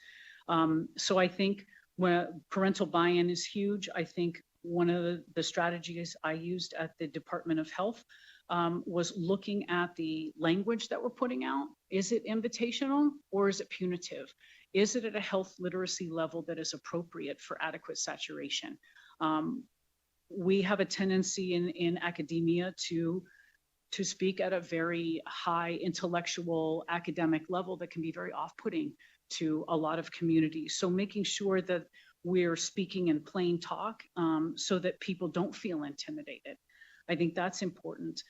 So I think when parental buy-in is huge. I think one of the strategies I used at the Department of Health was looking at the language that we're putting out. Is it invitational or is it punitive? Is it at a health literacy level that is appropriate for adequate saturation? We have a tendency in academia to speak at a very high intellectual academic level that can be very off-putting to a lot of communities. So making sure that we're speaking in plain talk so that people don't feel intimidated. I think that's important.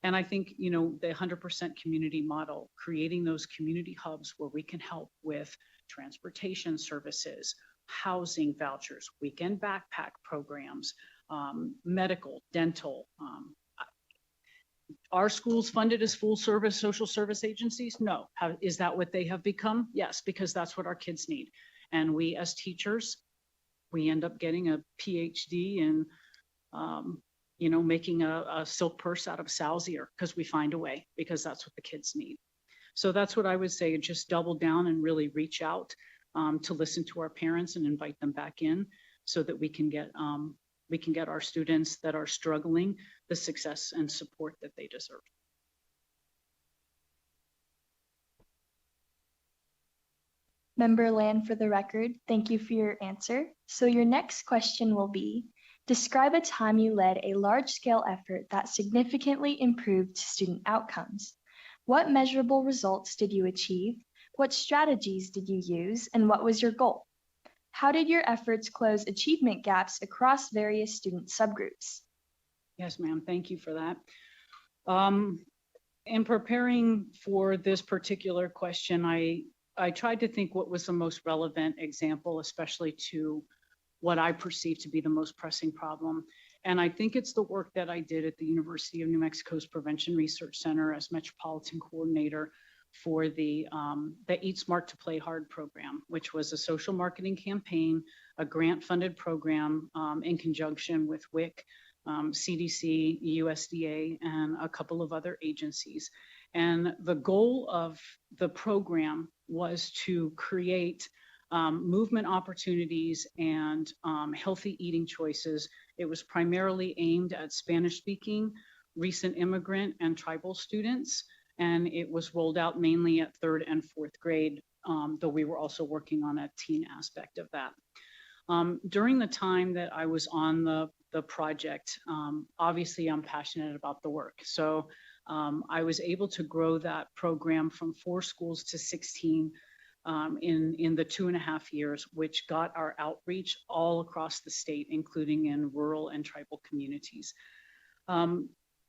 And I think, the 100% community model, creating those community hubs where we can help with transportation services, housing vouchers, weekend backpack programs, medical, dental. Are schools funded as full service social service agencies? No. Is that what they have become? Yes, because that's what our kids need. And we as teachers, we end up getting a PhD in, making a silk purse out of sow's ear because we find a way, because that's what the kids need. So that's what I would say, just double down and really reach out to listen to our parents and invite them back in so that we can get our students that are struggling the success and support that they deserve. Member Land, for the record, thank you for your answer. So your next question will be, describe a time you led a large-scale effort that significantly improved student outcomes. What measurable results did you achieve? What strategies did you use? And what was your goal? How did your efforts close achievement gaps across various student subgroups? Yes, ma'am. Thank you for that. In preparing for this particular question, I tried to think what was the most relevant example, especially to what I perceive to be the most pressing problem. And I think it's the work that I did at the University of New Mexico's Prevention Research Center as Metropolitan Coordinator for the Eat Smart to Play Hard program, which was a social marketing campaign, a grant-funded program in conjunction with WIC, CDC, USDA, and a couple of other agencies. And the goal of the program was to create movement opportunities and healthy eating choices. It was primarily aimed at Spanish-speaking, recent immigrant, and tribal students. And it was rolled out mainly at 3rd and 4th grade, though we were also working on a teen aspect of that. During the time that I was on the project, obviously I'm passionate about the work. So I was able to grow that program from 4 schools to 16 in the 2.5 years, which got our outreach all across the state, including in rural and tribal communities.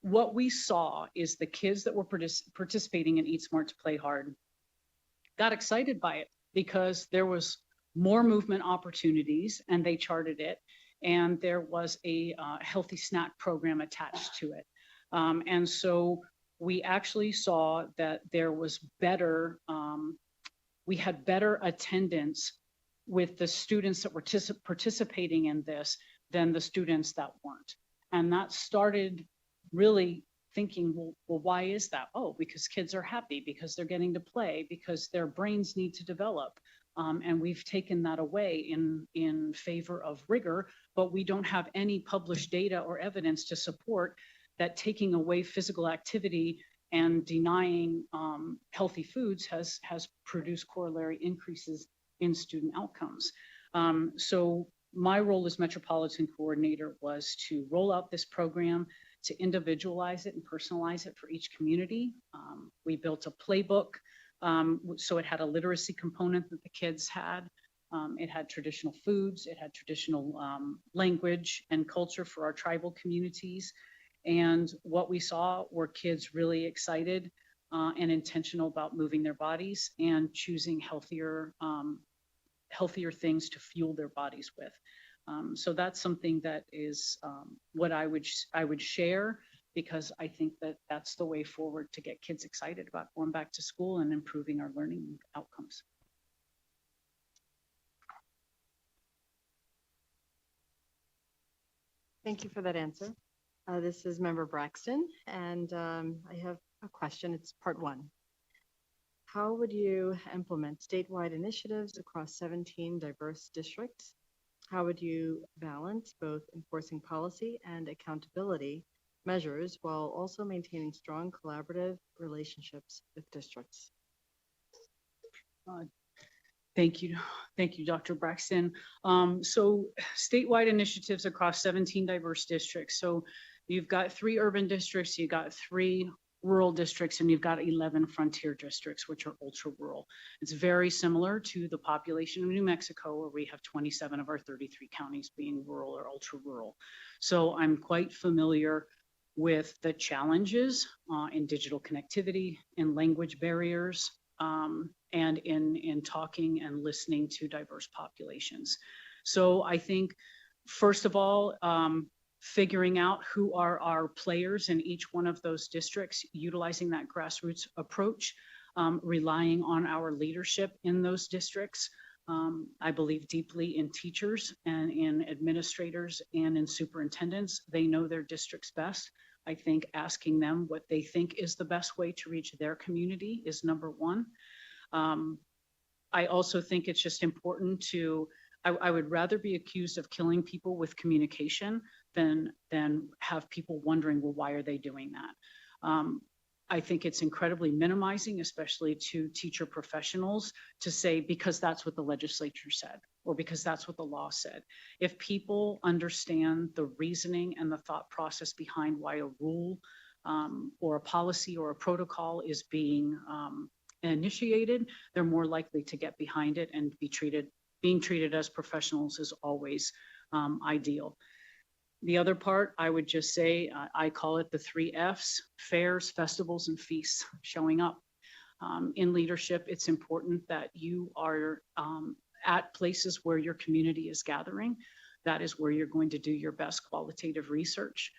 What we saw is the kids that were participating in Eat Smart to Play Hard got excited by it because there was more movement opportunities and they charted it, and there was a healthy snack program attached to it. And so we actually saw that there was better, we had better attendance with the students that were participating in this than the students that weren't. And that started really thinking, well, why is that? Oh, because kids are happy, because they're getting to play, because their brains need to develop. And we've taken that away in favor of rigor, but we don't have any published data or evidence to support that taking away physical activity and denying healthy foods has produced corollary increases in student outcomes. So my role as Metropolitan Coordinator was to roll out this program, to individualize it and personalize it for each community. We built a playbook, so it had a literacy component that the kids had. It had traditional foods, it had traditional language and culture for our tribal communities. And what we saw were kids really excited and intentional about moving their bodies and choosing healthier things to fuel their bodies with. So that's something that is what I would share, because I think that that's the way forward to get kids excited about going back to school and improving our learning outcomes. Thank you for that answer. This is Member Braxton, and I have a question. It's part 1. How would you implement statewide initiatives across 17 diverse districts? How would you balance both enforcing policy and accountability measures while also maintaining strong collaborative relationships with districts? Thank you, Dr. Braxton. So statewide initiatives across 17 diverse districts. So you've got 3 urban districts, you've got 3 rural districts, and you've got 11 frontier districts, which are ultra rural. It's very similar to the population of New Mexico, where we have 27 of our 33 counties being rural or ultra rural. So I'm quite familiar with the challenges in digital connectivity, in language barriers, and in talking and listening to diverse populations. So I think, first of all, figuring out who are our players in each one of those districts, utilizing that grassroots approach, relying on our leadership in those districts. I believe deeply in teachers and in administrators and in superintendents. They know their districts best. I think asking them what they think is the best way to reach their community is number one. I also think it's just important to, I would rather be accused of killing people with communication than have people wondering, well, why are they doing that? I think it's incredibly minimizing, especially to teacher professionals, to say because that's what the legislature said or because that's what the law said. If people understand the reasoning and the thought process behind why a rule or a policy or a protocol is being initiated, they're more likely to get behind it and being treated as professionals is always ideal. The other part, I would just say, I call it the 3 Fs, fairs, festivals, and feasts, showing up. In leadership, it's important that you are at places where your community is gathering. That is where you're going to do your best qualitative research,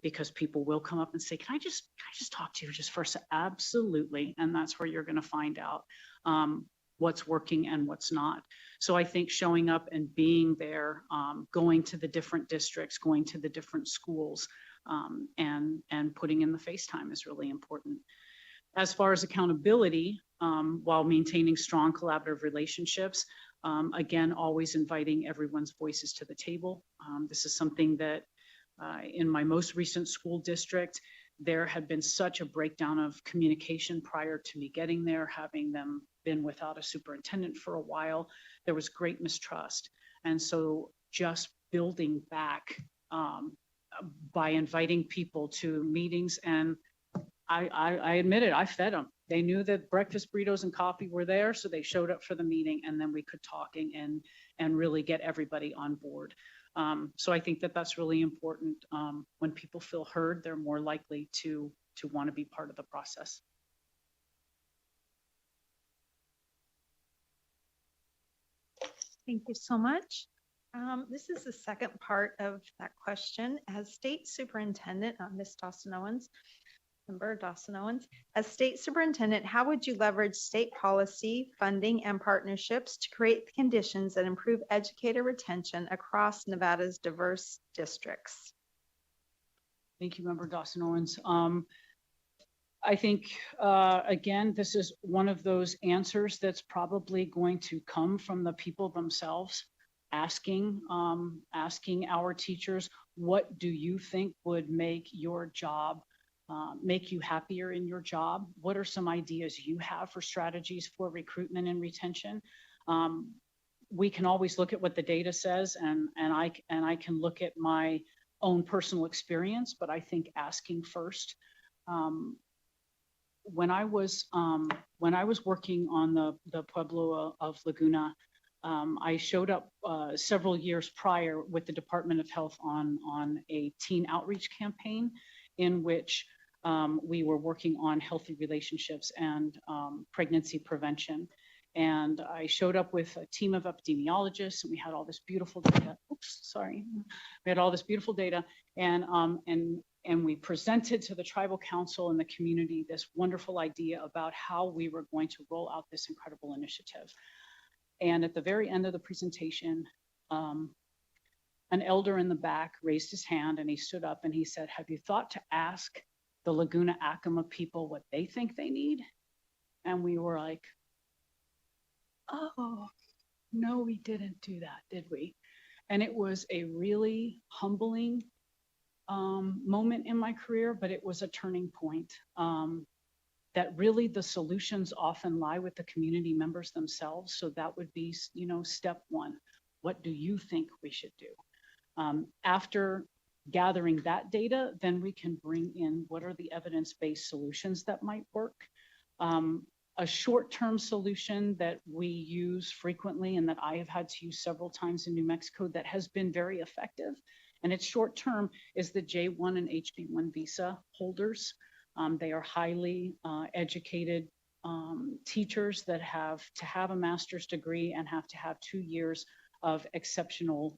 because people will come up and say, can I just talk to you just first? Absolutely, and that's where you're gonna find out what's working and what's not. So I think showing up and being there, going to the different districts, going to the different schools, and putting in the face time is really important. As far as accountability, while maintaining strong collaborative relationships, again, always inviting everyone's voices to the table. This is something that in my most recent school district, there had been such a breakdown of communication prior to me getting there, having them been without a superintendent for a while. There was great mistrust. And so just building back by inviting people to meetings, and I admit it, I fed them. They knew that breakfast burritos and coffee were there, so they showed up for the meeting, and then we could talk and really get everybody on board. So I think that that's really important. When people feel heard, they're more likely to want to be part of the process. Thank you so much. This is the second part of that question. As State Superintendent, Ms. Dawson-Owens, Member Dawson-Owens, as State Superintendent, how would you leverage state policy, funding, and partnerships to create the conditions that improve educator retention across Nevada's diverse districts? Thank you, Member Dawson-Owens. I think, again, this is one of those answers that's probably going to come from the people themselves, asking our teachers, what do you think would make your job, make you happier in your job? What are some ideas you have for strategies for recruitment and retention? We can always look at what the data says, and I can look at my own personal experience, but I think asking first. When I was working on the Pueblo of Laguna, I showed up several years prior with the Department of Health on a teen outreach campaign in which we were working on healthy relationships and pregnancy prevention. And I showed up with a team of epidemiologists, and we had all this beautiful data. Oops, sorry. We had all this beautiful data, and we presented to the tribal council and the community this wonderful idea about how we were going to roll out this incredible initiative. And at the very end of the presentation, an elder in the back raised his hand and he stood up and he said, have you thought to ask the Laguna Acoma people what they think they need? And we were like, oh, no, we didn't do that, did we? And it was a really humbling moment in my career, but it was a turning point. That really the solutions often lie with the community members themselves. So that would be, step one. What do you think we should do? After gathering that data, then we can bring in what are the evidence-based solutions that might work. A short-term solution that we use frequently and that I have had to use several times in New Mexico that has been very effective, and it's short-term, is the J1 and HB1 visa holders. They are highly educated teachers that have to have a master's degree and have to have 2 years of exceptional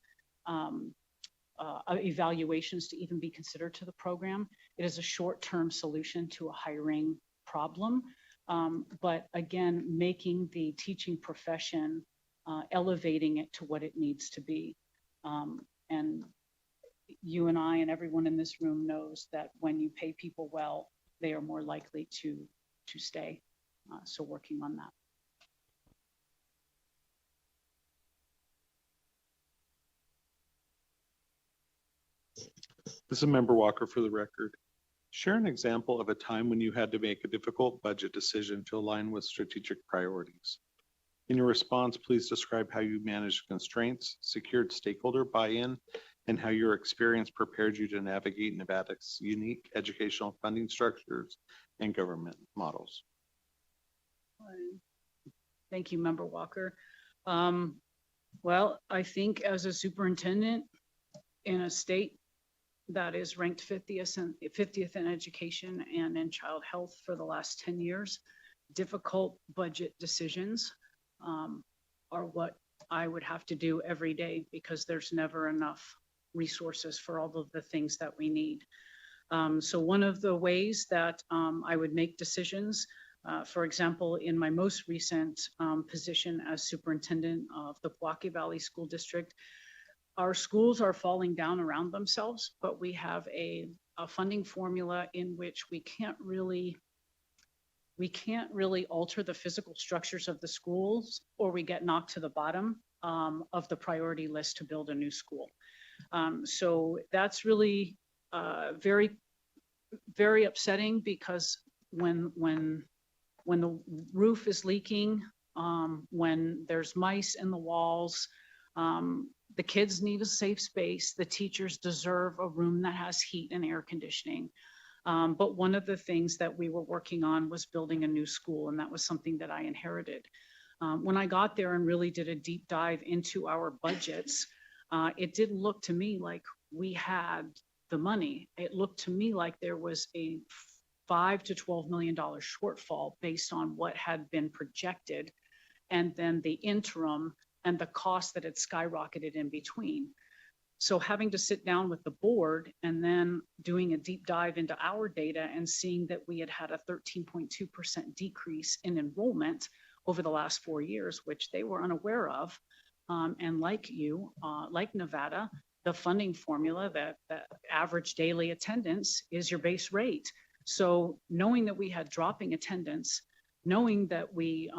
evaluations to even be considered to the program. It is a short-term solution to a hiring problem. But again, making the teaching profession, elevating it to what it needs to be. And you and I and everyone in this room knows that when you pay people well, they are more likely to stay. So working on that. This is Member Walker for the record. Share an example of a time when you had to make a difficult budget decision to align with strategic priorities. In your response, please describe how you managed constraints, secured stakeholder buy-in, and how your experience prepared you to navigate Nevada's unique educational funding structures and government models. Thank you, Member Walker. Well, I think as a superintendent in a state that is ranked 50th in education and in child health for the last 10 years, difficult budget decisions are what I would have to do every day because there's never enough resources for all of the things that we need. So one of the ways that I would make decisions, for example, in my most recent position as superintendent of the Milwaukee Valley School District, our schools are falling down around themselves, but we have a funding formula in which we can't really alter the physical structures of the schools, or we get knocked to the bottom of the priority list to build a new school. So that's really very, very upsetting because when the roof is leaking, when there's mice in the walls, the kids need a safe space. The teachers deserve a room that has heat and air conditioning. But one of the things that we were working on was building a new school, and that was something that I inherited. When I got there and really did a deep dive into our budgets, it didn't look to me like we had the money. It looked to me like there was a $5 to $12 million shortfall based on what had been projected, and then the interim and the cost that had skyrocketed in between. So having to sit down with the board and then doing a deep dive into our data and seeing that we had had a 13.2% decrease in enrollment over the last 4 years, which they were unaware of. And like you, like Nevada, the funding formula that average daily attendance is your base rate. So knowing that we had dropping attendance, knowing that we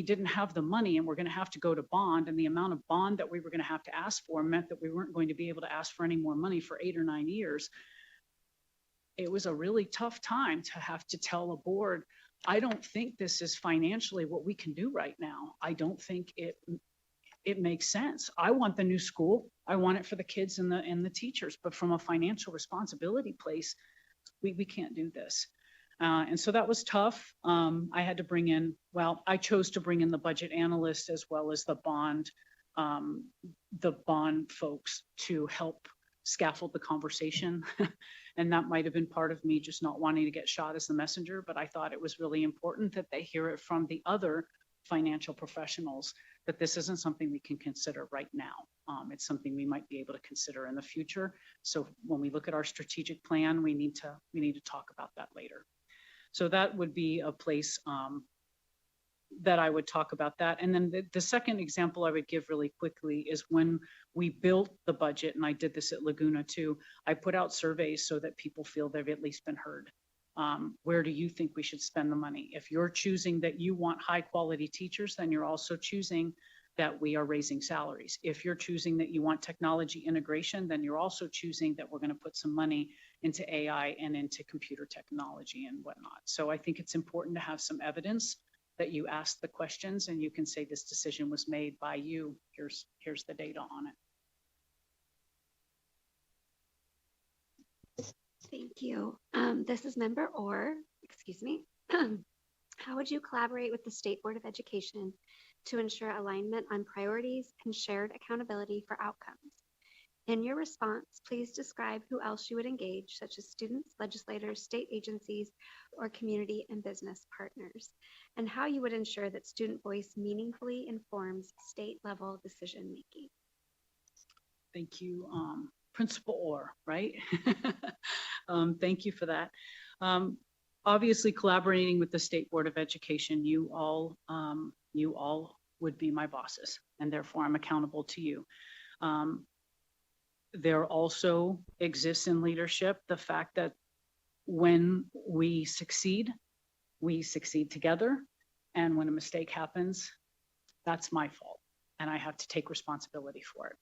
didn't have the money and we're going to have to go to bond, and the amount of bond that we were going to have to ask for meant that we weren't going to be able to ask for any more money for 8 or 9 years. It was a really tough time to have to tell a board, I don't think this is financially what we can do right now. I don't think it makes sense. I want the new school. I want it for the kids and the teachers, but from a financial responsibility place, we can't do this. And so that was tough. I had to bring in, I chose to bring in the budget analyst as well as the bond folks to help scaffold the conversation. And that might have been part of me just not wanting to get shot as the messenger, but I thought it was really important that they hear it from the other financial professionals that this isn't something we can consider right now. It's something we might be able to consider in the future. So when we look at our strategic plan, we need to talk about that later. So that would be a place that I would talk about that. And then the second example I would give really quickly is when we built the budget, and I did this at Laguna too, I put out surveys so that people feel they've at least been heard. Where do you think we should spend the money? If you're choosing that you want high quality teachers, then you're also choosing that we are raising salaries. If you're choosing that you want technology integration, then you're also choosing that we're going to put some money into AI and into computer technology and whatnot. So I think it's important to have some evidence that you ask the questions and you can say this decision was made by you. Here's the data on it. Thank you. This is Member Orr, excuse me. How would you collaborate with the State Board of Education to ensure alignment on priorities and shared accountability for outcomes? In your response, please describe who else you would engage, such as students, legislators, state agencies, or community and business partners, and how you would ensure that student voice meaningfully informs state-level decision-making. Thank you, Principal Orr, right? Thank you for that. Obviously, collaborating with the State Board of Education, you all would be my bosses, and therefore I'm accountable to you. There also exists in leadership the fact that when we succeed together, and when a mistake happens, that's my fault, and I have to take responsibility for it.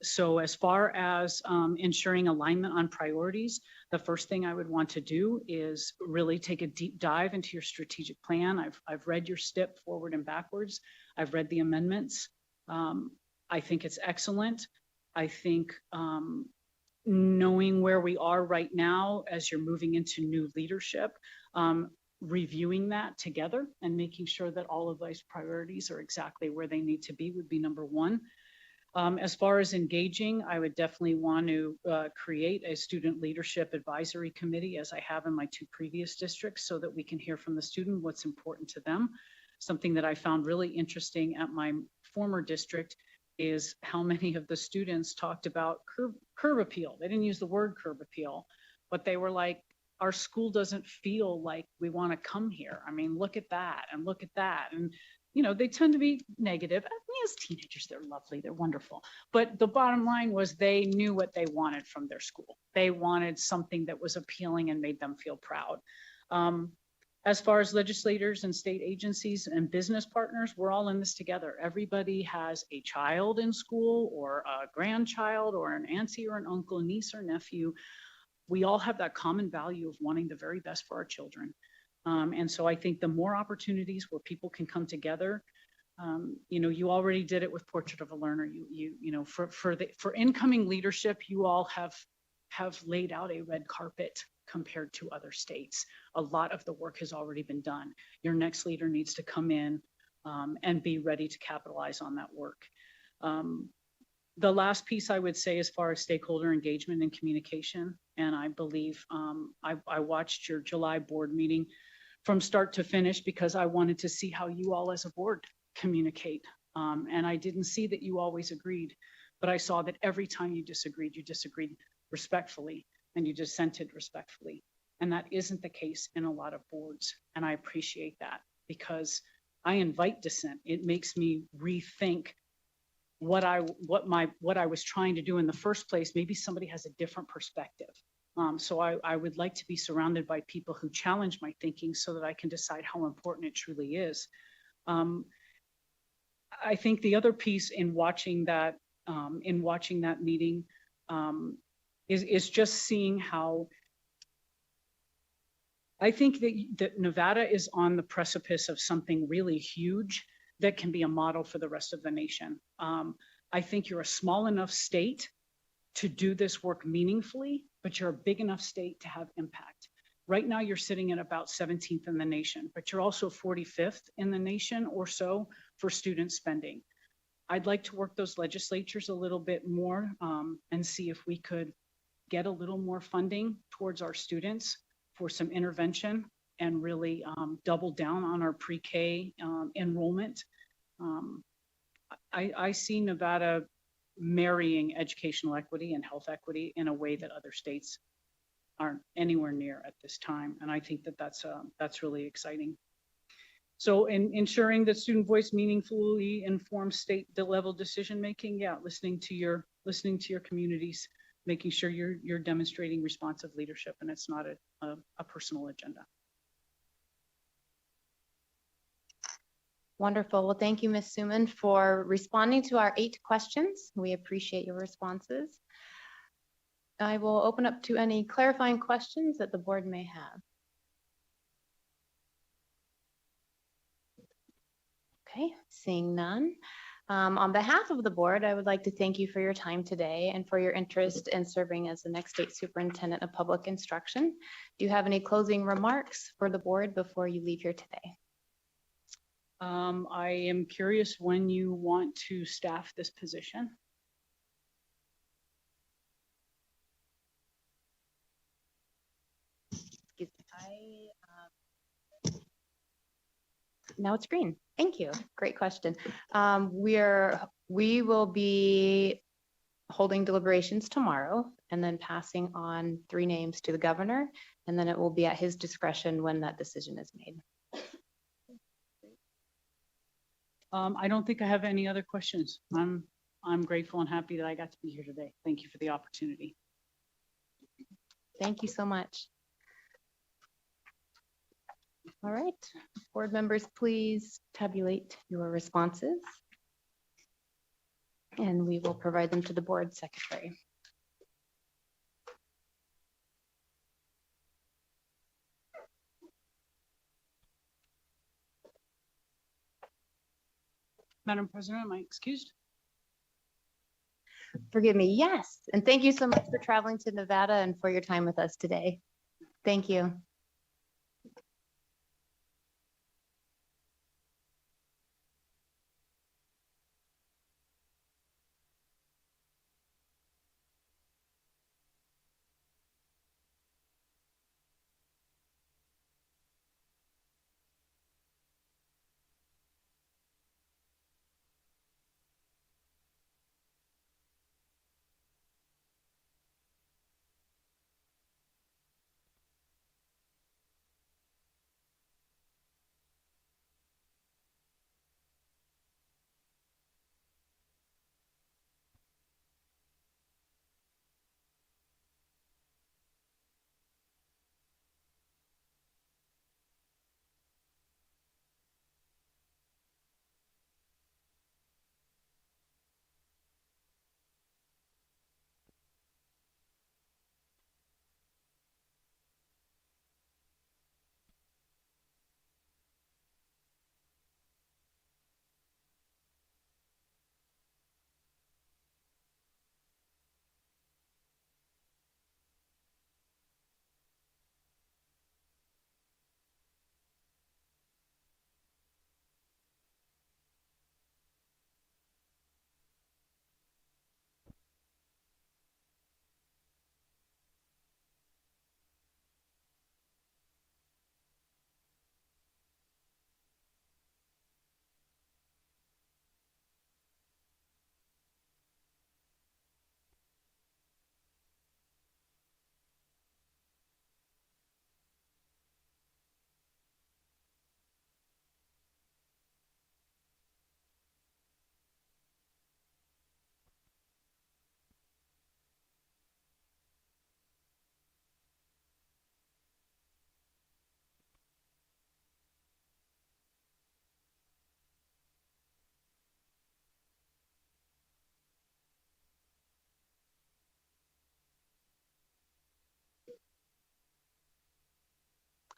So as far as ensuring alignment on priorities, the first thing I would want to do is really take a deep dive into your strategic plan. I've read your STIP forward and backwards. I've read the amendments. I think it's excellent. I think knowing where we are right now as you're moving into new leadership, reviewing that together and making sure that all of those priorities are exactly where they need to be would be number one. As far as engaging, I would definitely want to create a student leadership advisory committee, as I have in my 2 previous districts, so that we can hear from the student what's important to them. Something that I found really interesting at my former district is how many of the students talked about curb appeal. They didn't use the word curb appeal, but they were like, our school doesn't feel like we want to come here. I mean, look at that and look at that. And you know, they tend to be negative. I mean, as teenagers, they're lovely, they're wonderful. But the bottom line was they knew what they wanted from their school. They wanted something that was appealing and made them feel proud. As far as legislators and state agencies and business partners, we're all in this together. Everybody has a child in school or a grandchild or an auntie or an uncle, niece or nephew. We all have that common value of wanting the very best for our children. And so I think the more opportunities where people can come together, you know, you already did it with Portrait of a Learner. You know, for incoming leadership, you all have laid out a red carpet compared to other states. A lot of the work has already been done. Your next leader needs to come in and be ready to capitalize on that work. The last piece I would say as far as stakeholder engagement and communication, and I believe I watched your July board meeting from start to finish because I wanted to see how you all as a board communicate. And I didn't see that you always agreed, but I saw that every time you disagreed respectfully and you dissented respectfully. And that isn't the case in a lot of boards. And I appreciate that because I invite dissent. It makes me rethink what I was trying to do in the first place. Maybe somebody has a different perspective. So I would like to be surrounded by people who challenge my thinking so that I can decide how important it truly is. I think the other piece in watching that meeting is just seeing how I think that Nevada is on the precipice of something really huge that can be a model for the rest of the nation. I think you're a small enough state to do this work meaningfully, but you're a big enough state to have impact. Right now, you're sitting at about 17th in the nation, but you're also 45th in the nation or so for student spending. I'd like to work those legislatures a little bit more and see if we could get a little more funding towards our students for some intervention and really double down on our pre-K enrollment. I see Nevada marrying educational equity and health equity in a way that other states aren't anywhere near at this time. And I think that that's really exciting. So in ensuring that student voice meaningfully informs state level decision-making, yeah, listening to your communities, making sure you're demonstrating responsive leadership and it's not a personal agenda. Wonderful. Well, thank you, Ms. Suman, for responding to our 8 questions. We appreciate your responses. I will open up to any clarifying questions that the board may have. Okay, seeing none. On behalf of the board, I would like to thank you for your time today and for your interest in serving as the next state superintendent of public instruction. Do you have any closing remarks for the board before you leave here today? I am curious when you want to staff this position. Excuse me. Now it's green. Thank you. Great question. We will be holding deliberations tomorrow and then passing on 3 names to the governor. And then it will be at his discretion when that decision is made. I don't think I have any other questions. I'm grateful and happy that I got to be here today. Thank you for the opportunity. Thank you so much. All right, board members, please tabulate your responses. And we will provide them to the board secretary. Madam President, am I excused? Forgive me, yes. And thank you so much for traveling to Nevada and for your time with us today. Thank you.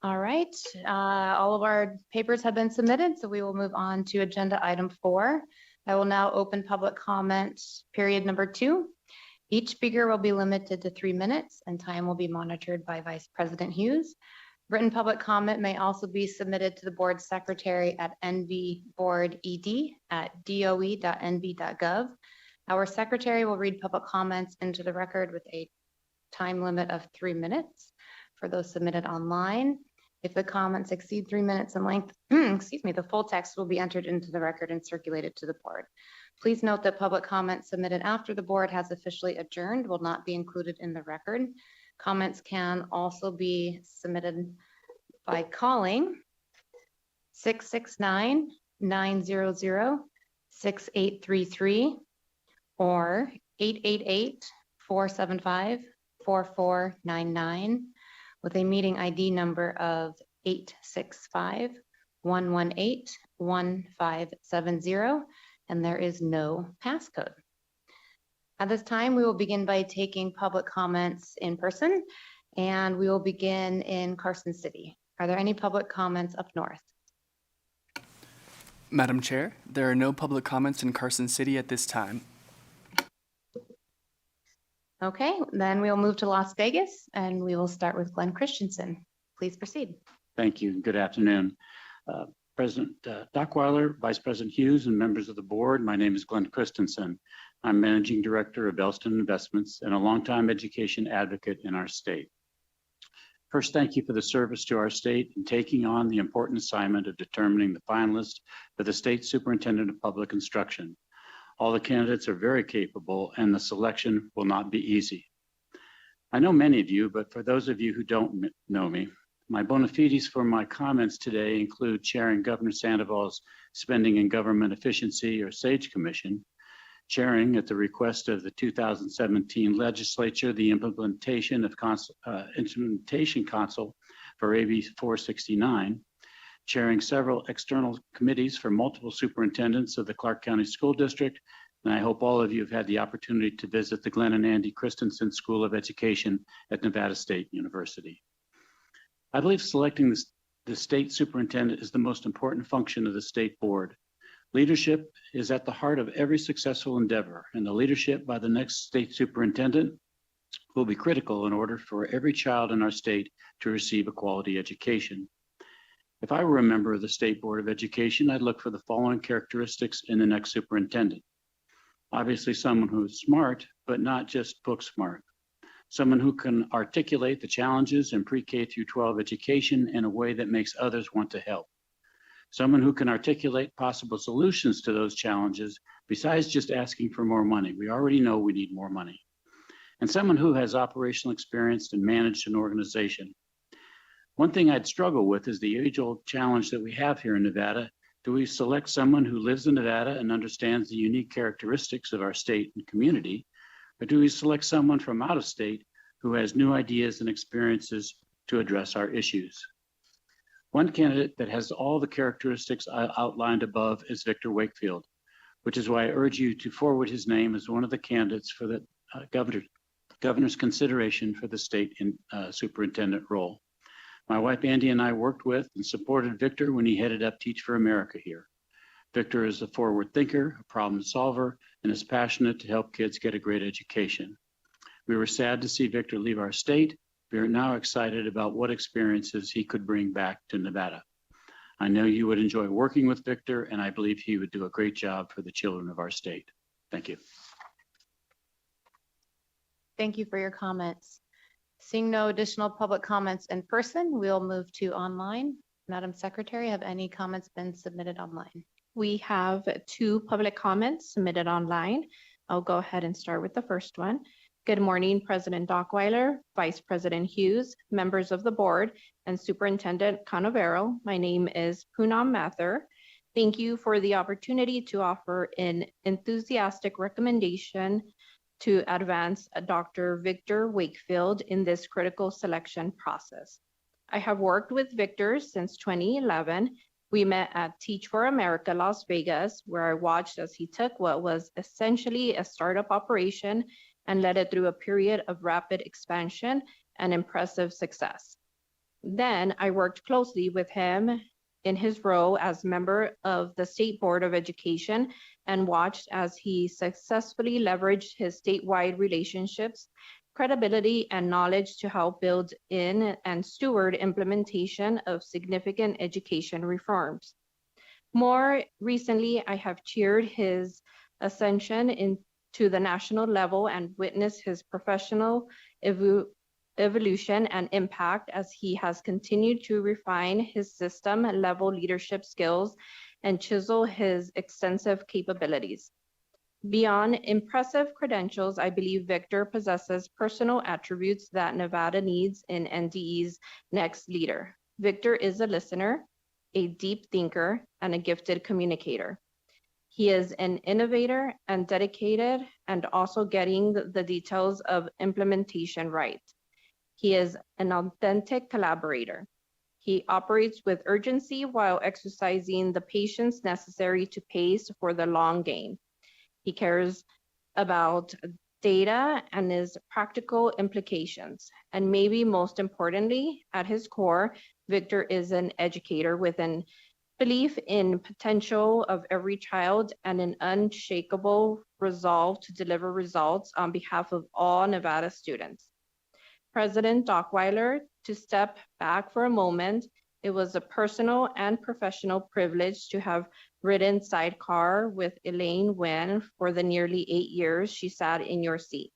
All right, all of our papers have been submitted, so we will move on to agenda item 4. I will now open public comment period number 2. Each speaker will be limited to 3 minutes and time will be monitored by Vice President Hughes. Written public comment may also be submitted to the board secretary at nvboarded@doe.nv.gov. Our secretary will read public comments into the record with a time limit of 3 minutes for those submitted online. If the comments exceed 3 minutes in length, excuse me, the full text will be entered into the record and circulated to the board. Please note that public comments submitted after the board has officially adjourned will not be included in the record. Comments can also be submitted by calling 669-900-6833 or 888-475-4499 with a meeting ID number of 865-118-1570, and there is no passcode. At this time, we will begin by taking public comments in person, and we will begin in Carson City. Are there any public comments up north? Madam Chair, there are no public comments in Carson City at this time. Okay, then we'll move to Las Vegas and we will start with Glenn Christensen. Please proceed. Thank you. Good afternoon. President Dockweiler, Vice President Hughes, and members of the board, my name is Glenn Christensen. I'm Managing Director of Elston Investments and a longtime education advocate in our state. First, thank you for the service to our state in taking on the important assignment of determining the finalist for the State Superintendent of Public Instruction. All the candidates are very capable and the selection will not be easy. I know many of you, but for those of you who don't know me, my bona fides for my comments today include chairing Governor Sandoval's Spending and Government Efficiency or SAGE Commission, chairing at the request of the 2017 legislature the implementation council for AB 469, chairing several external committees for multiple superintendents of the Clark County School District, and I hope all of you have had the opportunity to visit the Glenn and Andy Christensen School of Education at Nevada State University. I believe selecting the state superintendent is the most important function of the state board. Leadership is at the heart of every successful endeavor, and the leadership by the next state superintendent will be critical in order for every child in our state to receive a quality education. If I were a member of the State Board of Education, I'd look for the following characteristics in the next superintendent. Obviously, someone who is smart, but not just book smart. Someone who can articulate the challenges in pre-K through 12 education in a way that makes others want to help. Someone who can articulate possible solutions to those challenges besides just asking for more money. We already know we need more money. And someone who has operational experience and managed an organization. One thing I'd struggle with is the age-old challenge that we have here in Nevada. Do we select someone who lives in Nevada and understands the unique characteristics of our state and community? Or do we select someone from out of state who has new ideas and experiences to address our issues? One candidate that has all the characteristics I outlined above is Victor Wakefield, which is why I urge you to forward his name as one of the candidates for the governor's consideration for the state superintendent role. My wife Andy and I worked with and supported Victor when he headed up Teach for America here. Victor is a forward thinker, a problem solver, and is passionate to help kids get a great education. We were sad to see Victor leave our state. We are now excited about what experiences he could bring back to Nevada. I know you would enjoy working with Victor, and I believe he would do a great job for the children of our state. Thank you. Thank you for your comments. Seeing no additional public comments in person, we'll move to online. Madam Secretary, have any comments been submitted online? We have 2 public comments submitted online. I'll go ahead and start with the first one. Good morning, President Dockweiler, Vice President Hughes, members of the board, and Superintendent Canavero. My name is Poonam Mathur. Thank you for the opportunity to offer an enthusiastic recommendation to advance Dr. Victor Wakefield in this critical selection process. I have worked with Victor since 2011. We met at Teach for America, Las Vegas, where I watched as he took what was essentially a startup operation and led it through a period of rapid expansion and impressive success. Then I worked closely with him in his role as member of the State Board of Education and watched as he successfully leveraged his statewide relationships, credibility, and knowledge to help build in and steward implementation of significant education reforms. More recently, I have cheered his ascension into the national level and witnessed his professional evolution and impact as he has continued to refine his system level leadership skills and chisel his extensive capabilities. Beyond impressive credentials, I believe Victor possesses personal attributes that Nevada needs in NDE's next leader. Victor is a listener, a deep thinker, and a gifted communicator. He is an innovator and dedicated, and also getting the details of implementation right. He is an authentic collaborator. He operates with urgency while exercising the patience necessary to pace for the long game. He cares about data and his practical implications. And maybe most importantly, at his core, Victor is an educator with an belief in potential of every child and an unshakable resolve to deliver results on behalf of all Nevada students. President Dockweiler, to step back for a moment, it was a personal and professional privilege to have ridden sidecar with Elaine Nguyen for the nearly 8 years she sat in your seat.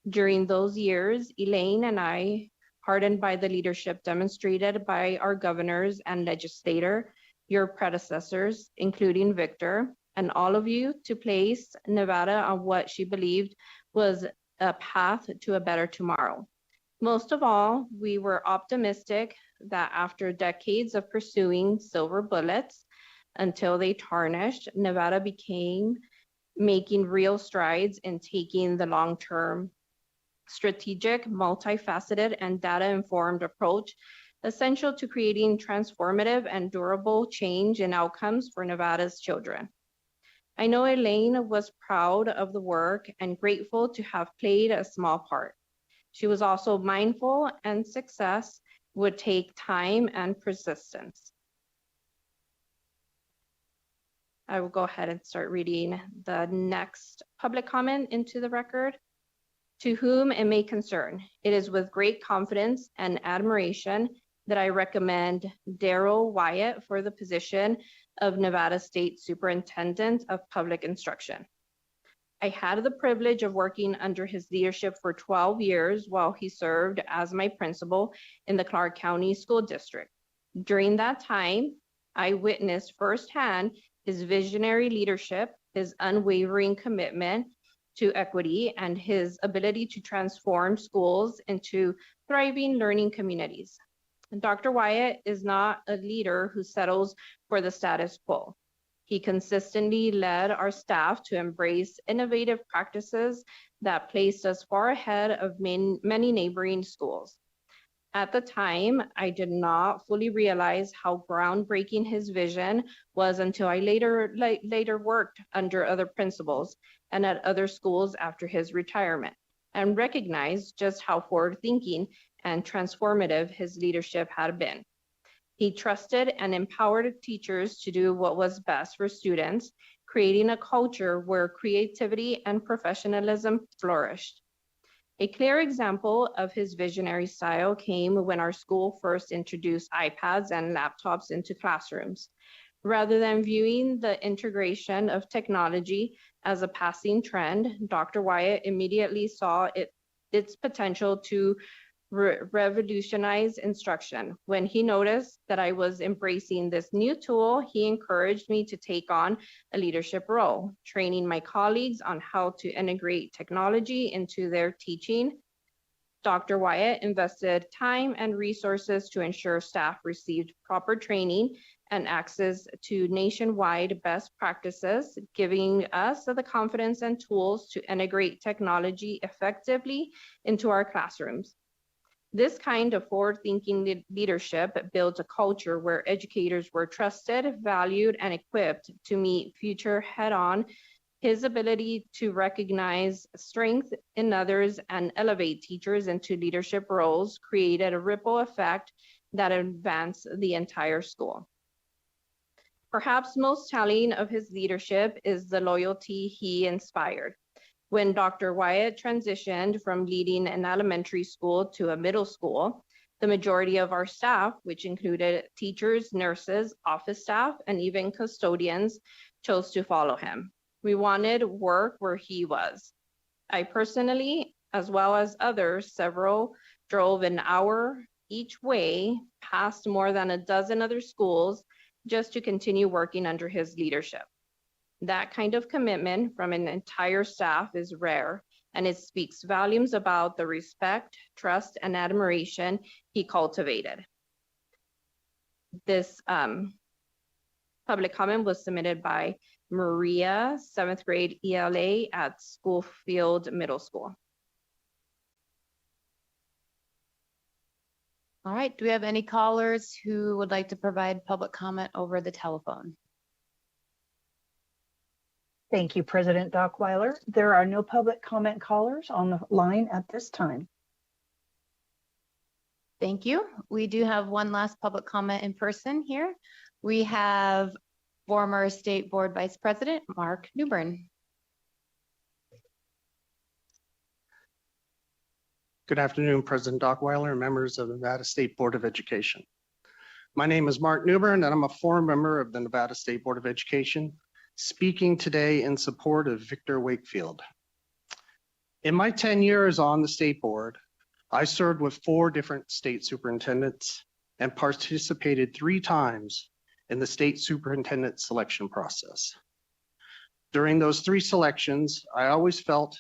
During those years, Elaine and I, heartened by the leadership demonstrated by our governors and legislator, your predecessors, including Victor, and all of you to place Nevada on what she believed was a path to a better tomorrow. Most of all, we were optimistic that after decades of pursuing silver bullets until they tarnished, Nevada became making real strides in taking the long-term strategic, multifaceted, and data-informed approach essential to creating transformative and durable change in outcomes for Nevada's children. I know Elaine was proud of the work and grateful to have played a small part. She was also mindful and success would take time and persistence. I will go ahead and start reading the next public comment into the record. To whom it may concern, it is with great confidence and admiration that I recommend Daryl Wyatt for the position of Nevada State Superintendent of Public Instruction. I had the privilege of working under his leadership for 12 years while he served as my principal in the Clark County School District. During that time, I witnessed firsthand his visionary leadership, his unwavering commitment to equity, and his ability to transform schools into thriving learning communities. Dr. Wyatt is not a leader who settles for the status quo. He consistently led our staff to embrace innovative practices that placed us far ahead of many neighboring schools. At the time, I did not fully realize how groundbreaking his vision was until I later worked under other principals and at other schools after his retirement, and recognized just how forward-thinking and transformative his leadership had been. He trusted and empowered teachers to do what was best for students, creating a culture where creativity and professionalism flourished. A clear example of his visionary style came when our school first introduced iPads and laptops into classrooms. Rather than viewing the integration of technology as a passing trend, Dr. Wyatt immediately saw its potential to revolutionize instruction. When he noticed that I was embracing this new tool, he encouraged me to take on a leadership role, training my colleagues on how to integrate technology into their teaching. Dr. Wyatt invested time and resources to ensure staff received proper training and access to nationwide best practices, giving us the confidence and tools to integrate technology effectively into our classrooms. This kind of forward-thinking leadership builds a culture where educators were trusted, valued, and equipped to meet future head-on. His ability to recognize strength in others and elevate teachers into leadership roles created a ripple effect that advanced the entire school. Perhaps most telling of his leadership is the loyalty he inspired. When Dr. Wyatt transitioned from leading an elementary school to a middle school, the majority of our staff, which included teachers, nurses, office staff, and even custodians, chose to follow him. We wanted work where he was. I personally, as well as others, several drove an hour each way past more than a dozen other schools just to continue working under his leadership. That kind of commitment from an entire staff is rare, and it speaks volumes about the respect, trust, and admiration he cultivated. This public comment was submitted by Maria, 7th grade ELA at Schofield Middle School. All right, do we have any callers who would like to provide public comment over the telephone? Thank you, President Dockweiler. There are no public comment callers on the line at this time. Thank you. We do have one last public comment in person here. We have former State Board Vice President Mark Newbern. Good afternoon, President Dockweiler and members of the Nevada State Board of Education. My name is Mark Newbern, and I'm a former member of the Nevada State Board of Education, speaking today in support of Victor Wakefield. In my 10 years on the state board, I served with 4 different state superintendents and participated 3 times in the state superintendent selection process. During those 3 selections, I always felt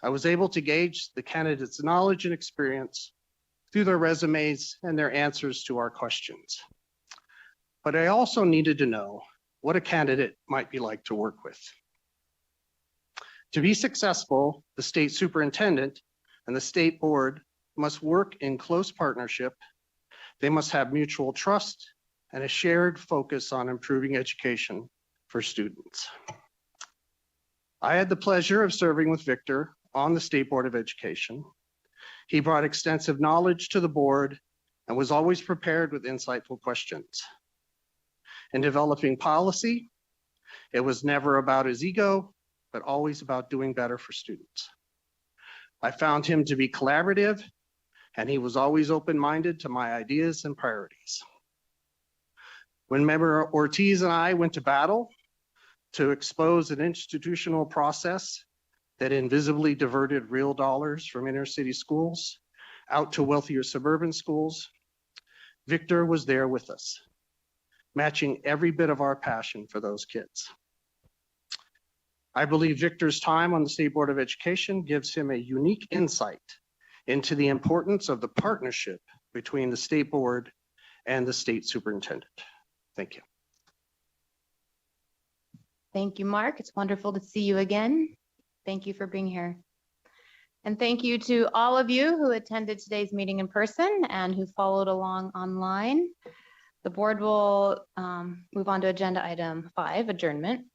I was able to gauge the candidates' knowledge and experience through their resumes and their answers to our questions. But I also needed to know what a candidate might be like to work with. To be successful, the state superintendent and the state board must work in close partnership. They must have mutual trust and a shared focus on improving education for students. I had the pleasure of serving with Victor on the State Board of Education. He brought extensive knowledge to the board and was always prepared with insightful questions. In developing policy, it was never about his ego, but always about doing better for students. I found him to be collaborative, and he was always open-minded to my ideas and priorities. When Member Ortiz and I went to battle to expose an institutional process that invisibly diverted real dollars from inner city schools out to wealthier suburban schools, Victor was there with us, matching every bit of our passion for those kids. I believe Victor's time on the State Board of Education gives him a unique insight into the importance of the partnership between the State Board and the State Superintendent. Thank you. Thank you, Mark. It's wonderful to see you again. Thank you for being here. And thank you to all of you who attended today's meeting in person and who followed along online. The board will move on to agenda item 5, adjournment.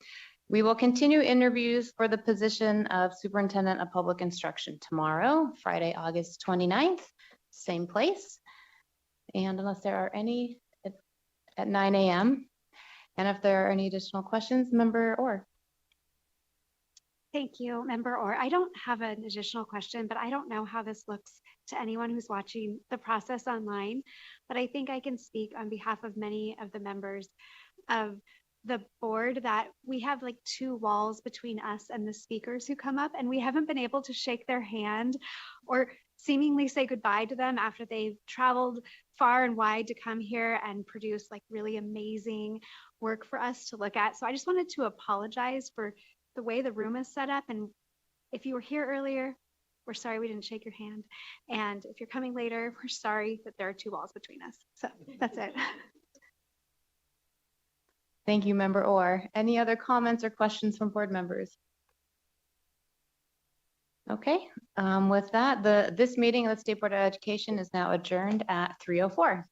We will continue interviews for the position of Superintendent of Public Instruction tomorrow, Friday, August 29th, same place. And unless there are any at 9 a.m. And if there are any additional questions, Member Orr. Thank you, Member Orr. I don't have an additional question, but I don't know how this looks to anyone who's watching the process online, but I think I can speak on behalf of many of the members of the board that we have like 2 walls between us and the speakers who come up, and we haven't been able to shake their hand or seemingly say goodbye to them after they've traveled far and wide to come here and produce like really amazing work for us to look at. So I just wanted to apologize for the way the room is set up. And if you were here earlier, we're sorry we didn't shake your hand. And if you're coming later, we're sorry that there are 2 walls between us. So that's it. Thank you, Member Orr. Any other comments or questions from board members? Okay, with that, this meeting of the State Board of Education is now adjourned at 3:04.